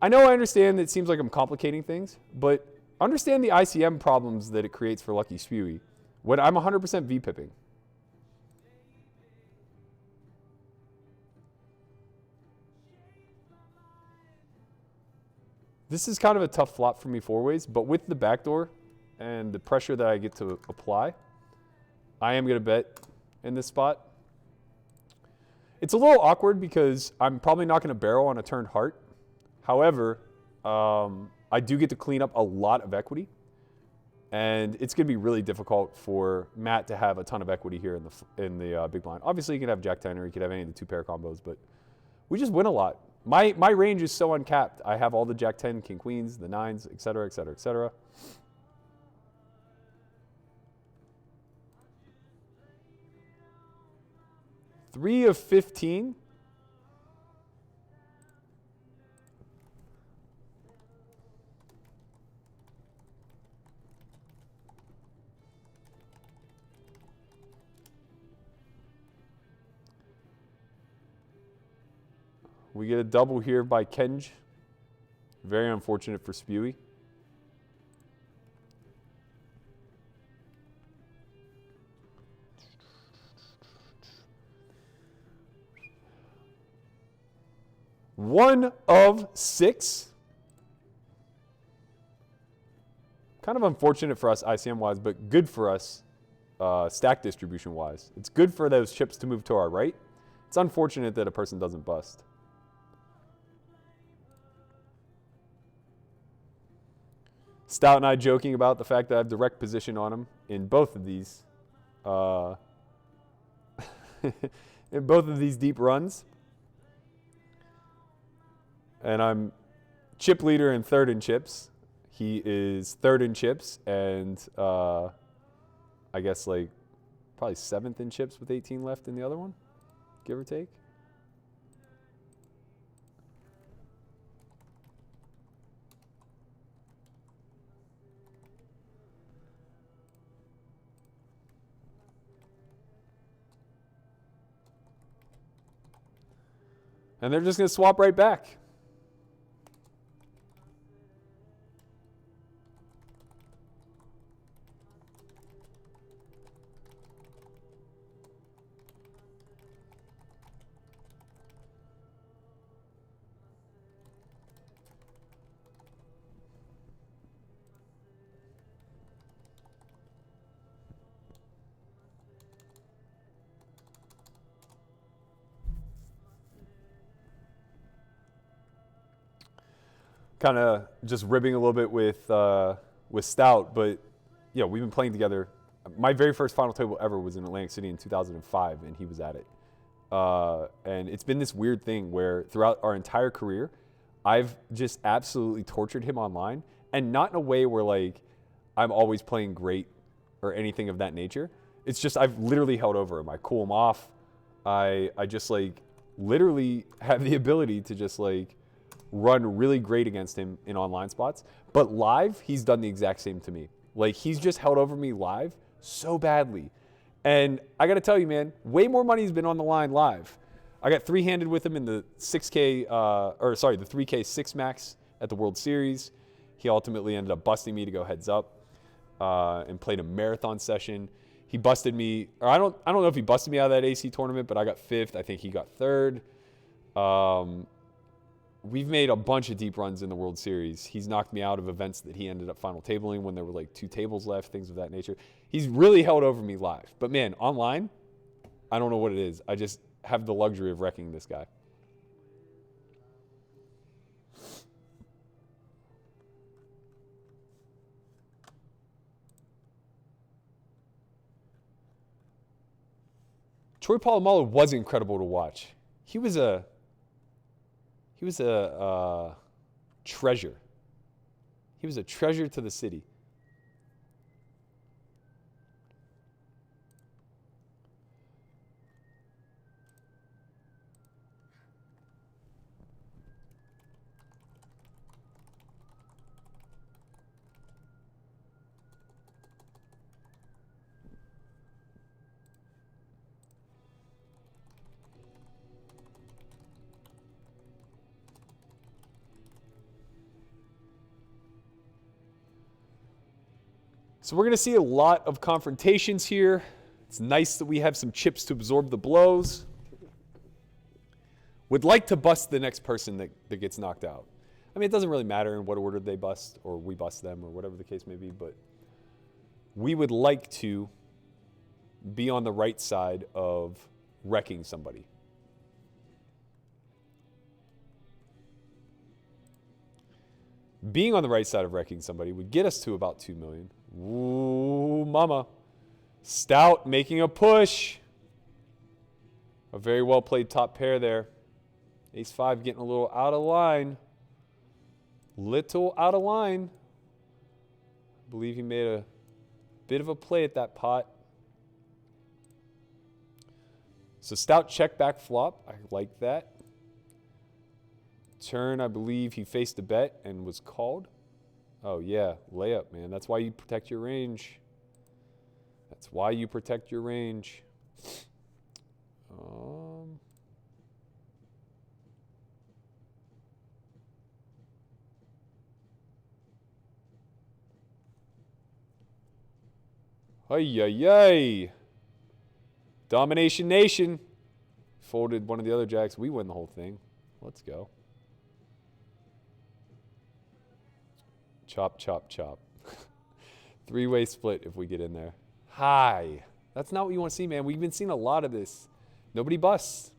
I know I understand that it seems like I'm complicating things, but understand the ICM problems that it creates for Lucky Spewy when I'm 100% V-pipping. This is kind of a tough flop for me four ways, but with the backdoor and the pressure that I get to apply, I am going to bet in this spot. It's a little awkward because I'm probably not going to barrel on a turned heart. However, I do get to clean up a lot of equity, and it's going to be really difficult for Matt to have a ton of equity here in the big blind. Obviously, you can have Jack 10 or you could have any of the two pair combos, but we just win a lot. My range is so uncapped. I have all the Jack 10, King Queens, the 9s, et cetera, et cetera, et cetera. Three of 15. We get a double here by Kenj. Very unfortunate for Spewy. One of 6. Kind of unfortunate for us ICM-wise, but good for us stack distribution-wise. It's good for those chips to move to our right. It's unfortunate that a person doesn't bust. Stout and I joking about the fact that I have direct position on him in both of these in both of these deep runs. And I'm chip leader and third in chips. He is third in chips and I guess like probably 7th in chips with 18 left in the other one, give or take. And they're just going to swap right back. Kind of just ribbing a little bit with Stout, but yeah, we've been playing together. My very first final table ever was in Atlantic City in 2005, and he was at it. And it's been this weird thing where throughout our entire career, I've just absolutely tortured him online, and not in a way where like I'm always playing great or anything of that nature. It's just I've literally held over him. I cool him off. I just like literally have the ability to just like run really great against him in online spots. But live, he's done the exact same to me. Like, he's just held over me live so badly. And I got to tell you, man, way more money's been on the line live. I got three-handed with him in the 3K 6 max at the World Series. He ultimately ended up busting me to go heads up and played a marathon session. He busted me, or I don't know if he busted me out of that AC tournament, but I got 5th. I think he got 3rd. we've made a bunch of deep runs in the World Series. He's knocked me out of events that he ended up final tabling when there were like 2 tables left, things of that nature. He's really held over me live. But man, online, I don't know what it is. I just have the luxury of wrecking this guy. Troy Polamalu was incredible to watch. He was a treasure. He was a treasure to the city. So we're going to see a lot of confrontations here. It's nice that we have some chips to absorb the blows. Would like to bust the next person that gets knocked out. I mean, it doesn't really matter in what order they bust or we bust them or whatever the case may be, but we would like to be on the right side of wrecking somebody. Being on the right side of wrecking somebody would get us to about 2 million. Ooh, mama. Stout making a push. A very well played top pair there. Ace-5 getting a little out of line. Little out of line. I believe he made a bit of a play at that pot. So stout check back flop. I like that. Turn, I believe he faced a bet and was called. Oh, yeah, layup, man. That's why you protect your range. That's why you protect your range. Ay. Domination Nation. Folded one of the other jacks. We win the whole thing. Let's go. Chop, chop, chop. 3-way split if we get in there. High. That's not what you want to see, man. We've been seeing a lot of this. Nobody busts.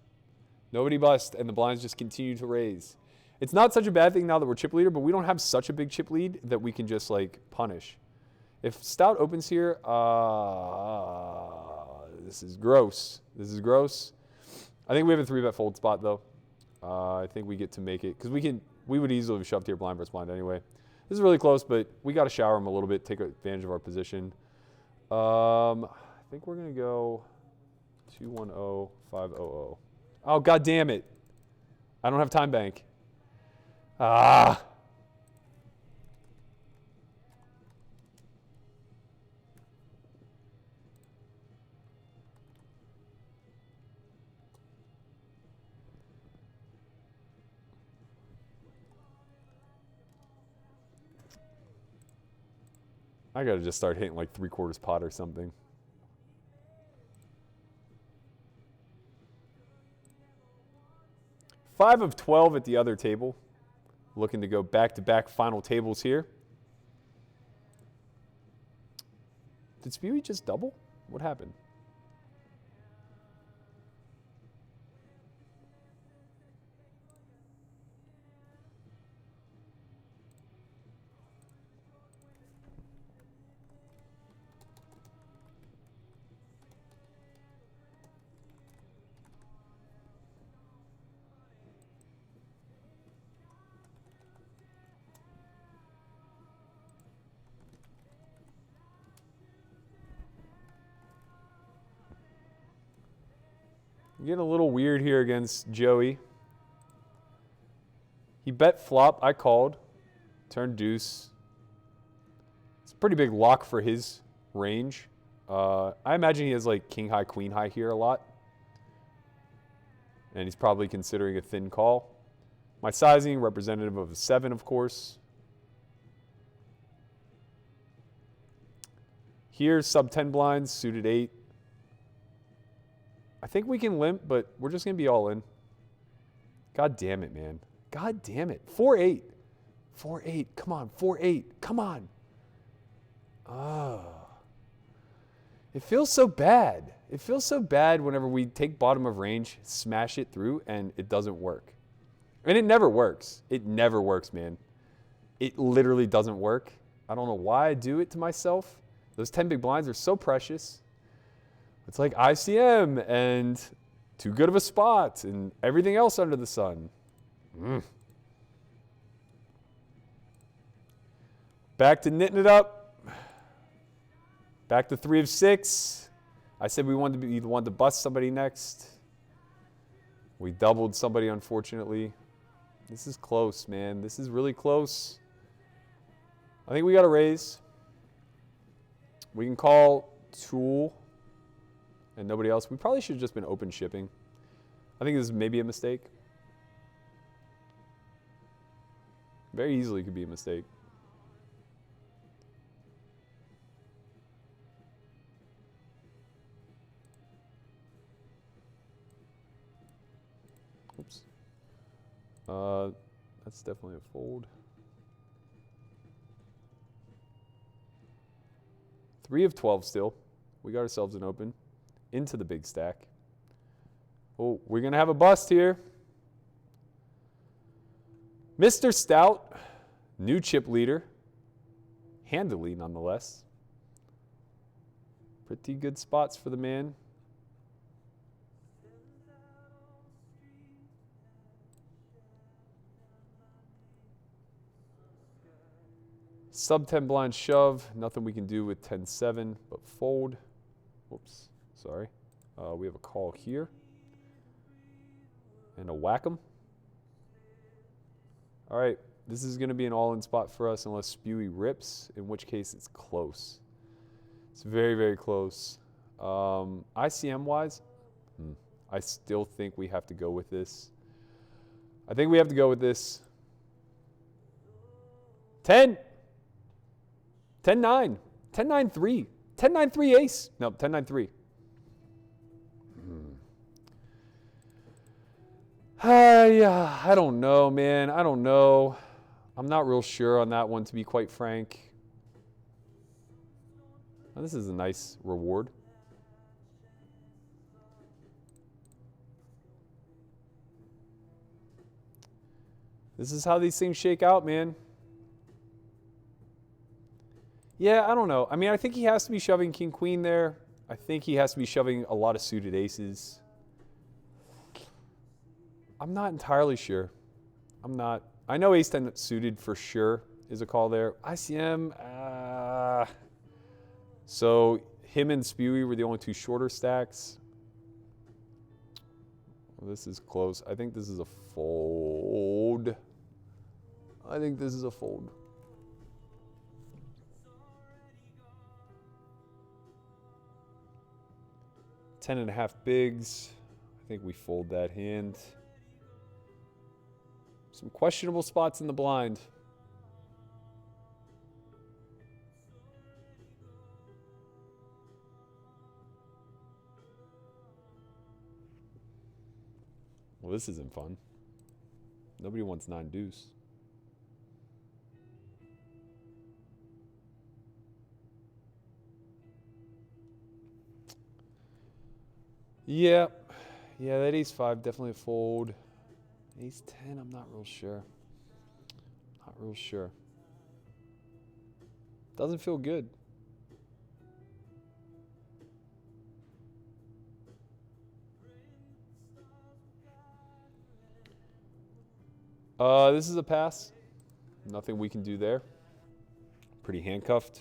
Nobody busts, and the blinds just continue to raise. It's not such a bad thing now that we're chip leader, but we don't have such a big chip lead that we can just, like, punish. If stout opens here, this is gross. This is gross. I think we have a 3-bet fold spot, though. I think we get to make it, because we would easily have shoved here blind versus blind anyway. This is really close, but we got to shower him a little bit, take advantage of our position. I think we're going to go 2-1-0, 5-0-0. Oh, God damn it. I don't have time bank. Ah. I got to just start hitting like 3/4 pot or something. Five of 12 at the other table. Looking to go back-to-back final tables here. Did Spewy just double? What happened? Getting a little weird here against Joey. He bet flop. I called. Turned deuce. It's a pretty big lock for his range. I imagine he has like king high, queen high here a lot. And he's probably considering a thin call. My sizing, representative of a 7, of course. Here, sub 10 blinds, suited 8. I think we can limp, but we're just going to be all in. God damn it, man. God damn it. 4-8. 4-8. Come on. 4-8. Come on. Oh. It feels so bad. It feels so bad whenever we take bottom of range, smash it through, and it doesn't work. And it never works. It never works, man. It literally doesn't work. I don't know why I do it to myself. Those 10 big blinds are so precious. It's like ICM and too good of a spot and everything else under the sun. Back to knitting it up. Back to 3 of 6. I said we wanted to be the one to bust somebody next. We doubled somebody, unfortunately. This is close, man. This is really close. I think we got to raise. We can call Tool and nobody else. We probably should have just been open shipping. I think this is maybe a mistake. Very easily could be a mistake. Oops. That's definitely a fold. 3 of 12 still. We got ourselves an open into the big stack. Oh, we're going to have a bust here. Mr. Stout, new chip leader. Handily, nonetheless. Pretty good spots for the man. Sub 10 blind shove. Nothing we can do with 10-7, but fold. Whoops, sorry. We have a call here. And a whack 'em. All right, this is going to be an all-in spot for us unless Spewy rips, in which case it's close. It's very, very close. ICM-wise, I still think we have to go with this. I think we have to go with this. 10. 10-9. 10-9-3. 10-9-3 ace. No, 10-9-3. Yeah, I don't know, man. I don't know. I'm not real sure on that one, to be quite frank. Oh, this is a nice reward. This is how these things shake out, man. Yeah, I don't know. I mean, I think he has to be shoving king-queen there. I think he has to be shoving a lot of suited aces. I'm not entirely sure. I'm not. I know ace-10 suited for sure is a call there. ICM, so him and Spewy were the only two shorter stacks. Well, this is close. I think this is a fold. I think this is a fold. Ten and a half bigs. I think we fold that hand. Some questionable spots in the blind. Well, this isn't fun. Nobody wants 9 deuce. Yeah, that ace-5 definitely a fold. Ace-10, I'm not real sure. Not real sure. Doesn't feel good. This is a pass. Nothing we can do there. Pretty handcuffed.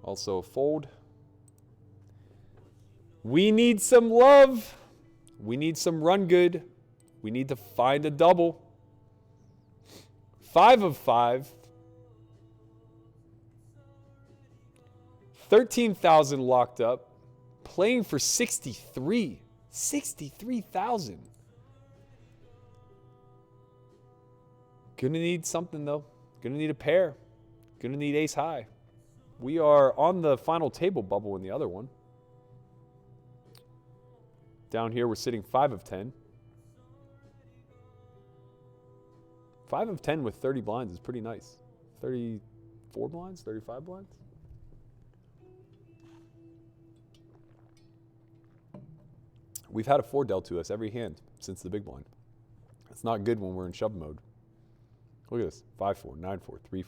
Also a fold. We need some love. We need some run good. We need to find a double. 5 of 5. 13,000 locked up. Playing for 63. 63,000. Gonna need something though. Gonna need a pair. Gonna need ace high. We are on the final table bubble in the other one. Down here, we're sitting 5 of 10. 5 of 10 with 30 blinds is pretty nice. 34 blinds, 35 blinds. We've had a 4 dealt to us every hand since the big blind. It's not good when we're in shove mode. Look at this. 5-4, 9-4, 3-4,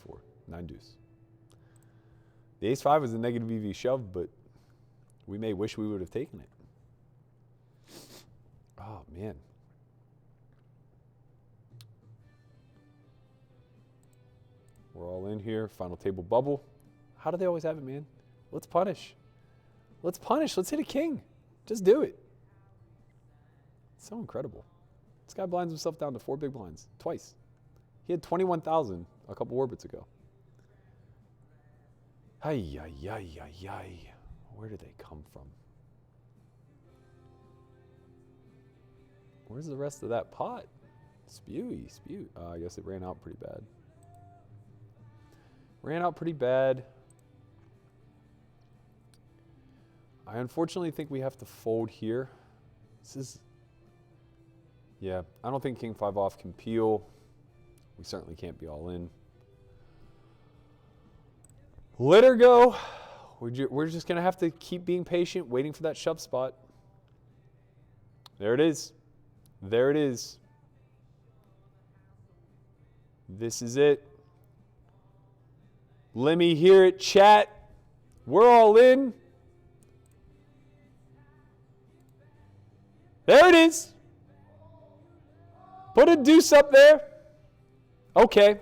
9 deuce. The ace-5 was a negative EV shove, but we may wish we would have taken it. Oh, man. We're all in here. Final table bubble. How do they always have it, man? Let's punish. Let's punish. Let's hit a king. Just do it. It's so incredible. This guy blinds himself down to 4 big blinds. Twice. He had 21,000 a couple orbits ago. Ay, ay, ay, ay, ay. Where did they come from? Where's the rest of that pot? Spewy, spew. I guess it ran out pretty bad. Ran out pretty bad. I unfortunately think we have to fold here. This is... Yeah, I don't think king 5 off can peel. We certainly can't be all in. Let her go. We're just going to have to keep being patient, waiting for that shove spot. There it is. There it is. This is it. Let me hear it, chat. We're all in. There it is. Put a deuce up there. Okay.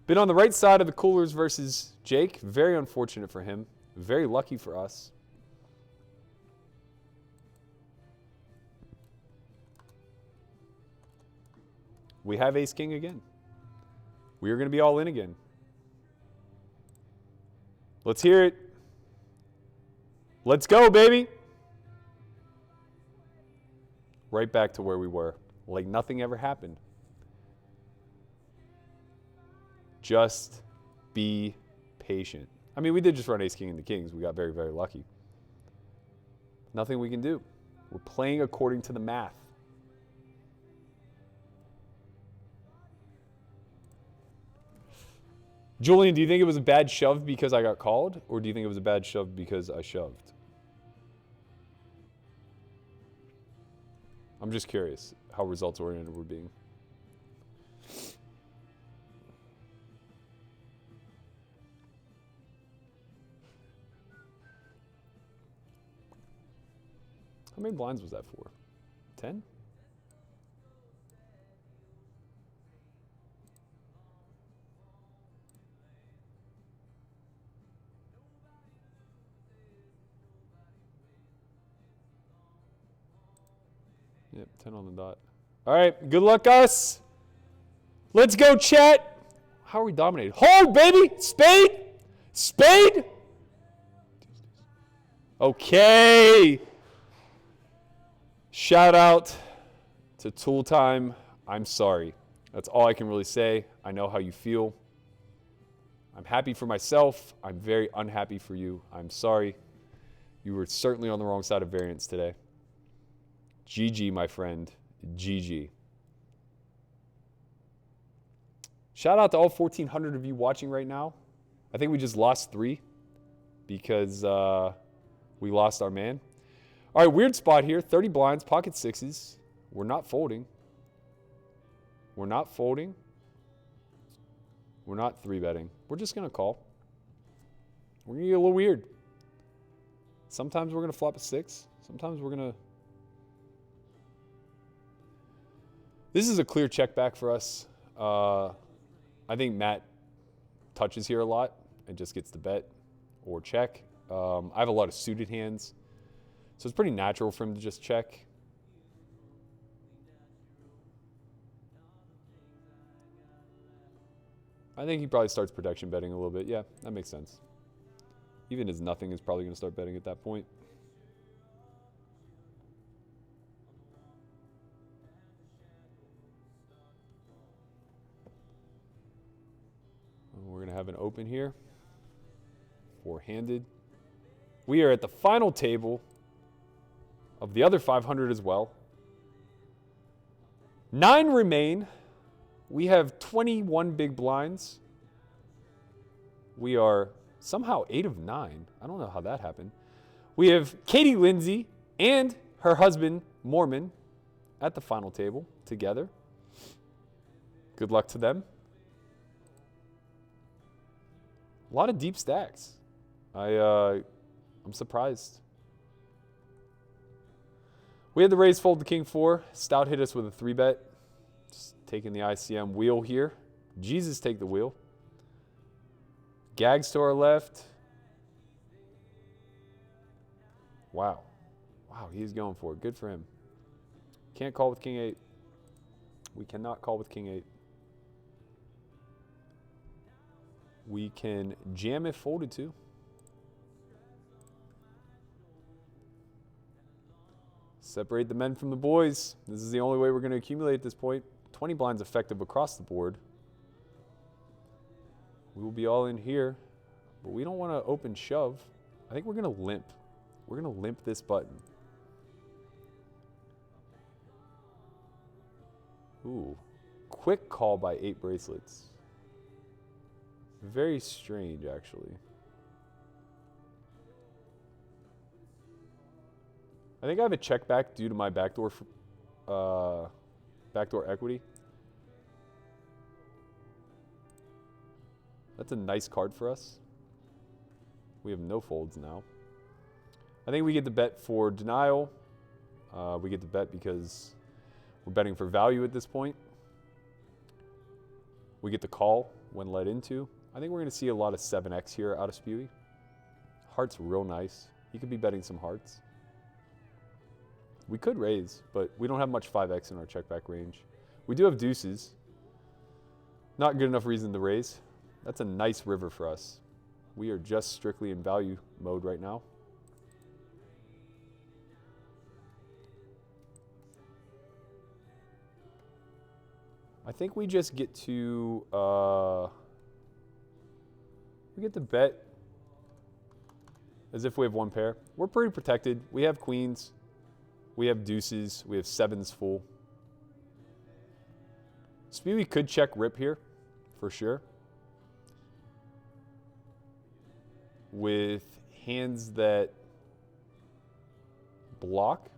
Been on the right side of the coolers versus Jake. Very unfortunate for him. Very lucky for us. We have ace king again. We are going to be all in again. Let's hear it. Let's go, baby. Right back to where we were. Like nothing ever happened. Just be patient. I mean, we did just run ace king into kings. We got very, very lucky. Nothing we can do. We're playing according to the math. Julian, do you think it was a bad shove because I got called? Or do you think it was a bad shove because I shoved? I'm just curious how results-oriented we're being. How many blinds was that for? 10? Yep, 10 on the dot. All right, good luck, us. Let's go, chat. How are we dominated? Hold, baby. Spade. Spade. Okay. Shout out to Tool Time. I'm sorry. That's all I can really say. I know how you feel. I'm happy for myself. I'm very unhappy for you. I'm sorry. You were certainly on the wrong side of variance today. GG, my friend. GG. Shout out to all 1,400 of you watching right now. I think we just lost 3 because we lost our man. All right, weird spot here. 30 blinds, pocket 6s. We're not folding. We're not folding. We're not 3-betting. We're just going to call. We're going to get a little weird. Sometimes we're going to flop a 6. Sometimes we're going to... This is a clear check back for us. I think Matt touches here a lot and just gets the bet or check. I have a lot of suited hands, so it's pretty natural for him to just check. I think he probably starts protection betting a little bit. Yeah, that makes sense. Even his nothing is probably going to start betting at that point. We're going to have an open here. 4-handed. We are at the final table. of the other 500 as well. 9 remain. We have 21 big blinds. We are somehow 8 of 9. I don't know how that happened. We have Katie Lindsay and her husband, Mormon, at the final table together. Good luck to them. A lot of deep stacks. I'm surprised. We had the raise fold to king 4. Stout hit us with a 3-bet. Just taking the ICM wheel here. Jesus, take the wheel. Gags to our left. Wow. Wow, he's going for it. Good for him. Can't call with king 8. We cannot call with king 8. We can jam if folded to. Separate the men from the boys. This is the only way we're going to accumulate at this point. 20 blinds effective across the board. We will be all in here, but we don't want to open shove. I think we're going to limp. We're going to limp this button. Ooh, quick call by 8 bracelets. Very strange, actually. I think I have a check back due to my backdoor equity. That's a nice card for us. We have no folds now. I think we get the bet for denial. We get the bet because we're betting for value at this point. We get the call when led into. I think we're going to see a lot of 7x here out of Spewy. Heart's real nice. He could be betting some hearts. We could raise, but we don't have much 5x in our check back range. We do have deuces. Not good enough reason to raise. That's a nice river for us. We are just strictly in value mode right now. I think we just get to we get to bet as if we have one pair. We're pretty protected. We have queens. We have deuces. We have 7s full. Spewy could check rip here for sure. With hands that block,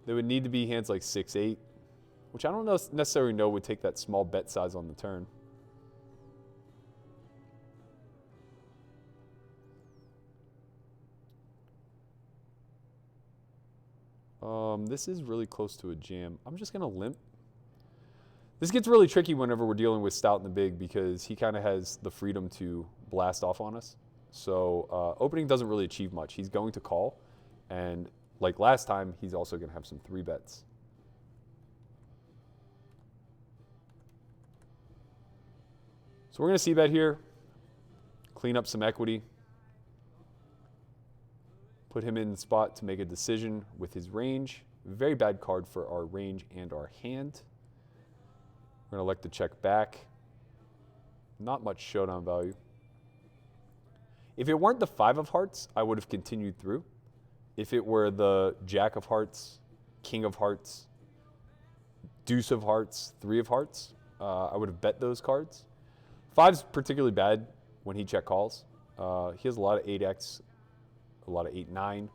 there would need to be hands like 6-8, which I don't necessarily know would take that small bet size on the turn. This is really close to a jam. I'm just going to limp. This gets really tricky whenever we're dealing with Stout in the big because he kind of has the freedom to blast off on us. So opening doesn't really achieve much. He's going to call. And like last time, he's also going to have some 3 bets. So we're going to see bet here. Clean up some equity. Put him in the spot to make a decision with his range. Very bad card for our range and our hand. We're going to elect to check back. Not much showdown value. If it weren't the 5 of hearts, I would have continued through. If it were the Jack of hearts, King of hearts, Deuce of hearts, 3 of hearts, I would have bet those cards. 5's particularly bad when he check calls. He has a lot of 8x, a lot of 8-9.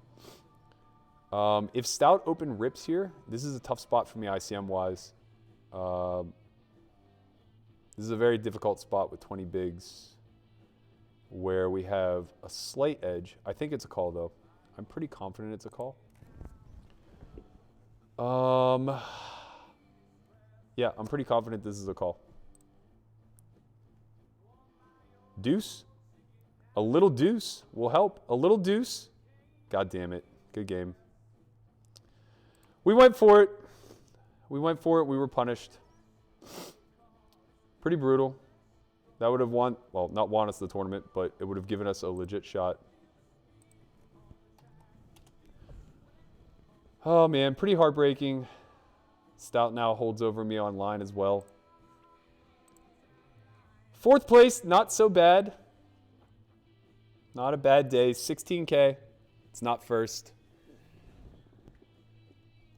If Stout open rips here, this is a tough spot for me ICM-wise. This is a very difficult spot with 20 bigs where we have a slight edge. I think it's a call, though. I'm pretty confident it's a call. Yeah, I'm pretty confident this is a call. Deuce. A little deuce will help. A little deuce. God damn it. Good game. We went for it. We went for it. We were punished. Pretty brutal. That would have won, well, not won us the tournament, but it would have given us a legit shot. Oh, man, pretty heartbreaking. Stout now holds over me online as well. 4th place, not so bad. Not a bad day. 16K. It's not first.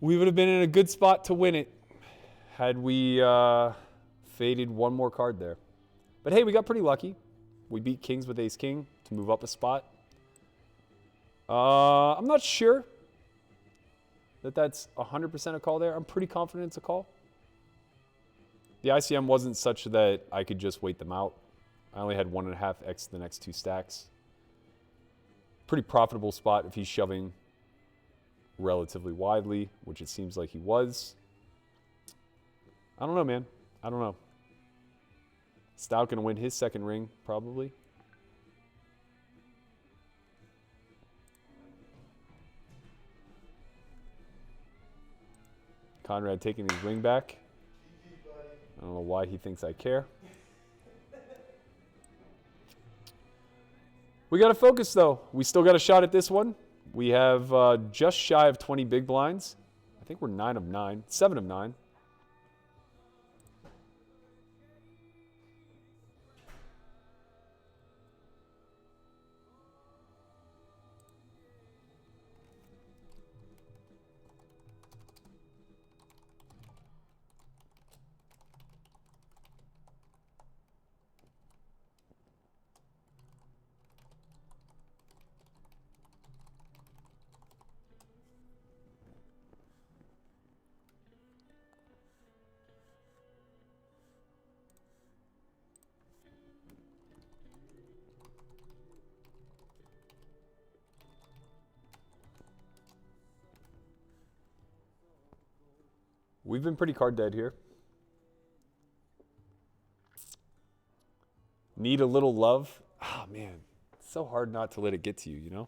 We would have been in a good spot to win it had we faded one more card there. But hey, we got pretty lucky. We beat kings with ace king to move up a spot. I'm not sure that that's 100% a call there. I'm pretty confident it's a call. The ICM wasn't such that I could just wait them out. I only had 1.5x the next two stacks. Pretty profitable spot if he's shoving relatively widely, which it seems like he was. I don't know, man. I don't know. Stout going to win his second ring, probably. Conrad taking his ring back. I don't know why he thinks I care. We got to focus, though. We still got a shot at this one. We have just shy of 20 big blinds. I think we're 9 of 9, 7 of 9. We've been pretty card dead here. Need a little love. Oh, man. It's so hard not to let it get to you, you know?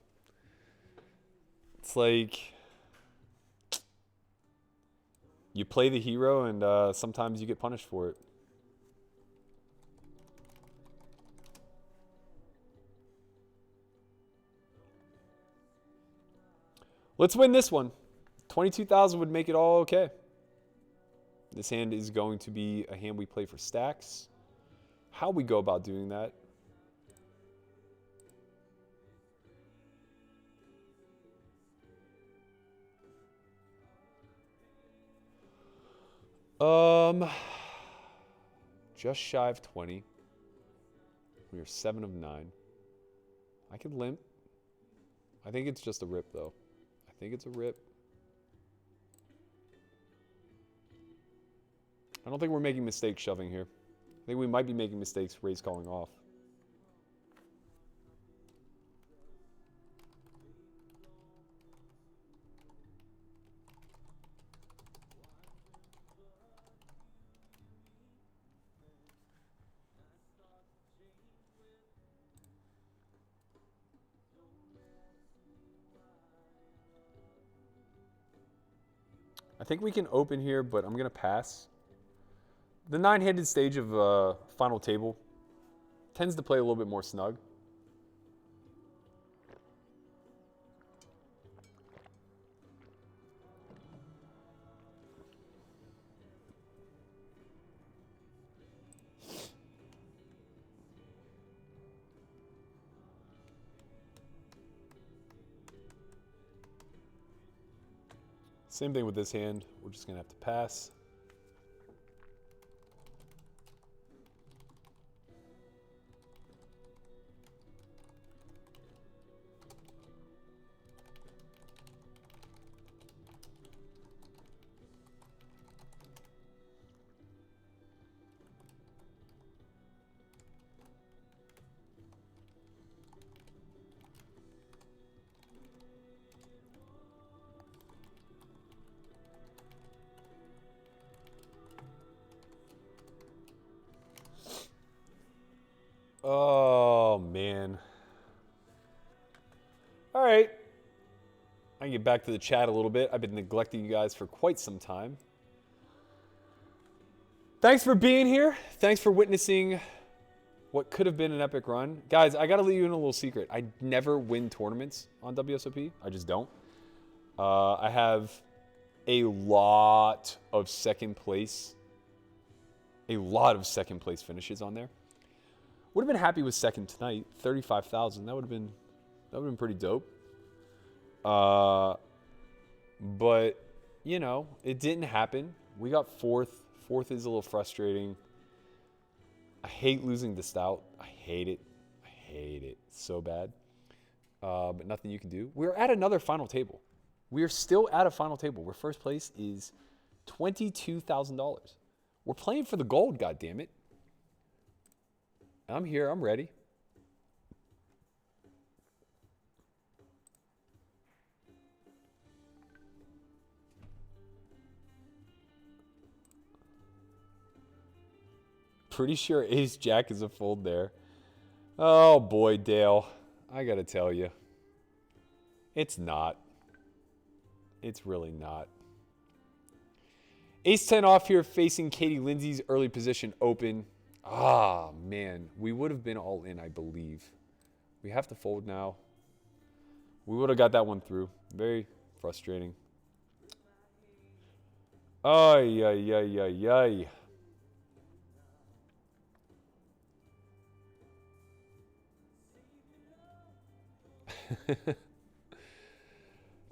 It's like you play the hero and sometimes you get punished for it. Let's win this one. 22,000 would make it all okay. This hand is going to be a hand we play for stacks. How we go about doing that? Just shy of 20. We are 7 of 9. I could limp. I think it's just a rip, though. I think it's a rip. I don't think we're making mistakes shoving here. I think we might be making mistakes raise calling off. I think we can open here, but I'm going to pass. The 9-handed stage of final table tends to play a little bit more snug. Same thing with this hand. We're just going to have to pass. Oh, man. All right. I can get back to the chat a little bit. I've been neglecting you guys for quite some time. Thanks for being here. Thanks for witnessing what could have been an epic run. Guys, I got to let you in a little secret. I never win tournaments on WSOP. I just don't. I have a lot of second place finishes on there. Would have been happy with second tonight, 35,000. That would have been pretty dope. But you know, it didn't happen. We got fourth. Fourth is a little frustrating. I hate losing to Stout. I hate it. I hate it so bad. But nothing you can do. We're at another final table. We are still at a final table where first place is $22,000. We're playing for the gold, goddammit. I'm here. I'm ready. Pretty sure Ace Jack is a fold there. Oh boy, Dale. I gotta tell you. It's not. It's really not. Ace 10 off here facing Katie Lindsay's early position open. Ah, man. We would have been all in, I believe. We have to fold now. We would have got that one through. Very frustrating. Ay, ay, ay, ay, ay.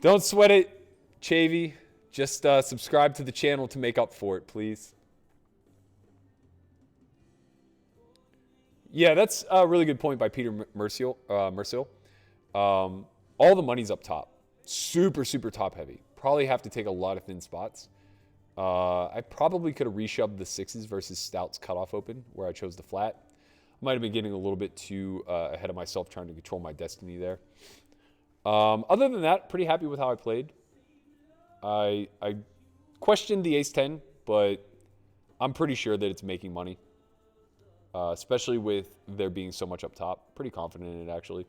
Don't sweat it, Chavy. Just subscribe to the channel to make up for it, please. Yeah, that's a really good point by Peter Merciel. All the money's up top. Super, super top heavy. Probably have to take a lot of thin spots. I probably could have reshoved the sixes versus Stout's cutoff open where I chose the flat. Might have been getting a little bit too ahead of myself trying to control my destiny there. Other than that, pretty happy with how I played. I questioned the ace-10, but I'm pretty sure that it's making money. Especially with there being so much up top. Pretty confident in it, actually.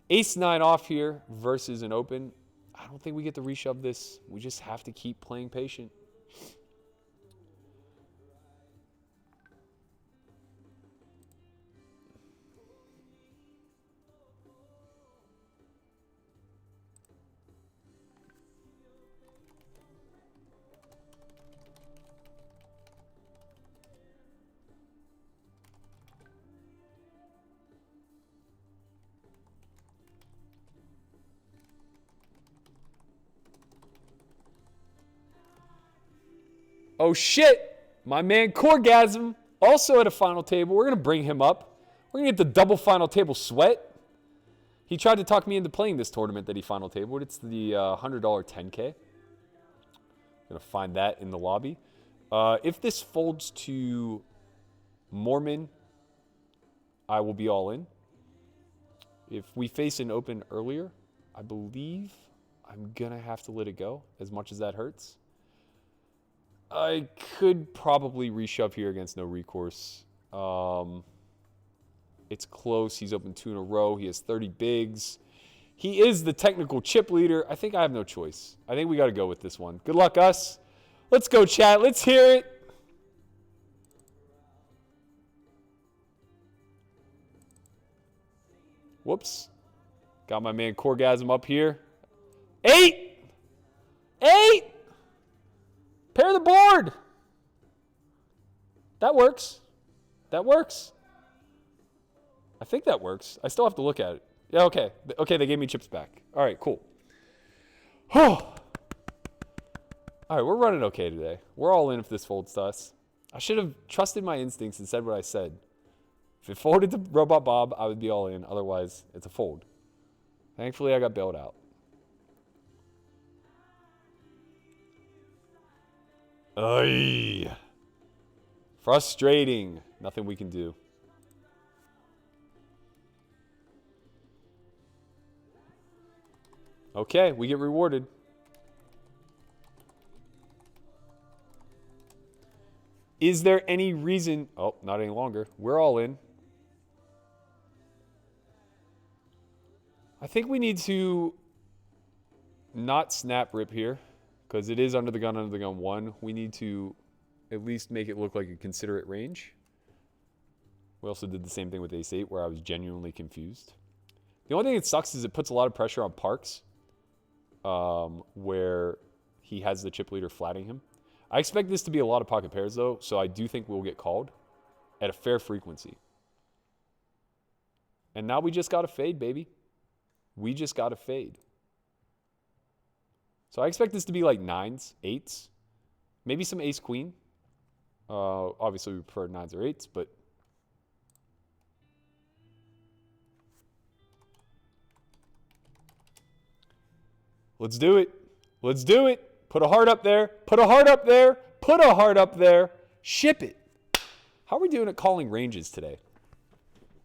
Ace-9 off here versus an open. I don't think we get to reshove this. We just have to keep playing patient. Oh, shit. My man Corgasm, also at a final table. We're going to bring him up. We're going to get the double final table sweat. He tried to talk me into playing this tournament that he final tabled. It's the $100 10K. Going to find that in the lobby. If this folds to Mormon, I will be all in. If we face an open earlier, I believe I'm going to have to let it go, as much as that hurts. I could probably reshove here against no recourse. It's close. He's open 2 in a row. He has 30 bigs. He is the technical chip leader. I think I have no choice. I think we got to go with this one. Good luck, us. Let's go, chat. Let's hear it. Whoops. Got my man Corgasm up here. 8! 8! Pair the board. That works. That works. I think that works. I still have to look at it. Yeah, okay. Okay, they gave me chips back. All right, cool. All right, we're running okay today. We're all in if this folds to us. I should have trusted my instincts and said what I said. If it folded to Robot Bob, I would be all in. Otherwise, it's a fold. Thankfully, I got bailed out. Ay. Frustrating. Nothing we can do. Okay, we get rewarded. Is there any reason... Oh, not any longer. We're all in. I think we need to not snap rip here. Because it is under the gun 1. We need to at least make it look like a considerate range. We also did the same thing with ace-8 where I was genuinely confused. The only thing that sucks is it puts a lot of pressure on Parks where he has the chip leader flatting him. I expect this to be a lot of pocket pairs though, so I do think we'll get called at a fair frequency. And now we just got to fade, baby. We just got to fade. So I expect this to be like 9s, 8s, maybe some ace queen. Obviously, we prefer 9s or 8s, but let's do it. Let's do it. Put a heart up there. Put a heart up there. Put a heart up there. Ship it. How are we doing at calling ranges today?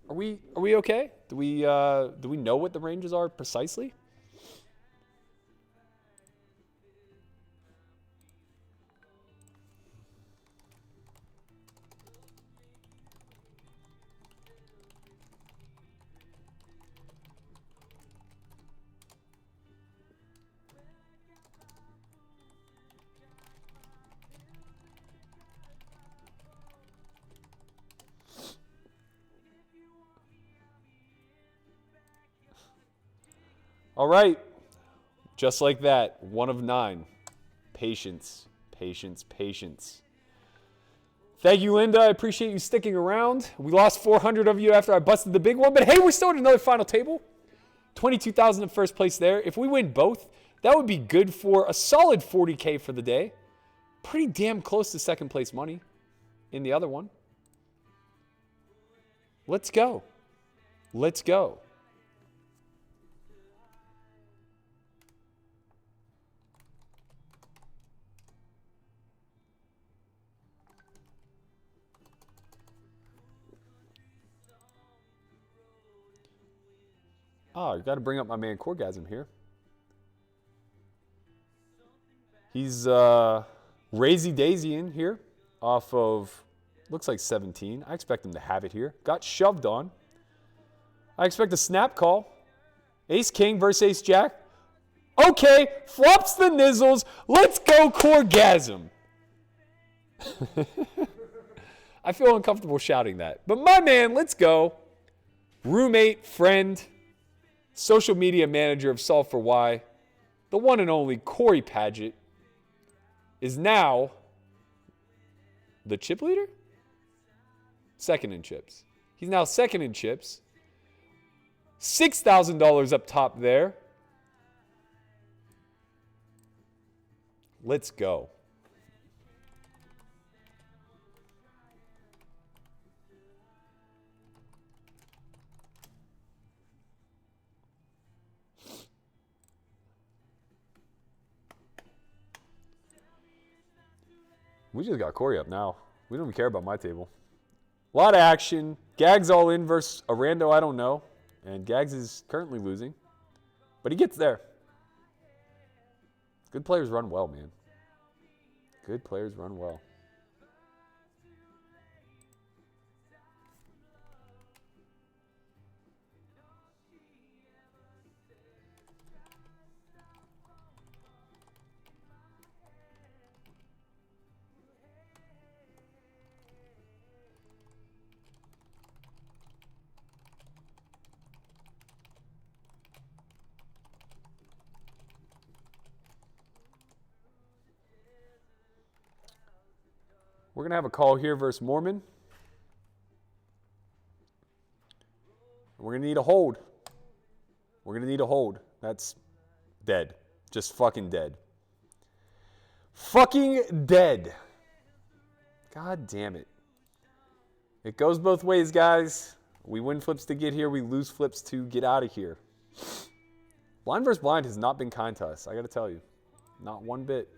Are we okay? Do we know what the ranges are precisely? All right. Just like that. 1 of 9. Patience, patience, patience. Thank you, Linda. I appreciate you sticking around. We lost 400 of you after I busted the big one, but hey, we're still at another final table. 22,000 in first place there. If we win both, that would be good for a solid 40K for the day. Pretty damn close to second place money in the other one. Let's go. Let's go. Oh, you got to bring up my man Corgasm here. He's Razy Daisy in here off of, looks like 17. I expect him to have it here. Got shoved on. I expect a snap call. Ace King versus Ace Jack. Okay, flops the nizzles. Let's go Corgasm. I feel uncomfortable shouting that. But my man, let's go. Roommate, friend, social media manager of S4Y, the one and only Corey Padgett, is now the chip leader? Second in chips. He's now second in chips. $6,000 up top there. Let's go. We just got Corey up now. We don't even care about my table. A lot of action. Gags all in versus a rando I don't know. And Gags is currently losing. But he gets there. Good players run well, man. Good players run well. We're going to have a call here versus Mormon. We're going to need a hold. We're going to need a hold. That's dead. Just fucking dead. Fucking dead. God damn it. It goes both ways, guys. We win flips to get here. We lose flips to get out of here. Blind versus blind has not been kind to us, I got to tell you. Not one bit.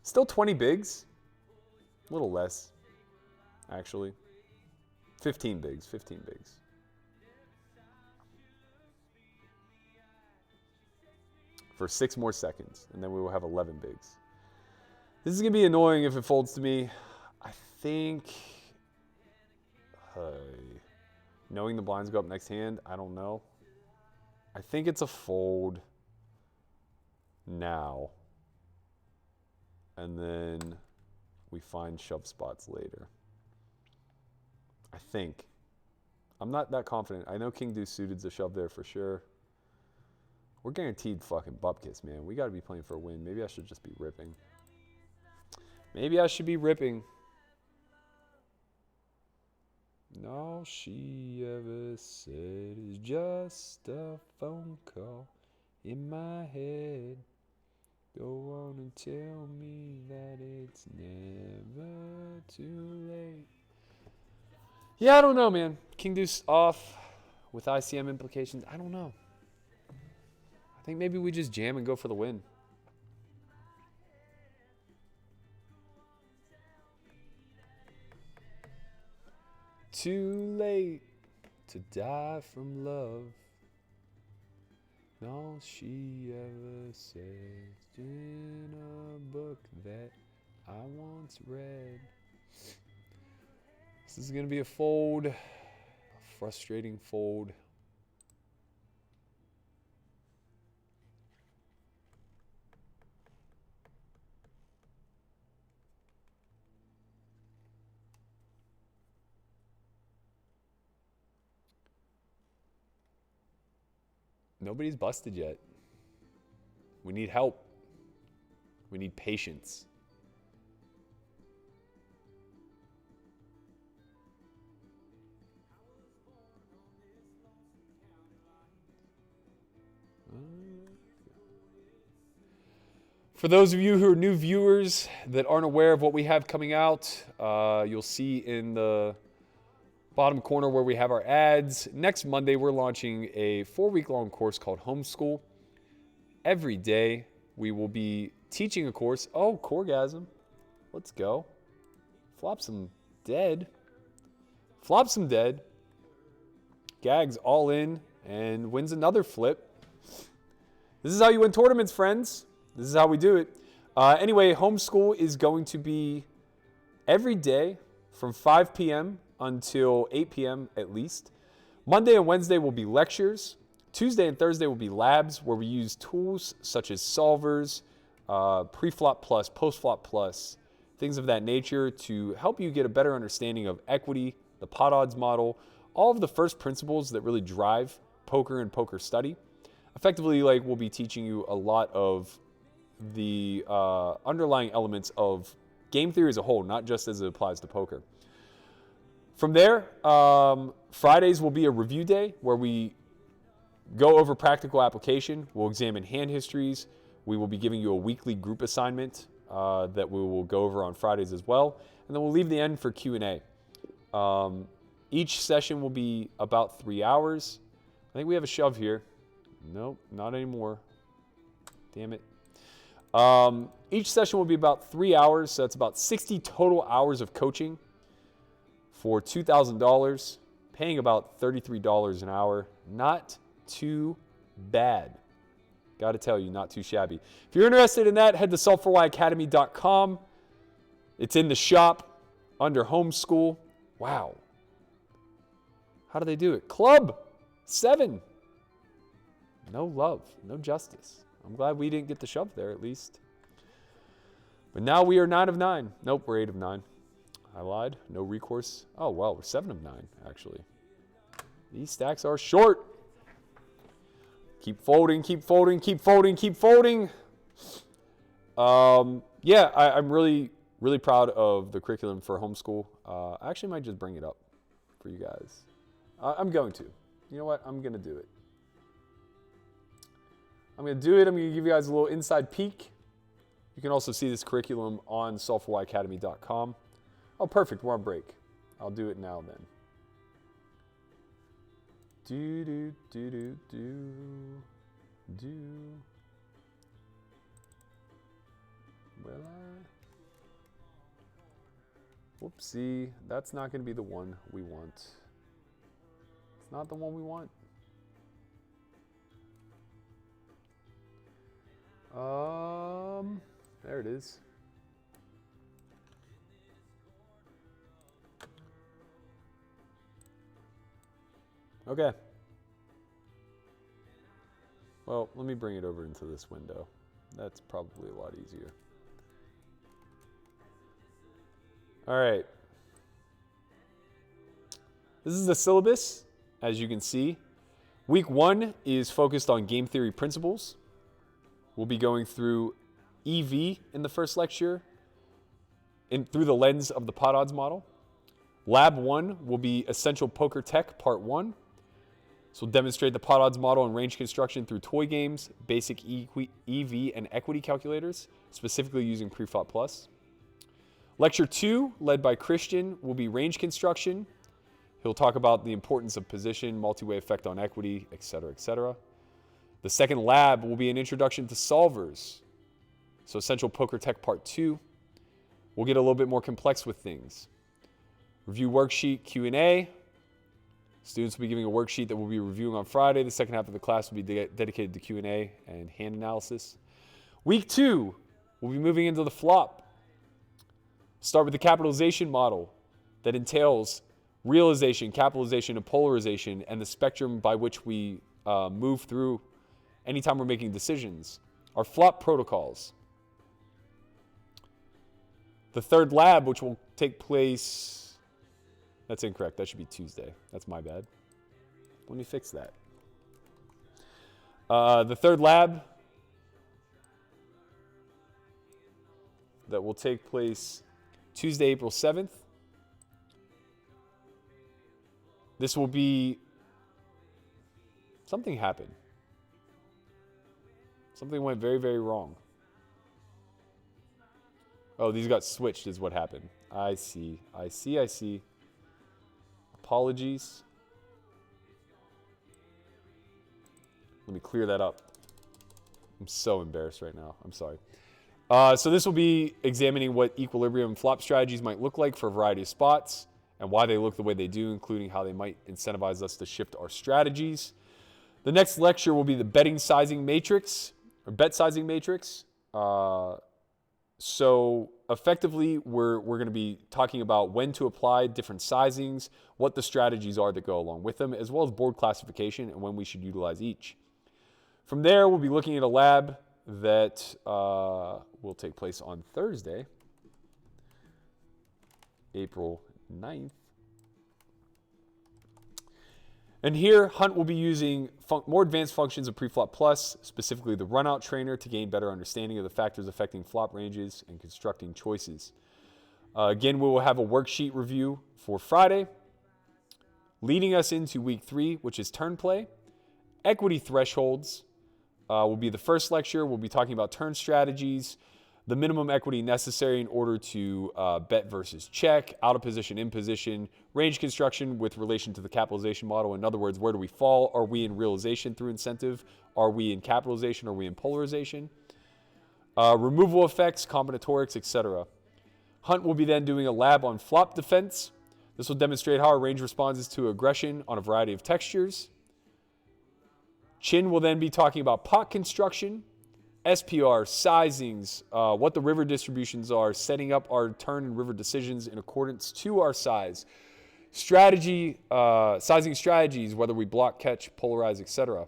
Still 20 bigs. A little less, actually. 15 bigs, 15 bigs. For 6 more seconds, and then we will have 11 bigs. This is going to be annoying if it folds to me. I think, knowing the blinds go up next hand, I don't know. I think it's a fold now. And then we find shove spots later. I think. I'm not that confident. I know King Deuce suited's a shove there for sure. We're guaranteed fucking bupkis, man. We got to be playing for a win. Maybe I should just be ripping. Maybe I should be ripping. And all she ever said is just a phone call in my head. Go on and tell me that it's never too late. Yeah, I don't know, man. King Deuce off with ICM implications. I don't know. I think maybe we just jam and go for the win. Too late to die from love. And all she ever said in a book that I once read. This is going to be a fold. A frustrating fold. Nobody's busted yet. We need help. We need patience. For those of you who are new viewers that aren't aware of what we have coming out, you'll see in the bottom corner where we have our ads. Next Monday, we're launching a 4-week-long course called Homeschool. Every day, we will be teaching a course. Oh, Coregasm. Let's go. Flop some dead. Flop some dead. Gags all in and wins another flip. This is how you win tournaments, friends. This is how we do it. Anyway, Homeschool is going to be every day from 5 p.m. until 8 p.m. at least. Monday and Wednesday will be lectures. Tuesday and Thursday will be labs where we use tools such as solvers, pre-flop plus, post-flop plus, things of that nature to help you get a better understanding of equity, the pot odds model, all of the first principles that really drive poker and poker study. Effectively, we'll be teaching you a lot of the underlying elements of game theory as a whole, not just as it applies to poker. From there, Fridays will be a review day where we go over practical application. We'll examine hand histories. We will be giving you a weekly group assignment that we will go over on Fridays as well. And then we'll leave the end for Q&A. Each session will be about 3 hours. I think we have a shove here. Nope, not anymore. Damn it. Each session will be about 3 hours, so that's about 60 total hours of coaching for $2,000, paying about $33 an hour. Not too bad. Got to tell you, not too shabby. If you're interested in that, head to S4Yacademy.com. It's in the shop under Homeschool. Wow. How do they do it? Club 7. No love, no justice. I'm glad we didn't get the shove there at least. But now we are 9 of 9. Nope, we're 8 of 9. I lied. No recourse. Oh, well, we're 7 of 9, actually. These stacks are short. Keep folding, keep folding, keep folding, keep folding. Yeah, I'm really, really proud of the curriculum for Homeschool. I actually might just bring it up for you guys. I'm going to. You know what? I'm going to do it. I'm going to do it. I'm going to give you guys a little inside peek. You can also see this curriculum on S4Yacademy.com. Oh, perfect. We're on break. I'll do it now then. Will I? Whoopsie. That's not going to be the one we want. It's not the one we want. There it is. Okay. Well, let me bring it over into this window. That's probably a lot easier. All right. This is the syllabus, as you can see. Week 1 is focused on game theory principles. We'll be going through EV in the first lecture through the lens of the pot odds model. Lab 1 will be Essential Poker Tech Part 1. This will demonstrate the pot odds model and range construction through toy games, basic EV and equity calculators, specifically using Preflop Plus. Lecture 2, led by Christian, will be range construction. He'll talk about the importance of position, multi-way effect on equity, etc., etc. The second lab will be an introduction to solvers. So Essential Poker Tech Part 2. We'll get a little bit more complex with things. Review worksheet Q&A. Students will be giving a worksheet that we'll be reviewing on Friday. The second half of the class will be dedicated to Q&A and hand analysis. Week 2, we'll be moving into the flop. Start with the capitalization model that entails realization, capitalization, and polarization, and the spectrum by which we move through anytime we're making decisions. Our flop protocols. The third lab, which will take place... That's incorrect. That should be Tuesday. That's my bad. Let me fix that. The third lab that will take place Tuesday, April 7th. This will be... Something happened. Something went very, very wrong. Oh, these got switched is what happened. I see. Apologies. Let me clear that up. I'm so embarrassed right now. I'm sorry. So this will be examining what equilibrium flop strategies might look like for a variety of spots and why they look the way they do, including how they might incentivize us to shift our strategies. The next lecture will be the betting sizing matrix, or bet sizing matrix. So effectively, we're going to be talking about when to apply different sizings, what the strategies are that go along with them, as well as board classification and when we should utilize each. From there, we'll be looking at a lab that will take place on Thursday, April 9th. And here, Hunt will be using more advanced functions of Preflop Plus, specifically the runout trainer, to gain better understanding of the factors affecting flop ranges and constructing choices. Again, we will have a worksheet review for Friday, leading us into week 3, which is turn play. Equity thresholds will be the first lecture. We'll be talking about turn strategies, the minimum equity necessary in order to bet versus check, out of position, in position, range construction with relation to the capitalization model. In other words, where do we fall? Are we in realization through incentive? Are we in capitalization? Are we in polarization? Removal effects, combinatorics, etc. Hunt will be then doing a lab on flop defense. This will demonstrate how our range responds to aggression on a variety of textures. Chin will then be talking about pot construction, SPR, sizings, what the river distributions are, setting up our turn and river decisions in accordance to our size. Strategy, sizing strategies, whether we block, catch, polarize, etc.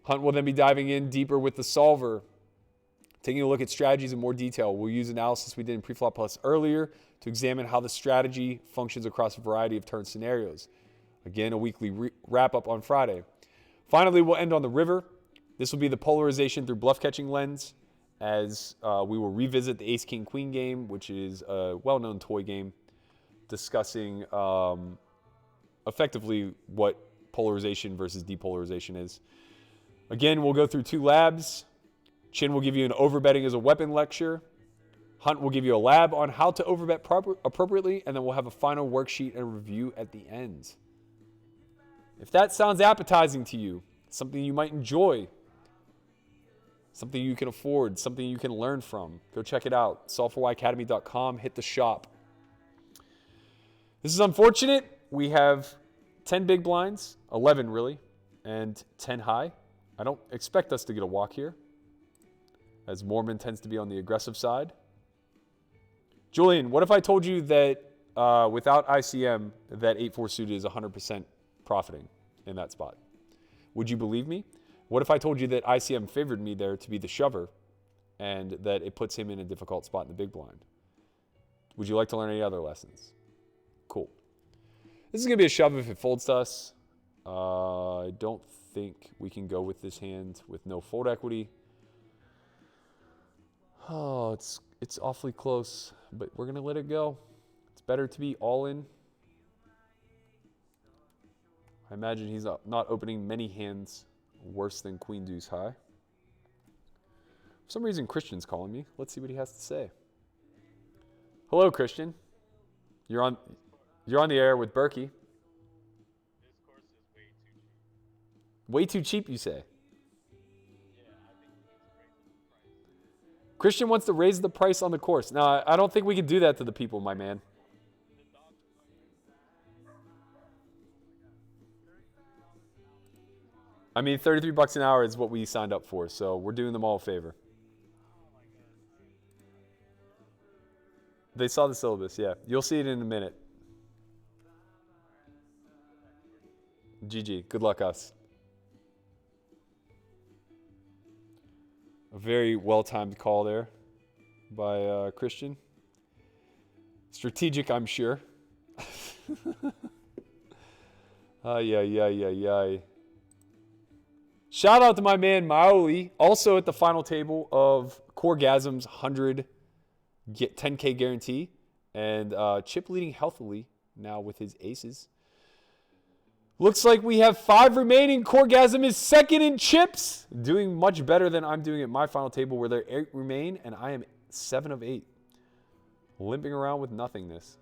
Hunt will then be diving in deeper with the solver, taking a look at strategies in more detail. We'll use analysis we did in Preflop Plus earlier to examine how the strategy functions across a variety of turn scenarios. Again, a weekly wrap-up on Friday. Finally, we'll end on the river. This will be the polarization through bluff catching lens, as we will revisit the Ace King Queen game, which is a well-known toy game, discussing effectively what polarization versus depolarization is. Again, we'll go through 2 labs. Chin will give you an overbetting as a weapon lecture. Hunt will give you a lab on how to overbet appropriately, and then we'll have a final worksheet and review at the end. If that sounds appetizing to you, something you might enjoy, something you can afford, something you can learn from, go check it out. S4Yacademy.com, hit the shop. This is unfortunate. We have 10 big blinds, 11 really, and 10 high. I don't expect us to get a walk here, as Mormon tends to be on the aggressive side. Julian, what if I told you that without ICM, that 8-4 suited is 100% profiting in that spot? Would you believe me? What if I told you that ICM favored me there to be the shover and that it puts him in a difficult spot in the big blind? Would you like to learn any other lessons? Cool. This is going to be a shove if it folds to us. I don't think we can go with this hand with no fold equity. Oh, it's awfully close, but we're going to let it go. It's better to be all in. I imagine he's not opening many hands worse than Queen Deuce High. For some reason, Christian's calling me. Let's see what he has to say. Hello, Christian. You're on the air with Berkey. This course is way too cheap. Way too cheap, you say? Yeah, I think he needs to raise the price. Christian wants to raise the price on the course. No, I don't think we can do that to the people, my man. The dogs are I mean, $33 an hour is what we signed up for, so we're doing them all a favor. They saw the syllabus, yeah. You'll see it in a minute. GG. Good luck, us. A very well-timed call there by Christian. Strategic, I'm sure. Yeah. Shout out to my man Maoli, also at the final table of Coregasm's 100 10K guarantee, and Chip leading healthily now with his aces. Looks like we have 5 remaining. Coregasm is second in chips, doing much better than I'm doing at my final table where there 8 remain, and I am 7 of 8. Limping around with nothingness.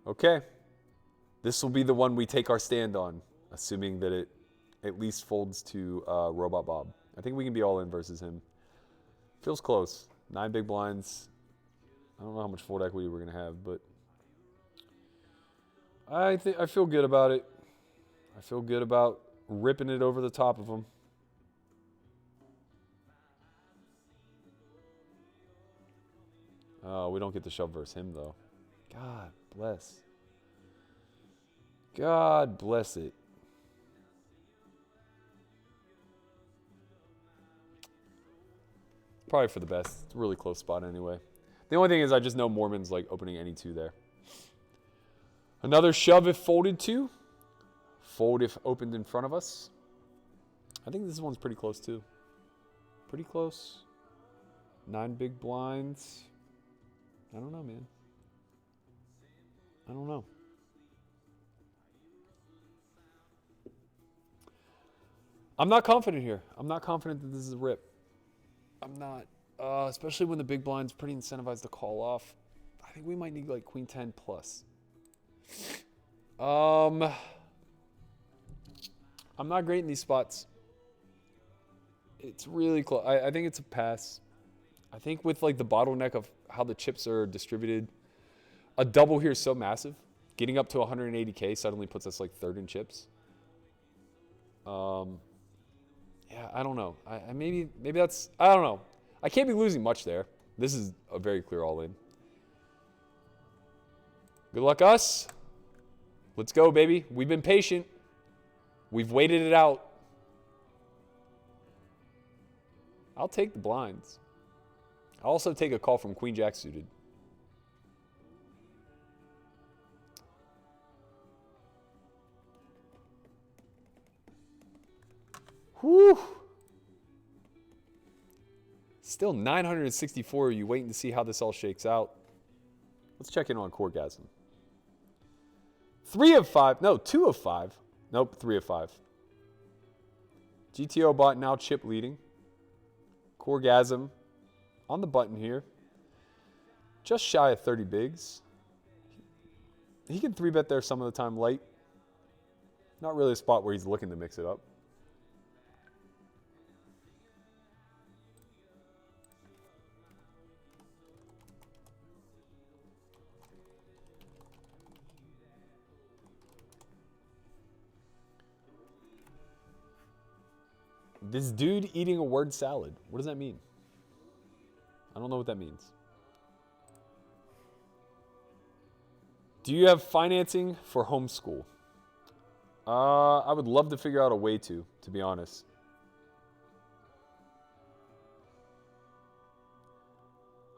Okay. This will be the one we take our stand on, assuming that it at least folds to Robot Bob. I think we can be all in versus him. Feels close. 9 big blinds. I don't know how much fold equity we're going to have, but I feel good about it. I feel good about ripping it over the top of him. Oh, we don't get to shove versus him, though. God bless. God bless it. Probably for the best. It's a really close spot anyway. The only thing is I just know Mormon's like opening any 2 there. Another shove if folded to. Fold if opened in front of us. I think this one's pretty close too. Pretty close. 9 big blinds. I don't know, man. I don't know. I'm not confident here. I'm not confident that this is a rip. I'm not. Especially when the big blind's pretty incentivized to call off. I think we might need like Queen 10 plus. I'm not great in these spots. It's really close. I think it's a pass. I think with like the bottleneck of how the chips are distributed, a double here is so massive. Getting up to 180K suddenly puts us like 3rd in chips. Yeah, I don't know. Maybe that's, I don't know. I can't be losing much there. This is a very clear all-in. Good luck, us. Let's go, baby. We've been patient. We've waited it out. I'll take the blinds. I'll also take a call from Queen Jack suited. Whew. Still 964. You waiting to see how this all shakes out. Let's check in on Coregasm. 3 of 5. No, 2 of 5. Nope, 3 of 5. GTO bot now chip leading. Coregasm on the button here. Just shy of 30 bigs. He can 3-bet there some of the time late. Not really a spot where he's looking to mix it up. This dude eating a word salad. What does that mean? I don't know what that means. Do you have financing for homeschool? I would love to figure out a way to be honest.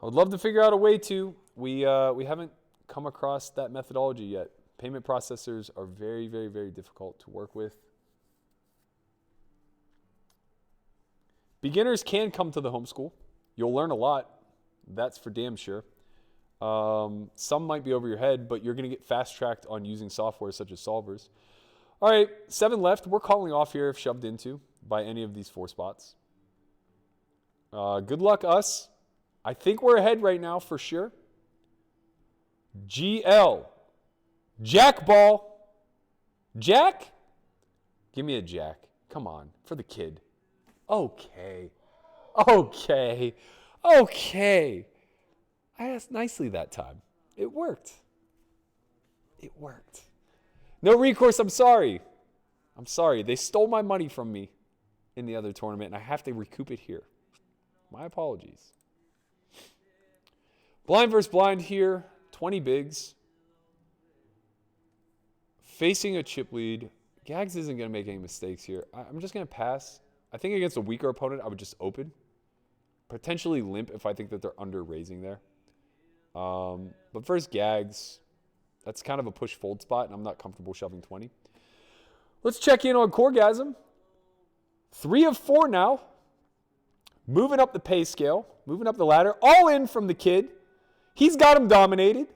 I would love to figure out a way to. We haven't come across that methodology yet. Payment processors are very, very, very difficult to work with. Beginners can come to the homeschool. You'll learn a lot. That's for damn sure. Some might be over your head, but you're going to get fast-tracked on using software such as solvers. All right, 7 left. We're calling off here if shoved into by any of these 4 spots. Good luck, us. I think we're ahead right now for sure. GL. Jack ball. Jack? Give me a jack. Come on, for the kid. Okay. Okay. Okay. I asked nicely that time. It worked. It worked. No recourse, I'm sorry. I'm sorry. They stole my money from me in the other tournament, and I have to recoup it here. My apologies. Blind versus blind here. 20 bigs. Facing a chip lead. Gags isn't going to make any mistakes here. I'm just going to pass. I think against a weaker opponent, I would just open. Potentially limp if I think that they're under raising there. But first Gags, that's kind of a push fold spot, and I'm not comfortable shoving 20. Let's check in on Corgasm. 3 of 4 now. Moving up the pay scale. Moving up the ladder. All in from the kid. He's got him dominated.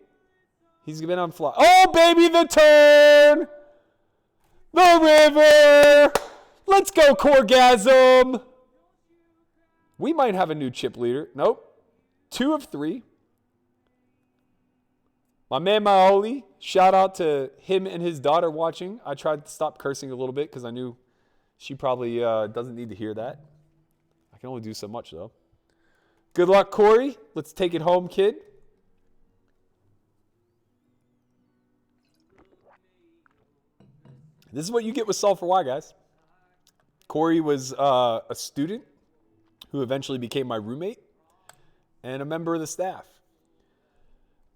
He's been on fly. Oh, baby, the turn. The river. Let's go, Corgasm. We might have a new chip leader. Nope. 2 of 3. My man Maoli, shout out to him and his daughter watching. I tried to stop cursing a little bit because I knew she probably doesn't need to hear that. I can only do so much, though. Good luck, Corey. Let's take it home, kid. This is what you get with S4Y, guys. Corey was a student who eventually became my roommate and a member of the staff.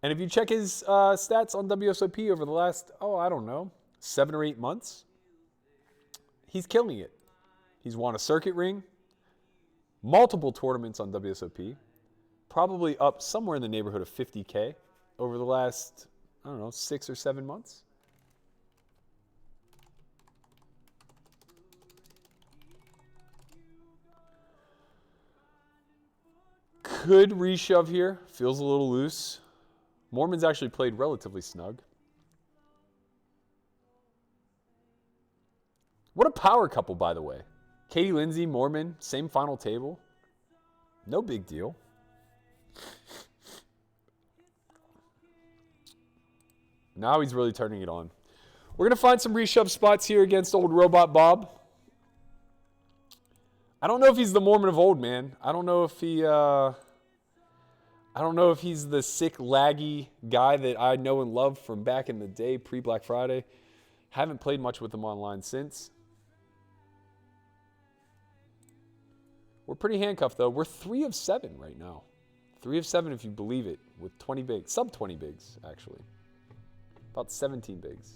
And if you check his stats on WSOP over the last, 7 or 8 months, he's killing it. He's won a circuit ring, multiple tournaments on WSOP, probably up somewhere in the neighborhood of 50K over the last, 6 or 7 months. Could reshove here. Feels a little loose. Mormon's actually played relatively snug. What a power couple, by the way. Katie Lindsay, Mormon, same final table. No big deal. Now he's really turning it on. We're going to find some reshove spots here against old Robot Bob. I don't know if he's the Mormon of old, man. I don't know if he's the sick, laggy guy that I know and love from back in the day, pre-Black Friday. Haven't played much with him online since. We're pretty handcuffed, though. We're 3 of 7 right now. 3 of 7, if you believe it, with 20 bigs. Sub-20 bigs, actually. About 17 bigs.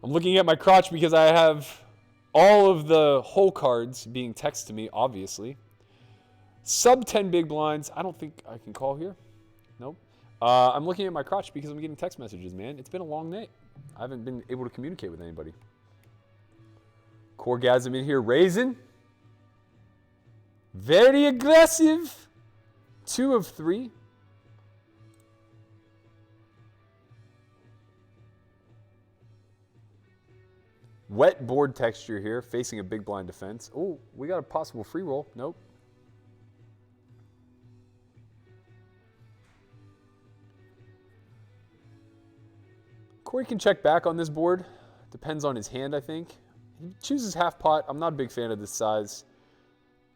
I'm looking at my crotch because I have all of the hole cards being texted to me, obviously. Sub 10 big blinds. I don't think I can call here. Nope. I'm looking at my crotch because I'm getting text messages, man. It's been a long night. I haven't been able to communicate with anybody. Corgasm in here raising. Very aggressive. 2 of 3. Wet board texture here, facing a big blind defense. Oh, we got a possible free roll. Nope. Corey can check back on this board. Depends on his hand, I think. He chooses half pot. I'm not a big fan of this size.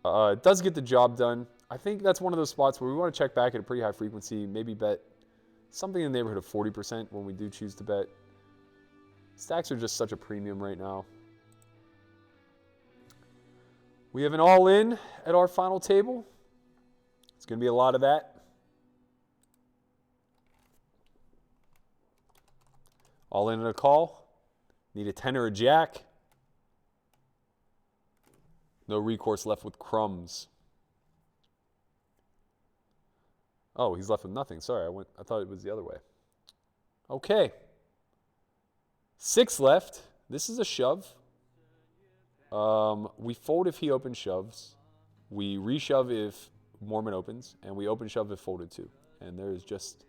It does get the job done. I think that's one of those spots where we want to check back at a pretty high frequency, maybe bet something in the neighborhood of 40% when we do choose to bet. Stacks are just such a premium right now. We have an all-in at our final table. It's going to be a lot of that. All in and a call. Need a 10 or a jack. No recourse, left with crumbs. Oh, he's left with nothing. Sorry, I thought it was the other way. Okay. 6 left. This is a shove. We fold if he open shoves. We reshove if Mormon opens. And we open shove if folded too. And there is just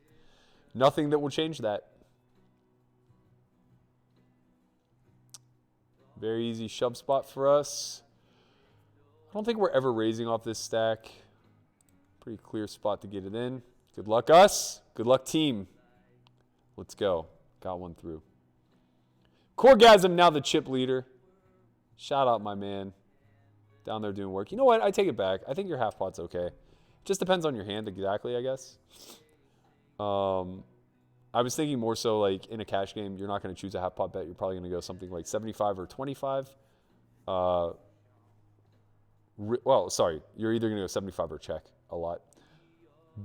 nothing that will change that. Very easy shove spot for us. I don't think we're ever raising off this stack. Pretty clear spot to get it in. Good luck us. Good luck team. Let's go. Got one through. Corgasm now the chip leader. Shout out my man. Down there doing work. You know what? I take it back. I think your half pot's okay. Just depends on your hand exactly, I guess. I was thinking more so like in a cash game, you're not going to choose a half pot bet. You're probably going to go something like 75 or 25. Well, sorry. You're either going to go 75 or check a lot.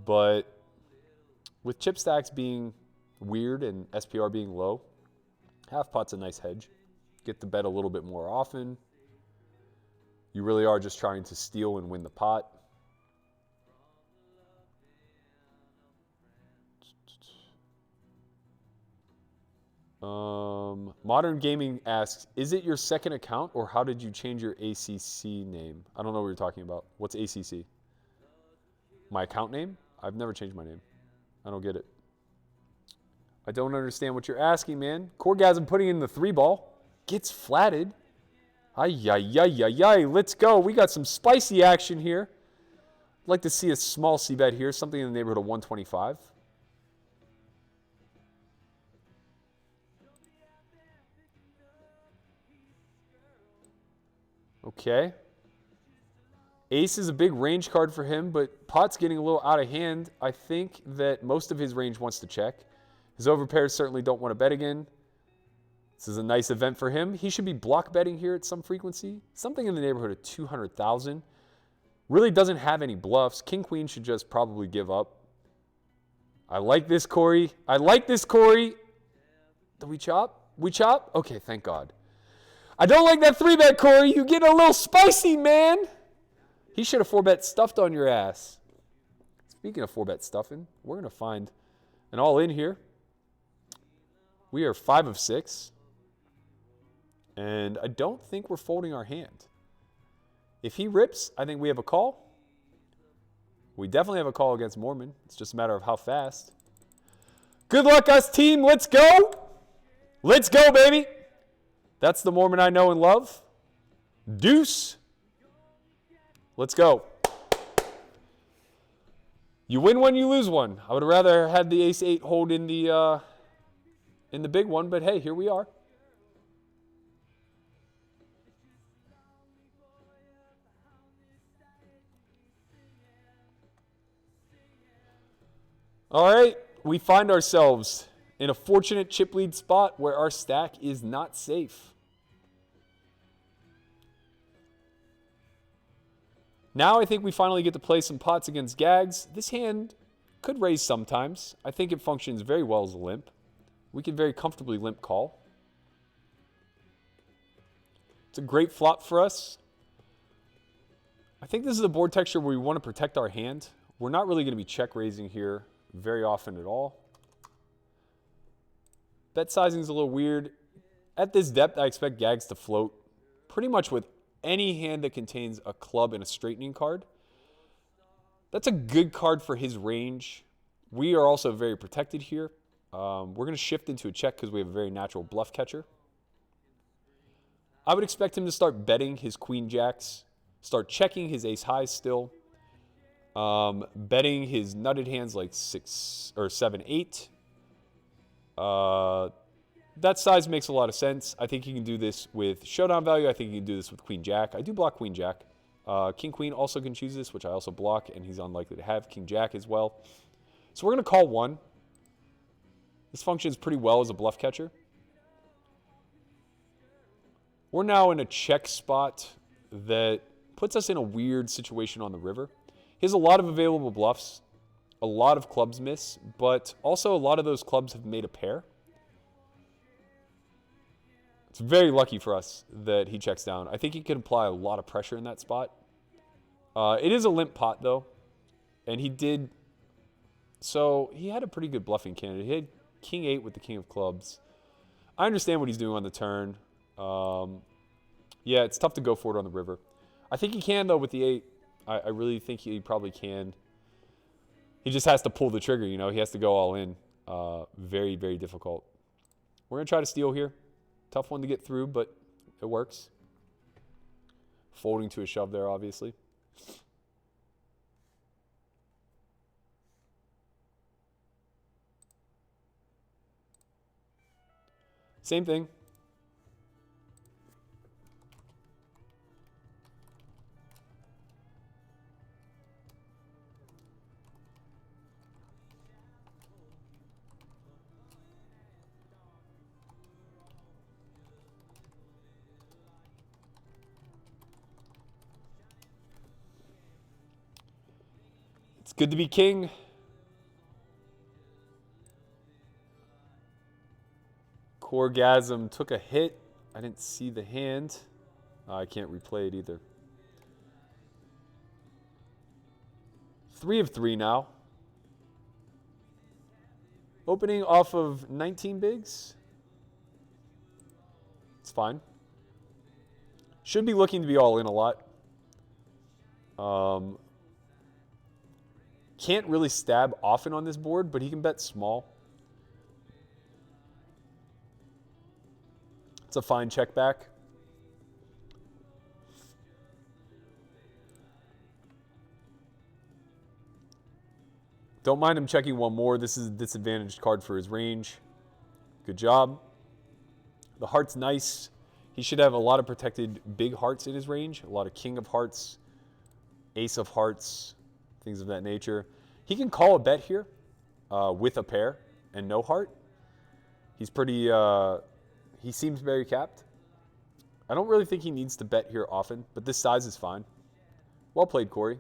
But with chip stacks being weird and SPR being low, half pot's a nice hedge. Get to bet a little bit more often. You really are just trying to steal and win the pot. Modern Gaming asks, is it your second account or how did you change your ACC name? I don't know what you're talking about. What's ACC? My account name? I've never changed my name. I don't get it. I don't understand what you're asking, man. Corgasm putting in the 3-ball. Gets flatted. Ay, ay, ay, ay, ay. Let's go. We got some spicy action here. I'd like to see a small C-bet here. Something in the neighborhood of 125. Okay. Ace is a big range card for him, but pot's getting a little out of hand. I think that most of his range wants to check. His overpairs certainly don't want to bet again. This is a nice event for him. He should be block betting here at some frequency. Something in the neighborhood of 200,000. Really doesn't have any bluffs. King Queen should just probably give up. I like this, Corey. I like this, Corey. Do we chop? We chop? Okay, thank God. I don't like that 3-bet, Corey. You get a little spicy, man. He should have 4-bet stuffed on your ass. Speaking of 4-bet stuffing, we're going to find an all-in here. We are 5 of 6. And I don't think we're folding our hand. If he rips, I think we have a call. We definitely have a call against Mormon. It's just a matter of how fast. Good luck, us team. Let's go. Let's go, baby. That's the Mormon I know and love. Deuce. Let's go. You win one, you lose one. I would have rather had the ace-8 hold in the big one, but hey, here we are. All right, we find ourselves in a fortunate chip lead spot where our stack is not safe. Now I think we finally get to play some pots against Gags. This hand could raise sometimes. I think it functions very well as a limp. We can very comfortably limp call. It's a great flop for us. I think this is a board texture where we want to protect our hand. We're not really going to be check raising here very often at all. Bet sizing is a little weird. At this depth, I expect Gags to float pretty much with any hand that contains a club and a straightening card. That's a good card for his range. We are also very protected here. We're going to shift into a check because we have a very natural bluff catcher. I would expect him to start betting his queen jacks, start checking his ace highs still, betting his nutted hands like 6 or 7, 8. That size makes a lot of sense. I think he can do this with showdown value. I think he can do this with queen jack. I do block queen jack. King queen also can choose this, which I also block, and he's unlikely to have king jack as well. So we're going to call 1. This functions pretty well as a bluff catcher. We're now in a check spot that puts us in a weird situation on the river. He has a lot of available bluffs. A lot of clubs miss, but also a lot of those clubs have made a pair. It's very lucky for us that he checks down. I think he could apply a lot of pressure in that spot. It is a limp pot, though, and he did. So he had a pretty good bluffing candidate. He had king 8 with the king of clubs. I understand what he's doing on the turn. Yeah, it's tough to go for it on the river. I think he can, though, with the 8. I really think he probably can. He just has to pull the trigger, you know. He has to go all in. Very, very difficult. We're going to try to steal here. Tough one to get through, but it works. Folding to a shove there, obviously. Same thing. It's good to be king. Corgasm took a hit. I didn't see the hand. I can't replay it either. 3 of 3 now. Opening off of 19 bigs. It's fine. Should be looking to be all in a lot. Can't really stab often on this board, but he can bet small. It's a fine check back. Don't mind him checking one more. This is a disadvantaged card for his range. Good job. The heart's nice. He should have a lot of protected big hearts in his range. A lot of king of hearts, ace of hearts, things of that nature. He can call a bet here with a pair and no heart. He's pretty, he seems very capped. I don't really think he needs to bet here often, but this size is fine. Well played, Corey.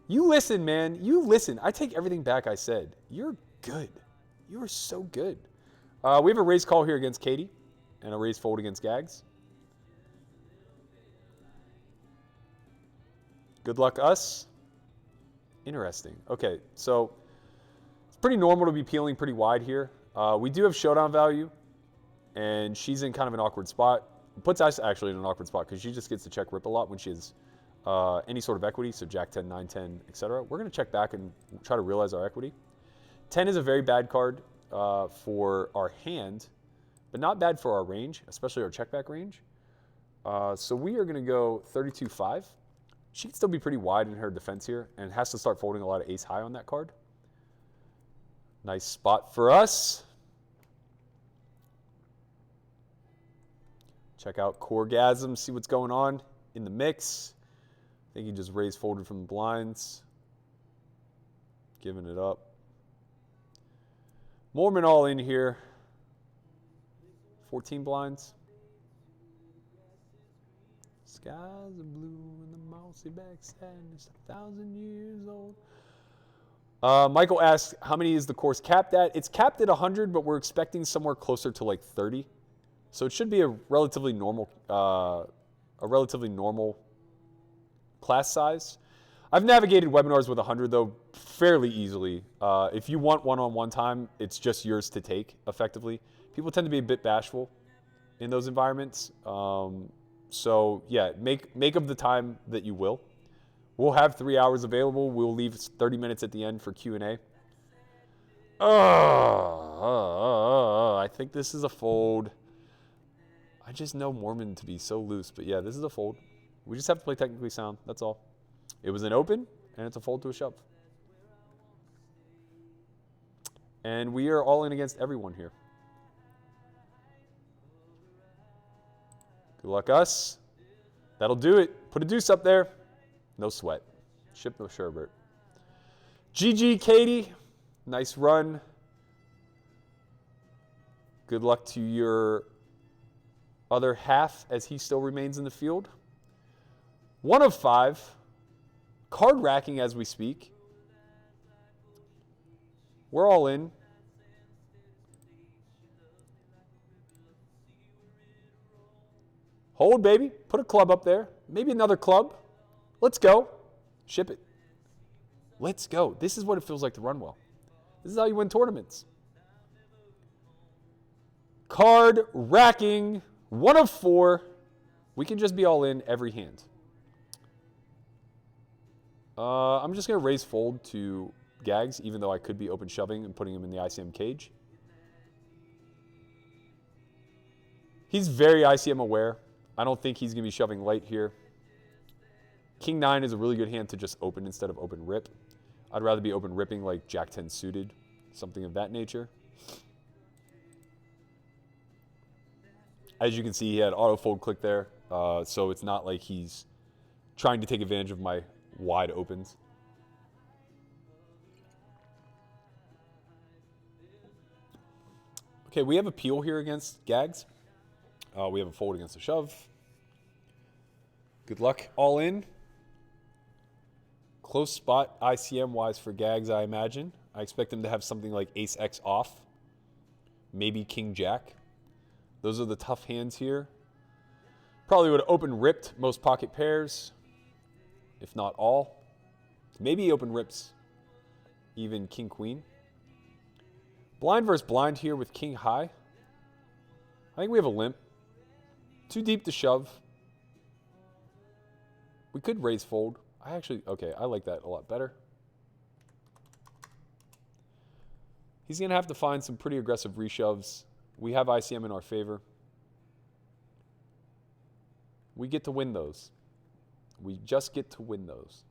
You listen, man. You listen. I take everything back I said. You're good. You are so good. We have a raise call here against Katie and a raise fold against Gags. Good luck, us. Interesting. Okay, so it's pretty normal to be peeling pretty wide here. We do have showdown value, and she's in kind of an awkward spot. It puts us actually in an awkward spot because she just gets to check rip a lot when she has any sort of equity, so Jack 10, 9, 10, etc. We're going to check back and try to realize our equity. 10 is a very bad card for our hand, but not bad for our range, especially our check back range. So we are going to go 32-5. She can still be pretty wide in her defense here and has to start folding a lot of ace high on that card. Nice spot for us. Check out Corgasm, see what's going on in the mix. I think he just raised folded from the blinds. Giving it up. Mormon all in here. 14 blinds. Skies are blue and the mousy backside is 1,000 years old. Michael asks, how many is the course capped at? It's capped at 100, but we're expecting somewhere closer to like 30. So it should be a relatively normal class size. I've navigated webinars with 100 though fairly easily. If you want one-on-one time, it's just yours to take effectively. People tend to be a bit bashful in those environments. So yeah, make of the time that you will. We'll have 3 hours available. We'll leave 30 minutes at the end for Q&A. I think this is a fold. I just know Mormon to be so loose, but yeah, this is a fold. We just have to play technically sound, that's all. It was an open, and it's a fold to a shove. And we are all in against everyone here. Good luck, us. That'll do it. Put a deuce up there. No sweat. Ship no sherbet. GG, Katie. Nice run. Good luck to your other half as he still remains in the field. 1 of 5. Card racking as we speak. We're all in. Hold, baby. Put a club up there. Maybe another club. Let's go. Ship it. Let's go. This is what it feels like to run well. This is how you win tournaments. Card racking. 1 of 4. We can just be all in every hand. I'm just going to raise fold to Gags, even though I could be open shoving and putting him in the ICM cage. He's very ICM aware. I don't think he's going to be shoving light here. King 9 is a really good hand to just open instead of open rip. I'd rather be open ripping like Jack 10 suited, something of that nature. As you can see, he had auto fold click there, so it's not like he's trying to take advantage of my wide opens. Okay, we have a peel here against Gags. We have a fold against a shove. Good luck, all in. Close spot ICM-wise for Gags, I imagine. I expect him to have something like Ace-X off. Maybe King-Jack. Those are the tough hands here. Probably would have open ripped most pocket pairs, if not all. Maybe he open rips even King-Queen. Blind versus blind here with King-High. I think we have a limp. Too deep to shove. We could raise fold. Okay, I like that a lot better. He's going to have to find some pretty aggressive reshoves. We have ICM in our favor. We get to win those. We just get to win those.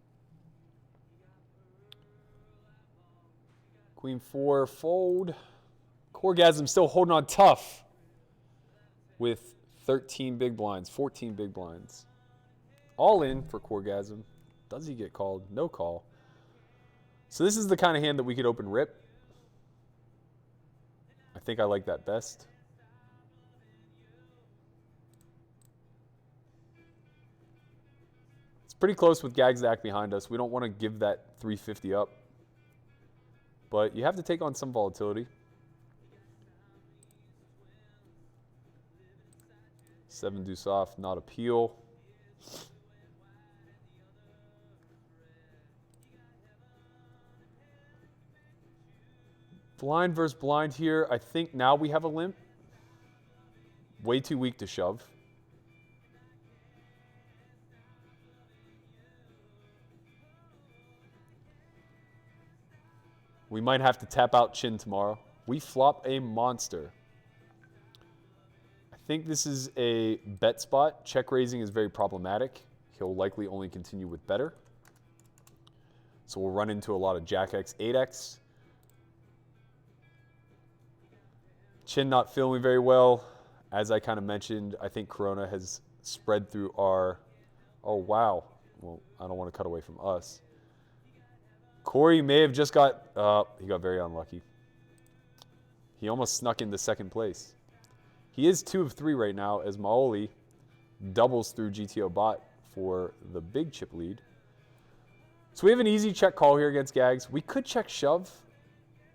Queen 4, fold. Corgasm still holding on tough with 13 big blinds, 14 big blinds. All in for Corgasm. Does he get called? No call. So this is the kind of hand that we could open rip. I think I like that best. It's pretty close with Gagzak behind us. We don't want to give that 350 up. But you have to take on some volatility. 7 deuce off, not appeal. Blind versus blind here. I think now we have a limp. Way too weak to shove. We might have to tap out chin tomorrow. We flop a monster. I think this is a bet spot. Check raising is very problematic. He'll likely only continue with better. So we'll run into a lot of Jack X, 8X. Chin not feeling very well. As I kind of mentioned, I think Corona has spread through our... Oh, wow. Well, I don't want to cut away from us. Corey may have just got... he got very unlucky. He almost snuck into second place. He is 2 of 3 right now as Maoli doubles through GTO bot for the big chip lead. So we have an easy check call here against Gags. We could check shove,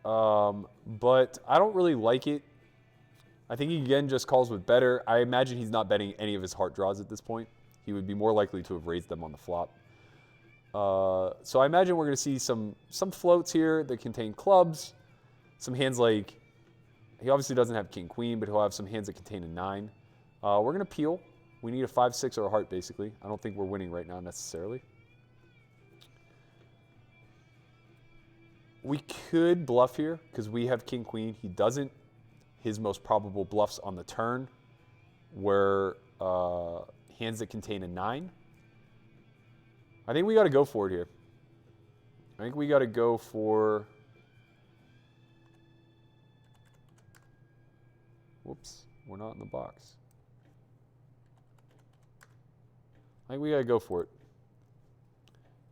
but I don't really like it. I think he again just calls with better. I imagine he's not betting any of his heart draws at this point. He would be more likely to have raised them on the flop. So I imagine we're going to see some floats here that contain clubs. Some hands like, he obviously doesn't have king, queen, but he'll have some hands that contain a 9. We're going to peel. We need a 5, 6, or a heart, basically. I don't think we're winning right now necessarily. We could bluff here because we have king, queen. He doesn't. His most probable bluffs on the turn were hands that contain a 9. I think we got to go for it here. I think we got to go for... Whoops, we're not in the box. I think we got to go for it.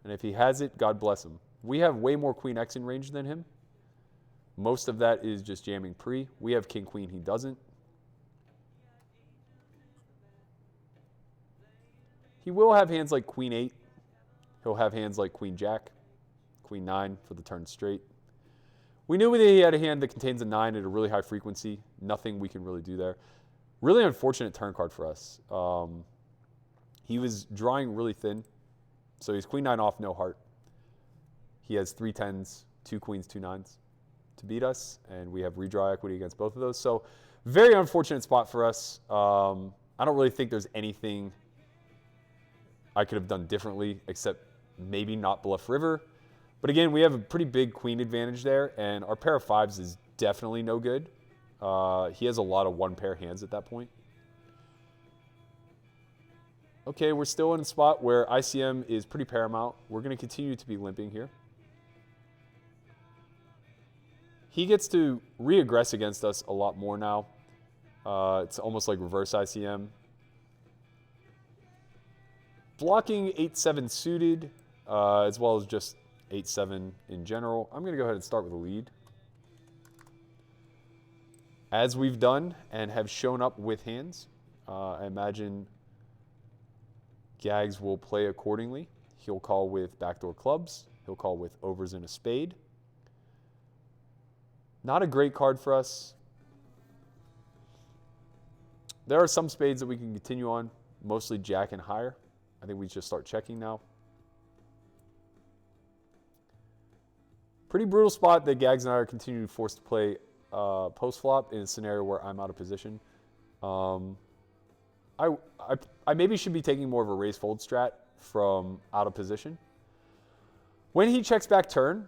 And if he has it, God bless him. We have way more Queen X in range than him. Most of that is just jamming pre. We have king, queen. He doesn't. He will have hands like queen 8. He'll have hands like queen jack, queen 9 for the turn straight. We knew that he had a hand that contains a 9 at a really high frequency. Nothing we can really do there. Really unfortunate turn card for us. He was drawing really thin. So he's queen 9 off, no heart. He has 3 10s, 2 queens, 2 9s to beat us. And we have redraw equity against both of those. So very unfortunate spot for us. I don't really think there's anything I could have done differently except maybe not bluff river. But again, we have a pretty big queen advantage there, and our pair of 5s is definitely no good. He has a lot of one pair hands at that point. Okay, we're still in a spot where ICM is pretty paramount. We're going to continue to be limping here. He gets to re-aggress against us a lot more now. It's almost like reverse ICM. Blocking 8-7 suited, as well as just 8-7 in general. I'm going to go ahead and start with a lead. As we've done and have shown up with hands, I imagine Gags will play accordingly. He'll call with backdoor clubs. He'll call with overs and a spade. Not a great card for us. There are some spades that we can continue on, mostly jack and higher. I think we just start checking now. Pretty brutal spot that Gags and I are continuing to force to play post flop in a scenario where I'm out of position. I maybe should be taking more of a raise fold strat from out of position. When he checks back turn,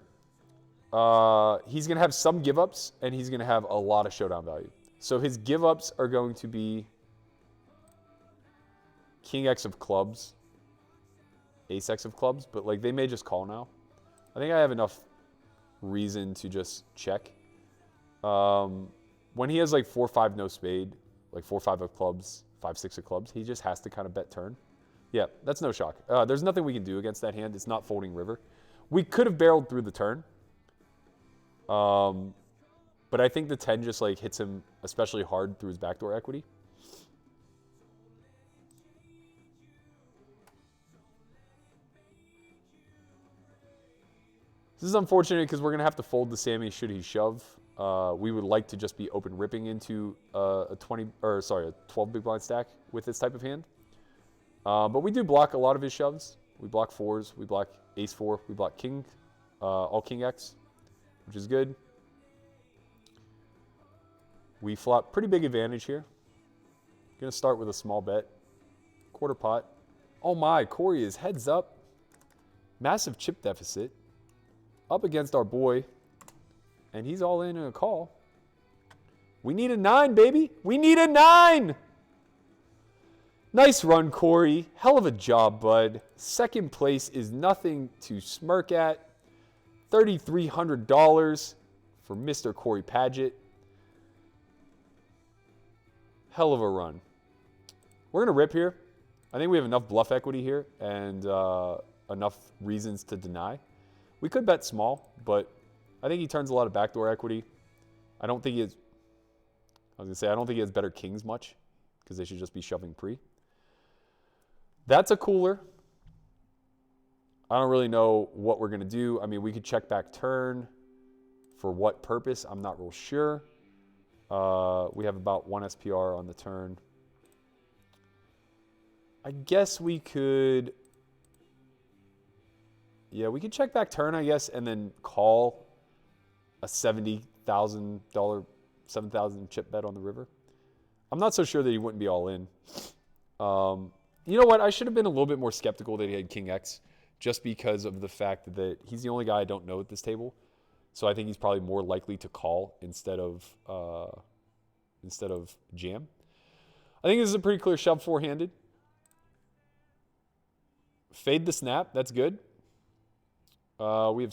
he's going to have some give ups and he's going to have a lot of showdown value. So his give ups are going to be king X of clubs, ace X of clubs, but like they may just call now. I think I have enough reason to just check. When he has like 4-5 no spade, like 4-5 of clubs, 5-6 of clubs, he just has to kind of bet turn. Yeah, that's no shock. There's nothing we can do against that hand. It's not folding river. We could have barreled through the turn. But I think the 10 just like hits him especially hard through his backdoor equity. This is unfortunate because we're going to have to fold the Sammy should he shove. We would like to just be open ripping into a 12 big blind stack with this type of hand. But we do block a lot of his shoves. We block 4s, we block ace 4, we block king, all king X, which is good. We flop pretty big advantage here. Gonna start with a small bet. Quarter pot. Oh my, Corey is heads up. Massive chip deficit. Up against our boy. And he's all in a call. We need a 9, baby. We need a 9. Nice run, Corey. Hell of a job, bud. Second place is nothing to smirk at. $3,300 for Mr. Corey Paget. Hell of a run. We're going to rip here. I think we have enough bluff equity here and enough reasons to deny. We could bet small, but I think he turns a lot of backdoor equity. I don't think he has, I was going to say, I don't think he has better kings much because they should just be shoving pre. That's a cooler. I don't really know what we're going to do. I mean, we could check back turn. For what purpose? I'm not real sure. We have about 1 SPR on the turn. I guess we could... Yeah, we could check back turn, I guess, and then call a $70,000, 7,000 chip bet on the river. I'm not so sure that he wouldn't be all in. You know what? I should have been a little bit more skeptical that he had King X just because of the fact that he's the only guy I don't know at this table. So I think he's probably more likely to call instead of jam. I think this is a pretty clear shove four-handed. Fade the snap. That's good. We have